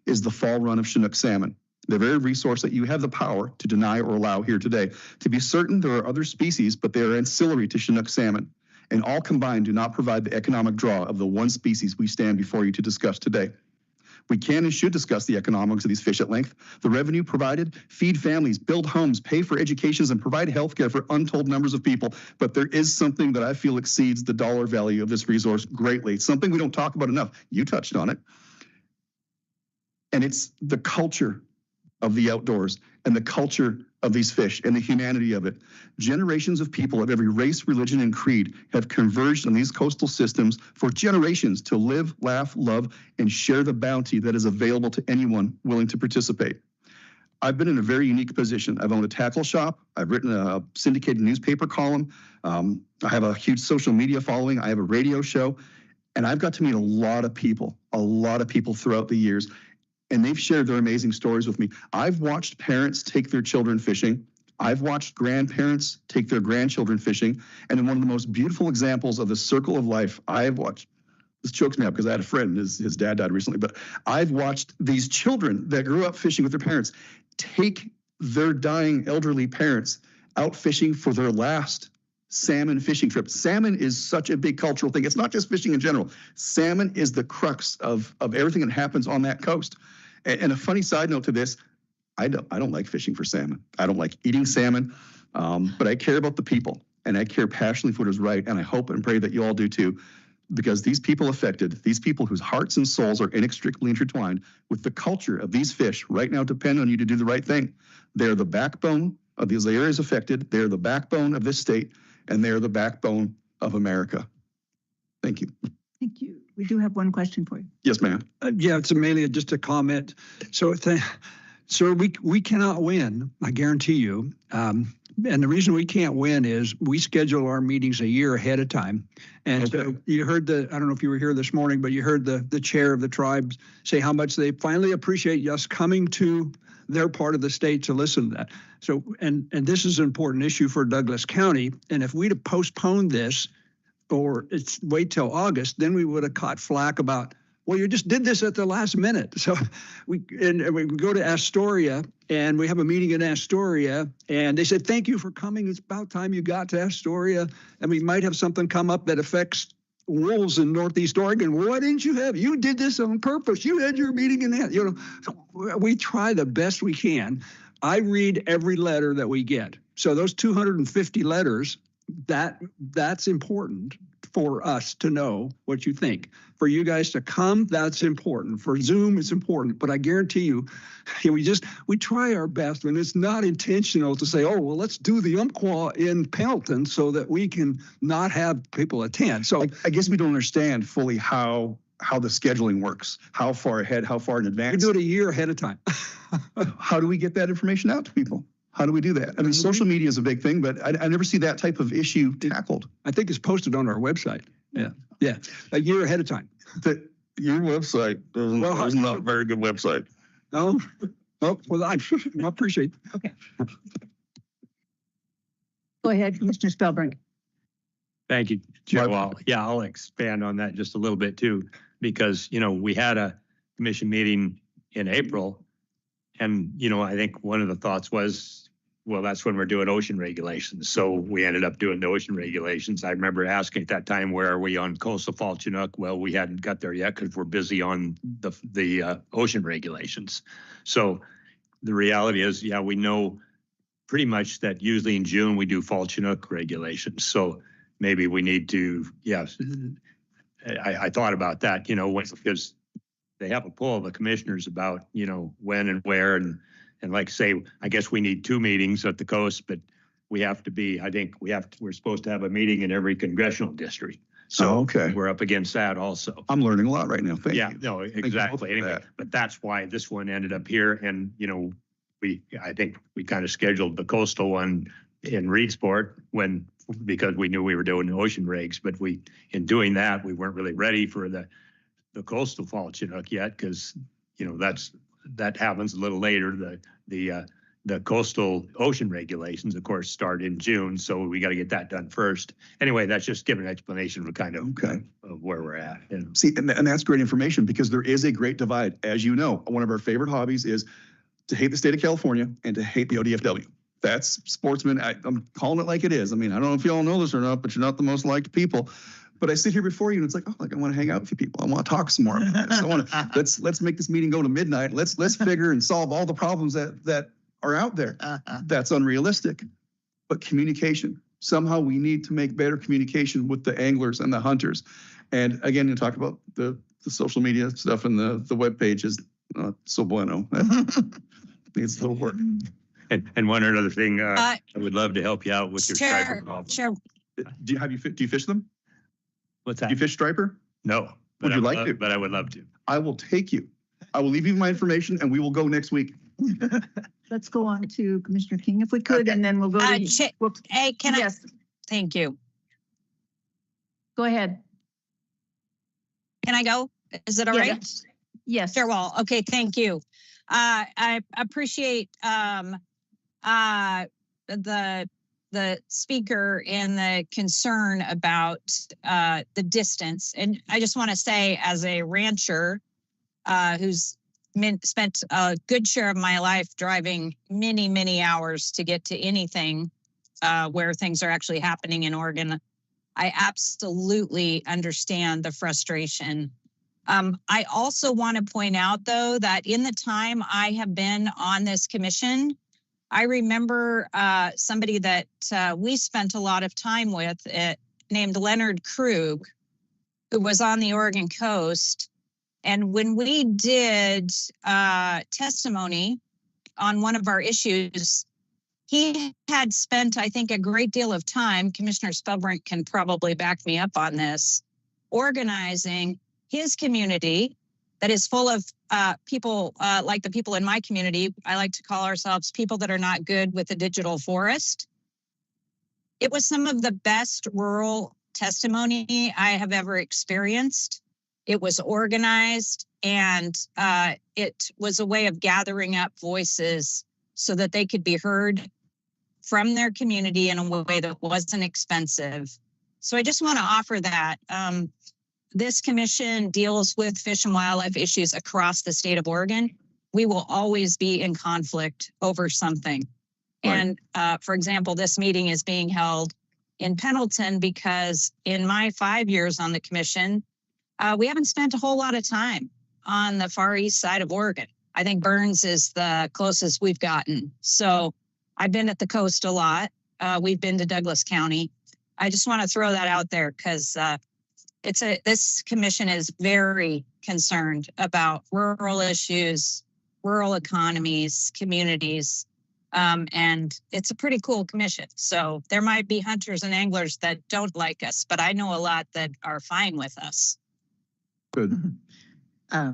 is the fall run of Chinook salmon, the very resource that you have the power to deny or allow here today. To be certain, there are other species, but they are ancillary to Chinook salmon, and all combined do not provide the economic draw of the one species we stand before you to discuss today. We can and should discuss the economics of these fish at length. The revenue provided, feed families, build homes, pay for educations, and provide health care for untold numbers of people. But there is something that I feel exceeds the dollar value of this resource greatly. It's something we don't talk about enough. You touched on it. And it's the culture of the outdoors and the culture of these fish and the humanity of it. Generations of people of every race, religion, and creed have converged on these coastal systems for generations to live, laugh, love, and share the bounty that is available to anyone willing to participate. I've been in a very unique position. I've owned a tackle shop. I've written a syndicated newspaper column. I have a huge social media following. I have a radio show. And I've got to meet a lot of people throughout the years. And they've shared their amazing stories with me. I've watched parents take their children fishing. I've watched grandparents take their grandchildren fishing. And in one of the most beautiful examples of the circle of life I've watched, this chokes me up because I had a friend, his dad died recently, but I've watched these children that grew up fishing with their parents take their dying elderly parents out fishing for their last salmon fishing trip. Salmon is such a big cultural thing. It's not just fishing in general. Salmon is the crux of everything that happens on that coast. And a funny side note to this, I don't like fishing for salmon. I don't like eating salmon, but I care about the people and I care passionately for what is right. And I hope and pray that you all do too, because these people affected, these people whose hearts and souls are inextricably intertwined with the culture of these fish right now depend on you to do the right thing. They're the backbone of these areas affected. They're the backbone of this state, and they're the backbone of America. Thank you. Thank you. We do have one question for you. Yes, ma'am. Yeah, it's Amelia, just a comment. So, sir, we cannot win, I guarantee you. And the reason we can't win is we schedule our meetings a year ahead of time. And so you heard I don't know if you were here this morning, but you heard the chair of the tribe say how much they finally appreciate us coming to their part of the state to listen to that. So, and this is an important issue for Douglas County. And if we'd have postponed this, or it's wait till August, then we would have caught flack about, well, you just did this at the last minute. So we go to Astoria and we have a meeting in Astoria and they said, thank you for coming. It's about time you got to Astoria. And we might have something come up that affects wolves in Northeast Oregon. Why didn't you have, you did this on purpose. You had your meeting in that, so we try the best we can. I read every letter that we get. So those 250 letters, that's important for us to know what you think. For you guys to come, that's important. For Zoom, it's important. But I guarantee you, we try our best, and it's not intentional to say, oh, well, let's do the Umpqua in Pendleton so that we can not have people attend. So I guess we don't understand fully how the scheduling works. How far ahead, how far in advance? We do it a year ahead of time. How do we get that information out to people? How do we do that? I mean, social media is a big thing, but I never see that type of issue tackled. I think it's posted on our website. Yeah, a year ahead of time. Your website is not a very good website. No? Oh, well, I appreciate it. Okay. Go ahead, Mr. Spellbrink. Thank you, Chair Wall. Yeah, I'll expand on that just a little bit too, because, we had a commission meeting in April. And, I think one of the thoughts was, well, that's when we're doing ocean regulations. So we ended up doing the ocean regulations. I remember asking at that time, where are we on coastal Fall Chinook? Well, we hadn't got there yet because we're busy on the ocean regulations. So the reality is, yeah, we know pretty much that usually in June we do Fall Chinook regulations. So maybe we need to, I thought about that, because they have a poll of the commissioners about, when and where, and like say, I guess we need 2 meetings at the coast, but we have to be, I think we're supposed to have a meeting in every congressional district. So okay, we're up against that also. I'm learning a lot right now. Thank you. No, exactly. Anyway, but that's why this one ended up here. And, I think we kind of scheduled the coastal one in Reedsport because we knew we were doing the ocean regs, but in doing that, we weren't really ready for the coastal Fall Chinook yet, because that happens a little later. The coastal ocean regulations, of course, start in June, so we got to get that done first. Anyway, that's just giving an explanation of kind of where we're at. See, and that's great information, because there is a great divide. As you know, one of our favorite hobbies is to hate the state of California and to hate the ODFW. That's sportsman. I'm calling it like it is. I mean, I don't know if you all know this or not, but you're not the most liked people. But I sit here before you and it's like, oh, I want to hang out with you people. I want to talk some more about this. I want to let's make this meeting go to midnight. Let's figure and solve all the problems that are out there. That's unrealistic. But communication. Somehow we need to make better communication with the anglers and the hunters. And again, you talk about the social media stuff, and the web page is not so bueno. Needs a little work. And one other thing, I would love to help you out with your striper problem. Sure. Do you fish them? What's that? Do you fish striper? No. Would you like to? But I would love to. I will take you. I will leave you my information, and we will go next week. Let's go on to Commissioner King if we could, and then we'll go to. Hey, can I? Thank you. Go ahead. Can I go? Is it all right? Yes. Sure. Well, okay. Thank you. I appreciate the speaker and the concern about the distance. And I just want to say, as a rancher who's spent a good share of my life driving many, many hours to get to anything where things are actually happening in Oregon, I absolutely understand the frustration. I also want to point out, though, that in the time I have been on this commission, I remember somebody that we spent a lot of time with named Leonard Krug, who was on the Oregon coast. And when we did testimony on one of our issues, he had spent, I think, a great deal of time, Commissioner Spellbrink can probably back me up on this, organizing his community that is full of people like the people in my community. I like to call ourselves people that are not good with the digital forest. It was some of the best rural testimony I have ever experienced. It was organized, and it was a way of gathering up voices so that they could be heard from their community in a way that wasn't expensive. So I just want to offer that. This commission deals with fish and wildlife issues across the state of Oregon. We will always be in conflict over something. Right. And for example, this meeting is being held in Pendleton because in my 5 years on the commission, we haven't spent a whole lot of time on the far east side of Oregon. I think Burns is the closest we've gotten. So I've been at the coast a lot. We've been to Douglas County. I just want to throw that out there because this commission is very concerned about rural issues, rural economies, communities. And it's a pretty cool commission. So there might be hunters and anglers that don't like us, but I know a lot that are fine with us. Good.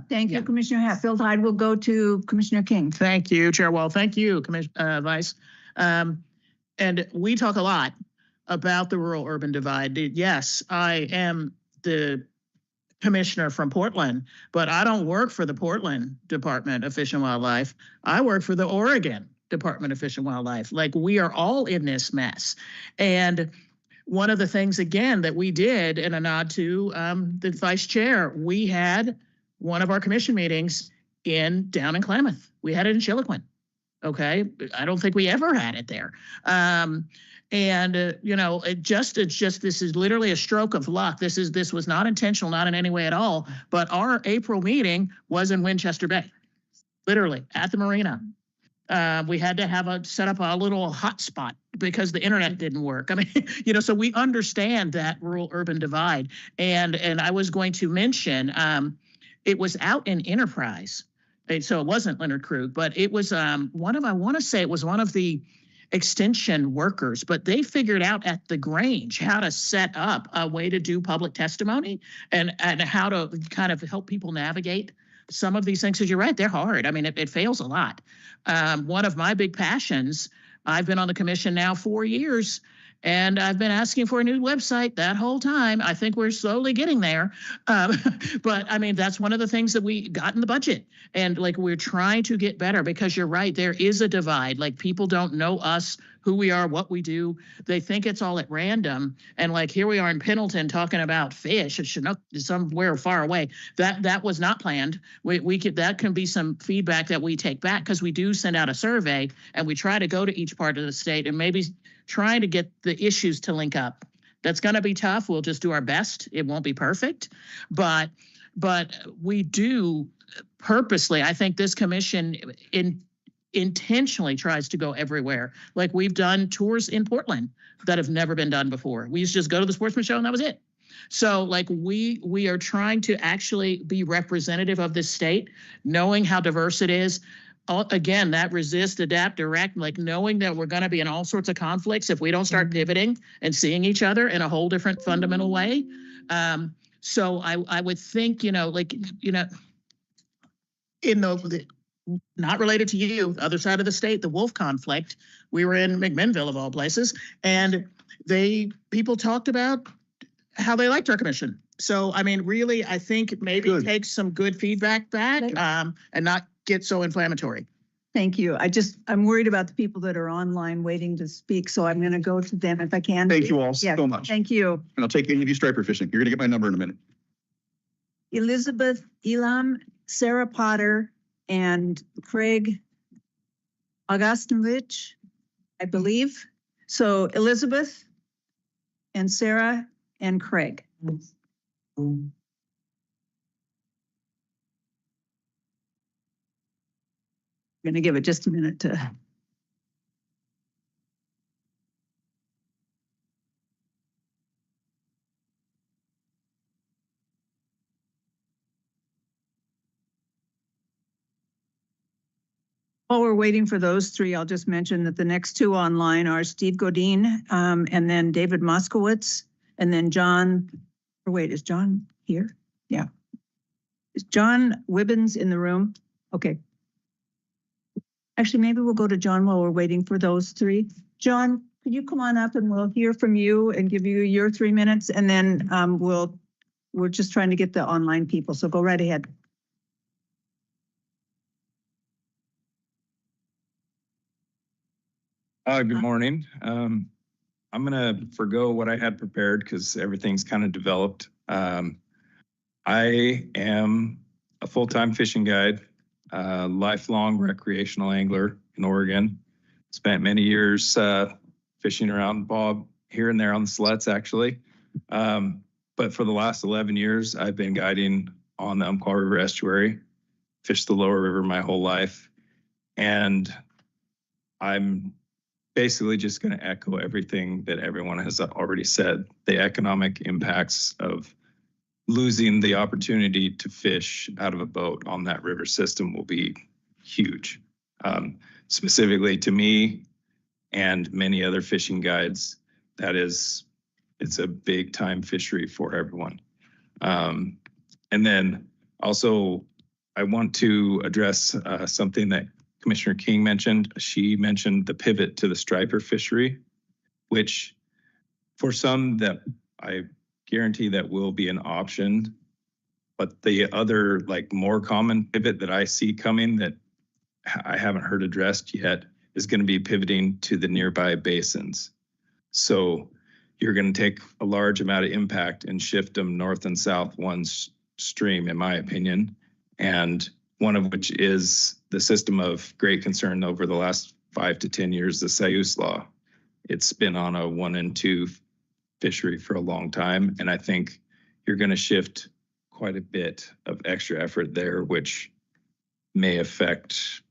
Thank you, Commissioner Hatfield Hyde. We'll go to Commissioner King. Thank you, Chair Wall. Thank you, Vice. And we talk a lot about the rural-urban divide. Yes, I am the commissioner from Portland, but I don't work for the Portland Department of Fish and Wildlife. I work for the Oregon Department of Fish and Wildlife. Like, we are all in this mess. And one of the things, again, that we did in a nod to the vice chair, we had one of our commission meetings down in Klamath. We had it in Chiloquin. Okay. I don't think we ever had it there. You know, this is literally a stroke of luck. This was not intentional, not in any way at all. But our April meeting was in Winchester Bay, literally at the marina. We had to set up a little hotspot because the internet didn't work. I mean, you know, so we understand that rural-urban divide. And I was going to mention, it was out in Enterprise. So it wasn't Leonard Krug, but it was I want to say it was one of the extension workers, but they figured out at the Grange how to set up a way to do public testimony and how to kind of help people navigate some of these things. Because you're right, they're hard. I mean, it fails a lot. One of my big passions, I've been on the commission now 4 years, and I've been asking for a new website that whole time. I think we're slowly getting there. But I mean, that's one of the things that we got in the budget. And like, we're trying to get better because you're right, there is a divide. Like, people don't know us, who we are, what we do. They think it's all at random. And like, here we are in Pendleton talking about fish at Chinook, somewhere far away. That was not planned. That can be some feedback that we take back, because we do send out a survey and we try to go to each part of the state and maybe trying to get the issues to link up. That's going to be tough. We'll just do our best. It won't be perfect, but we do purposely. I think this commission intentionally tries to go everywhere. Like, we've done tours in Portland that have never been done before. We used to just go to the Sportsman Show and that was it. So like, we are trying to actually be representative of this state, knowing how diverse it is. Again, that resist, adapt, direct, like knowing that we're going to be in all sorts of conflicts if we don't start pivoting and seeing each other in a whole different fundamental way. So I would think, you know, like, you know, in the not related to you, the other side of the state, the wolf conflict, we were in McMinnville of all places, and people talked about how they liked our commission. So, I mean, really, I think maybe take some good feedback back and not get so inflammatory. Thank you. I'm worried about the people that are online waiting to speak, so I'm going to go to them if I can. Thank you all so much. Thank you. And I'll take any of you striper fishing. You're going to get my number in a minute. Elizabeth Elam, Sarah Potter, and Craig Augustinovich, I believe. So Elizabeth and Sarah and Craig. Going to give it just a minute to. While we're waiting for those three, I'll just mention that the next two online are Steve Godin and then David Moskowitz, and then John, or wait, is John here? Yeah. Is John Wibbins in the room? Okay. Actually, maybe we'll go to John while we're waiting for those three. John, could you come on up and we'll hear from you and give you your 3 minutes, and then we're just trying to get the online people, so go right ahead. Good morning. I'm going to forgo what I had prepared because everything's kind of developed. I am a full-time fishing guide, lifelong recreational angler in Oregon. Spent many years fishing around Bob here and there on the sleds, actually. But for the last 11 years, I've been guiding on the Umpqua River estuary, fished the lower river my whole life. And I'm basically just going to echo everything that everyone has already said. The economic impacts of losing the opportunity to fish out of a boat on that river system will be huge. Specifically to me and many other fishing guides, it's a big time fishery for everyone. And then also I want to address something that Commissioner King mentioned. She mentioned the pivot to the striper fishery, which for some that I guarantee that will be an option. But the other like more common pivot that I see coming that I haven't heard addressed yet is going to be pivoting to the nearby basins. So you're going to take a large amount of impact and shift them north and south one stream, in my opinion. And one of which is the system of great concern over the last 5 to 10 years, the Sayus Law. It's been on a 1 and 2 fishery for a long time. And I think you're going to shift quite a bit of extra effort there, which may affect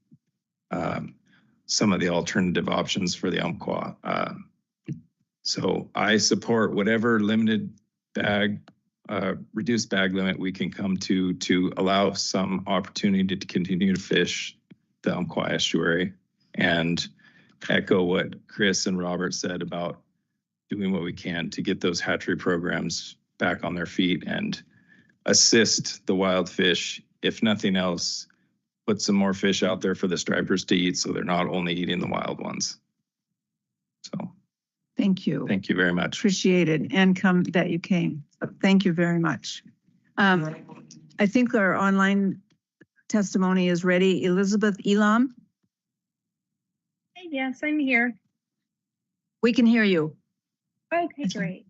some of the alternative options for the Umpqua. So I support whatever limited bag, reduced bag limit we can come to allow some opportunity to continue to fish the Umpqua estuary, and echo what Chris and Robert said about doing what we can to get those hatchery programs back on their feet and assist the wild fish. If nothing else, put some more fish out there for the stripers to eat so they're not only eating the wild ones. So thank you. Thank you very much. Appreciate it, and that you came. Thank you very much. I think our online testimony is ready. Elizabeth Elam. Yes, I'm here. We can hear you. Okay, great.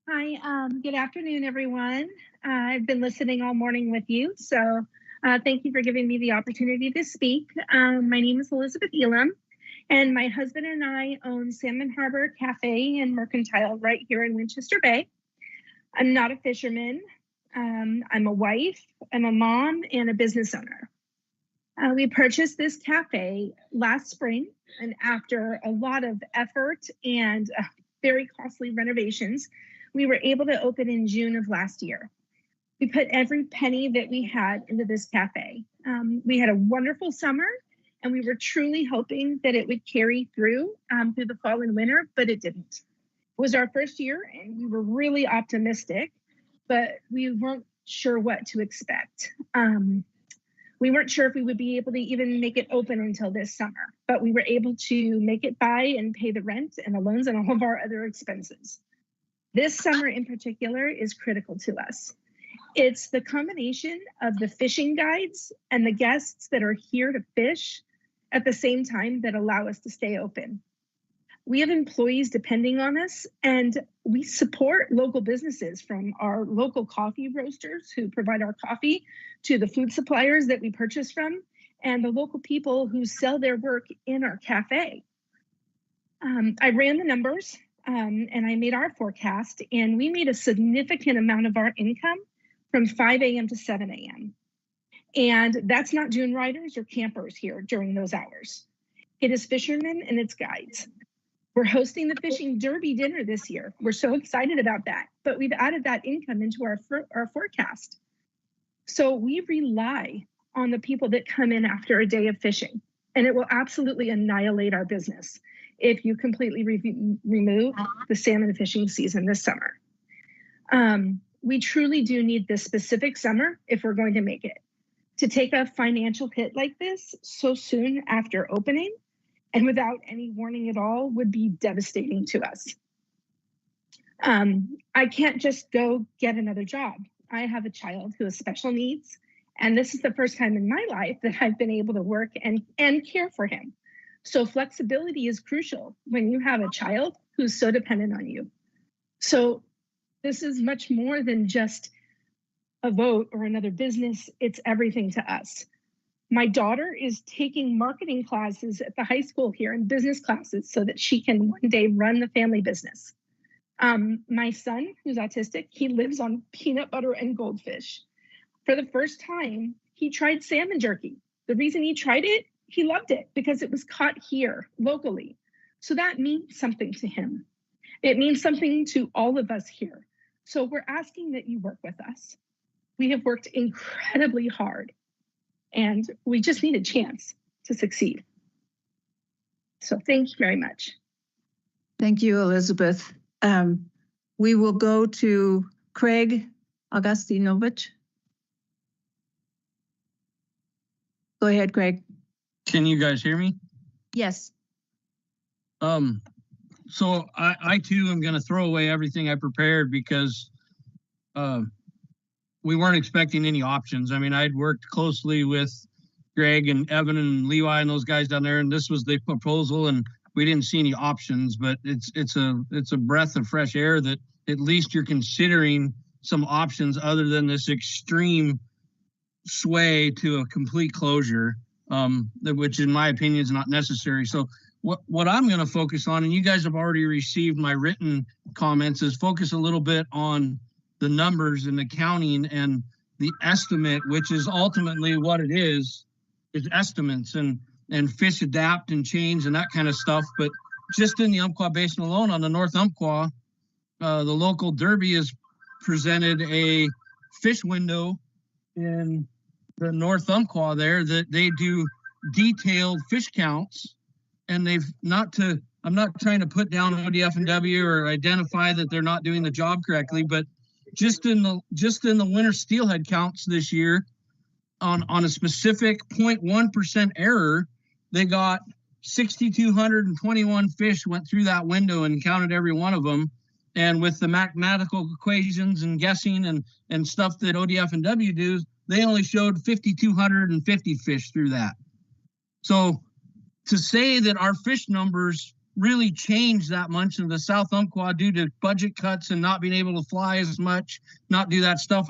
Hi, good afternoon, everyone. I've been listening all morning with you, so thank you for giving me the opportunity to speak. My name is Elizabeth Elam, and my husband and I own Salmon Harbor Cafe and Mercantile right here in Winchester Bay. I'm not a fisherman. I'm a wife, I'm a mom, and a business owner. We purchased this cafe last spring, and after a lot of effort and very costly renovations, we were able to open in June of last year. We put every penny that we had into this cafe. We had a wonderful summer, and we were truly hoping that it would carry through the fall and winter, but it didn't. It was our first year, and we were really optimistic, but we weren't sure what to expect. We weren't sure if we would be able to even make it open until this summer, but we were able to make it by and pay the rent and the loans and all of our other expenses. This summer in particular is critical to us. It's the combination of the fishing guides and the guests that are here to fish at the same time that allow us to stay open. We have employees depending on us, and we support local businesses, from our local coffee roasters who provide our coffee to the food suppliers that we purchase from, and the local people who sell their work in our cafe. I ran the numbers and I made our forecast, and we made a significant amount of our income from 5 a.m. to 7 a.m. And that's not dune riders or campers here during those hours. It is fishermen and it's guides. We're hosting the Fishing Derby dinner this year. We're so excited about that, but we've added that income into our forecast. So we rely on the people that come in after a day of fishing, and it will absolutely annihilate our business if you completely remove the salmon fishing season this summer. We truly do need this specific summer if we're going to make it. To take a financial hit like this so soon after opening and without any warning at all would be devastating to us. I can't just go get another job. I have a child who has special needs, and this is the first time in my life that I've been able to work and care for him. So flexibility is crucial when you have a child who's so dependent on you. So this is much more than just a vote or another business. It's everything to us. My daughter is taking marketing classes at the high school here and business classes so that she can one day run the family business. My son, who's autistic, he lives on peanut butter and goldfish. For the first time, he tried salmon jerky. The reason he tried it, he loved it because it was caught here locally. So that means something to him. It means something to all of us here. So we're asking that you work with us. We have worked incredibly hard, and we just need a chance to succeed. So thank you very much. Thank you, Elizabeth. We will go to Craig Augustinovich. Go ahead, Craig. Can you guys hear me? Yes. So I too am going to throw away everything I prepared because we weren't expecting any options. I mean, I'd worked closely with Greg and Evan and Levi and those guys down there, and this was the proposal, and we didn't see any options. But it's a breath of fresh air that at least you're considering some options other than this extreme sway to a complete closure, which in my opinion is not necessary. So what I'm going to focus on, and you guys have already received my written comments, is focus a little bit on the numbers and the counting and the estimate, which is ultimately what it is estimates, and fish adapt and change and that kind of stuff. But just in the Umpqua Basin alone, on the North Umpqua, the local Derby has presented a fish window in the North Umpqua there that they do detailed fish counts, and I'm not trying to put down ODF&W or identify that they're not doing the job correctly, but just in the winter steelhead counts this year, on a specific 0.1% error, they got 6,221 fish went through that window and counted every one of them. And with the mathematical equations and guessing and stuff that ODF&W do, they only showed 5,250 fish through that. So to say that our fish numbers really changed that much in the South Umpqua due to budget cuts and not being able to fly as much, not do that stuff,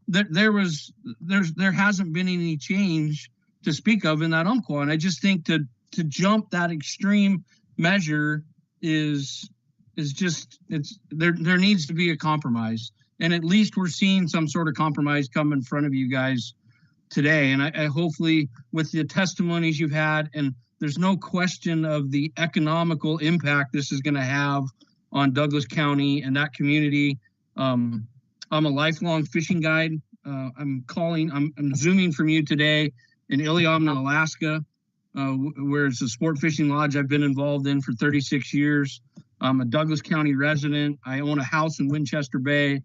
there hasn't been any change to speak of in that Umpqua. And I just think to jump that extreme measure is just, there needs to be a compromise. And at least we're seeing some sort of compromise come in front of you guys today. And I hopefully with the testimonies you've had, and there's no question of the economical impact this is going to have on Douglas County and that community. I'm a lifelong fishing guide. I'm zooming from you today in Iliamna, Alaska, where it's a sport fishing lodge I've been involved in for 36 years. I'm a Douglas County resident. I own a house in Winchester Bay.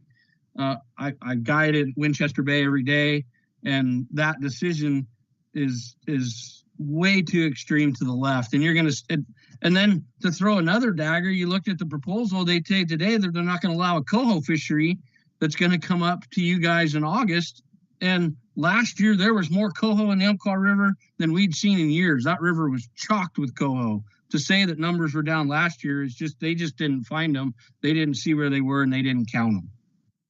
I guide at Winchester Bay every day, and that decision is way too extreme to the left. And then to throw another dagger, you looked at the proposal they take today that they're not going to allow a coho fishery that's going to come up to you guys in August. And last year there was more coho in the Umpqua River than we'd seen in years. That river was chocked with coho. To say that numbers were down last year is they just didn't find them. They didn't see where they were and they didn't count them,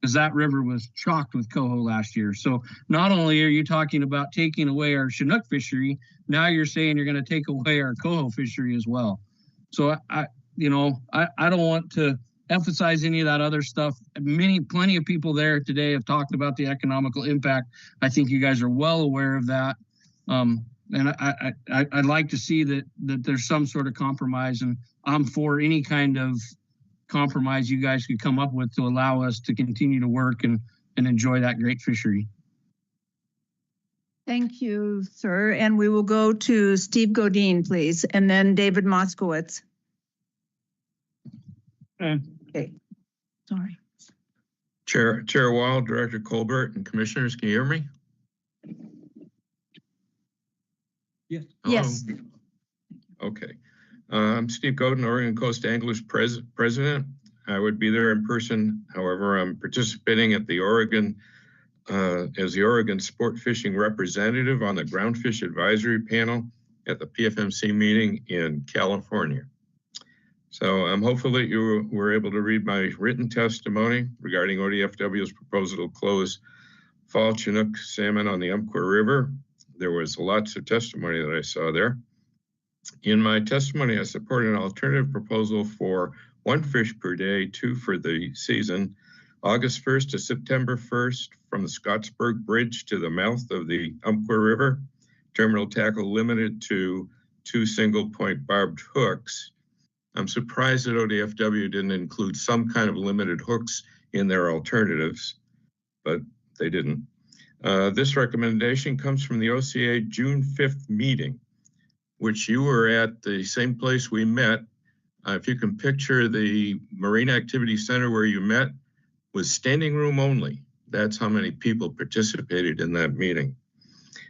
because that river was chocked with coho last year. So not only are you talking about taking away our Chinook fishery, now you're saying you're going to take away our coho fishery as well. So I don't want to emphasize any of that other stuff. Plenty of people there today have talked about the economical impact. I think you guys are well aware of that. And I'd like to see that there's some sort of compromise, and I'm for any kind of compromise you guys could come up with to allow us to continue to work and enjoy that great fishery. Thank you, sir. And we will go to Steve Godine, please, and then David Moskowitz. Okay. Sorry. Chair Wall, Director Colbert, and Commissioners, can you hear me? Yes. Hello? Yes. Okay. I'm Steve Godin, Oregon Coast Anglers President. I would be there in person. However, I'm participating at the Oregon as the Oregon Sport Fishing Representative on the Groundfish Advisory Panel at the PFMC meeting in California. So I'm hopeful that you were able to read my written testimony regarding ODFW's proposal to close fall Chinook salmon on the Umpqua River. There was lots of testimony that I saw there. In my testimony, I support an alternative proposal for 1 fish per day, 2 for the season, August 1st to September 1st from the Scottsburg Bridge to the mouth of the Umpqua River. Terminal tackle limited to 2 single-point barbed hooks. I'm surprised that ODFW didn't include some kind of limited hooks in their alternatives, but they didn't. This recommendation comes from the OCA June 5th meeting, which you were at the same place we met. If you can picture the Marine Activity Center where you met was standing room only. That's how many people participated in that meeting.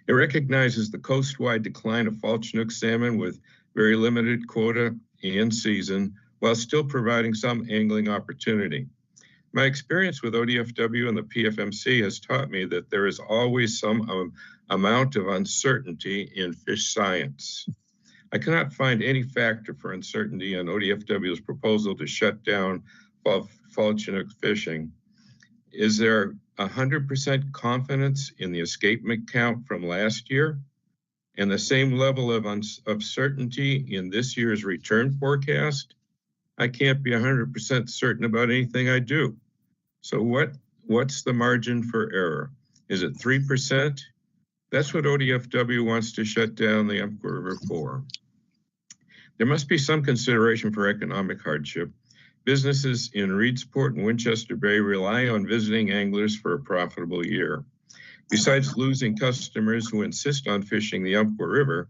It recognizes the coast-wide decline of fall Chinook salmon with very limited quota and season, while still providing some angling opportunity. My experience with ODFW and the PFMC has taught me that there is always some amount of uncertainty in fish science. I cannot find any factor for uncertainty on ODFW's proposal to shut down fall Chinook fishing. Is there 100% confidence in the escapement count from last year and the same level of certainty in this year's return forecast? I can't be 100% certain about anything I do. So what's the margin for error? Is it 3%? That's what ODFW wants to shut down the Umpqua River for. There must be some consideration for economic hardship. Businesses in Reedsport and Winchester Bay rely on visiting anglers for a profitable year. Besides losing customers who insist on fishing the Umpqua River,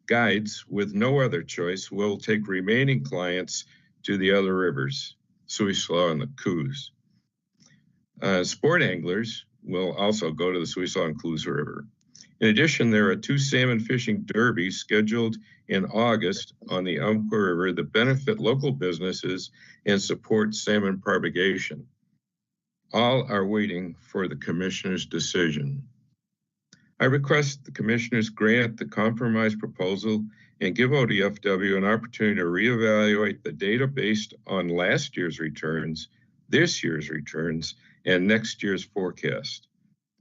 guides with no other choice will take remaining clients to the other rivers, Suislaw and the Coos. Sport anglers will also go to the Suislaw and Coos River. In addition, there are 2 salmon fishing derbies scheduled in August on the Umpqua River that benefit local businesses and support salmon propagation. All are waiting for the commissioner's decision. I request the commissioners grant the compromise proposal and give ODFW an opportunity to reevaluate the data based on last year's returns, this year's returns, and next year's forecast.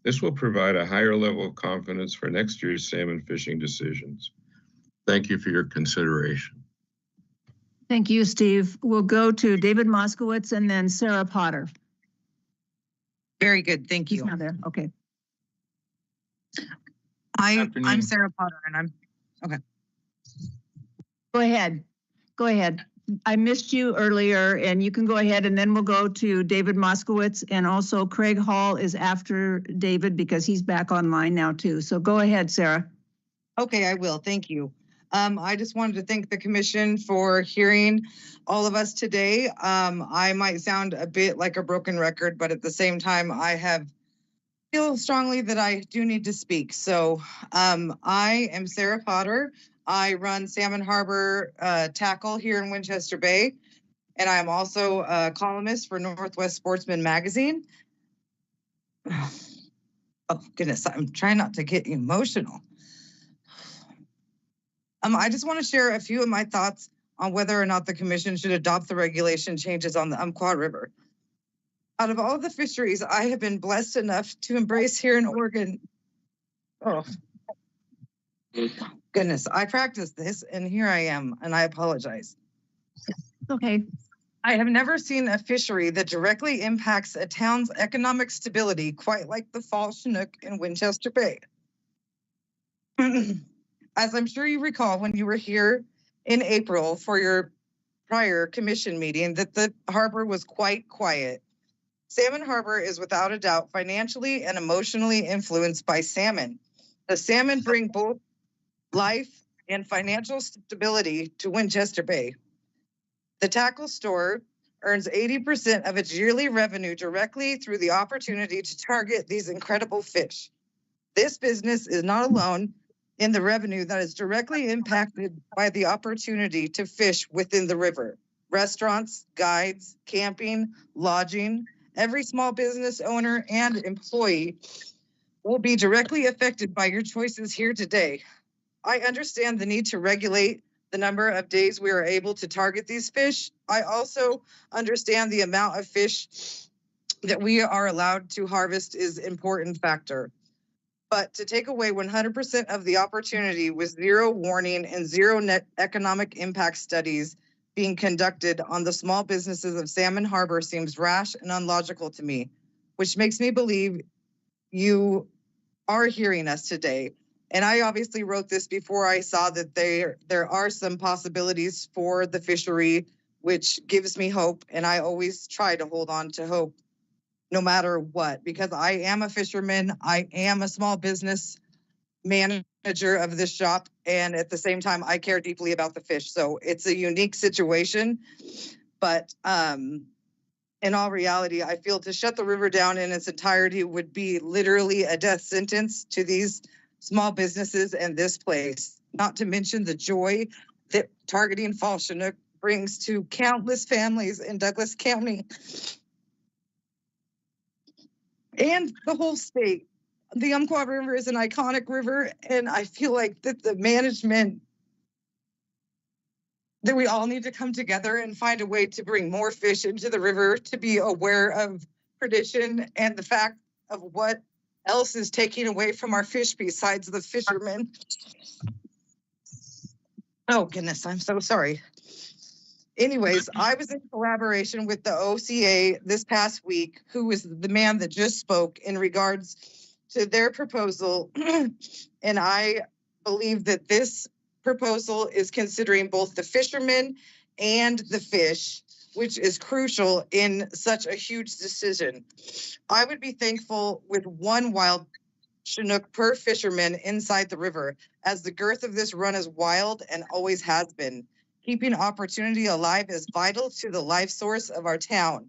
This will provide a higher level of confidence for next year's salmon fishing decisions. Thank you for your consideration. Thank you, Steve. We'll go to David Moskowitz and then Sarah Potter. Very good, thank you. He's not there, okay. I'm Sarah Potter and I'm, okay. Go ahead, go ahead. I missed you earlier and you can go ahead and then we'll go to David Moskowitz and also Craig Hall is after David because he's back online now too. So go ahead, Sarah. Okay, I will, thank you. I just wanted to thank the commission for hearing all of us today. I might sound a bit like a broken record, but at the same time, I feel strongly that I do need to speak. So I am Sarah Potter. I run Salmon Harbor Tackle here in Winchester Bay, and I am also a columnist for Northwest Sportsman Magazine. Oh, goodness, I'm trying not to get emotional. I just want to share a few of my thoughts on whether or not the commission should adopt the regulation changes on the Umpqua River. Out of all of the fisheries I have been blessed enough to embrace here in Oregon, oh, goodness, I practiced this and here I am, and I apologize. Okay. I have never seen a fishery that directly impacts a town's economic stability quite like the fall Chinook in Winchester Bay. As I'm sure you recall when you were here in April for your prior commission meeting, that the harbor was quite quiet. Salmon Harbor is without a doubt financially and emotionally influenced by salmon. The salmon bring both life and financial stability to Winchester Bay. The tackle store earns 80% of its yearly revenue directly through the opportunity to target these incredible fish. This business is not alone in the revenue that is directly impacted by the opportunity to fish within the river. Restaurants, guides, camping, lodging, every small business owner and employee will be directly affected by your choices here today. I understand the need to regulate the number of days we are able to target these fish. I also understand the amount of fish that we are allowed to harvest is an important factor. But to take away 100% of the opportunity with zero warning and zero net economic impact studies being conducted on the small businesses of Salmon Harbor seems rash and unlogical to me, which makes me believe you are hearing us today. And I obviously wrote this before I saw that there are some possibilities for the fishery, which gives me hope. And I always try to hold on to hope no matter what, because I am a fisherman. I am a small business manager of this shop. And at the same time, I care deeply about the fish. So it's a unique situation. But in all reality, I feel to shut the river down in its entirety would be literally a death sentence to these small businesses and this place, not to mention the joy that targeting Fall Chinook brings to countless families in Douglas County and the whole state. The Umpqua River is an iconic river, and I feel like that the management, that we all need to come together and find a way to bring more fish into the river, to be aware of tradition and the fact of what else is taking away from our fish besides the fishermen. Oh goodness, I'm so sorry. Anyways, I was in collaboration with the OCA this past week, who was the man that just spoke in regards to their proposal. And I believe that this proposal is considering both the fishermen and the fish, which is crucial in such a huge decision. I would be thankful with one wild Chinook per fisherman inside the river, as the girth of this run is wild and always has been. Keeping opportunity alive is vital to the life source of our town.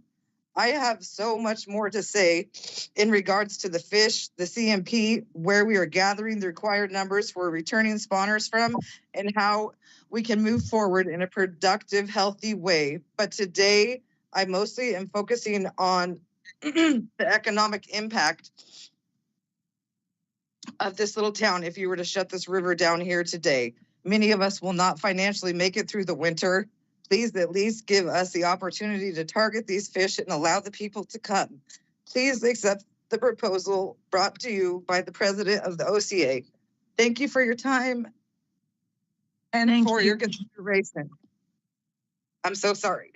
I have so much more to say in regards to the fish, the CMP, where we are gathering the required numbers for returning spawners from, and how we can move forward in a productive, healthy way. But today, I mostly am focusing on the economic impact of this little town if you were to shut this river down here today. Many of us will not financially make it through the winter. Please at least give us the opportunity to target these fish and allow the people to come. Please accept the proposal brought to you by the president of the OCA. Thank you for your time and for your consideration. I'm so sorry.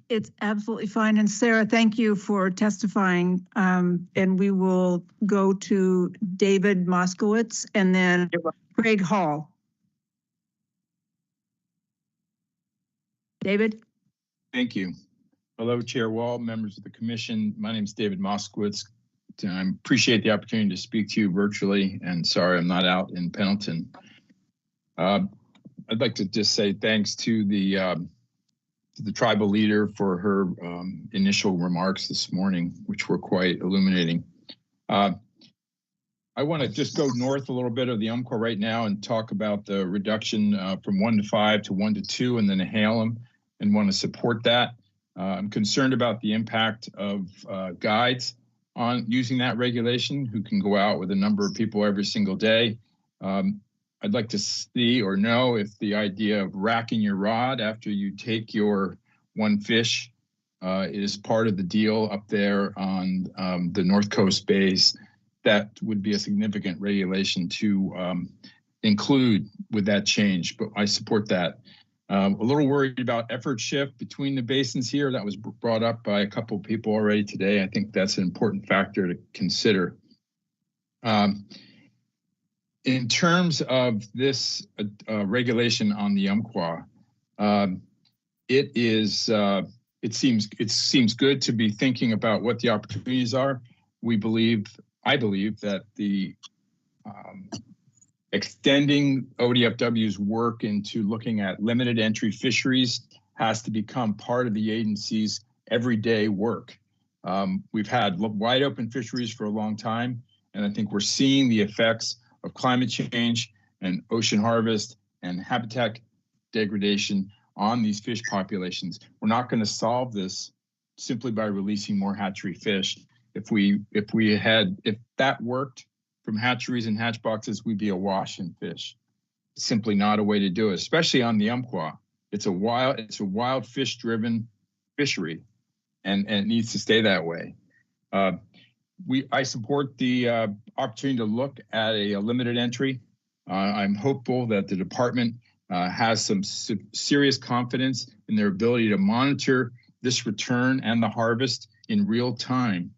It's absolutely fine. And Sarah, thank you for testifying. And we will go to David Moskowitz and then Craig Hall. David? Thank you. Hello, Chair Wall, members of the commission. My name is David Moskowitz. I appreciate the opportunity to speak to you virtually, and sorry I'm not out in Pendleton. I'd like to just say thanks to the tribal leader for her initial remarks this morning, which were quite illuminating. I want to just go north a little bit of the Umpqua right now and talk about the reduction from 1 to 5 to 1 to 2 and then Hallam, and want to support that. I'm concerned about the impact of guides on using that regulation, who can go out with a number of people every single day. I'd like to see or know if the idea of racking your rod after you take your one fish is part of the deal up there on the North Coast bays. That would be a significant regulation to include with that change, but I support that. A little worried about effort shift between the basins here. That was brought up by a couple of people already today. I think that's an important factor to consider. In terms of this regulation on the Umpqua, it seems good to be thinking about what the opportunities are. I believe that the extending ODFW's work into looking at limited entry fisheries has to become part of the agency's everyday work. We've had wide open fisheries for a long time, and I think we're seeing the effects of climate change and ocean harvest and habitat degradation on these fish populations. We're not going to solve this simply by releasing more hatchery fish. If that worked from hatcheries and hatch boxes, we'd be awash in fish. It's simply not a way to do it, especially on the Umpqua. It's a wild fish driven fishery, and it needs to stay that way. I support the opportunity to look at a limited entry. I'm hopeful that the department has some serious confidence in their ability to monitor this return and the harvest in real time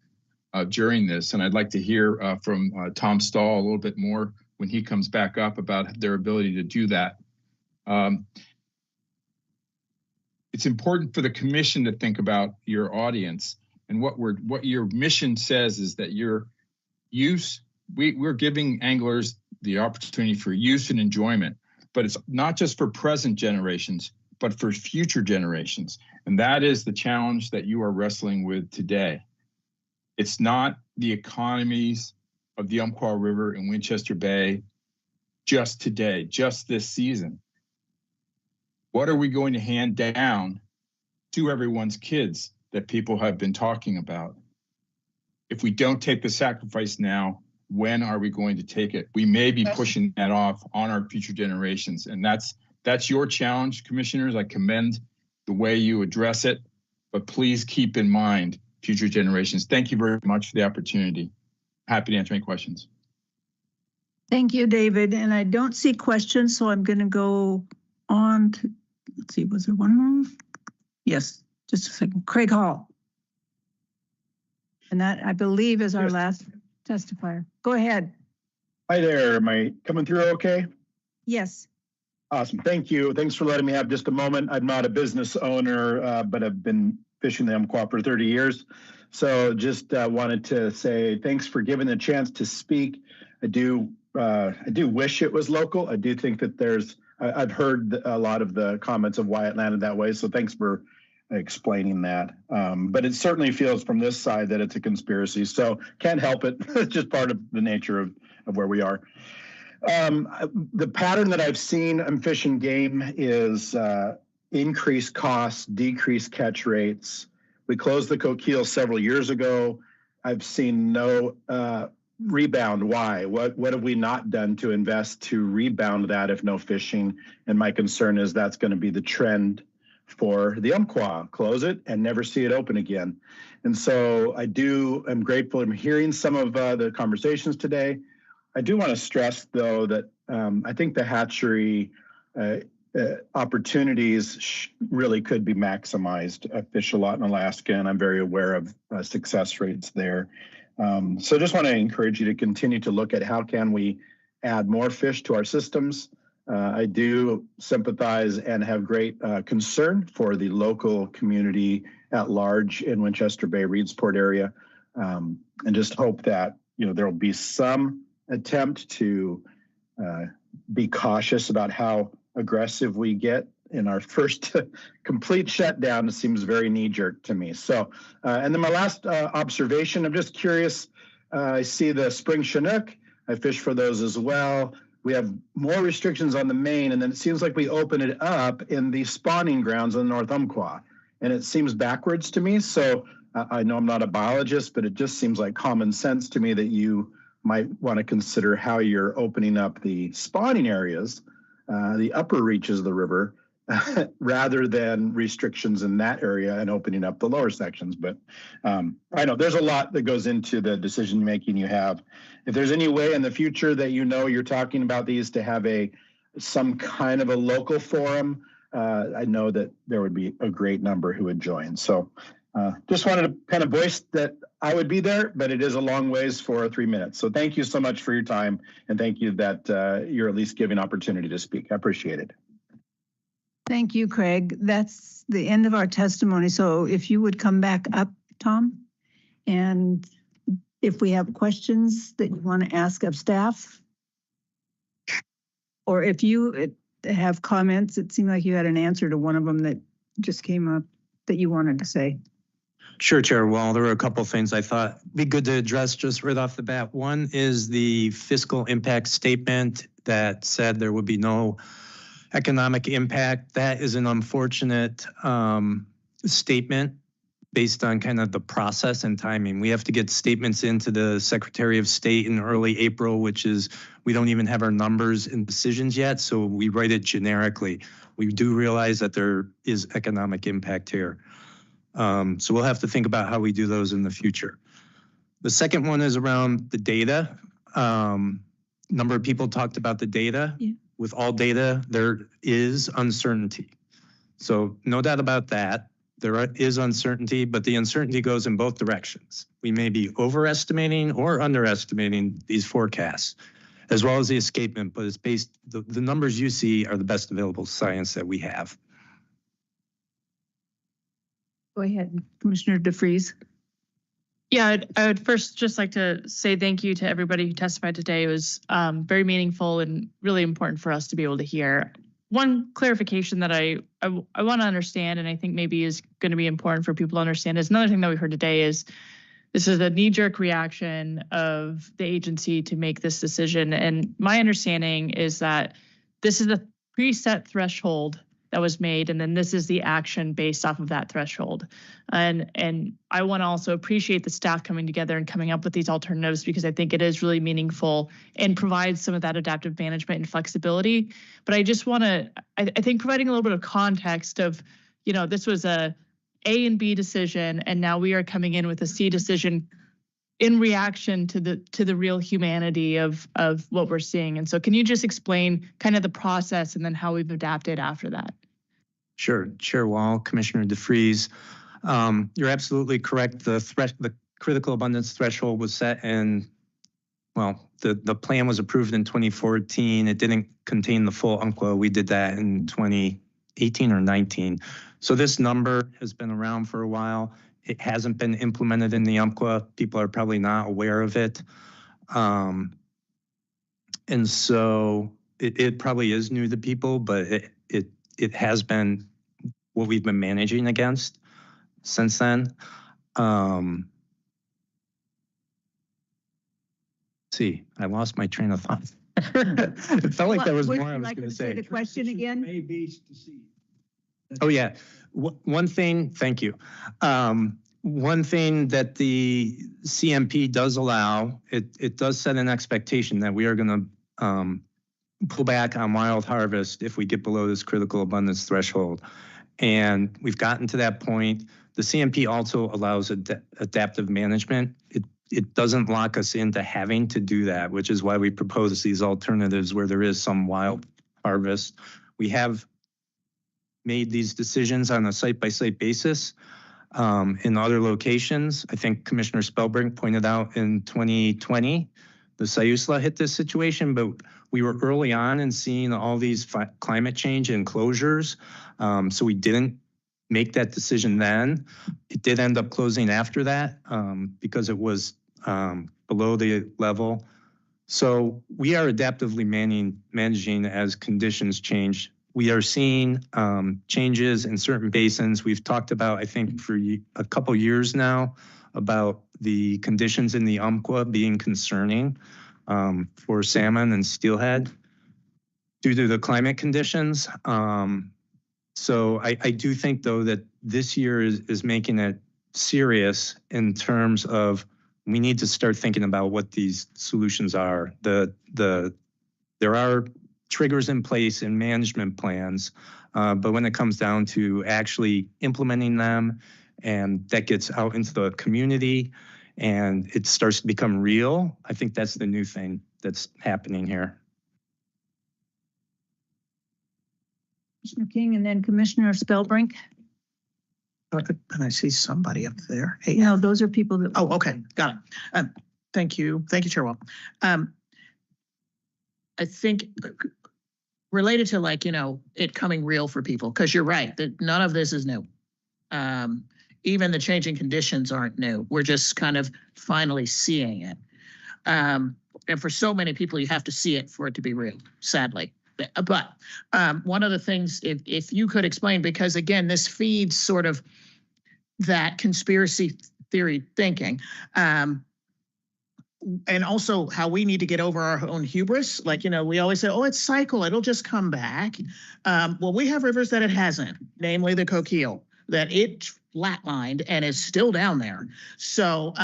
during this. And I'd like to hear from Tom Stahl a little bit more when he comes back up about their ability to do that. It's important for the commission to think about your audience And what your mission says is that your use, we're giving anglers the opportunity for use and enjoyment, but it's not just for present generations, but for future generations. And that is the challenge that you are wrestling with today. It's not the economies of the Umpqua River and Winchester Bay just today, just this season. What are we going to hand down to everyone's kids that people have been talking about? If we don't take the sacrifice now, when are we going to take it? We may be pushing that off on our future generations. And that's your challenge, commissioners. I commend the way you address it, but please keep in mind future generations. Thank you very much for the opportunity. Happy to answer any questions. Thank you, David. And I don't see questions, so I'm going to go on to, let's see, was there one more? Yes, just a second. Craig Hall. And that, I believe, is our last testifier. Go ahead. Hi there. Am I coming through okay? Yes. Awesome. Thank you. Thanks for letting me have just a moment. I'm not a business owner, but I've been fishing the Umpqua for 30 years. So just wanted to say thanks for giving the chance to speak. I do wish it was local. I do think that I've heard a lot of the comments of why it landed that way. So thanks for explaining that. But it certainly feels from this side that it's a conspiracy. So can't help it. It's just part of the nature of where we are. The pattern that I've seen on Fish and Game is increased costs, decreased catch rates. We closed the Coquille several years ago. I've seen no rebound. Why? What have we not done to invest to rebound that if no fishing? And my concern is that's going to be the trend for the Umpqua. Close it and never see it open again. And so I'm grateful. I'm hearing some of the conversations today. I do want to stress, though, that I think the hatchery opportunities really could be maximized. I fish a lot in Alaska, and I'm very aware of success rates there. So just want to encourage you to continue to look at how can we add more fish to our systems. I do sympathize and have great concern for the local community at large in Winchester Bay, Reedsport area, and just hope that there will be some attempt to be cautious about how aggressive we get in our first complete shutdown. It seems very knee-jerk to me. So, and then my last observation, I'm just curious, I see the spring Chinook. I fish for those as well. We have more restrictions on the main, and then it seems like we open it up in the spawning grounds on the North Umpqua. And it seems backwards to me. So I know I'm not a biologist, but it just seems like common sense to me that you might want to consider how you're opening up the spawning areas, the upper reaches of the river, rather than restrictions in that area and opening up the lower sections. But I know there's a lot that goes into the decision making you have. If there's any way in the future that you're talking about these to have some kind of a local forum, I know that there would be a great number who would join. So just wanted to kind of voice that I would be there, but it is a long ways for 3 minutes. So thank you so much for your time, and thank you that you're at least giving opportunity to speak. I appreciate it. Thank you, Craig. That's the end of our testimony. So if you would come back up, Tom, and if we have questions that you want to ask of staff, or if you have comments, it seemed like you had an answer to one of them that just came up that you wanted to say. Sure, Chair. Well, there were a couple of things I thought be good to address just right off the bat. One is the fiscal impact statement that said there would be no economic impact. That is an unfortunate statement based on kind of the process and timing. We have to get statements into the Secretary of State in early April, which is, we don't even have our numbers and decisions yet, so we write it generically. We do realize that there is economic impact here. So we'll have to think about how we do those in the future. The second one is around the data. Number of people talked about the data. Yeah. With all data, there is uncertainty. So no doubt about that. There is uncertainty, but the uncertainty goes in both directions. We may be overestimating or underestimating these forecasts, as well as the escapement, but it's based, the numbers you see are the best available science that we have. Go ahead, Commissioner DeFries. Yeah, I would first just like to say thank you to everybody who testified today. It was very meaningful and really important for us to be able to hear. One clarification that I want to understand, and I think maybe is going to be important for people to understand, is another thing that we heard today is this is a knee-jerk reaction of the agency to make this decision. And my understanding is that this is a preset threshold that was made, and then this is the action based off of that threshold. And I want to also appreciate the staff coming together and coming up with these alternatives, because I think it is really meaningful and provides some of that adaptive management and flexibility. But I just want to, I think providing a little bit of context of, you know, this was a and B decision, and now we are coming in with a C decision in reaction to the real humanity of what we're seeing. And so can you just explain kind of the process and then how we've adapted after that? Sure, Chair Wall, Commissioner DeFries. You're absolutely correct. The critical abundance threshold was set and, well, the plan was approved in 2014. It didn't contain the full Umpqua. We did that in 2018 or 19. So this number has been around for a while. It hasn't been implemented in the Umpqua. People are probably not aware of it. And so it probably is new to people, but it has been what we've been managing against since then. See, I lost my train of thought. It felt like there was more I was going to say. The question again? Oh, yeah. One thing, thank you. One thing that the CMP does allow, it does set an expectation that we are going to pull back on wild harvest if we get below this critical abundance threshold. And we've gotten to that point. The CMP also allows adaptive management. It doesn't lock us into having to do that, which is why we propose these alternatives where there is some wild harvest. We have made these decisions on a site-by-site basis in other locations. I think Commissioner Spellbrink pointed out in 2020, the Siuslaw hit this situation, but we were early on in seeing all these climate change and closures. So we didn't make that decision then. It did end up closing after that because it was below the level. So we are adaptively managing as conditions change. We are seeing changes in certain basins. We've talked about, I think, for a couple years now about the conditions in the Umpqua being concerning for salmon and steelhead due to the climate conditions. So I do think, though, that this year is making it serious in terms of we need to start thinking about what these solutions are. There are triggers in place in management plans, but when it comes down to actually implementing them and that gets out into the community and it starts to become real, I think that's the new thing that's happening here. Commissioner King and then Commissioner Spellbrink. And I see somebody up there. Hey, No, those are people that. oh, okay, got it. Thank you, Chair Wall. I think related to, like, you know, it coming real for people, because you're right, that none of this is new. Even the changing conditions aren't new. We're just kind of finally seeing it. And for so many people, you have to see it for it to be real, sadly. But one of the things, if you could explain, because again, this feeds sort of that conspiracy theory thinking. And also how we need to get over our own hubris. Like, you know, we always say, oh, it's cycle, it'll just come back. Well, we have rivers that it hasn't, namely the Coquille, that it flatlined and is still down there. So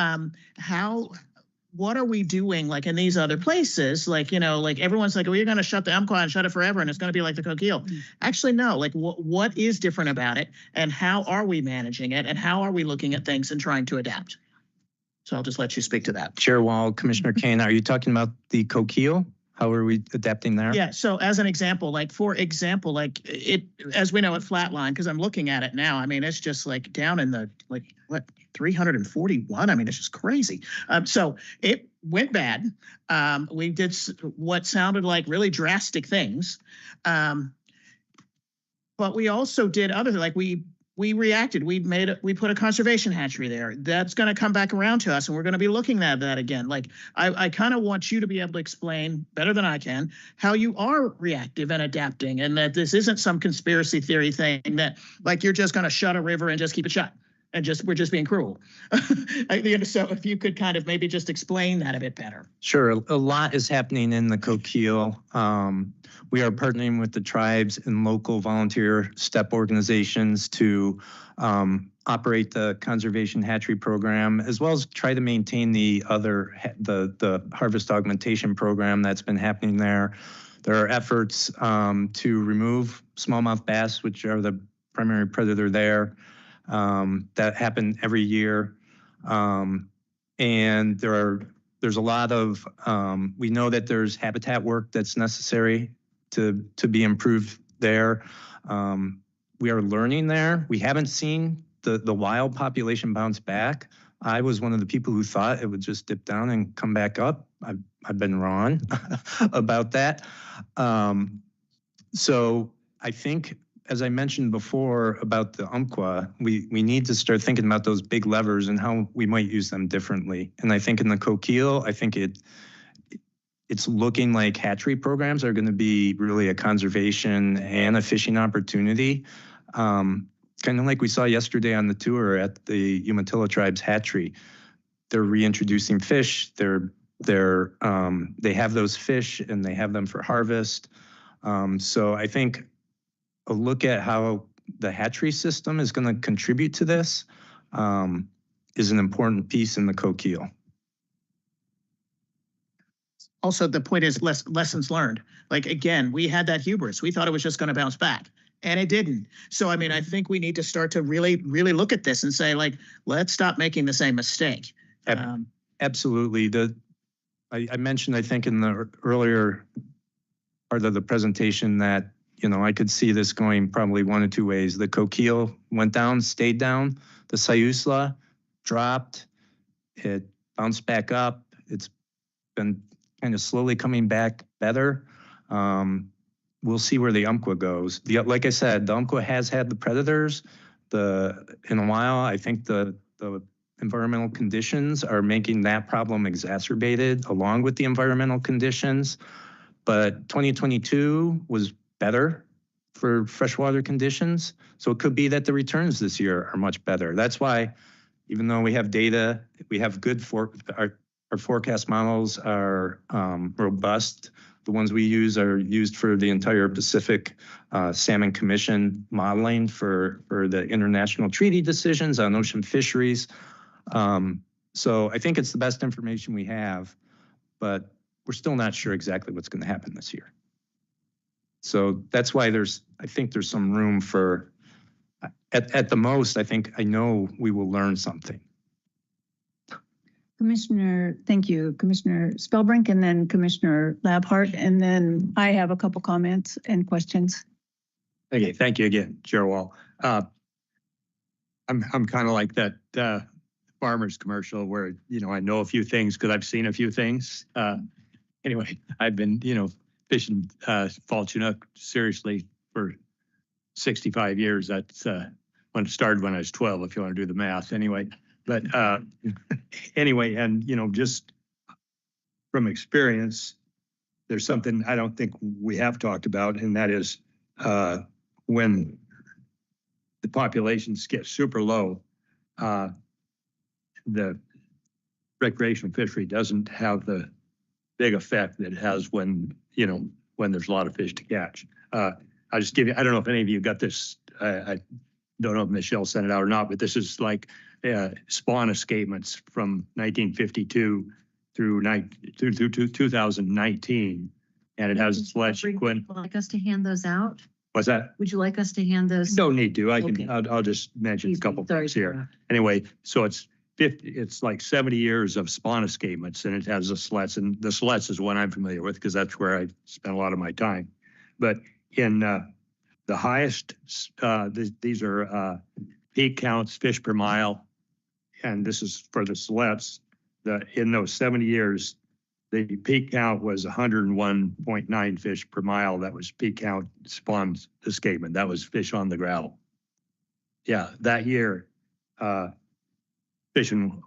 what are we doing, like, in these other places? Like, you know, like everyone's like, well, you're going to shut the Umpqua and shut it forever and it's going to be like the Coquille. Actually, no, like what is different about it and how are we managing it and how are we looking at things and trying to adapt? So I'll just let you speak to that. Chair Wall, Commissioner Kane, are you talking about the Coquille? How are we adapting there? Yeah, so as an example, like, for example, like it, as we know, it flatlined, because I'm looking at it now. I mean, it's just like down in the, like, what, 341? I mean, it's just crazy. So it went bad. We did what sounded like really drastic things. But we also did other, like we we reacted. We put a conservation hatchery there. That's going to come back around to us, and we're going to be looking at that again. Like, I kind of want you to be able to explain better than I can how you are reactive and adapting, and that this isn't some conspiracy theory thing that like you're just going to shut a river and just keep it shut. And we're just being cruel. So if you could kind of maybe just explain that a bit better. Sure. A lot is happening in the Coquille. We are partnering with the tribes and local volunteer STEP organizations to operate the conservation hatchery program, as well as try to maintain the harvest augmentation program that's been happening there. There are efforts to remove smallmouth bass, which are the primary predator there. That happen every year. And there's a lot of, we know that there's habitat work that's necessary to be improved there. We are learning there. We haven't seen the wild population bounce back. I was one of the people who thought it would just dip down and come back up. I've been wrong about that. So I think, as I mentioned before about the Umpqua, we need to start thinking about those big levers and how we might use them differently. And I think in the Coquille, I think it's looking like hatchery programs are going to be really a conservation and a fishing opportunity. Kind of like we saw yesterday on the tour at the Umatilla Tribes hatchery. They're reintroducing fish. They have those fish and they have them for harvest. So I think a look at how the hatchery system is going to contribute to this is an important piece in the Coquille. Also, the point is lessons learned. Like, again, we had that hubris. We thought it was just going to bounce back, and it didn't. So, I mean, I think we need to start to really, really look at this and say, like, let's stop making the same mistake. Absolutely. I mentioned, I think, in the earlier part of the presentation that, you know, I could see this going probably one of two ways. The Coquille went down, stayed down. The Siuslaw dropped. It bounced back up. It's been kind of slowly coming back better. We'll see where the Umpqua goes. Like I said, the Umpqua has had the predators. In a while, I think the environmental conditions are making that problem exacerbated along with the environmental conditions. But 2022 was better for freshwater conditions. So it could be that the returns this year are much better. That's why, even though we have data, we have good our forecast models are robust. The ones we use are used for the entire Pacific Salmon Commission modeling for the international treaty decisions on ocean fisheries. So I think it's the best information we have, but we're still not sure exactly what's going to happen this year. So that's why I think there's some room for, at the most, I know we will learn something. Commissioner, thank you, Commissioner Spellbrink, and then Commissioner Labhart, and then I have a couple comments and questions. Okay, thank you again, Chair Wall. I'm kind of like that farmer's commercial where, you know, I know a few things because I've seen a few things. Anyway, I've been, you know, fishing fall Chinook seriously for 65 years. That's when it started when I was 12, if you want to do the math anyway. But anyway, and, you know, just from experience, there's something I don't think we have talked about, and that is when the populations get super low, the recreational fishery doesn't have the big effect that it has when, you know, when there's a lot of fish to catch. I'll just give you, I don't know if any of you got this. I don't know if Michelle sent it out or not, but this is like spawn escapements from 1952 through 2019. And it has its Would you like us to hand those out? What's that? Would you like us to hand those? Don't need to. I can. Okay. I'll just mention a couple Sorry, things here. Anyway, so it's 50. It's like 70 years of spawn escapements, and it has the Siletz, and the Siletz is one I'm familiar with because that's where I spent a lot of my time. But in the highest, these are peak counts, fish per mile, and this is for the Siletz. In those 70 years, the peak count was 101.9 fish per mile. That was peak count spawn escapement. That was fish on the gravel. yeah, that year, fishing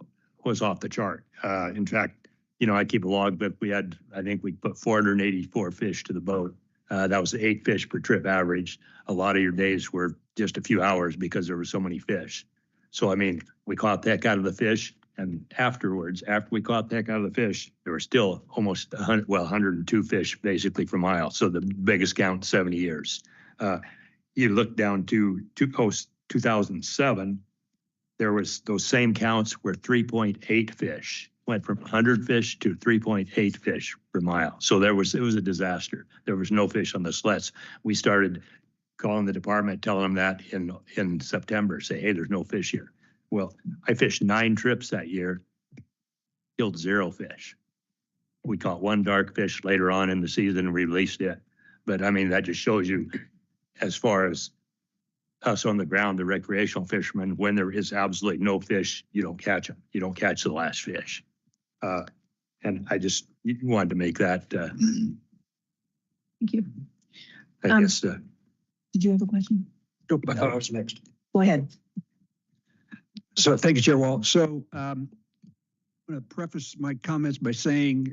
was off the chart. In fact, you know, I keep a log, but I think we put 484 fish to the boat. That was 8 fish per trip average. A lot of your days were just a few hours because there were so many fish. So, I mean, we caught the heck out of the fish. And afterwards, after we caught the heck out of the fish, there were still almost 102 fish basically per mile. So the biggest count in 70 years. You look down to 2007, there was those same counts were 3.8 fish. Went from 100 fish to 3.8 fish per mile. So it was a disaster. There was no fish on the sleds. We started calling the department, telling them that in September, say, hey, there's no fish here. Well, I fished 9 trips that year, killed 0 fish. We caught 1 dark fish later on in the season and released it. But I mean, that just shows you, as far as us on the ground, the recreational fishermen, when there is absolutely no fish, you don't catch them. You don't catch the last fish. And I just wanted to make that. Thank you. I guess. Did you have a question? Nope, I thought I was next. Go ahead. So thank you, Chair Wall. So I'm going to preface my comments by saying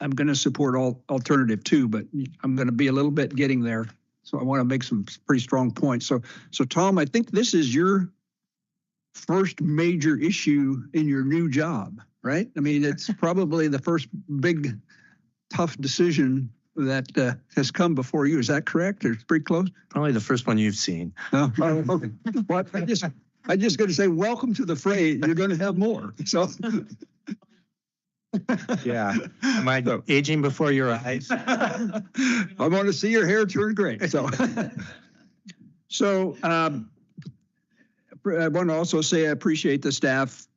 I'm going to support alternative 2, but I'm going to be a little bit getting there. So I want to make some pretty strong points. So Tom, I think this is your first major issue in your new job, right? I mean, it's probably the first big, tough decision that has come before you. Is that correct? Or it's pretty close? Probably the first one you've seen. Oh, okay. Well, I just going to say, welcome to the fray. You're going to have more. So. Yeah. Am I aging before your eyes? I want to see your hair turn gray. So, I want to also say I appreciate the staff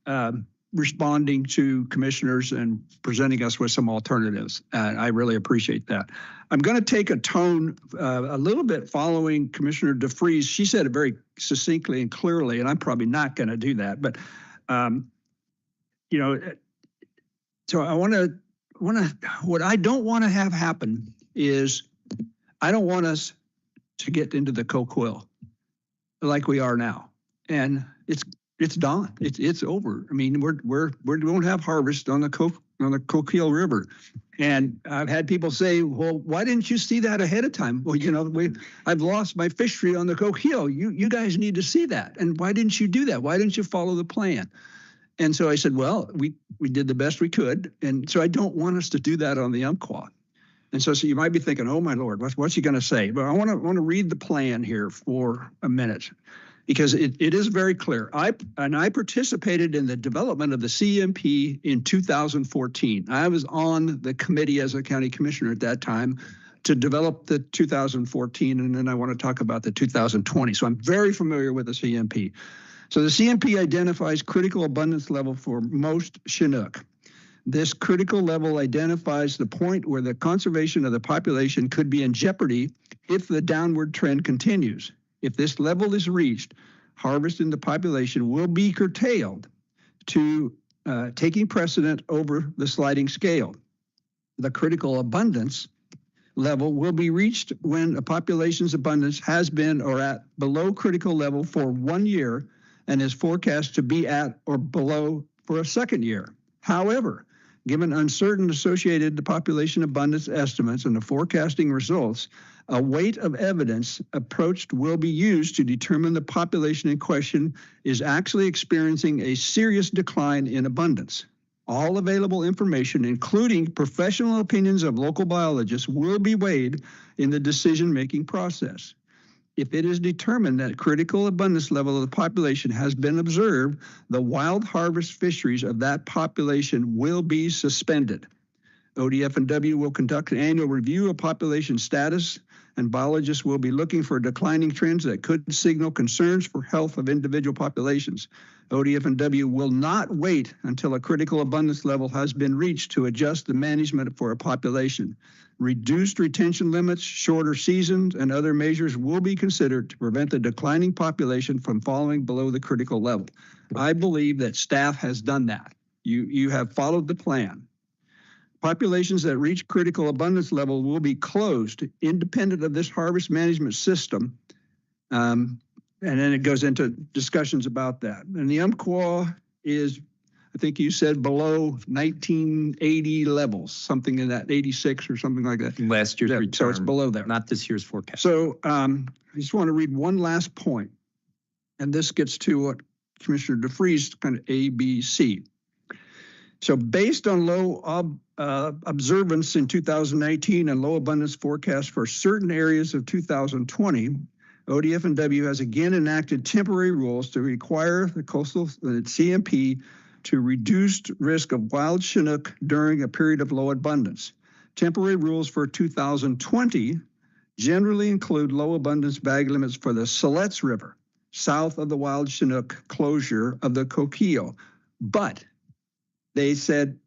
responding to commissioners and presenting us with some alternatives. I really appreciate that. I'm going to take a tone a little bit following Commissioner DeFries. She said it very succinctly and clearly, and I'm probably not going to do that. But, you know, so what I don't want to have happen is I don't want us to get into the Coquille like we are now. And it's done. It's over. I mean, we won't have harvest on the Coquille River. And I've had people say, well, why didn't you see that ahead of time? Well, you know, I've lost my fishery on the Coquille. You guys need to see that. And why didn't you do that? Why didn't you follow the plan? And so I said, well, we did the best we could. And so I don't want us to do that on the Umpqua. And so you might be thinking, oh, my Lord, what's he going to say? But I want to read the plan here for a minute, because it is very clear. I participated in the development of the CMP in 2014. I was on the committee as a county commissioner at that time to develop the 2014, and then I want to talk about the 2020. So I'm very familiar with the CMP. So the CMP identifies critical abundance level for most Chinook. This critical level identifies the point where the conservation of the population could be in jeopardy if the downward trend continues. If this level is reached, harvest in the population will be curtailed to taking precedent over the sliding scale. The critical abundance level will be reached when a population's abundance has been or at below critical level for 1 year and is forecast to be at or below for a second year. However, given uncertain associated population abundance estimates and the forecasting results, a weight of evidence approach will be used to determine the population in question is actually experiencing a serious decline in abundance. All available information, including professional opinions of local biologists, will be weighed in the decision-making process. If it is determined that critical abundance level of the population has been observed, the wild harvest fisheries of that population will be suspended. ODF&W will conduct an annual review of population status, and biologists will be looking for declining trends that could signal concerns for health of individual populations. ODF&W will not wait until a critical abundance level has been reached to adjust the management for a population. Reduced retention limits, shorter seasons, and other measures will be considered to prevent the declining population from falling below the critical level. I believe that staff has done that. You have followed the plan. Populations that reach critical abundance level will be closed independent of this harvest management system and then it goes into discussions about that. And the Umpqua is, I think you said below 1980 levels, something in that 86 or something like that. Last year's Yeah, return. so it's below there. Not this year's forecast. So I just want to read one last point, and this gets to what Commissioner DeFries kind of A, B, C. So based on low observance in 2019 and low abundance forecast for certain areas of 2020, ODF&W has again enacted temporary rules to require the coastal CMP to reduce risk of wild Chinook during a period of low abundance. Temporary rules for 2020 generally include low abundance bag limits for the Siletz River, south of the wild Chinook closure of the Coquille. But they said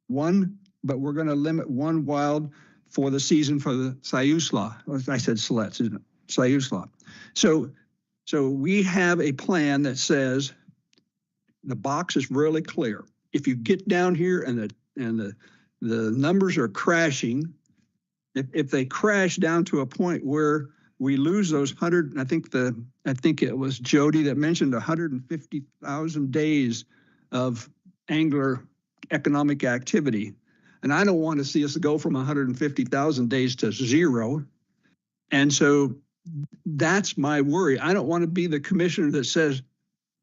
but we're going to limit one wild for the season for the Siuslaw. I said Siletz, isn't it? Siuslaw. So we have a plan that says the box is really clear. If you get down here and the numbers are crashing, if they crash down to a point where we lose those 100, I think it was Jody that mentioned 150,000 days of angler economic activity. And I don't want to see us go from 150,000 days to zero. And so that's my worry. I don't want to be the commissioner that says,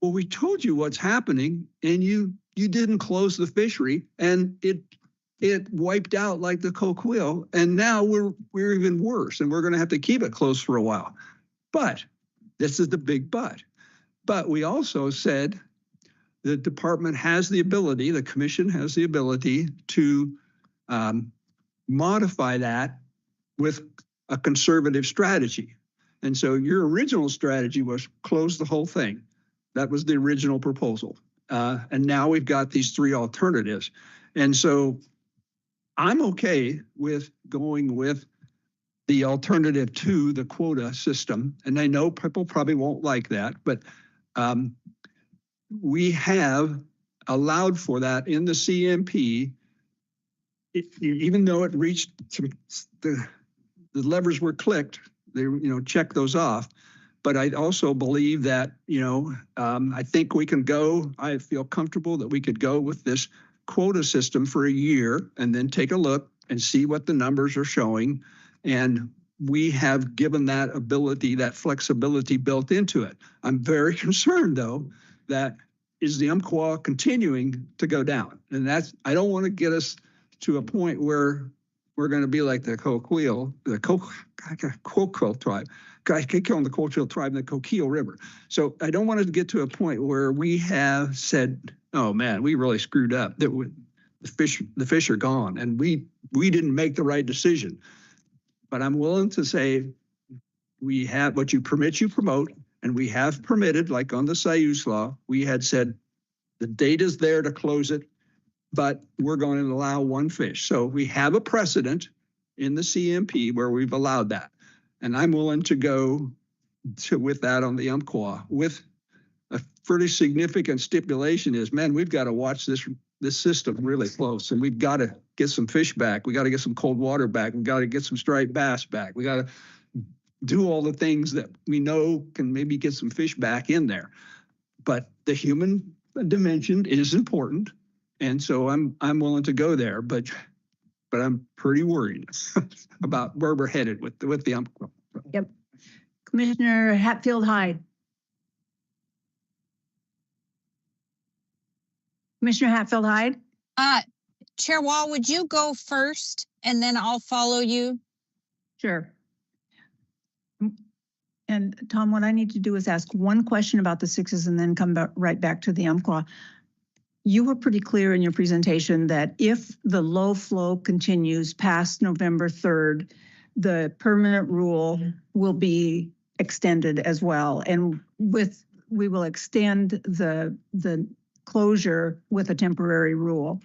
well, we told you what's happening and you didn't close the fishery and it wiped out like the Coquille, and now we're even worse and we're going to have to keep it closed for a while. But this is the big but. But we also said the department has the ability, the commission has the ability to modify that with a conservative strategy. And so your original strategy was close the whole thing. That was the original proposal. And now we've got these three alternatives. And so I'm okay with going with the alternative to the quota system. And I know people probably won't like that, but we have allowed for that in the CMP, even though it reached the levers were clicked, they check those off. But I also believe that, I think we can go, I feel comfortable that we could go with this quota system for a year and then take a look and see what the numbers are showing. And we have given that ability, that flexibility built into it. I'm very concerned, though, that is the Umpqua continuing to go down. And I don't want to get us to a point where we're going to be like the Coquille, the Coquille tribe. I keep calling the Coquille tribe the Coquille River. So I don't want it to get to a point where we have said, oh man, we really screwed up. That the fish are gone, and we didn't make the right decision. But I'm willing to say we have what you permit, you promote, and we have permitted, like on the Siuslaw, we had said the data's there to close it, but we're going to allow one fish. So we have a precedent in the CMP where we've allowed that. And I'm willing to go with that on the Umpqua with a pretty significant stipulation is, man, we've got to watch this system really close, and we've got to get some fish back. We got to get some cold water back. We got to get some striped bass back. We got to do all the things that we know can maybe get some fish back in there. But the human dimension is important. And so I'm willing to go there, but I'm pretty worried about where we're headed with the Umpqua. Yep. Commissioner Hatfield-Hyde. Commissioner Hatfield-Hyde? Chair Wall, would you go first and then I'll follow you? Sure. And Tom, what I need to do is ask one question about the sixes and then come right back to the Umpqua. You were pretty clear in your presentation that if the low flow continues past November 3rd, the permanent rule will be extended as well. And we will extend the closure with a temporary rule.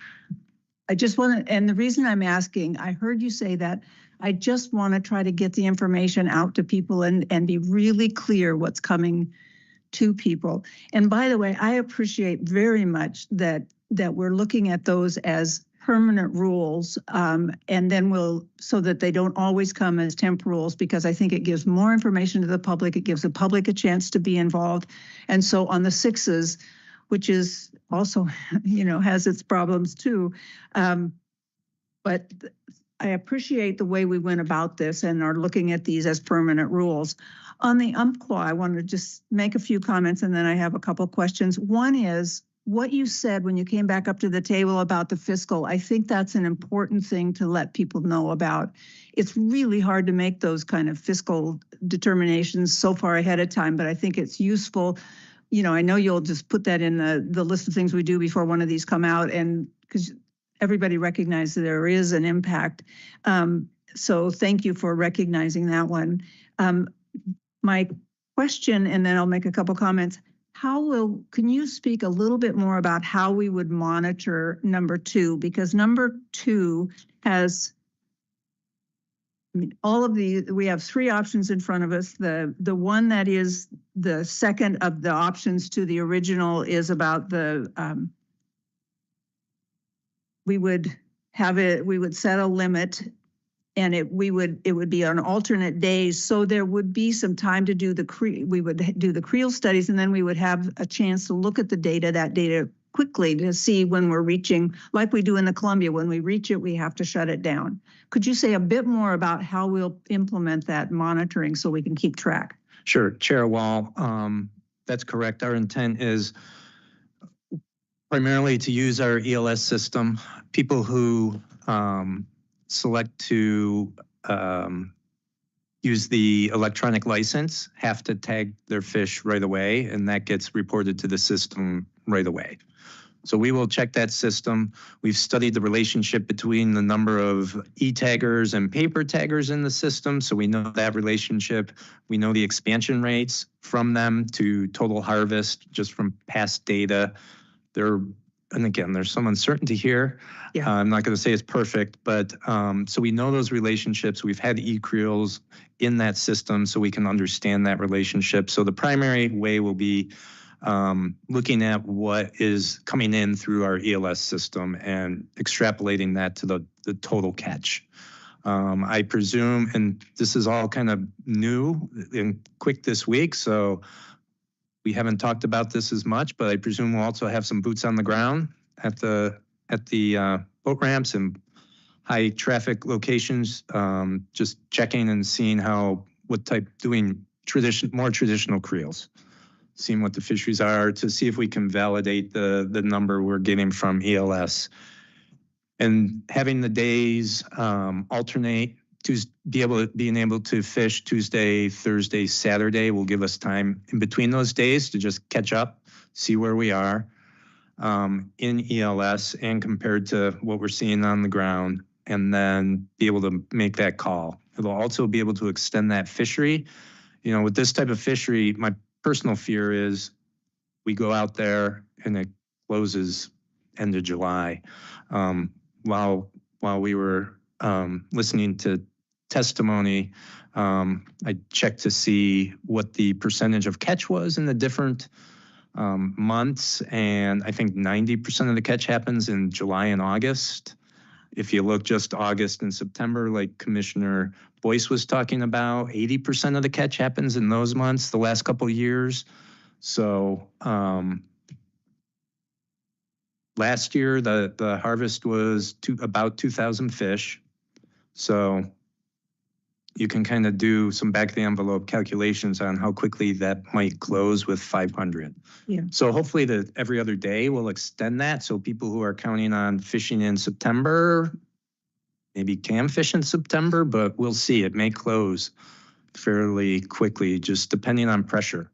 I just want to, and the reason I'm asking, I heard you say that, I just want to try to get the information out to people and be really clear what's coming to people. And by the way, I appreciate very much that we're looking at those as permanent rules, and then so that they don't always come as temp rules, because I think it gives more information to the public. It gives the public a chance to be involved. And so on the 6s, which is also, has its problems too. But I appreciate the way we went about this and are looking at these as permanent rules. On the Umpqua, I want to just make a few comments, and then I have a couple questions. One is what you said when you came back up to the table about the fiscal. I think that's an important thing to let people know about. It's really hard to make those kind of fiscal determinations so far ahead of time, but I think it's useful. I know you'll just put that in the list of things we do before one of these come out, and because everybody recognizes there is an impact. So thank you for recognizing that one. My question, and then I'll make a couple comments. Can you speak a little bit more about how we would monitor number 2? Because number 2 has, all of we have 3 options in front of us. The one that is the second of the options to the original is about we would set a limit, and it would be on alternate days. So there would be some time to do we would do the Creel studies, and then we would have a chance to look at that data quickly to see when we're reaching, like we do in the Columbia, when we reach it, we have to shut it down. Could you say a bit more about how we'll implement that monitoring so we can keep track? Sure, Chair Wall, that's correct. Our intent is primarily to use our ELS system. People who select to use the electronic license have to tag their fish right away, and that gets reported to the system right away. So we will check that system. We've studied the relationship between the number of e-taggers and paper taggers in the system, so we know that relationship. We know the expansion rates from them to total harvest just from past data. And again, there's some uncertainty here. Yeah. I'm not going to say it's perfect, but so we know those relationships. We've had e-creels in that system so we can understand that relationship. So the primary way will be looking at what is coming in through our ELS system and extrapolating that to the total catch. I presume, and this is all kind of new and quick this week, so we haven't talked about this as much, but I presume we'll also have some boots on the ground at the boat ramps and high traffic locations, just checking and seeing doing more traditional creels, seeing what the fisheries are to see if we can validate the number we're getting from ELS. And having the days alternate, being able to fish Tuesday, Thursday, Saturday will give us time in between those days to just catch up, see where we are in ELS and compared to what we're seeing on the ground, and then be able to make that call. It'll also be able to extend that fishery. With this type of fishery, my personal fear is we go out there and it closes end of July. While we were listening to testimony, I checked to see what the percentage of catch was in the different months, and I think 90% of the catch happens in July and August. If you look just August and September, like Commissioner Boyce was talking about, 80% of the catch happens in those months the last couple of years. So last year, the harvest was about 2,000 fish. So you can kind of do some back of the envelope calculations on how quickly that might close with 500. Yeah. So hopefully every other day will extend that. So people who are counting on fishing in September maybe can fish in September, but we'll see. It may close fairly quickly, just depending on pressure.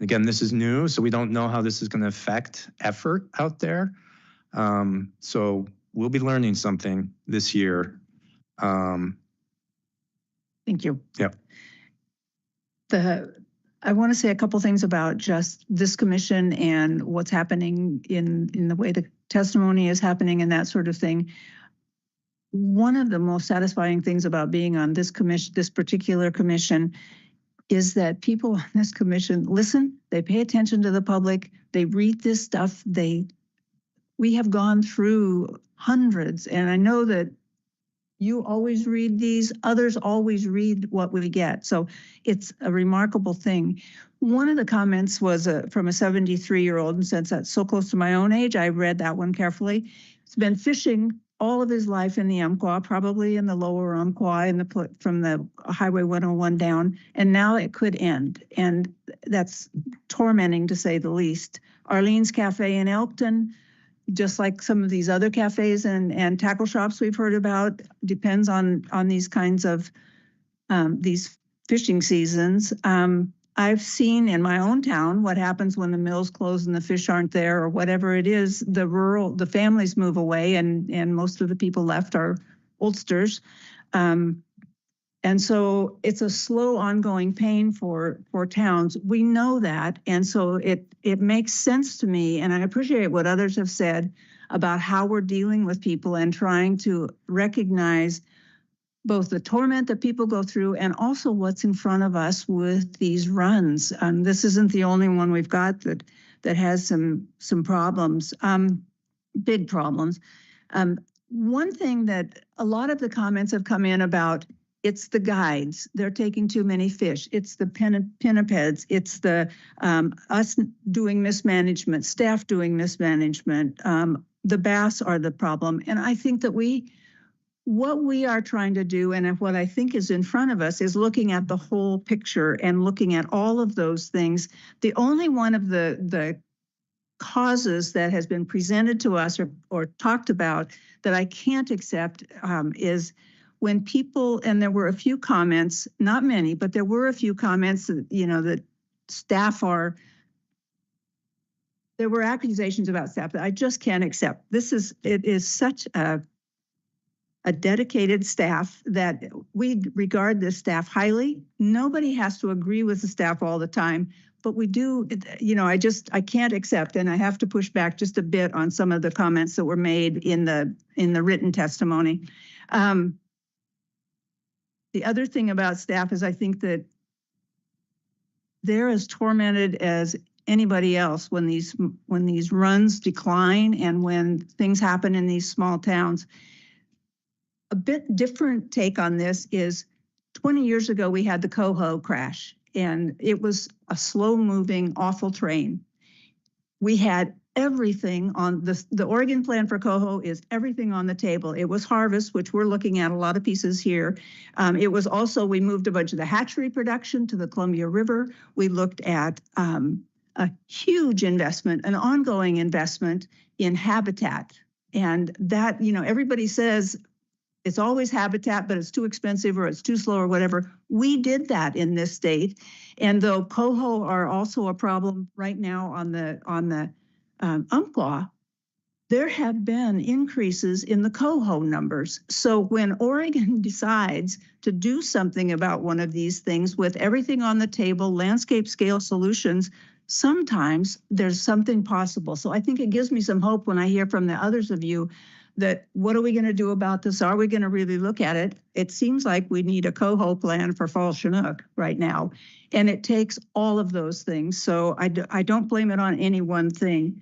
Again, this is new, so we don't know how this is going to affect effort out there. So we'll be learning something this year. Thank you. Yep. I want to say a couple things about just this commission and what's happening in the way the testimony is happening and that sort of thing. One of the most satisfying things about being on this commission, this particular commission, is that people on this commission listen, they pay attention to the public, they read this stuff, we have gone through hundreds. And I know that you always read these, others always read what we get. So it's a remarkable thing. One of the comments was from a 73-year-old, and since that's so close to my own age, I read that one carefully. He's been fishing all of his life in the Umpqua, probably in the lower Umpqua, from the Highway 101 down, and now it could end. And that's tormenting to say the least. Arlene's Cafe in Elkton, just like some of these other cafes and tackle shops we've heard about, depends on these kinds of these fishing seasons. I've seen in my own town what happens when the mills close and the fish aren't there or whatever it is. The families move away and most of the people left are oldsters. And so it's a slow ongoing pain for towns. We know that. And so it makes sense to me. And I appreciate what others have said about how we're dealing with people and trying to recognize both the torment that people go through and also what's in front of us with these runs. This isn't the only one we've got that has some problems, big problems. One thing that a lot of the comments have come in about, it's the guides. They're taking too many fish. It's the pinnipeds. It's the us doing mismanagement, staff doing mismanagement. The bass are the problem. And I think that what we are trying to do, and what I think is in front of us, is looking at the whole picture and looking at all of those things. The only one of the causes that has been presented to us or talked about that I can't accept is when people, and there were a few comments, not many, but there were a few comments that, that staff there were accusations about staff that I just can't accept. It is such a dedicated staff that we regard this staff highly. Nobody has to agree with the staff all the time, but we do, I can't accept, and I have to push back just a bit on some of the comments that were made in the written testimony. The other thing about staff is I think that they're as tormented as anybody else when these runs decline and when things happen in these small towns. A bit different take on this is 20 years ago, we had the Coho crash, and it was a slow-moving, awful train. We had everything on the Oregon plan for Coho is everything on the table. It was harvest, which we're looking at a lot of pieces here. It was also, we moved a bunch of the hatchery production to the Columbia River. We looked at a huge investment, an ongoing investment in habitat. And that, everybody says, it's always habitat, but it's too expensive or it's too slow or whatever. We did that in this state. And though Coho are also a problem right now on the Umpqua, there have been increases in the Coho numbers. So when Oregon decides to do something about one of these things with everything on the table, landscape scale solutions, sometimes there's something possible. So I think it gives me some hope when I hear from the others of you that what are we going to do about this? Are we going to really look at it? It seems like we need a Coho plan for Fall Chinook right now. And it takes all of those things. So I don't blame it on any one thing.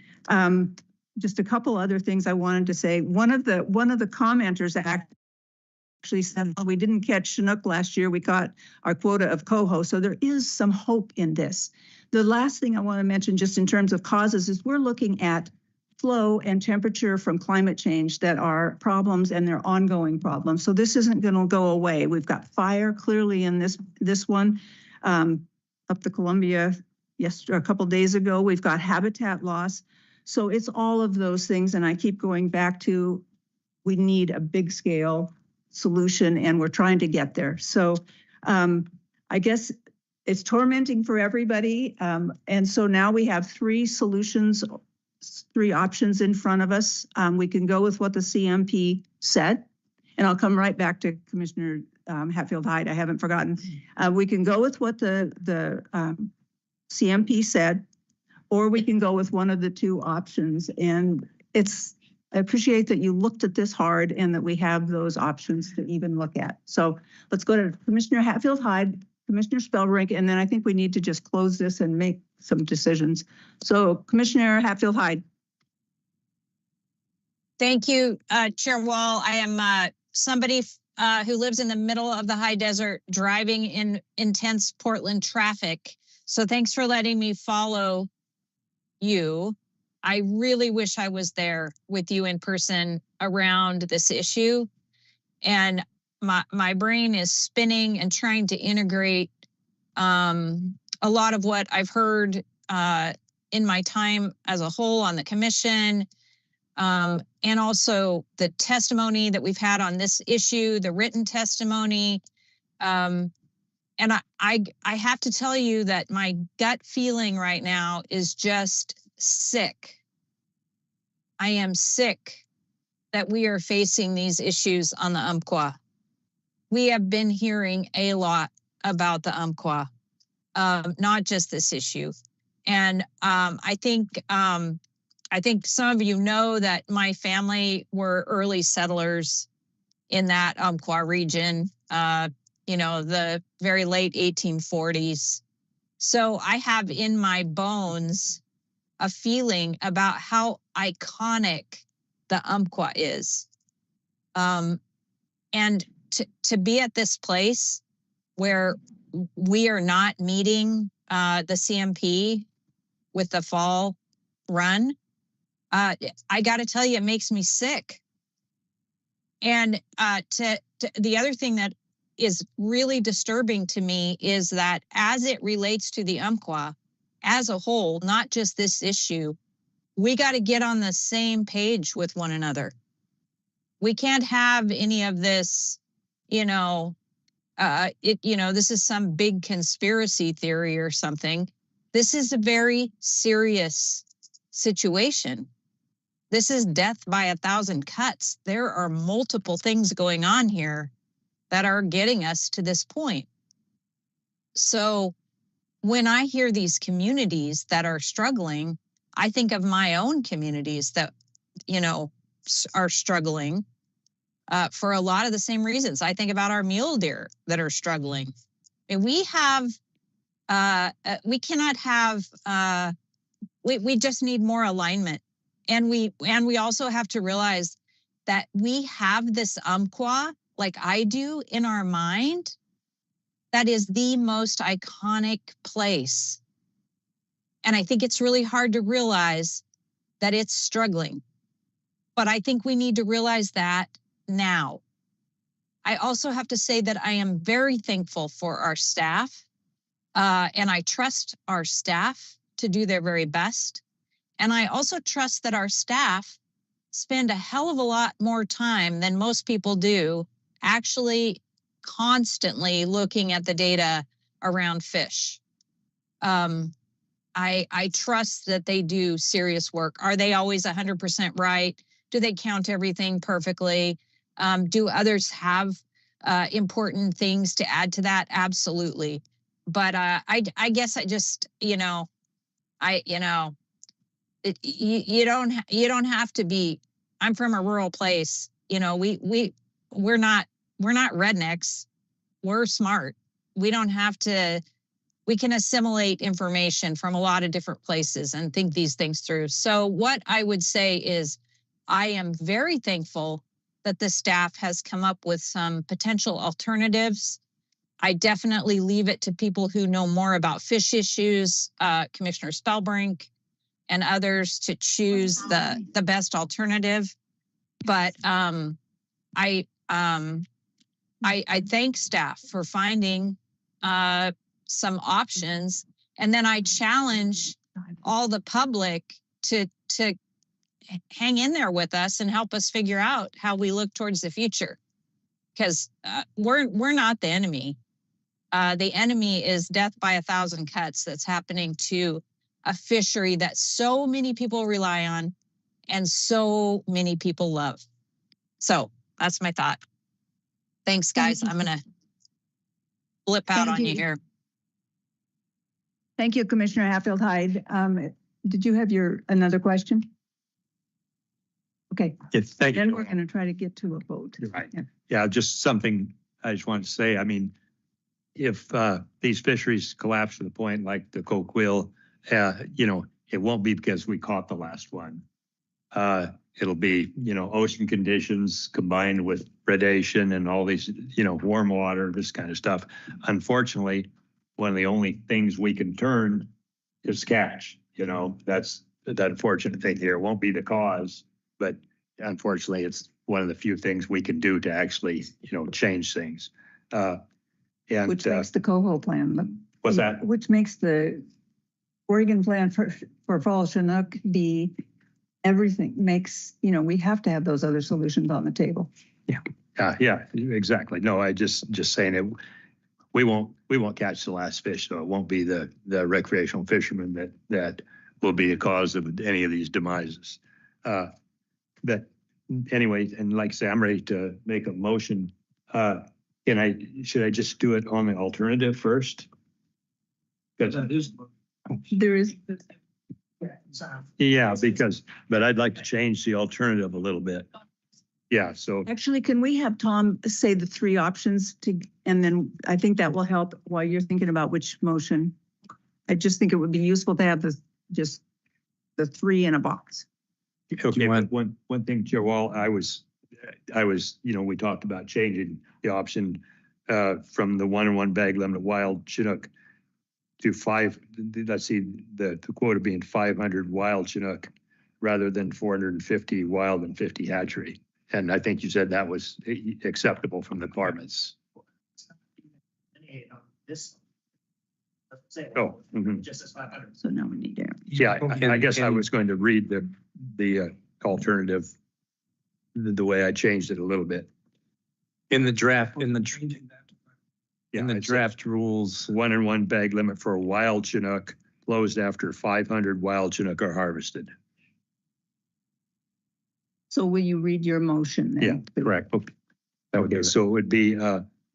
Just a couple other things I wanted to say. One of the commenters actually said, well, we didn't catch Chinook last year. We caught our quota of Coho. So there is some hope in this. The last thing I want to mention just in terms of causes is we're looking at flow and temperature from climate change that are problems, and they're ongoing problems. So this isn't going to go away. We've got fire clearly in this one up the Columbia a couple days ago. We've got habitat loss. So it's all of those things. And I keep going back to, we need a big scale solution and we're trying to get there. So I guess it's tormenting for everybody. And so now we have three options in front of us. We can go with what the CMP said, and I'll come right back to Commissioner Hatfield-Hyde. I haven't forgotten. We can go with what the CMP said, or we can go with one of the two options. And I appreciate that you looked at this hard and that we have those options to even look at. So let's go to Commissioner Hatfield-Hyde, Commissioner Spellbrink, and then I think we need to just close this and make some decisions. So Commissioner Hatfield-Hyde. Thank you, Chair Wall. I am somebody who lives in the middle of the high desert driving in intense Portland traffic. So thanks for letting me follow you. I really wish I was there with you in person around this issue. And my brain is spinning and trying to integrate a lot of what I've heard in my time as a whole on the commission, and also the testimony that we've had on this issue, the written testimony. And I have to tell you that my gut feeling right now is just sick. I am sick that we are facing these issues on the Umpqua. We have been hearing a lot about the Umpqua, not just this issue. And I think some of you know that my family were early settlers in that Umpqua region, the very late 1840s. So I have in my bones a feeling about how iconic the Umpqua is. And to be at this place where we are not meeting the CMP with the fall run, I got to tell you, it makes me sick. And the other thing that is really disturbing to me is that as it relates to the Umpqua as a whole, not just this issue, we got to get on the same page with one another. We can't have any of this, this is some big conspiracy theory or something. This is a very serious situation. This is death by 1,000 cuts. There are multiple things going on here that are getting us to this point. So when I hear these communities that are struggling, I think of my own communities that, are struggling for a lot of the same reasons. I think about our mule deer that are struggling. And we cannot have, we just need more alignment. And we also have to realize that we have this Umpqua, like I do, in our mind, that is the most iconic place. And I think it's really hard to realize that it's struggling. But I think we need to realize that now. I also have to say that I am very thankful for our staff, and I trust our staff to do their very best. And I also trust that our staff spend a hell of a lot more time than most people do actually constantly looking at the data around fish. I trust that they do serious work. Are they always 100% right? Do they count everything perfectly? Do others have important things to add to that? Absolutely. But I guess I just, you don't have to be. I'm from a rural place. We're not rednecks. We're smart. We don't have to. We can assimilate information from a lot of different places and think these things through. So what I would say is, I am very thankful that the staff has come up with some potential alternatives. I definitely leave it to people who know more about fish issues, Commissioner Spellbrink and others, to choose the best alternative. But I thank staff for finding some options, and then I challenge all the public to hang in there with us and help us figure out how we look towards the future, because we're not the enemy. The enemy is death by 1,000 cuts that's happening to a fishery that so many people rely on and so many people love. So that's my thought. Thanks, guys. I'm gonna flip out on you here. Thank you, Commissioner Hatfield-Hyde. Did you have another question? Okay. Yes, thank you. Then we're going to try to get to a vote. You're right. Yeah, just something I just wanted to say. I mean, if these fisheries collapse to the point like the Coquille, it won't be because we caught the last one. It'll be, ocean conditions combined with predation and all these, warm water, this kind of stuff. Unfortunately, one of the only things we can turn is catch. That's the unfortunate thing here. It won't be the cause, but unfortunately, it's one of the few things we can do to actually, change things. And Which makes the coho plan. What's that? Which makes the Oregon plan for Fall Chinook be everything makes, we have to have those other solutions on the table. Yeah, exactly. No, I just saying it. We won't catch the last fish, so it won't be the recreational fishermen that will be the cause of any of these demises. But anyway, and like I say, I'm ready to make a motion. Should I just do it on the alternative first? There is. Yeah, but I'd like to change the alternative a little bit. Yeah, so. Actually, can we have Tom say the three options and then I think that will help while you're thinking about which motion. I just think it would be useful to have just the three in a box. Okay, one thing, Chair Wall, I was, we talked about changing the option from the 1-in-1 bag limit wild Chinook to let's see, the quota being 500 wild Chinook rather than 450 wild and 50 hatchery. And I think you said that was acceptable from the departments. Oh, just as 500. So now we need to. Yeah, I guess I was going to read the alternative the way I changed it a little bit. In the draft rules, 1-in-1 bag limit for wild Chinook closed after 500 wild Chinook are harvested. So will you read your motion then? Yeah, correct. Okay, so it would be,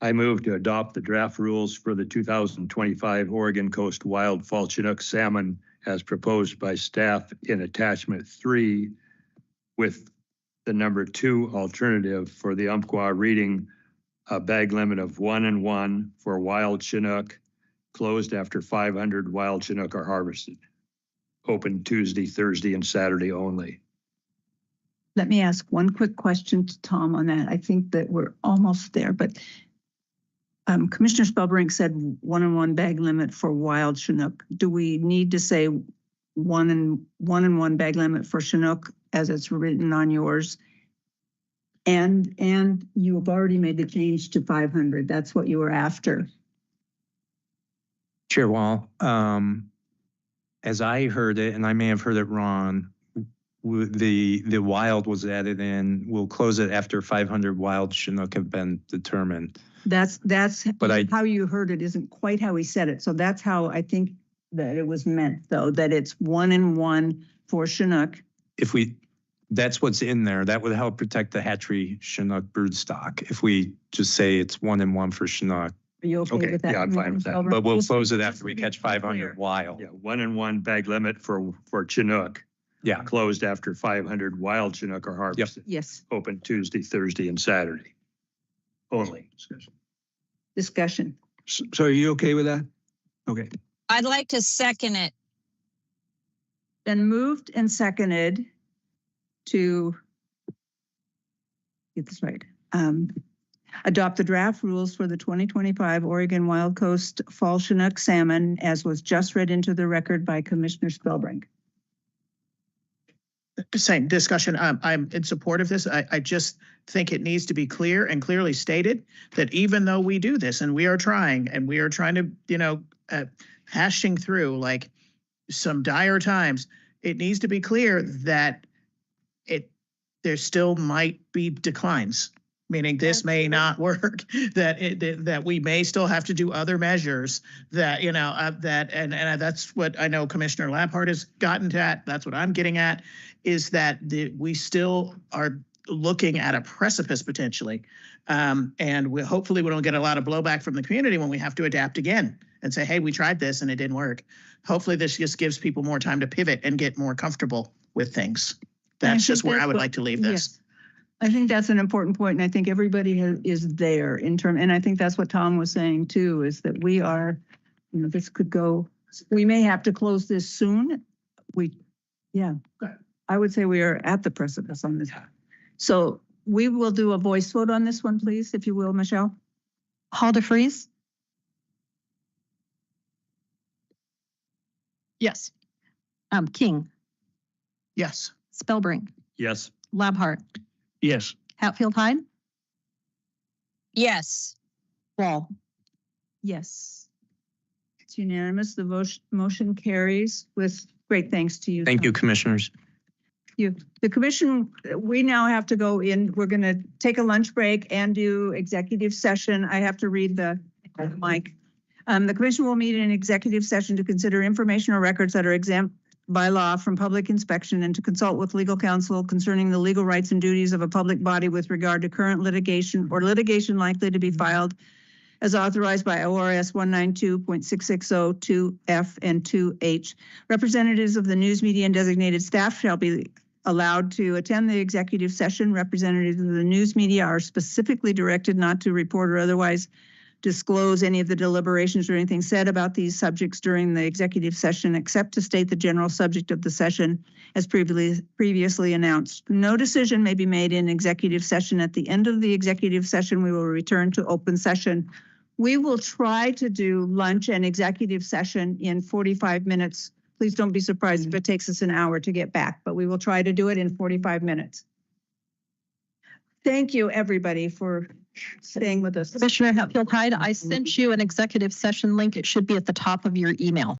I move to adopt the draft rules for the 2025 Oregon Coast Wild Fall Chinook Salmon as proposed by staff in attachment 3 with the number 2 alternative for the Umpqua reading a bag limit of 1-in-1 for wild Chinook closed after 500 wild Chinook are harvested. Open Tuesday, Thursday, and Saturday only. Let me ask one quick question to Tom on that. I think that we're almost there, but Commissioner Spellbrink said 1-in-1 bag limit for wild Chinook. Do we need to say 1-in-1 bag limit for Chinook as it's written on yours? And you have already made the change to 500. That's what you were after. Chair Wall, as I heard it, and I may have heard it wrong, the wild was added in. We'll close it after 500 wild Chinook have been determined. That's how you heard it. Isn't quite how he said it. So that's how I think that it was meant, though, that it's 1-in-1 for Chinook. That's what's in there. That would help protect the hatchery Chinook brood stock. If we just say it's 1-in-1 for Chinook. Are you okay with that? Yeah, I'm fine with that. But we'll close it after we catch 500 wild. Yeah, 1-in-1 bag limit for Chinook. Yeah. Closed after 500 wild Chinook are harvested. Yep. Yes. Open Tuesday, Thursday, and Saturday. Only. Discussion. So are you okay with that? Okay. I'd like to second it. Been moved and seconded to get this right. Adopt the draft rules for the 2025 Oregon Wild Coast Fall Chinook Salmon as was just read into the record by Commissioner Spellbrink. Same discussion. I'm in support of this. I just think it needs to be clear and clearly stated that even though we do this and we are trying to, hashing through like some dire times, it needs to be clear that there still might be declines, meaning this may not work, that we may still have to do other measures and that's what I know Commissioner Lampard has gotten at. That's what I'm getting at, is that we still are looking at a precipice potentially. And hopefully we don't get a lot of blowback from the community when we have to adapt again and say, hey, we tried this and it didn't work. Hopefully this just gives people more time to pivot and get more comfortable with things. That's just where I would like to leave this. Yes. I think that's an important point, and I think everybody is there and I think that's what Tom was saying too, is that we are, this could go, we may have to close this soon. I would say we are at the precipice on this. So we will do a voice vote on this one, please, if you will, Michelle. Hall DeFreeze? Yes. King, Yes. Spellbrink, Yes. Labhart, Yes. Hatfield Hyde, Yes. Wall. Yes. It's unanimous. The motion carries with great thanks to you. Thank you, commissioners. You. The commission, we now have to go in, we're going to take a lunch break and do executive session. I have to read the mic. The commission will meet in executive session to consider information or records that are exempt by law from public inspection and to consult with legal counsel concerning the legal rights and duties of a public body with regard to current litigation or litigation likely to be filed as authorized by ORS 192.660 2F and 2H. Representatives of the news media and designated staff shall be allowed to attend the executive session. Representatives of the news media are specifically directed not to report or otherwise disclose any of the deliberations or anything said about these subjects during the executive session, except to state the general subject of the session as previously announced. No decision may be made in executive session. At the end of the executive session, we will return to open session. We will try to do lunch and executive session in 45 minutes. Please don't be surprised if it takes us an hour to get back, but we will try to do it in 45 minutes. Thank you, everybody, for staying with us. Commissioner Hatfield Hyde, I sent you an executive session link. It should be at the top of your email.